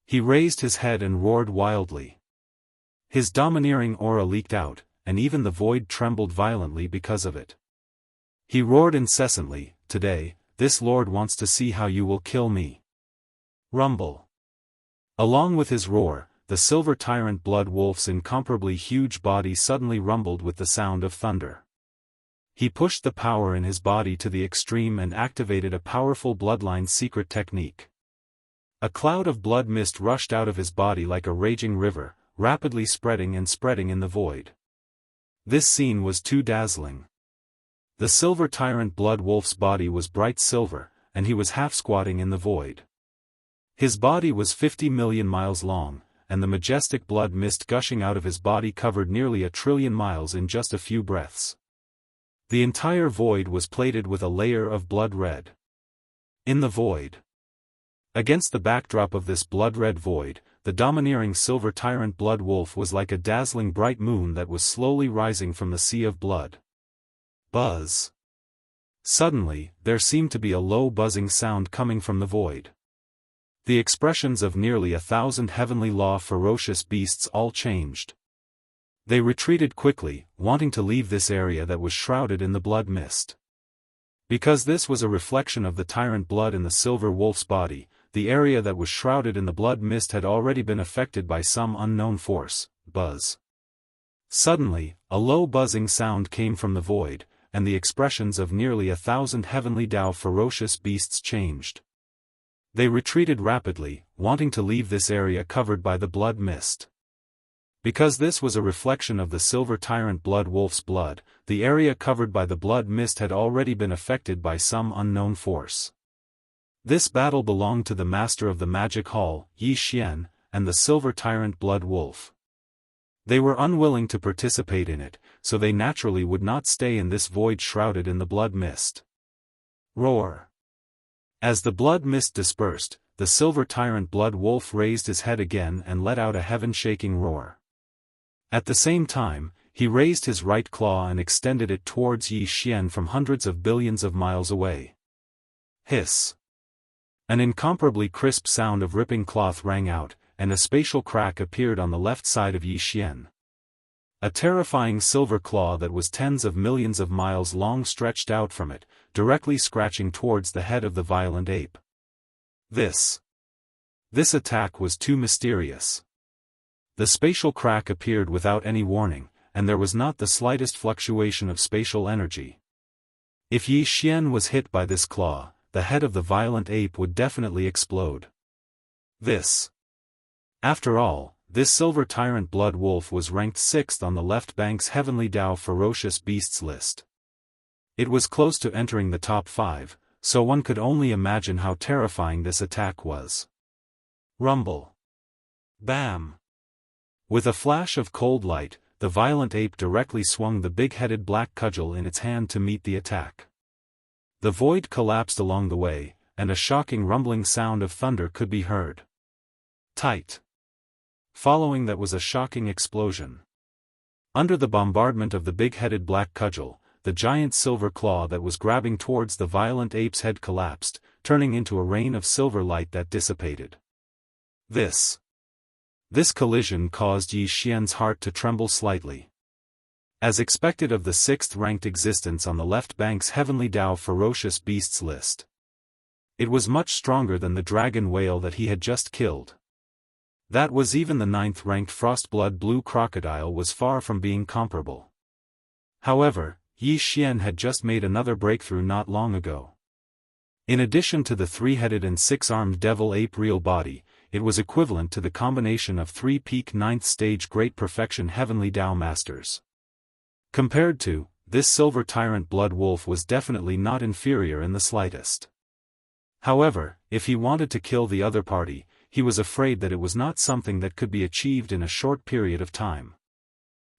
He raised his head and roared wildly. His domineering aura leaked out, and even the void trembled violently because of it. He roared incessantly, "Today, this lord wants to see how you will kill me." Rumble. Along with his roar, the silver tyrant blood wolf's incomparably huge body suddenly rumbled with the sound of thunder. He pushed the power in his body to the extreme and activated a powerful bloodline secret technique. A cloud of blood mist rushed out of his body like a raging river, rapidly spreading and spreading in the void. This scene was too dazzling. The silver tyrant blood wolf's body was bright silver, and he was half-squatting in the void. His body was 50 million miles long, and the majestic blood mist gushing out of his body covered nearly 1 trillion miles in just a few breaths. The entire void was plated with a layer of blood red. In the void. Against the backdrop of this blood-red void, the domineering silver tyrant blood wolf was like a dazzling bright moon that was slowly rising from the sea of blood. Buzz. Suddenly, there seemed to be a low buzzing sound coming from the void. The expressions of nearly 1,000 heavenly law ferocious beasts all changed. They retreated quickly, wanting to leave this area that was shrouded in the blood mist. Because this was a reflection of the tyrant blood in the silver wolf's body, the area that was shrouded in the blood mist had already been affected by some unknown force. Buzz. Suddenly, a low buzzing sound came from the void, and the expressions of nearly 1,000 heavenly Dao ferocious beasts changed. They retreated rapidly, wanting to leave this area covered by the blood mist. Because this was a reflection of the silver tyrant blood wolf's blood, the area covered by the blood mist had already been affected by some unknown force. This battle belonged to the master of the magic hall, Yi Xian, and the silver tyrant blood wolf. They were unwilling to participate in it, so they naturally would not stay in this void shrouded in the blood mist. Roar! As the blood mist dispersed, the silver tyrant blood wolf raised his head again and let out a heaven-shaking roar. At the same time, he raised his right claw and extended it towards Yi Xian from hundreds of billions of miles away. Hiss! An incomparably crisp sound of ripping cloth rang out, and a spatial crack appeared on the left side of Yi Xian. A terrifying silver claw that was tens of millions of miles long stretched out from it, directly scratching towards the head of the violent ape. This attack was too mysterious. The spatial crack appeared without any warning, and there was not the slightest fluctuation of spatial energy. If Yi Xian was hit by this claw, the head of the violent ape would definitely explode. After all, this silver tyrant blood wolf was ranked 6th on the left bank's Heavenly Dao ferocious beasts list. It was close to entering the top 5, so one could only imagine how terrifying this attack was. Rumble! Bam! With a flash of cold light, the violent ape directly swung the big-headed black cudgel in its hand to meet the attack. The void collapsed along the way, and a shocking rumbling sound of thunder could be heard. Tight! Following that was a shocking explosion. Under the bombardment of the big-headed black cudgel, the giant silver claw that was grabbing towards the violent ape's head collapsed, turning into a rain of silver light that dissipated. This collision caused Yi Xian's heart to tremble slightly. As expected of the 6th-ranked existence on the left bank's Heavenly Dao ferocious beasts list. It was much stronger than the dragon whale that he had just killed. That was even the 9th-ranked frostblood blue crocodile was far from being comparable. However, Yi Xian had just made another breakthrough not long ago. In addition to the 3-headed and 6-armed devil ape real body, it was equivalent to the combination of 3 peak 9th stage great perfection Heavenly Dao masters. Compared to, this silver tyrant blood wolf was definitely not inferior in the slightest. However, if he wanted to kill the other party, he was afraid that it was not something that could be achieved in a short period of time.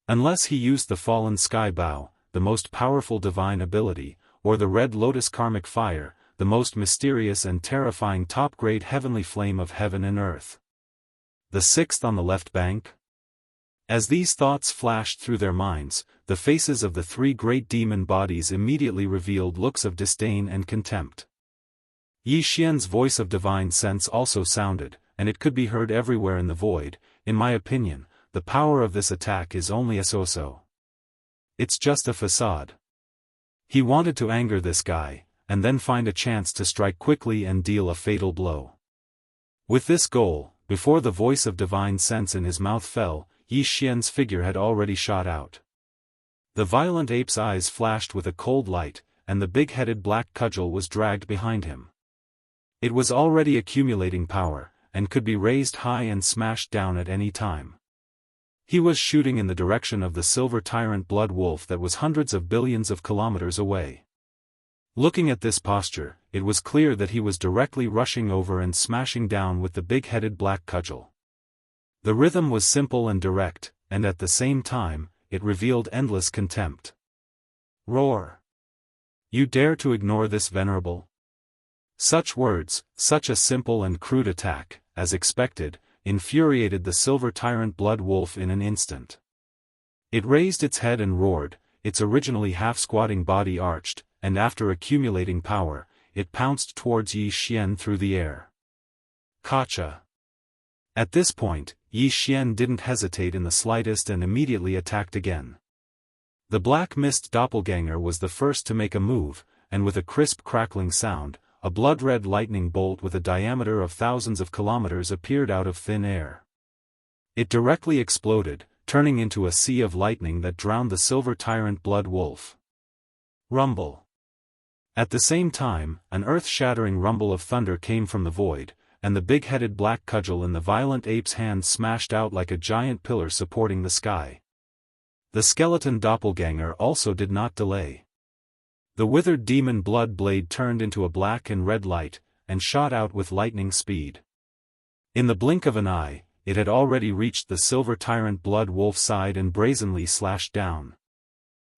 Unless he used the fallen sky bow, the most powerful divine ability, or the red lotus karmic fire, the most mysterious and terrifying top-grade heavenly flame of heaven and earth. The 6th on the left bank? As these thoughts flashed through their minds, the faces of the 3 great demon bodies immediately revealed looks of disdain and contempt. Yi Xian's voice of divine sense also sounded, and it could be heard everywhere in the void. In my opinion, the power of this attack is only a so-so. It's just a facade. He wanted to anger this guy, and then find a chance to strike quickly and deal a fatal blow. With this goal, before the voice of divine sense in his mouth fell, Yi Xian's figure had already shot out. The violent ape's eyes flashed with a cold light, and the big-headed black cudgel was dragged behind him. It was already accumulating power, and could be raised high and smashed down at any time. He was shooting in the direction of the silver tyrant blood wolf that was hundreds of billions of kilometers away. Looking at this posture, it was clear that he was directly rushing over and smashing down with the big-headed black cudgel. The rhythm was simple and direct, and at the same time, it revealed endless contempt. Roar! You dare to ignore this venerable? Such words, such a simple and crude attack, as expected, infuriated the silver tyrant blood wolf in an instant. It raised its head and roared, its originally half-squatting body arched, and after accumulating power, it pounced towards Yi Xian through the air. Gotcha! At this point, Yi Xian didn't hesitate in the slightest and immediately attacked again. The black mist doppelganger was the first to make a move, and with a crisp crackling sound, a blood-red lightning bolt with a diameter of thousands of kilometers appeared out of thin air. It directly exploded, turning into a sea of lightning that drowned the silver tyrant blood wolf. Rumble! At the same time, an earth-shattering rumble of thunder came from the void, and the big-headed black cudgel in the violent ape's hand smashed out like a giant pillar supporting the sky. The skeleton doppelganger also did not delay. The withered demon blood blade turned into a black and red light, and shot out with lightning speed. In the blink of an eye, it had already reached the silver tyrant blood wolf's side and brazenly slashed down.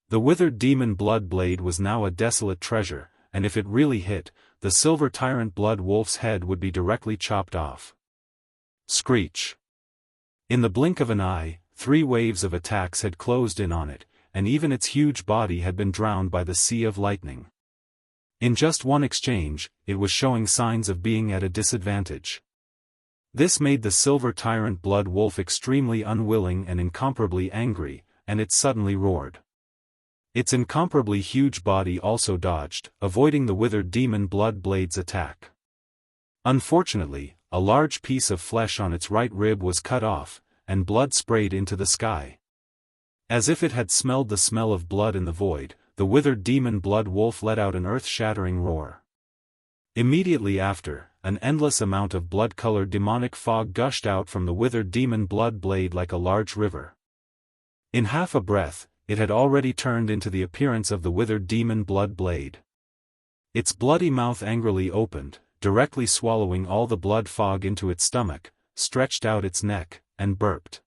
The withered demon blood blade was now a desolate treasure, and if it really hit, the silver tyrant blood wolf's head would be directly chopped off. Screech! In the blink of an eye, 3 waves of attacks had closed in on it, and even its huge body had been drowned by the sea of lightning. In just one exchange, it was showing signs of being at a disadvantage. This made the silver tyrant blood wolf extremely unwilling and incomparably angry, and it suddenly roared. Its incomparably huge body also dodged, avoiding the withered demon blood blade's attack. Unfortunately, a large piece of flesh on its right rib was cut off, and blood sprayed into the sky. As if it had smelled the smell of blood in the void, the withered demon blood wolf let out an earth-shattering roar. Immediately after, an endless amount of blood-colored demonic fog gushed out from the withered demon blood blade like a large river. In half a breath, it had already turned into the appearance of the withered demon blood blade. Its bloody mouth angrily opened, directly swallowing all the blood fog into its stomach, stretched out its neck, and burped.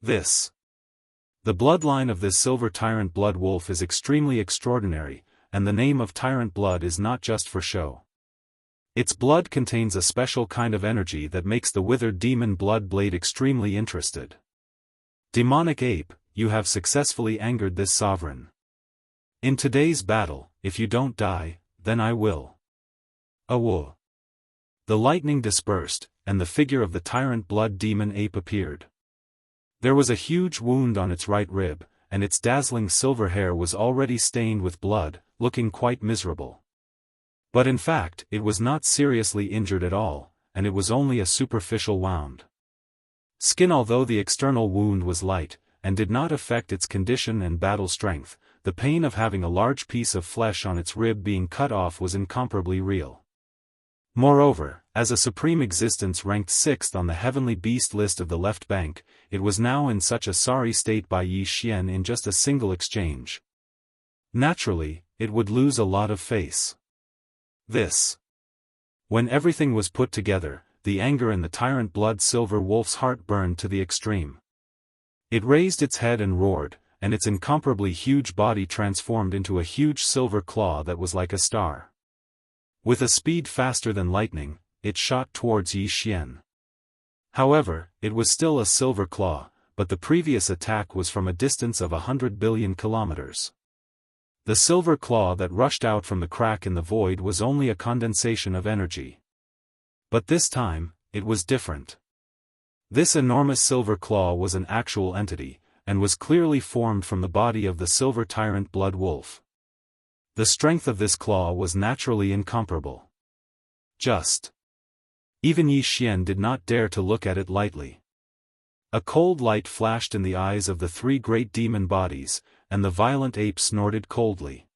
The bloodline of this silver tyrant blood wolf is extremely extraordinary, and the name of tyrant blood is not just for show. Its blood contains a special kind of energy that makes the withered demon blood blade extremely interested. Demonic ape, you have successfully angered this sovereign. In today's battle, if you don't die, then I will. Awoo! The lightning dispersed, and the figure of the tyrant blood demon ape appeared. There was a huge wound on its right rib, and its dazzling silver hair was already stained with blood, looking quite miserable. But in fact, it was not seriously injured at all, and it was only a superficial wound. Skin. Although the external wound was light, and did not affect its condition and battle strength, the pain of having a large piece of flesh on its rib being cut off was incomparably real. Moreover, as a supreme existence ranked 6th on the heavenly beast list of the left bank, it was now in such a sorry state by Yi Xian in just a single exchange. Naturally, it would lose a lot of face. When everything was put together, the anger in the tyrant blood silver wolf's heart burned to the extreme. It raised its head and roared, and its incomparably huge body transformed into a huge silver claw that was like a star. With a speed faster than lightning, it shot towards Yi Xian. However, it was still a silver claw, but the previous attack was from a distance of 100 billion kilometers. The silver claw that rushed out from the crack in the void was only a condensation of energy. But this time, it was different. This enormous silver claw was an actual entity, and was clearly formed from the body of the silver tyrant blood wolf. The strength of this claw was naturally incomparable. Even Yi Xian did not dare to look at it lightly. A cold light flashed in the eyes of the 3 great demon bodies, and the violent ape snorted coldly.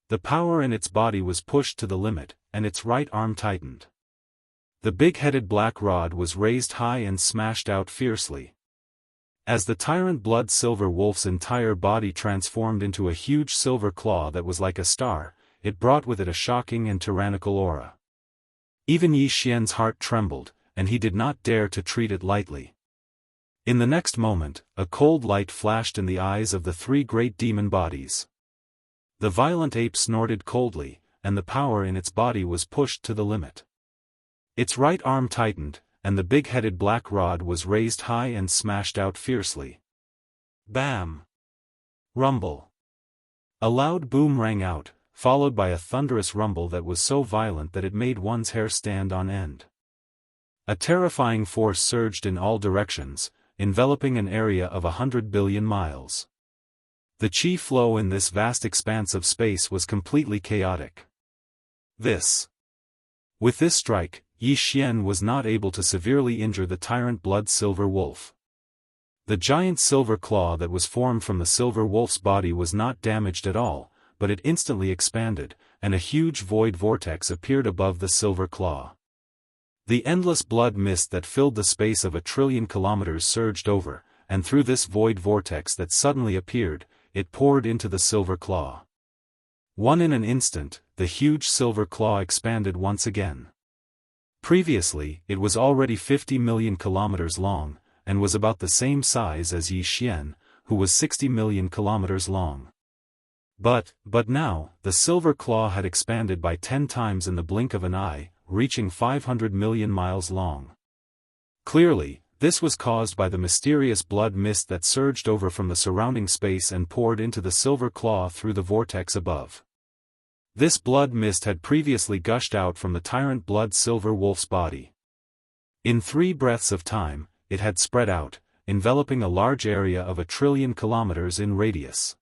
The power in its body was pushed to the limit, and its right arm tightened. The big-headed black rod was raised high and smashed out fiercely. As the tyrant blood silver wolf's entire body transformed into a huge silver claw that was like a star, it brought with it a shocking and tyrannical aura. Even Yi Xian's heart trembled, and he did not dare to treat it lightly. In the next moment, a cold light flashed in the eyes of the 3 great demon bodies. The violent ape snorted coldly, and the power in its body was pushed to the limit. Its right arm tightened, and the big-headed black rod was raised high and smashed out fiercely. Bam! Rumble! A loud boom rang out, followed by a thunderous rumble that was so violent that it made one's hair stand on end. A terrifying force surged in all directions, enveloping an area of 100 billion miles. The chi flow in this vast expanse of space was completely chaotic. With this strike, Yi Xian was not able to severely injure the tyrant blood silver wolf. The giant silver claw that was formed from the silver wolf's body was not damaged at all, but it instantly expanded, and a huge void vortex appeared above the silver claw. The endless blood mist that filled the space of 1,000,000,000,000 kilometers surged over, and through this void vortex that suddenly appeared, it poured into the silver claw. In an instant, the huge silver claw expanded once again. Previously, it was already 50 million kilometers long, and was about the same size as Yi Xian, who was 60 million kilometers long. But now, the silver claw had expanded by 10 times in the blink of an eye, reaching 500 million miles long. Clearly, this was caused by the mysterious blood mist that surged over from the surrounding space and poured into the silver claw through the vortex above. This blood mist had previously gushed out from the tyrant blood silver wolf's body. In 3 breaths of time, it had spread out, enveloping a large area of 1,000,000,000,000 kilometers in radius.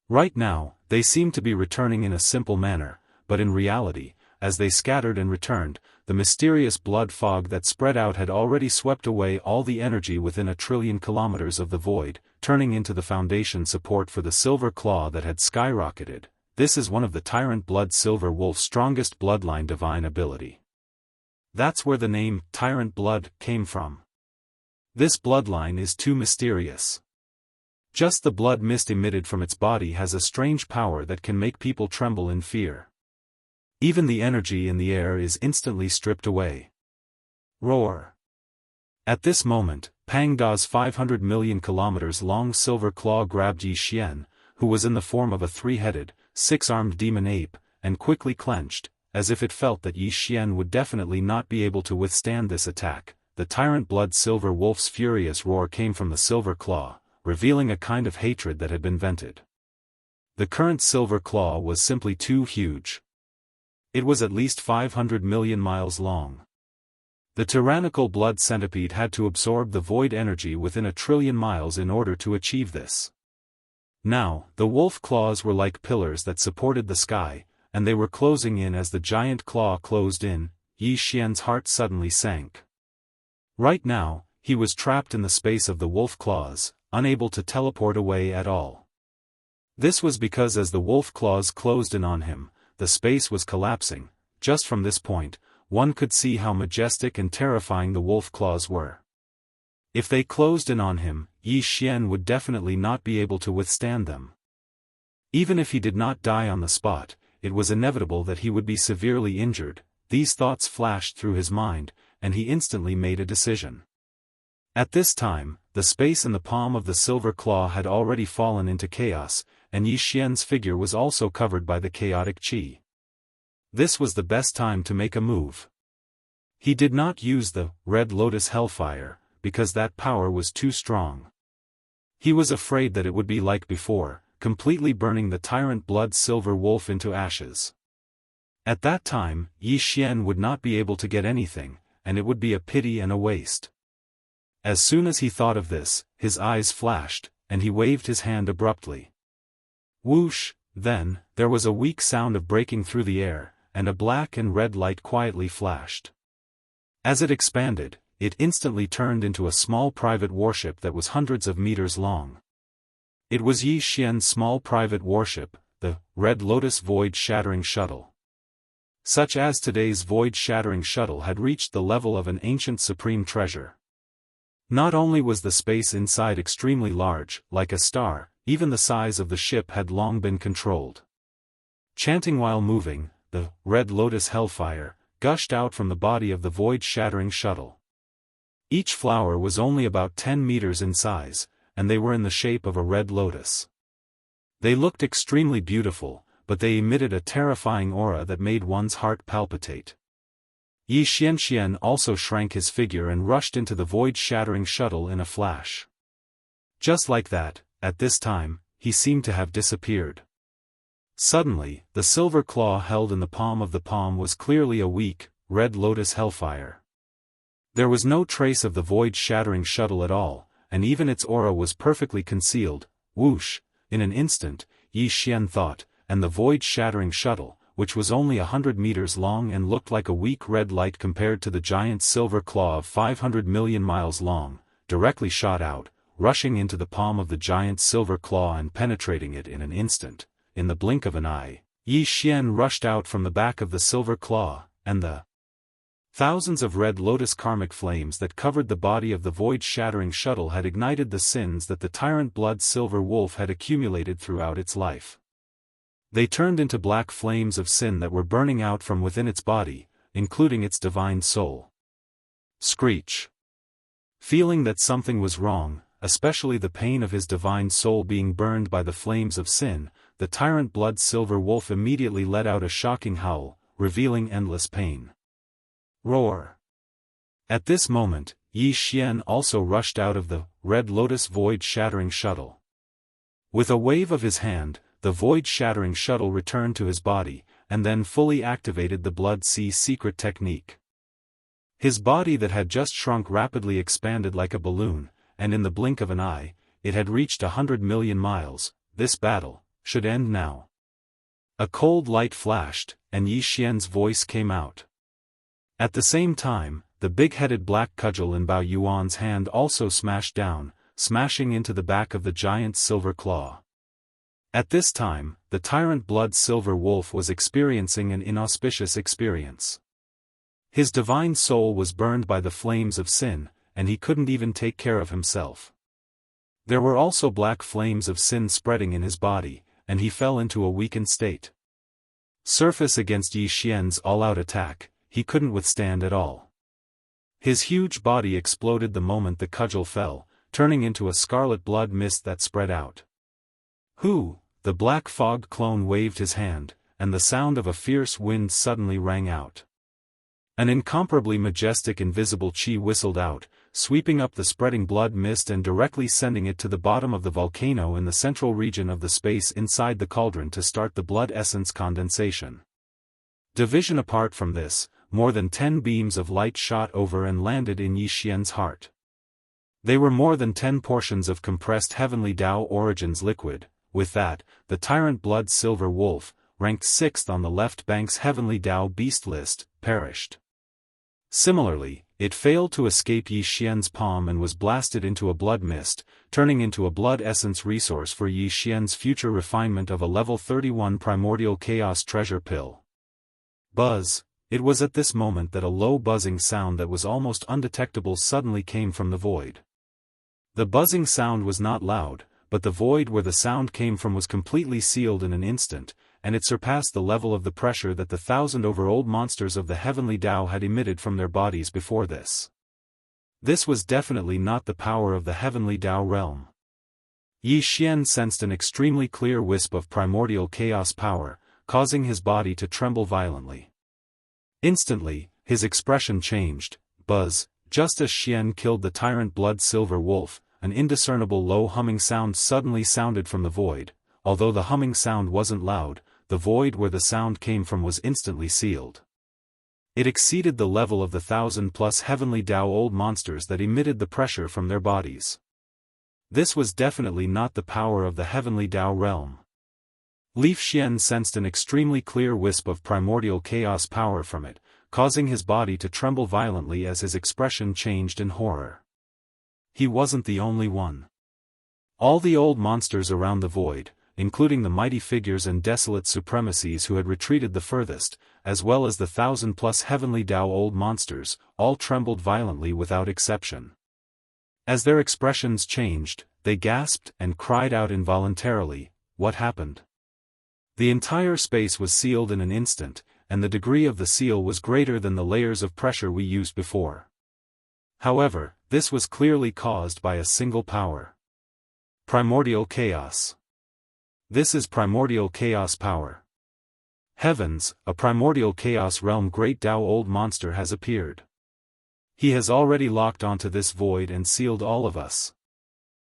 Right now, they seemed to be returning in a simple manner, but in reality, as they scattered and returned, the mysterious blood fog that spread out had already swept away all the energy within 1,000,000,000,000 kilometers of the void, turning into the foundation support for the silver claw that had skyrocketed. This is one of the tyrant blood silver wolf's strongest bloodline divine ability. That's where the name Tyrant Blood came from. This bloodline is too mysterious. Just the blood mist emitted from its body has a strange power that can make people tremble in fear. Even the energy in the air is instantly stripped away. Roar! At this moment, Pang Da's 500 million kilometers long silver claw grabbed Yi Xian, who was in the form of a 3-headed, 6-armed demon ape, and quickly clenched, as if it felt that Yi Xian would definitely not be able to withstand this attack. The tyrant blood silver wolf's furious roar came from the silver claw, revealing a kind of hatred that had been vented. The current silver claw was simply too huge. It was at least 500 million miles long. The tyrannical blood centipede had to absorb the void energy within 1,000,000,000,000 miles in order to achieve this. Now, the wolf claws were like pillars that supported the sky, and they were closing in as the giant claw closed in. Yi Xian's heart suddenly sank. Right now, he was trapped in the space of the wolf claws, unable to teleport away at all. This was because as the wolf claws closed in on him, the space was collapsing. Just from this point, one could see how majestic and terrifying the wolf claws were. If they closed in on him, Yi Xian would definitely not be able to withstand them. Even if he did not die on the spot, it was inevitable that he would be severely injured. These thoughts flashed through his mind, and he instantly made a decision. At this time, the space in the palm of the silver claw had already fallen into chaos, and Yi Xian's figure was also covered by the chaotic qi. This was the best time to make a move. He did not use the Red Lotus Hellfire, because that power was too strong. He was afraid that it would be like before, completely burning the tyrant blood silver wolf into ashes. At that time, Yi Xian would not be able to get anything, and it would be a pity and a waste. As soon as he thought of this, his eyes flashed, and he waved his hand abruptly. Whoosh! Then, there was a weak sound of breaking through the air, and a black and red light quietly flashed. As it expanded, it instantly turned into a small private warship that was hundreds of meters long. It was Yi Xian's small private warship, the Red Lotus Void-Shattering Shuttle. Such as today's Void-Shattering Shuttle had reached the level of an ancient supreme treasure. Not only was the space inside extremely large, like a star, even the size of the ship had long been controlled. Chanting while moving, the Red Lotus Hellfire gushed out from the body of the Void-Shattering Shuttle. Each flower was only about 10 meters in size, and they were in the shape of a red lotus. They looked extremely beautiful, but they emitted a terrifying aura that made one's heart palpitate. Yi Xianxian also shrank his figure and rushed into the void-shattering shuttle in a flash. Just like that, at this time, he seemed to have disappeared. Suddenly, the silver claw held in the palm was clearly a weak, red lotus hellfire. There was no trace of the void-shattering shuttle at all, and even its aura was perfectly concealed. Whoosh! In an instant, Yi Xian thought, and the void-shattering shuttle, which was only 100 meters long and looked like a weak red light compared to the giant silver claw of 500 million miles long, directly shot out, rushing into the palm of the giant silver claw and penetrating it in an instant. In the blink of an eye, Yi Xian rushed out from the back of the silver claw, and the Thousands of red lotus karmic flames that covered the body of the void-shattering shuttle had ignited the sins that the tyrant blood silver wolf had accumulated throughout its life. They turned into black flames of sin that were burning out from within its body, including its divine soul. Screech. Feeling that something was wrong, especially the pain of his divine soul being burned by the flames of sin, the tyrant blood silver wolf immediately let out a shocking howl, revealing endless pain. Roar. At this moment, Yi Xian also rushed out of the red lotus void-shattering shuttle. With a wave of his hand, the void-shattering shuttle returned to his body, and then fully activated the Blood Sea secret technique. His body that had just shrunk rapidly expanded like a balloon, and in the blink of an eye, it had reached 100 million miles. This battle should end now. A cold light flashed, and Yi Xian's voice came out. At the same time, the big-headed black cudgel in Bao Yuan's hand also smashed down, smashing into the back of the giant's silver claw. At this time, the tyrant blood silver wolf was experiencing an inauspicious experience. His divine soul was burned by the flames of sin, and he couldn't even take care of himself. There were also black flames of sin spreading in his body, and he fell into a weakened state. Surface against Yi Xian's all-out attack, he couldn't withstand at all. His huge body exploded the moment the cudgel fell, turning into a scarlet blood mist that spread out. Who? The black fog clone waved his hand, and the sound of a fierce wind suddenly rang out. An incomparably majestic invisible chi whistled out, sweeping up the spreading blood mist and directly sending it to the bottom of the volcano in the central region of the space inside the cauldron to start the blood essence condensation. Division apart from this, more than 10 beams of light shot over and landed in Yi Xian's heart. They were more than 10 portions of compressed heavenly Dao origins liquid. With that, the tyrant blood silver wolf, ranked 6th on the left bank's heavenly Dao beast list, perished. Similarly, it failed to escape Yi Xian's palm and was blasted into a blood mist, turning into a blood essence resource for Yi Xian's future refinement of a level 31 primordial chaos treasure pill. Buzz. It was at this moment that a low buzzing sound that was almost undetectable suddenly came from the void. The buzzing sound was not loud, but the void where the sound came from was completely sealed in an instant, and it surpassed the level of the pressure that the 1,000-over-old monsters of the heavenly Dao had emitted from their bodies before this. This was definitely not the power of the heavenly Dao realm. Yi Xian sensed an extremely clear wisp of primordial chaos power, causing his body to tremble violently. Instantly, his expression changed. Buzz. Just as Xian killed the tyrant blood silver wolf, an indiscernible low humming sound suddenly sounded from the void. Although the humming sound wasn't loud, the void where the sound came from was instantly sealed. It exceeded the level of the 1,000+ heavenly Dao old monsters that emitted the pressure from their bodies. This was definitely not the power of the heavenly Dao realm. Li Xian sensed an extremely clear wisp of primordial chaos power from it, causing his body to tremble violently as his expression changed in horror. He wasn't the only one. All the old monsters around the void, including the mighty figures and desolate supremacies who had retreated the furthest, as well as the 1,000+ heavenly Dao old monsters, all trembled violently without exception. As their expressions changed, they gasped and cried out involuntarily, "What happened?" The entire space was sealed in an instant, and the degree of the seal was greater than the layers of pressure we used before. However, this was clearly caused by a single power. Primordial chaos. This is primordial chaos power. Heavens, a primordial chaos realm great Dao old monster has appeared. He has already locked onto this void and sealed all of us.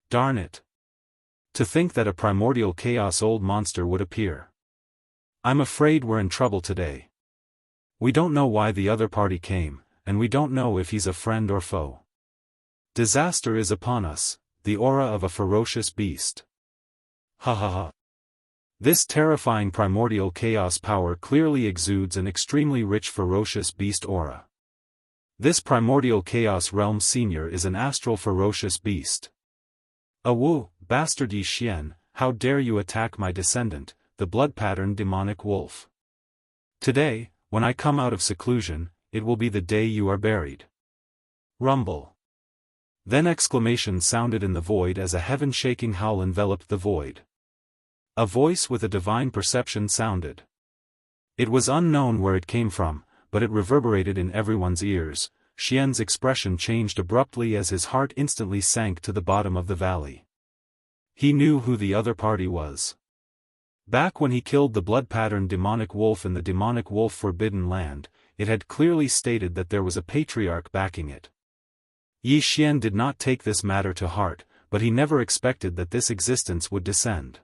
Darn it. To think that a primordial chaos old monster would appear. I'm afraid we're in trouble today. We don't know why the other party came, and we don't know if he's a friend or foe. Disaster is upon us, the aura of a ferocious beast. Ha ha ha. This terrifying primordial chaos power clearly exudes an extremely rich ferocious beast aura. This primordial chaos realm senior is an astral ferocious beast. Awu, bastard Yi Xian, how dare you attack my descendant, the blood-patterned demonic wolf. Today, when I come out of seclusion, it will be the day you are buried. Rumble. Then exclamation sounded in the void as a heaven-shaking howl enveloped the void. A voice with a divine perception sounded. It was unknown where it came from, but it reverberated in everyone's ears. Xian's expression changed abruptly as his heart instantly sank to the bottom of the valley. He knew who the other party was. Back when he killed the blood-patterned demonic wolf in the demonic wolf forbidden land, it had clearly stated that there was a patriarch backing it. Yi Xian did not take this matter to heart, but he never expected that this existence would descend.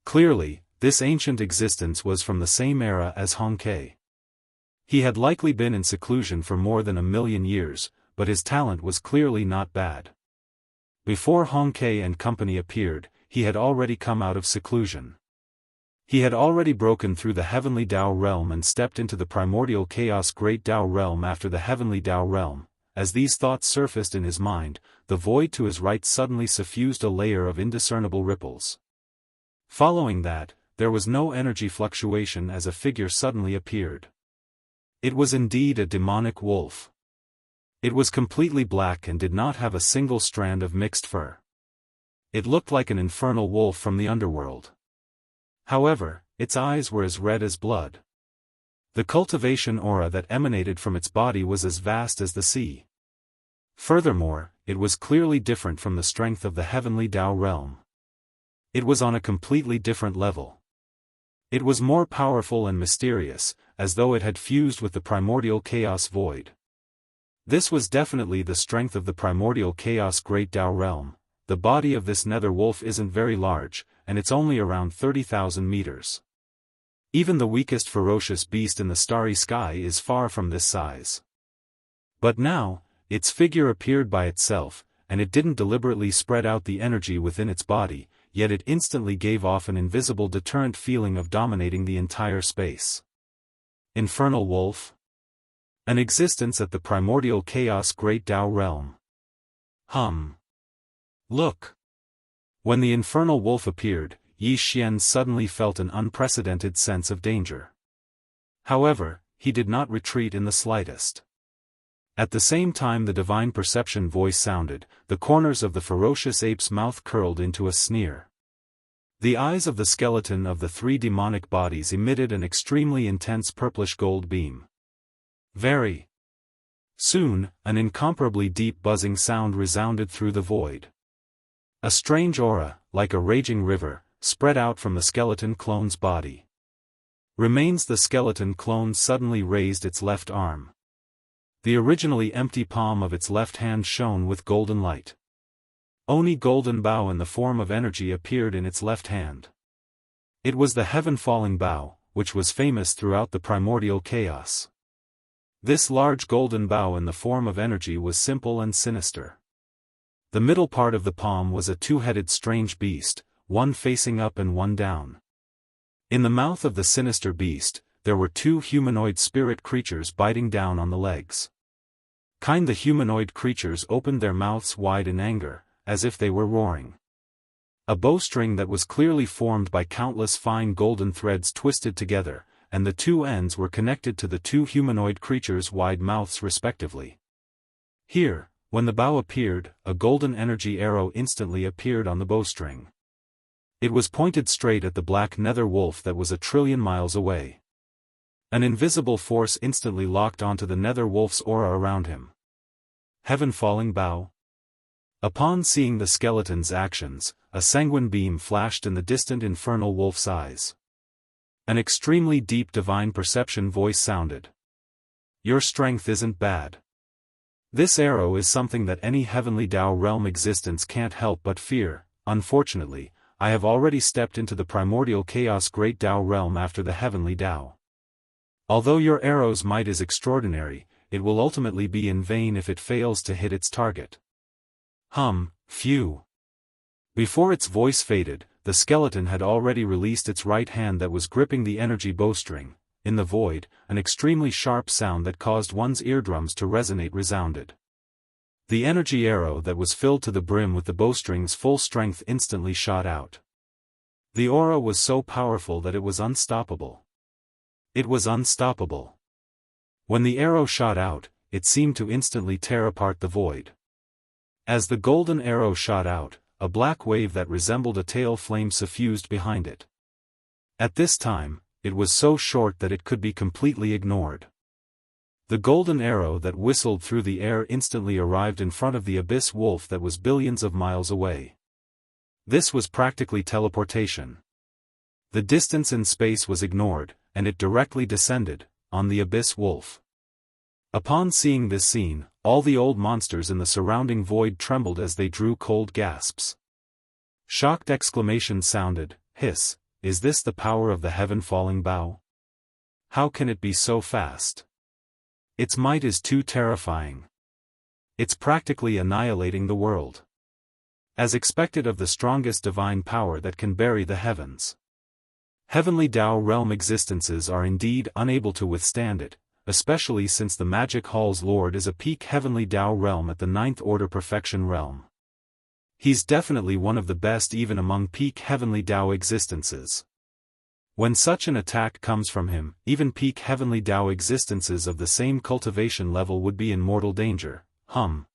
Clearly, this ancient existence was from the same era as Hong Kei. He had likely been in seclusion for more than 1,000,000 years, but his talent was clearly not bad. Before Hong Kei and company appeared, he had already come out of seclusion. He had already broken through the heavenly Dao realm and stepped into the primordial chaos great Dao realm after the heavenly Dao realm. As these thoughts surfaced in his mind, the void to his right suddenly suffused a layer of indiscernible ripples. Following that, there was no energy fluctuation as a figure suddenly appeared. It was indeed a demonic wolf. It was completely black and did not have a single strand of mixed fur. It looked like an infernal wolf from the underworld. However, its eyes were as red as blood. The cultivation aura that emanated from its body was as vast as the sea. Furthermore, it was clearly different from the strength of the heavenly Dao realm. It was on a completely different level. It was more powerful and mysterious, as though it had fused with the primordial chaos void. This was definitely the strength of the primordial chaos great Dao realm. The body of this nether wolf isn't very large, and it's only around 30,000 meters. Even the weakest ferocious beast in the starry sky is far from this size. But now, its figure appeared by itself, and it didn't deliberately spread out the energy within its body, yet it instantly gave off an invisible deterrent feeling of dominating the entire space. Infernal wolf? An existence at the primordial chaos great Dao realm. Look! When the infernal wolf appeared, Yi Xian suddenly felt an unprecedented sense of danger. However, he did not retreat in the slightest. At the same time the divine perception voice sounded, the corners of the ferocious ape's mouth curled into a sneer. The eyes of the skeleton of the three demonic bodies emitted an extremely intense purplish gold beam. Very soon, an incomparably deep buzzing sound resounded through the void. A strange aura, like a raging river, spread out from the skeleton clone's body. The skeleton clone suddenly raised its left arm. The originally empty palm of its left hand shone with golden light. Oni golden bow in the form of energy appeared in its left hand. It was the heaven-falling bow, which was famous throughout the primordial chaos. This large golden bow in the form of energy was simple and sinister. The middle part of the palm was a two-headed strange beast, one facing up and one down. In the mouth of the sinister beast, there were two humanoid spirit creatures biting down on the legs. The humanoid creatures opened their mouths wide in anger, as if they were roaring. A bowstring that was clearly formed by countless fine golden threads twisted together, and the two ends were connected to the two humanoid creatures' wide mouths respectively. Here, when the bow appeared, a golden energy arrow instantly appeared on the bowstring. It was pointed straight at the black nether wolf that was 1,000,000,000,000 miles away. An invisible force instantly locked onto the nether wolf's aura around him. Heaven-falling bow? Upon seeing the skeleton's actions, a sanguine beam flashed in the distant infernal wolf's eyes. An extremely deep divine perception voice sounded. Your strength isn't bad. This arrow is something that any heavenly Dao realm existence can't help but fear. Unfortunately, I have already stepped into the primordial chaos great Dao realm after the heavenly Dao. Although your arrow's might is extraordinary, it will ultimately be in vain if it fails to hit its target. Phew. Before its voice faded, the skeleton had already released its right hand that was gripping the energy bowstring. In the void, an extremely sharp sound that caused one's eardrums to resonate resounded. The energy arrow that was filled to the brim with the bowstring's full strength instantly shot out. The aura was so powerful that it was unstoppable. It was unstoppable. When the arrow shot out, it seemed to instantly tear apart the void. As the golden arrow shot out, a black wave that resembled a tail flame suffused behind it. At this time, it was so short that it could be completely ignored. The golden arrow that whistled through the air instantly arrived in front of the abyss wolf that was billions of miles away. This was practically teleportation. The distance in space was ignored, and it directly descended on the abyss wolf. Upon seeing this scene, all the old monsters in the surrounding void trembled as they drew cold gasps. Shocked exclamations sounded, "Hiss, is this the power of the heaven-falling bow? How can it be so fast? Its might is too terrifying. It's practically annihilating the world." As expected of the strongest divine power that can bury the heavens. Heavenly Dao realm existences are indeed unable to withstand it, especially since the Magic Hall's Lord is a peak Heavenly Dao realm at the 9th Order Perfection realm. He's definitely one of the best even among peak Heavenly Dao existences. When such an attack comes from him, even peak Heavenly Dao existences of the same cultivation level would be in mortal danger. Hum.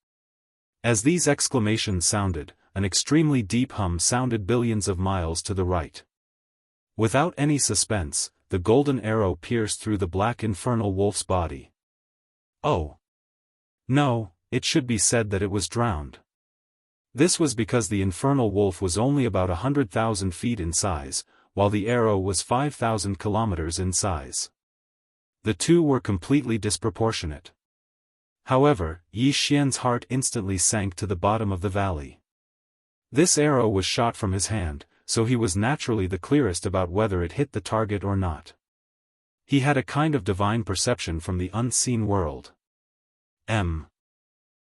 As these exclamations sounded, an extremely deep hum sounded billions of miles to the right. Without any suspense, the golden arrow pierced through the black infernal wolf's body. Oh! No, it should be said that it was drowned. This was because the infernal wolf was only about 100,000 feet in size, while the arrow was 5,000 kilometers in size. The two were completely disproportionate. However, Yi Xian's heart instantly sank to the bottom of the valley. This arrow was shot from his hand, so he was naturally the clearest about whether it hit the target or not. He had a kind of divine perception from the unseen world.